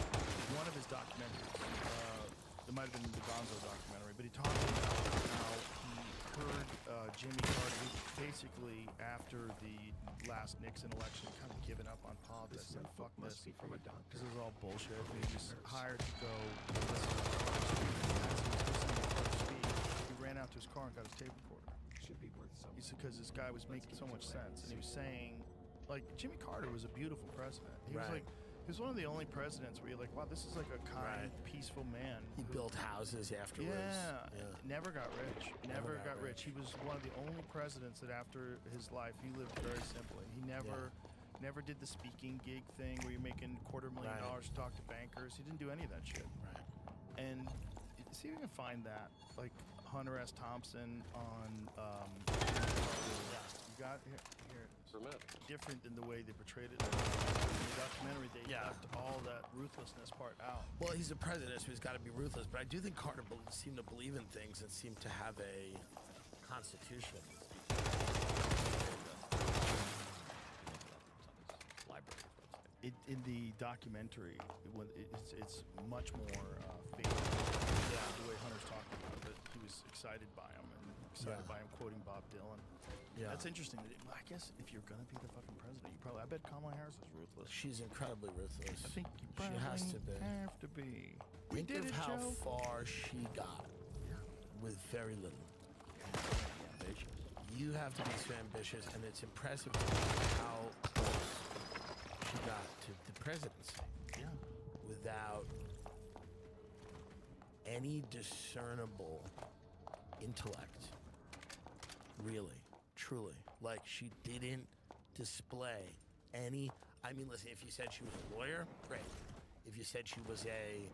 in one of his documentaries, it might have been the Gonzo documentary, but he talked about how he heard Jimmy Carter basically after the last Nixon election kind of given up on politics and fuck this. This is all bullshit. He was hired to go listen to Carter's speech. He ran out to his car and got his tape recorder. Should be worth something. He said because this guy was making so much sense, and he was saying, like, Jimmy Carter was a beautiful president. He was Right. like, he was one of the only presidents where you're like, wow, this is like a kind, peaceful man. He built houses afterwards. Yeah, never got rich. Never got rich. He was one of the only presidents that after his life, he lived very simply. He never did the speaking gig thing where you're making $250,000 to talk to bankers. He didn't do any of that shit. Right. And see if you can find that, like Hunter S. Thompson on. You got here. Here it is. Different than the way they portrayed it in the documentary. They left all that ruthlessness part out. Well, he's a president, so he's got to be ruthless. But I do think Carter seemed to believe in things and seemed to have a constitution. In the documentary, it's much more fake. The way Hunter's talking about it, he was excited by him and excited by him quoting Bob Dylan. Yeah. That's interesting. I guess if you're gonna be the fucking president, I bet Kamala Harris is ruthless. She's incredibly ruthless. I think you she has to be. have to be. Think did of it, how Joe. far she got with very little. You have to be so ambitious, and it's impressive how close she got to the presidency. Yeah. Without any discernible intellect. Really, truly. Like, she didn't display any. I mean, listen, if you said she was a lawyer, great. If you said she was a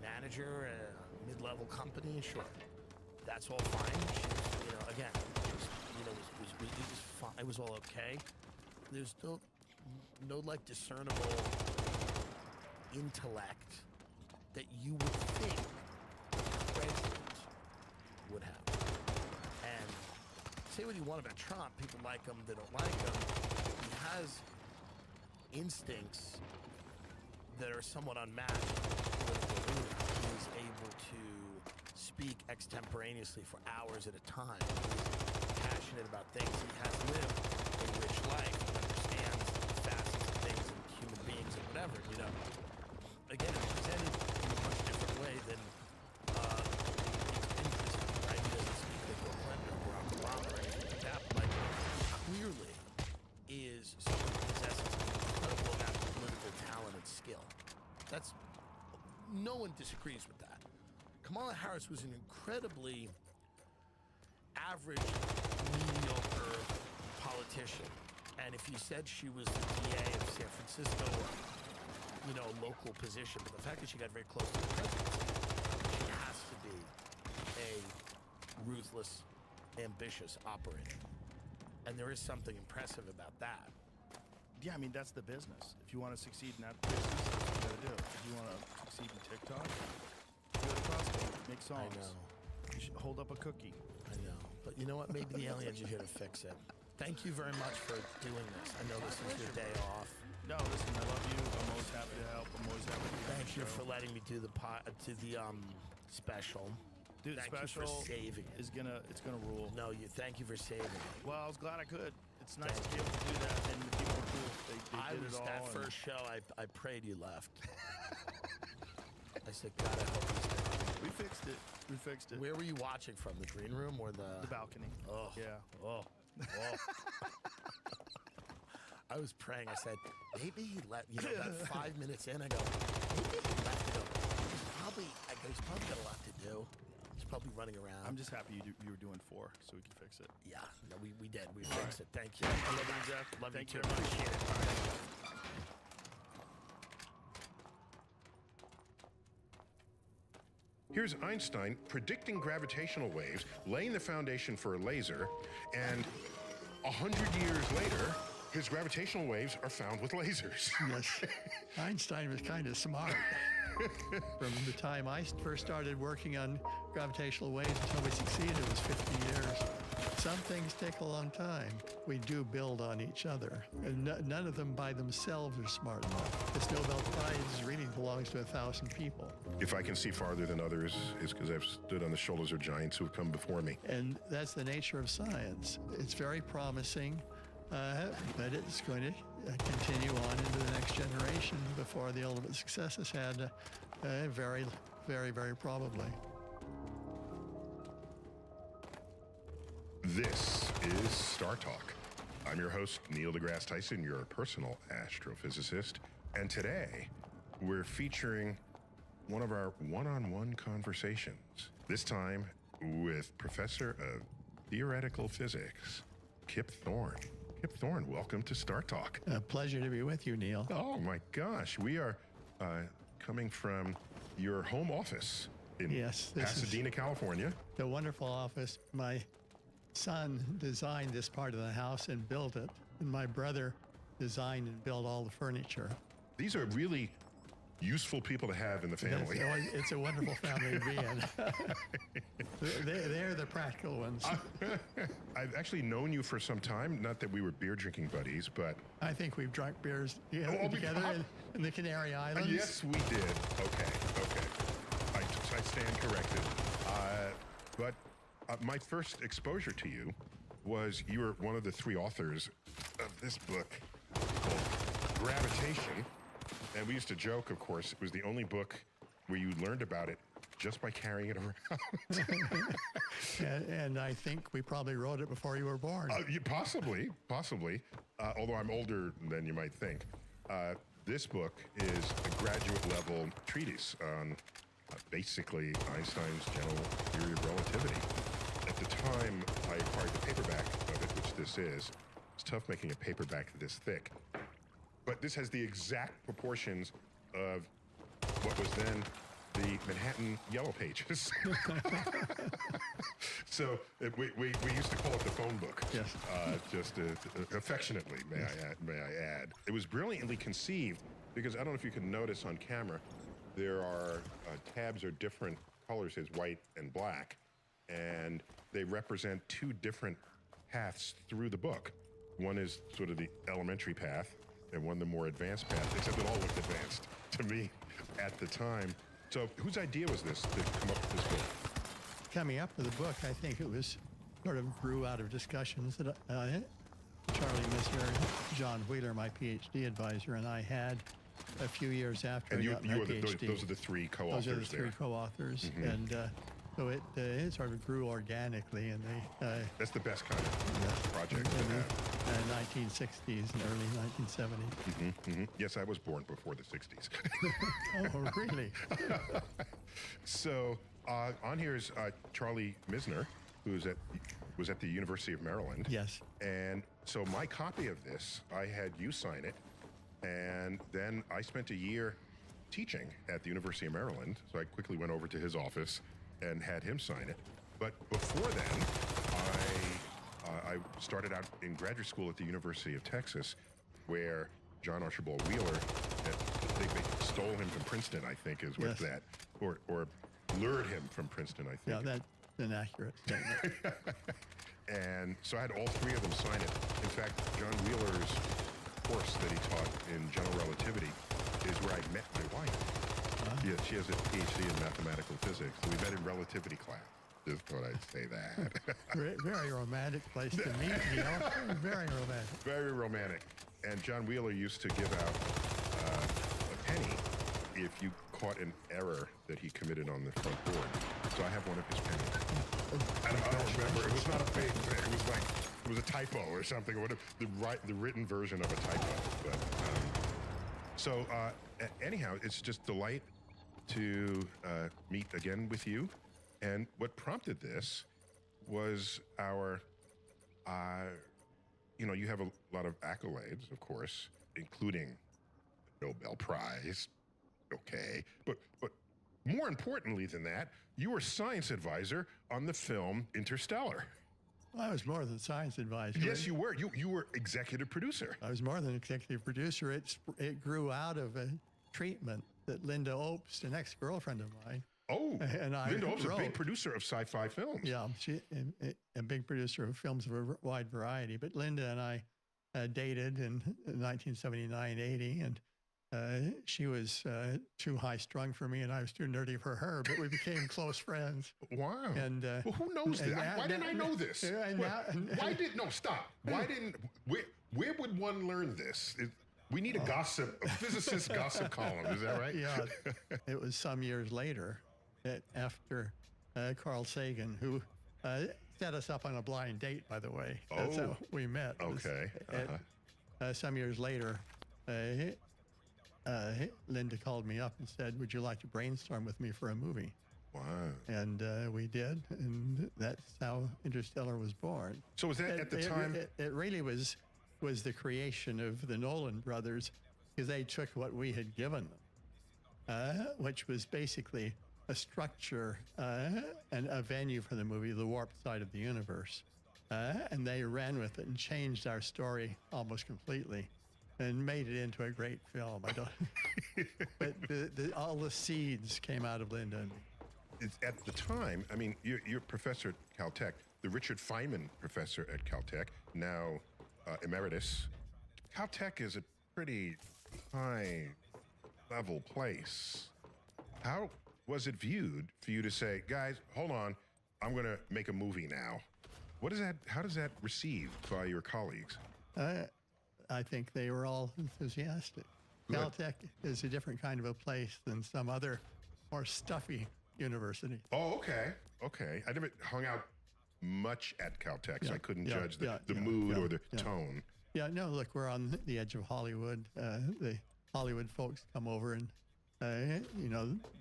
manager at a mid-level company, sure. That's all fine. She was, you know, again, it was fine. It was all okay. There's no like discernible intellect that you would think the president would have. And say what you want about Trump, people like him, they don't like him. He has instincts that are somewhat unmatched in the political arena. He's able to speak extemporaneously for hours at a time. He's passionate about things. He has lived a rich life and understands the facets of things and human beings and whatever, you know. Again, it's presented in a much different way than interesting, right? He doesn't speak like Bill Clinton or Barack Obama or anything like that, but like, clearly is someone who possesses an incredible amount of political talent and skill. That's, no one disagrees with that. Kamala Harris was an incredibly average, mediocre politician. And if you said she was the DA of San Francisco or, you know, local position, but the fact that she got very close to the presidency, she has to be a ruthless, ambitious operator. And there is something impressive about that. Yeah, I mean, that's the business. If you want to succeed in that business, that's what you gotta do. If you want to succeed in TikTok, go to Costco, make songs. I know. You should hold up a cookie. I know. But you know what? Maybe the aliens are here to fix it. Thank you very much for doing this. I know this is your day off. No, listen, I love you. I'm always happy to help. I'm always happy to do Thank the you show. for letting me do the special. Dude, Thank special you for saving it. it's gonna rule. No, thank you for saving it. Well, I was glad I could. It's nice Thank to be able to do that, and the people are cool. They I did was it all. that and- first show. I prayed you left. I said, God, I hope he's there. We fixed it. We fixed it. Where were you watching from? The green room or the balcony? Oh, yeah. Oh, oh. I was praying. I said, maybe he let about 5 minutes in. I go, maybe he left. I go, he's probably got a lot to do. He's probably running around. I'm just happy you were doing 4, so we can fix it. Yeah, no, we did. We fixed it. Thank you. I love you, Jeff. Love Thank you you too. very much. Appreciate it. Here's Einstein predicting gravitational waves, laying the foundation for a laser, and 100 years later, his gravitational waves are found with lasers. Yes. Einstein was kind of smart. From the time I first started working on gravitational waves until we succeeded, it was 50 years. Some things take a long time. We do build on each other. And none of them by themselves are smart enough. This Nobel Prize really belongs to 1,000 people. If I can see farther than others, it's because I've stood on the shoulders of giants who have come before me. And that's the nature of science. It's very promising, but it's going to continue on into the next generation before the ultimate success is had, very, very, very probably. This is Star Talk. I'm your host, Neil deGrasse Tyson, your personal astrophysicist. And today, we're featuring one of our one-on-one conversations. This time with Professor of Theoretical Physics, Kip Thorne. Kip Thorne, welcome to Star Talk. A pleasure to be with you, Neil. Oh my gosh, we are coming from your home office in Pasadena, California. The wonderful office. My son designed this part of the house and built it, and my brother designed and built all the furniture. These are really useful people to have in the family. It's a wonderful family to be in. They're the practical ones. I've actually known you for some time, not that we were beer drinking buddies, but... I think we've drunk beers together in the Canary Islands. Yes, we did. Okay. I stand corrected. But my first exposure to you was you were one of the 3 authors of this book called Gravitation. And we used to joke, of course, it was the only book where you learned about it just by carrying it around. and I think we probably wrote it before you were born. Possibly. Although I'm older than you might think. this book is a graduate level treatise on basically Einstein's general theory of relativity. At the time I acquired the paperback of it, which this is, it's tough making a paperback this thick. But this has the exact proportions of what was then the Manhattan Yellow Pages. So we used to call it the phone book. Yes. Just affectionately, may I add. It was brilliantly conceived because I don't know if you can notice on camera, there are tabs are different colors, is white and black, and they represent two different paths through the book. One is sort of the elementary path, and one the more advanced path, except it all looked advanced to me at the time. So whose idea was this to come up with this book? Coming up with the book, I think it was sort of grew out of discussions that Charlie Misner, John Wheeler, my PhD advisor, and I had a few years after And I you got my are PhD. those are the three co-authors Those are the three there. co-authors, Mhm. and so it sort of grew organically in the That's the best kind of project to in the have. 1960s and early 1970s. Yes, I was born before the 60s. Oh, really? So on here is Charlie Misner, who was at the University of Maryland. Yes. And so my copy of this, I had you sign it, and then I spent a year teaching at the University of Maryland. So I quickly went over to his office and had him sign it. But before then, I started out in graduate school at the University of Texas, where John Archibald Wheeler, they stole him from Princeton, I think is what Yes. that, or lured him from Princeton, I think. Yeah, that's an accurate statement. And so I had all three of them sign it. In fact, John Wheeler's course that he taught in general relativity is where I met my wife. Yeah, she has a PhD in mathematical physics. So we met in relativity class. Just thought I'd say that. Very romantic place to meet, you know? Very romantic. Very romantic. And John Wheeler used to give out a penny if you caught an error that he committed on the front board. So I have one of his pennies. I don't remember. It was not a fake thing. It was like, it was a typo or something, or whatever. The written version of a typo. But so anyhow, it's just delight to meet again with you. And what prompted this was our, you have a lot of accolades, of course, including the Nobel Prize. Okay, but more importantly than that, you were science advisor on the film Interstellar. Well, I was more than science advisor. Yes, you were. You were executive producer. I was more than executive producer. It grew out of a treatment that Linda Opes, an ex-girlfriend of mine. Oh, and I Linda Opes, a wrote. big producer of sci-fi films. Yeah, she a big producer of films of a wide variety. But Linda and I dated in 1979-80, and she was too high-strung for me, and I was too nerdy for her. But we became close friends. Wow. And well, who knows this? Why didn't I know this? Stop. Why didn't? Where would one learn this? We need a physicist gossip column. Is that right? Yeah. It was some years later, after Carl Sagan, who set us up on a blind date, by the way. That's how we met. Okay. Some years later, Linda called me up and said, "Would you like to brainstorm with me for a movie?" Wow. And we did, and that's how Interstellar was born. So was that at the time? It really was the creation of the Nolan brothers, because they took what we had given them, which was basically a structure and a venue for the movie, The Warped Side of the Universe. And they ran with it and changed our story almost completely and made it into a great film. But all the seeds came out of Linda and me. At the time, I mean, you're professor at Caltech, the Richard Feynman professor at Caltech, now emeritus. Caltech is a pretty high-level place. How was it viewed for you to say, guys, hold on, I'm going to make a movie now? What is that? How does that received by your colleagues? I think they were all enthusiastic. Good. Caltech is a different kind of a place than some other more stuffy university. Oh, okay. Okay. I never hung out much at Caltech, so I couldn't judge the mood or the tone. Yeah, no, look, we're on the edge of Hollywood. The Hollywood folks come over and,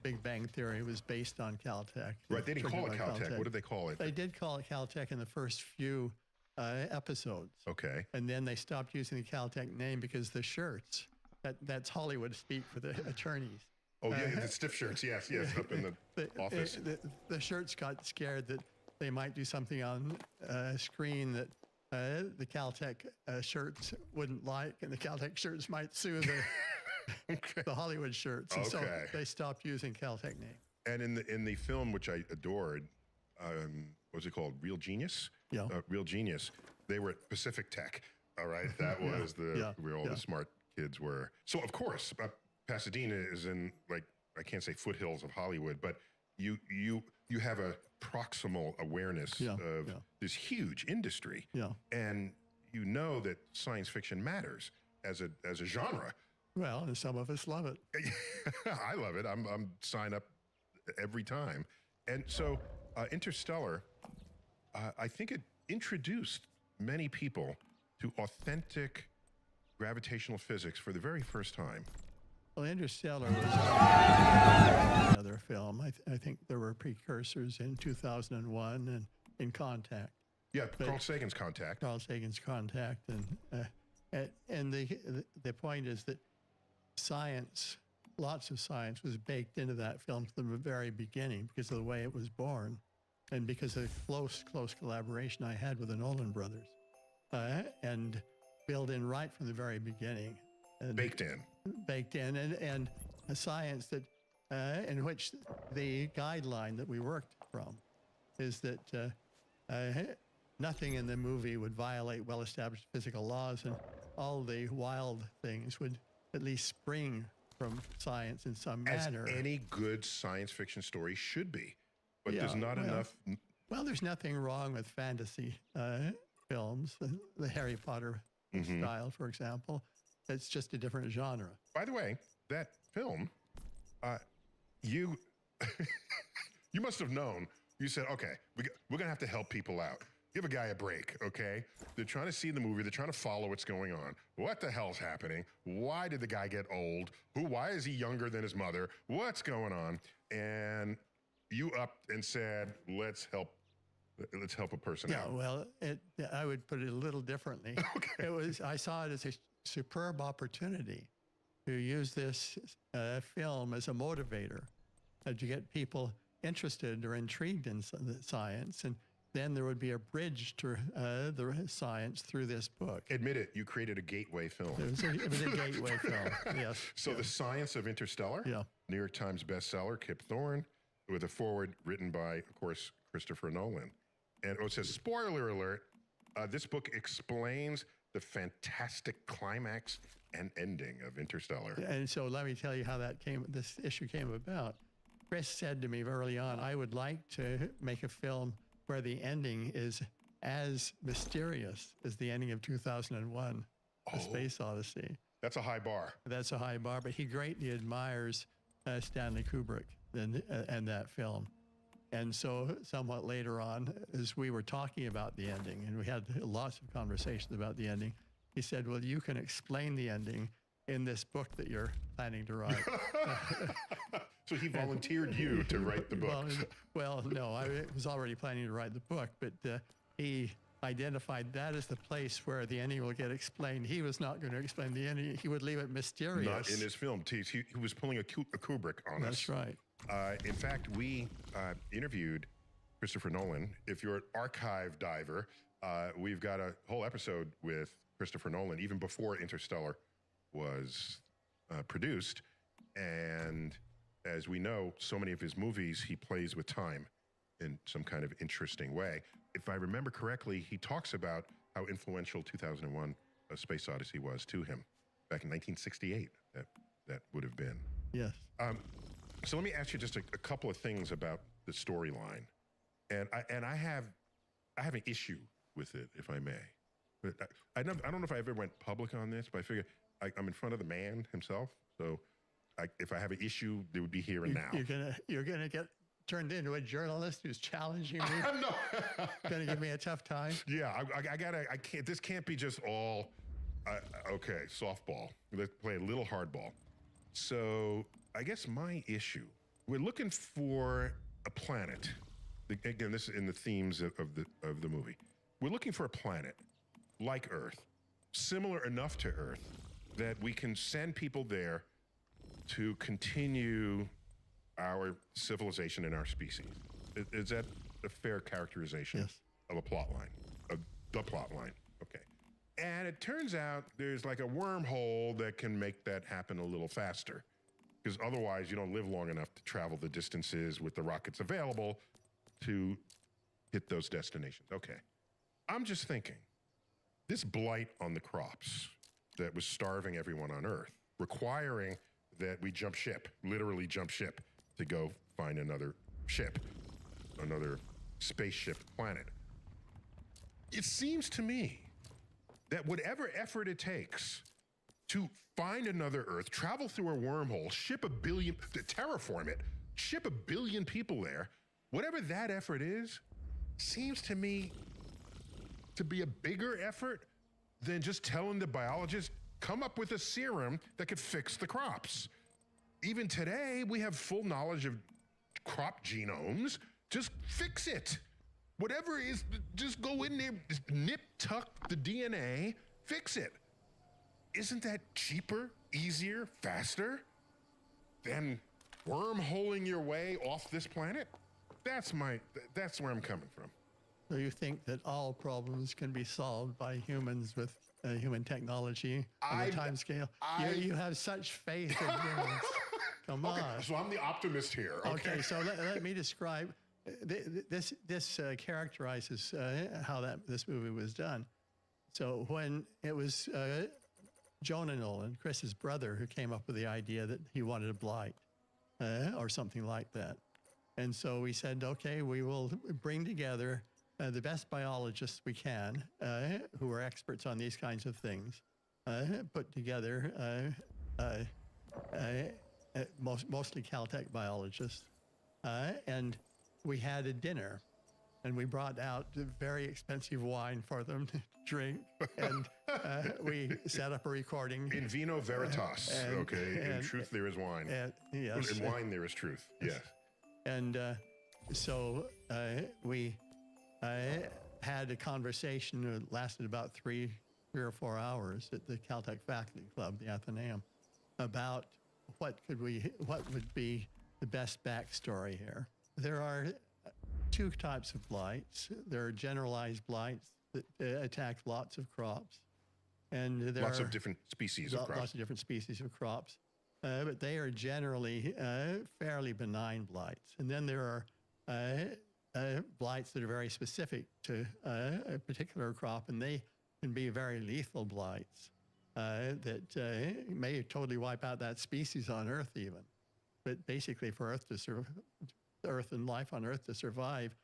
Big Bang Theory was based on Caltech. Right, they didn't call it triggered by Caltech. What did they call it? They did call it Caltech in the first few episodes. Okay. And then they stopped using the Caltech name because the shirts, that's Hollywood speak for the attorneys. Oh, yeah, the stiff shirts. Yes, up in the office. The shirts got scared that they might do something on screen that the Caltech shirts wouldn't like, and the Caltech shirts might sue the Hollywood shirts. And so they stopped using Caltech name. And in the film, which I adored, what's it called? Real Genius? Yeah. Real Genius. They were at Pacific Tech. All right. That was where all the smart kids were. So, of course, Pasadena is in, like, I can't say foothills of Hollywood, but you have a proximal awareness of this huge industry. Yeah. And you know that science fiction matters as a genre. Well, and some of us love it. I love it. I'm sign up every time. And so Interstellar, I think it introduced many people to authentic gravitational physics for the very first time. Well, Interstellar was another film. I think there were precursors in 2001 and in Contact. Yeah, Carl Sagan's Contact. Carl Sagan's Contact, and the point is that science, lots of science, was baked into that film from the very beginning because of the way it was born, and because of the close collaboration I had with the Nolan brothers, and built in right from the very beginning. And baked in, and a science that, in which the guideline that we worked from is that nothing in the movie would violate well-established physical laws, and all the wild things would at least spring from science in some manner. As any good science fiction story should be, but there's not enough. Well, there's nothing wrong with fantasy films, the Harry Potter style, for example. It's just a different genre. By the way, that film, you you must have known. You said, okay, we're going to have to help people out. Give a guy a break, okay? They're trying to see the movie. They're trying to follow what's going on. What the hell's happening? Why did the guy get old? Why is he younger than his mother? What's going on? And you upped and said, let's help a person out. Yeah, well, I would put it a little differently. I saw it as a superb opportunity to use this film as a motivator to get people interested or intrigued in science, and then there would be a bridge to the science through this book. Admit it, you created a gateway film. It was a gateway film, yes. So The Science of Interstellar, New York Times bestseller, Kip Thorne, with a foreword written by, of course, Christopher Nolan. And it says, spoiler alert, this book explains the fantastic climax and ending of Interstellar. And so let me tell you how this issue came about. Chris said to me early on, I would like to make a film where the ending is as mysterious as the ending of 2001, A Space Odyssey. That's a high bar. That's a high bar, but he greatly admires Stanley Kubrick and that film. And so somewhat later on, as we were talking about the ending, and we had lots of conversations about the ending, he said, well, you can explain the ending in this book that you're planning to write. So he volunteered you to write the book. Well, no, I was already planning to write the book, but he identified that as the place where the ending will get explained. He was not going to explain the ending. He would leave it mysterious. Not in his film. He was pulling a Kubrick on us. That's right. In fact, we interviewed Christopher Nolan. If you're an archive diver, we've got a whole episode with Christopher Nolan, even before Interstellar was produced. And as we know, so many of his movies, he plays with time in some kind of interesting way. If I remember correctly, he talks about how influential 2001: A Space Odyssey was to him back in 1968. That would have been. Yes. So let me ask you just a couple of things about the storyline, and I have an issue with it, if I may. But I don't know if I ever went public on this, but I figure I'm in front of the man himself, so if I have an issue, it would be here and now. You're gonna get turned into a journalist who's challenging me. No. Gonna give me a tough time. Yeah, I can't. This can't be just all Okay, softball. Let's play a little hardball. So I guess my issue, we're looking for a planet. Again, this is in the themes of the movie. We're looking for a planet like Earth, similar enough to Earth that we can send people there to continue our civilization and our species. Is that a fair characterization of a plot line? The plot line, okay. And it turns out there's like a wormhole that can make that happen a little faster, because otherwise you don't live long enough to travel the distances with the rockets available to hit those destinations. Okay. I'm just thinking, this blight on the crops that was starving everyone on Earth, requiring that we jump ship, literally jump ship, to go find another ship, another spaceship planet. It seems to me that whatever effort it takes to find another Earth, travel through a wormhole, ship a billion, terraform it, ship a billion people there, whatever that effort is, seems to me to be a bigger effort than just telling the biologists, come up with a serum that could fix the crops. Even today, we have full knowledge of crop genomes. Just fix it. Whatever it is, just go in there, nip, tuck the DNA, fix it. Isn't that cheaper, easier, faster than wormholing your way off this planet? That's where I'm coming from. So you think that all problems can be solved by humans with human technology on a time scale? You have such faith in humans. Come on. Okay, so I'm the optimist here. Okay, so let me describe. This characterizes how this movie was done. So when it was Jonah Nolan, Chris's brother, who came up with the idea that he wanted a blight or something like that. And so we said, okay, we will bring together the best biologists we can, who are experts on these kinds of things, put together mostly Caltech biologists, and we had a dinner, and we brought out very expensive wine for them to drink, and we set up a recording. In vino veritas, in truth there is wine. Yes. In wine there is truth, yes. And so we had a conversation that lasted about three or 4 hours at the Caltech Faculty Club, the Athenaeum, about what would be the best backstory here. There are two types of blights. There are generalized blights that attack lots of crops, and there lots are of different species of crops. Lots of different species of crops, but they are generally fairly benign blights. And then there are blights that are very specific to a particular crop, and they can be very lethal blights that may totally wipe out that species on Earth even. But basically, for Earth and life on Earth to survive,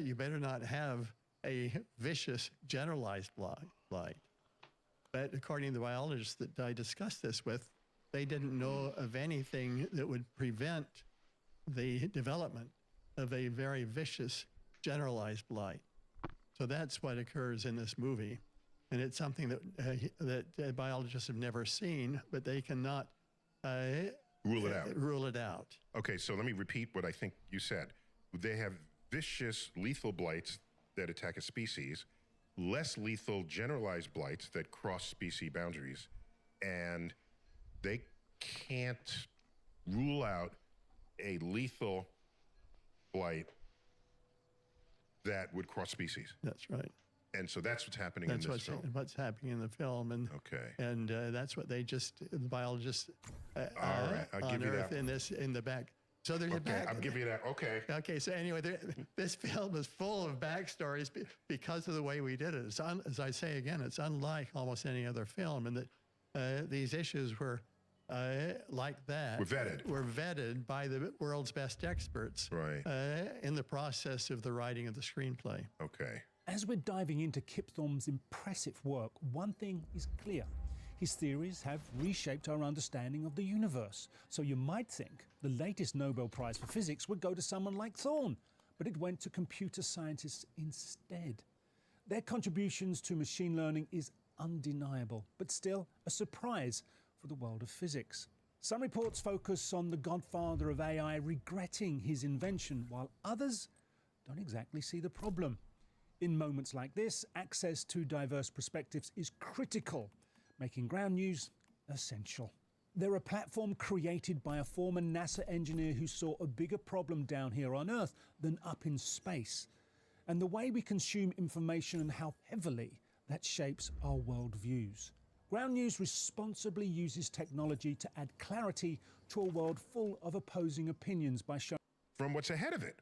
you better not have a vicious generalized blight. But according to the biologists that I discussed this with, they didn't know of anything that would prevent the development of a very vicious generalized blight. So that's what occurs in this movie. And it's something that biologists have never seen, but they cannot rule it out. Rule it out. Okay, so let me repeat what I think you said. They have vicious, lethal blights that attack a species, less lethal, generalized blights that cross species boundaries, and they can't rule out a lethal blight that would cross species. That's right. And so that's what's happening in this film. That's what's happening in the film, and and that's what the biologists all right, I'll on give you Earth that. in the back. So there's a back. I'll give you that. Okay. Okay. So anyway, this film is full of backstories because of the way we did it. As I say again, it's unlike almost any other film, and that these issues were like that. We're vetted by the world's best experts. Right. In the process of the writing of the screenplay. Okay. As we're diving into Kip Thorne's impressive work, one thing is clear. His theories have reshaped our understanding of the universe. So you might think the latest Nobel Prize for Physics would go to someone like Thorne, but it went to computer scientists instead. Their contributions to machine learning is undeniable, but still a surprise for the world of physics. Some reports focus on the godfather of AI regretting his invention, while others don't exactly see the problem. In moments like this, access to diverse perspectives is critical, making Ground News essential. They're a platform created by a former NASA engineer who saw a bigger problem down here on Earth than up in space, and the way we consume information and how heavily that shapes our worldviews. Ground News responsibly uses technology to add clarity to a world full of opposing opinions by showing from what's ahead of it.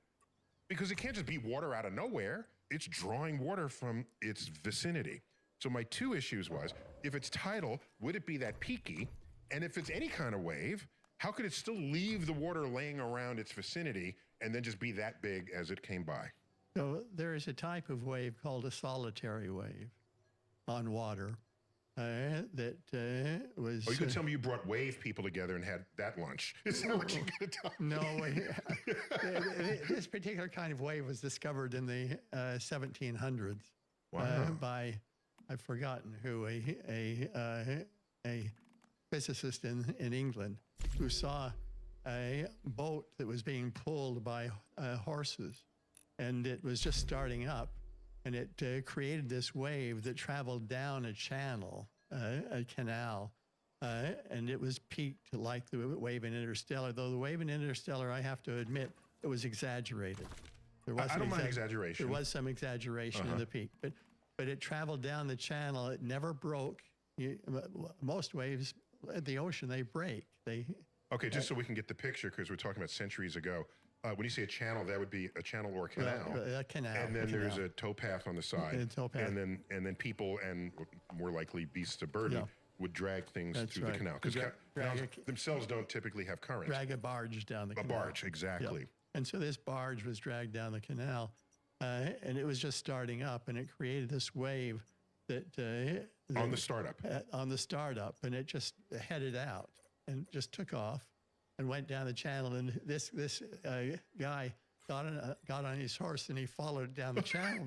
Because it can't just be water out of nowhere. It's drawing water from its vicinity. So my two issues was, if it's tidal, would it be that peaky? And if it's any kind of wave, how could it still leave the water laying around its vicinity and then just be that big as it came by? So there is a type of wave called a solitary wave on water that was... Oh, you could tell me you brought wave people together and had that lunch. Is that what you're going to tell me? No, this particular kind of wave was discovered in the 1700s by, I've forgotten who, a physicist in England who saw a boat that was being pulled by horses, and it was just starting up, and it created this wave that traveled down a channel, a canal, and it was peaked like the wave in Interstellar, though the wave in Interstellar, I have to admit, it was exaggerated. I don't mind exaggeration. There was some exaggeration in the peak, but it traveled down the channel. It never broke. Most waves in the ocean, they break. Okay, just so we can get the picture, because we're talking about centuries ago. When you say a channel, that would be a channel or a canal. A canal. And then there's a towpath on the side. A towpath. And then people, and more likely beasts of burden, would drag things through the canal. Because canals themselves don't typically have currents. Drag a barge down the canal. A barge, exactly. Yep. And so this barge was dragged down the canal, and it was just starting up, and it created this wave that... on the startup. On the startup, and it just headed out and just took off and went down the channel, and this guy got on his horse and he followed down the channel,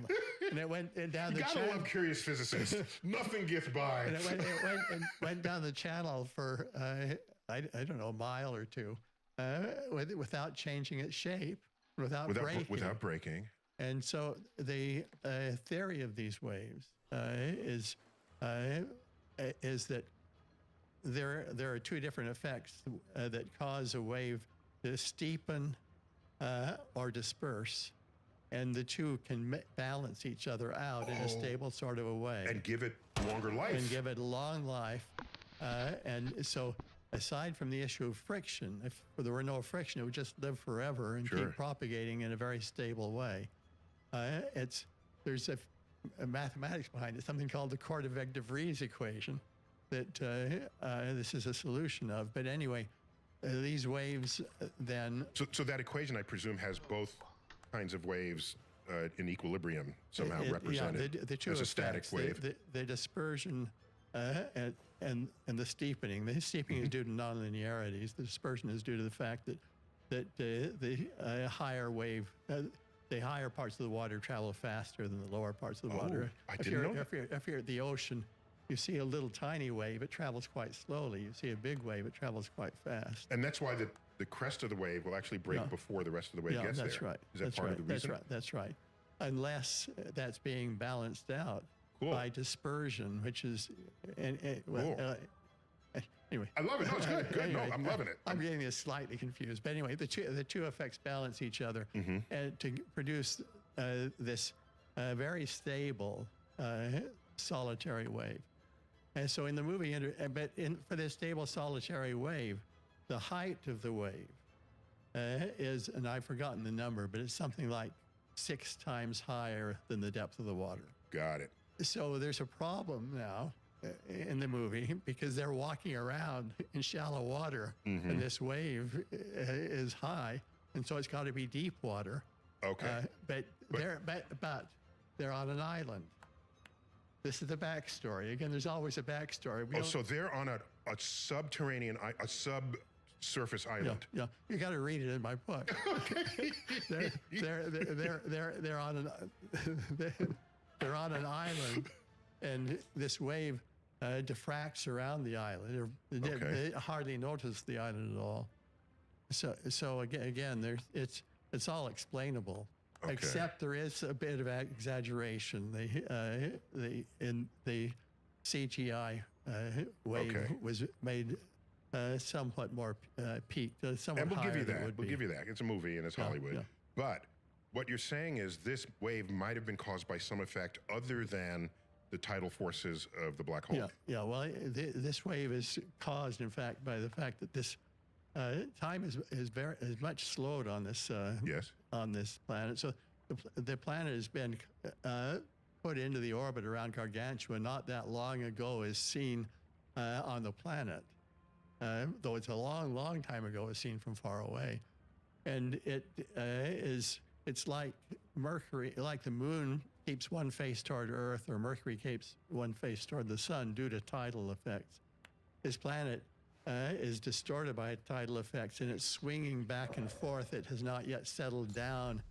and it went down the channel. You gotta love curious physicists. Nothing gets by. And it went down the channel for I don't know, a mile or two, without changing its shape, without breaking. And so the theory of these waves is that there are two different effects that cause a wave to steepen or disperse, and the two can balance each other out in a stable sort of a way. And give it longer life. And give it a long life. And so aside from the issue of friction, if there were no friction, it would just live forever and keep propagating in a very stable way. There's a mathematics behind it, something called the Korteweg-de Vries equation that this is a solution of. But anyway, these waves then... So that equation, I presume, has both kinds of waves in equilibrium somehow represented the two as a effects, static wave. The dispersion and the steepening. The steepening is due to nonlinearities. The dispersion is due to the fact that the higher wave... the higher parts of the water travel faster than the lower parts of the water. I didn't know that. If you're at the ocean, you see a little tiny wave, it travels quite slowly. You see a big wave, it travels quite fast. And that's why the crest of the wave will actually break before the rest of the wave gets that's there. Right. Is that part of the reason? That's right. Unless that's being balanced out by dispersion, which is... Anyway, I love it. No, it's good. Good. Anyway, no, I'm loving it. I'm getting this slightly confused, but anyway, the two effects balance each other to produce this very stable solitary wave. And so in the movie, for this stable solitary wave, the height of the wave is, and I've forgotten the number, but it's something like 6 times higher than the depth of the water. Got it. So there's a problem now in the movie because they're walking around in shallow water and this wave is high, and so it's got to be deep water. Okay. But they're on an island. This is the backstory. Again, there's always a backstory. So they're on a subterranean, a subsurface island. Yeah, you got to read it in my book. They're on an island. and this wave diffracts around the island. They hardly notice the island at all. So again, it's all explainable, except there is a bit of exaggeration. In the CGI wave was made somewhat more peaked, somewhat and we'll higher give you than it that. would We'll be. give you that. It's a movie and it's Hollywood. yeah. But what you're saying is this wave might have been caused by some effect other than the tidal forces of the black hole. Yeah. Well, this wave is caused, in fact, by the fact that this time is much slowed on this on this planet. So the planet has been put into the orbit around Gargantua not that long ago, as seen on the planet. Though it's a long, long time ago, as seen from far away, and it's like Mercury, like the moon keeps one face toward Earth, or Mercury keeps one face toward the sun due to tidal effects. This planet is distorted by tidal effects, and it's swinging back and forth. It has not yet settled down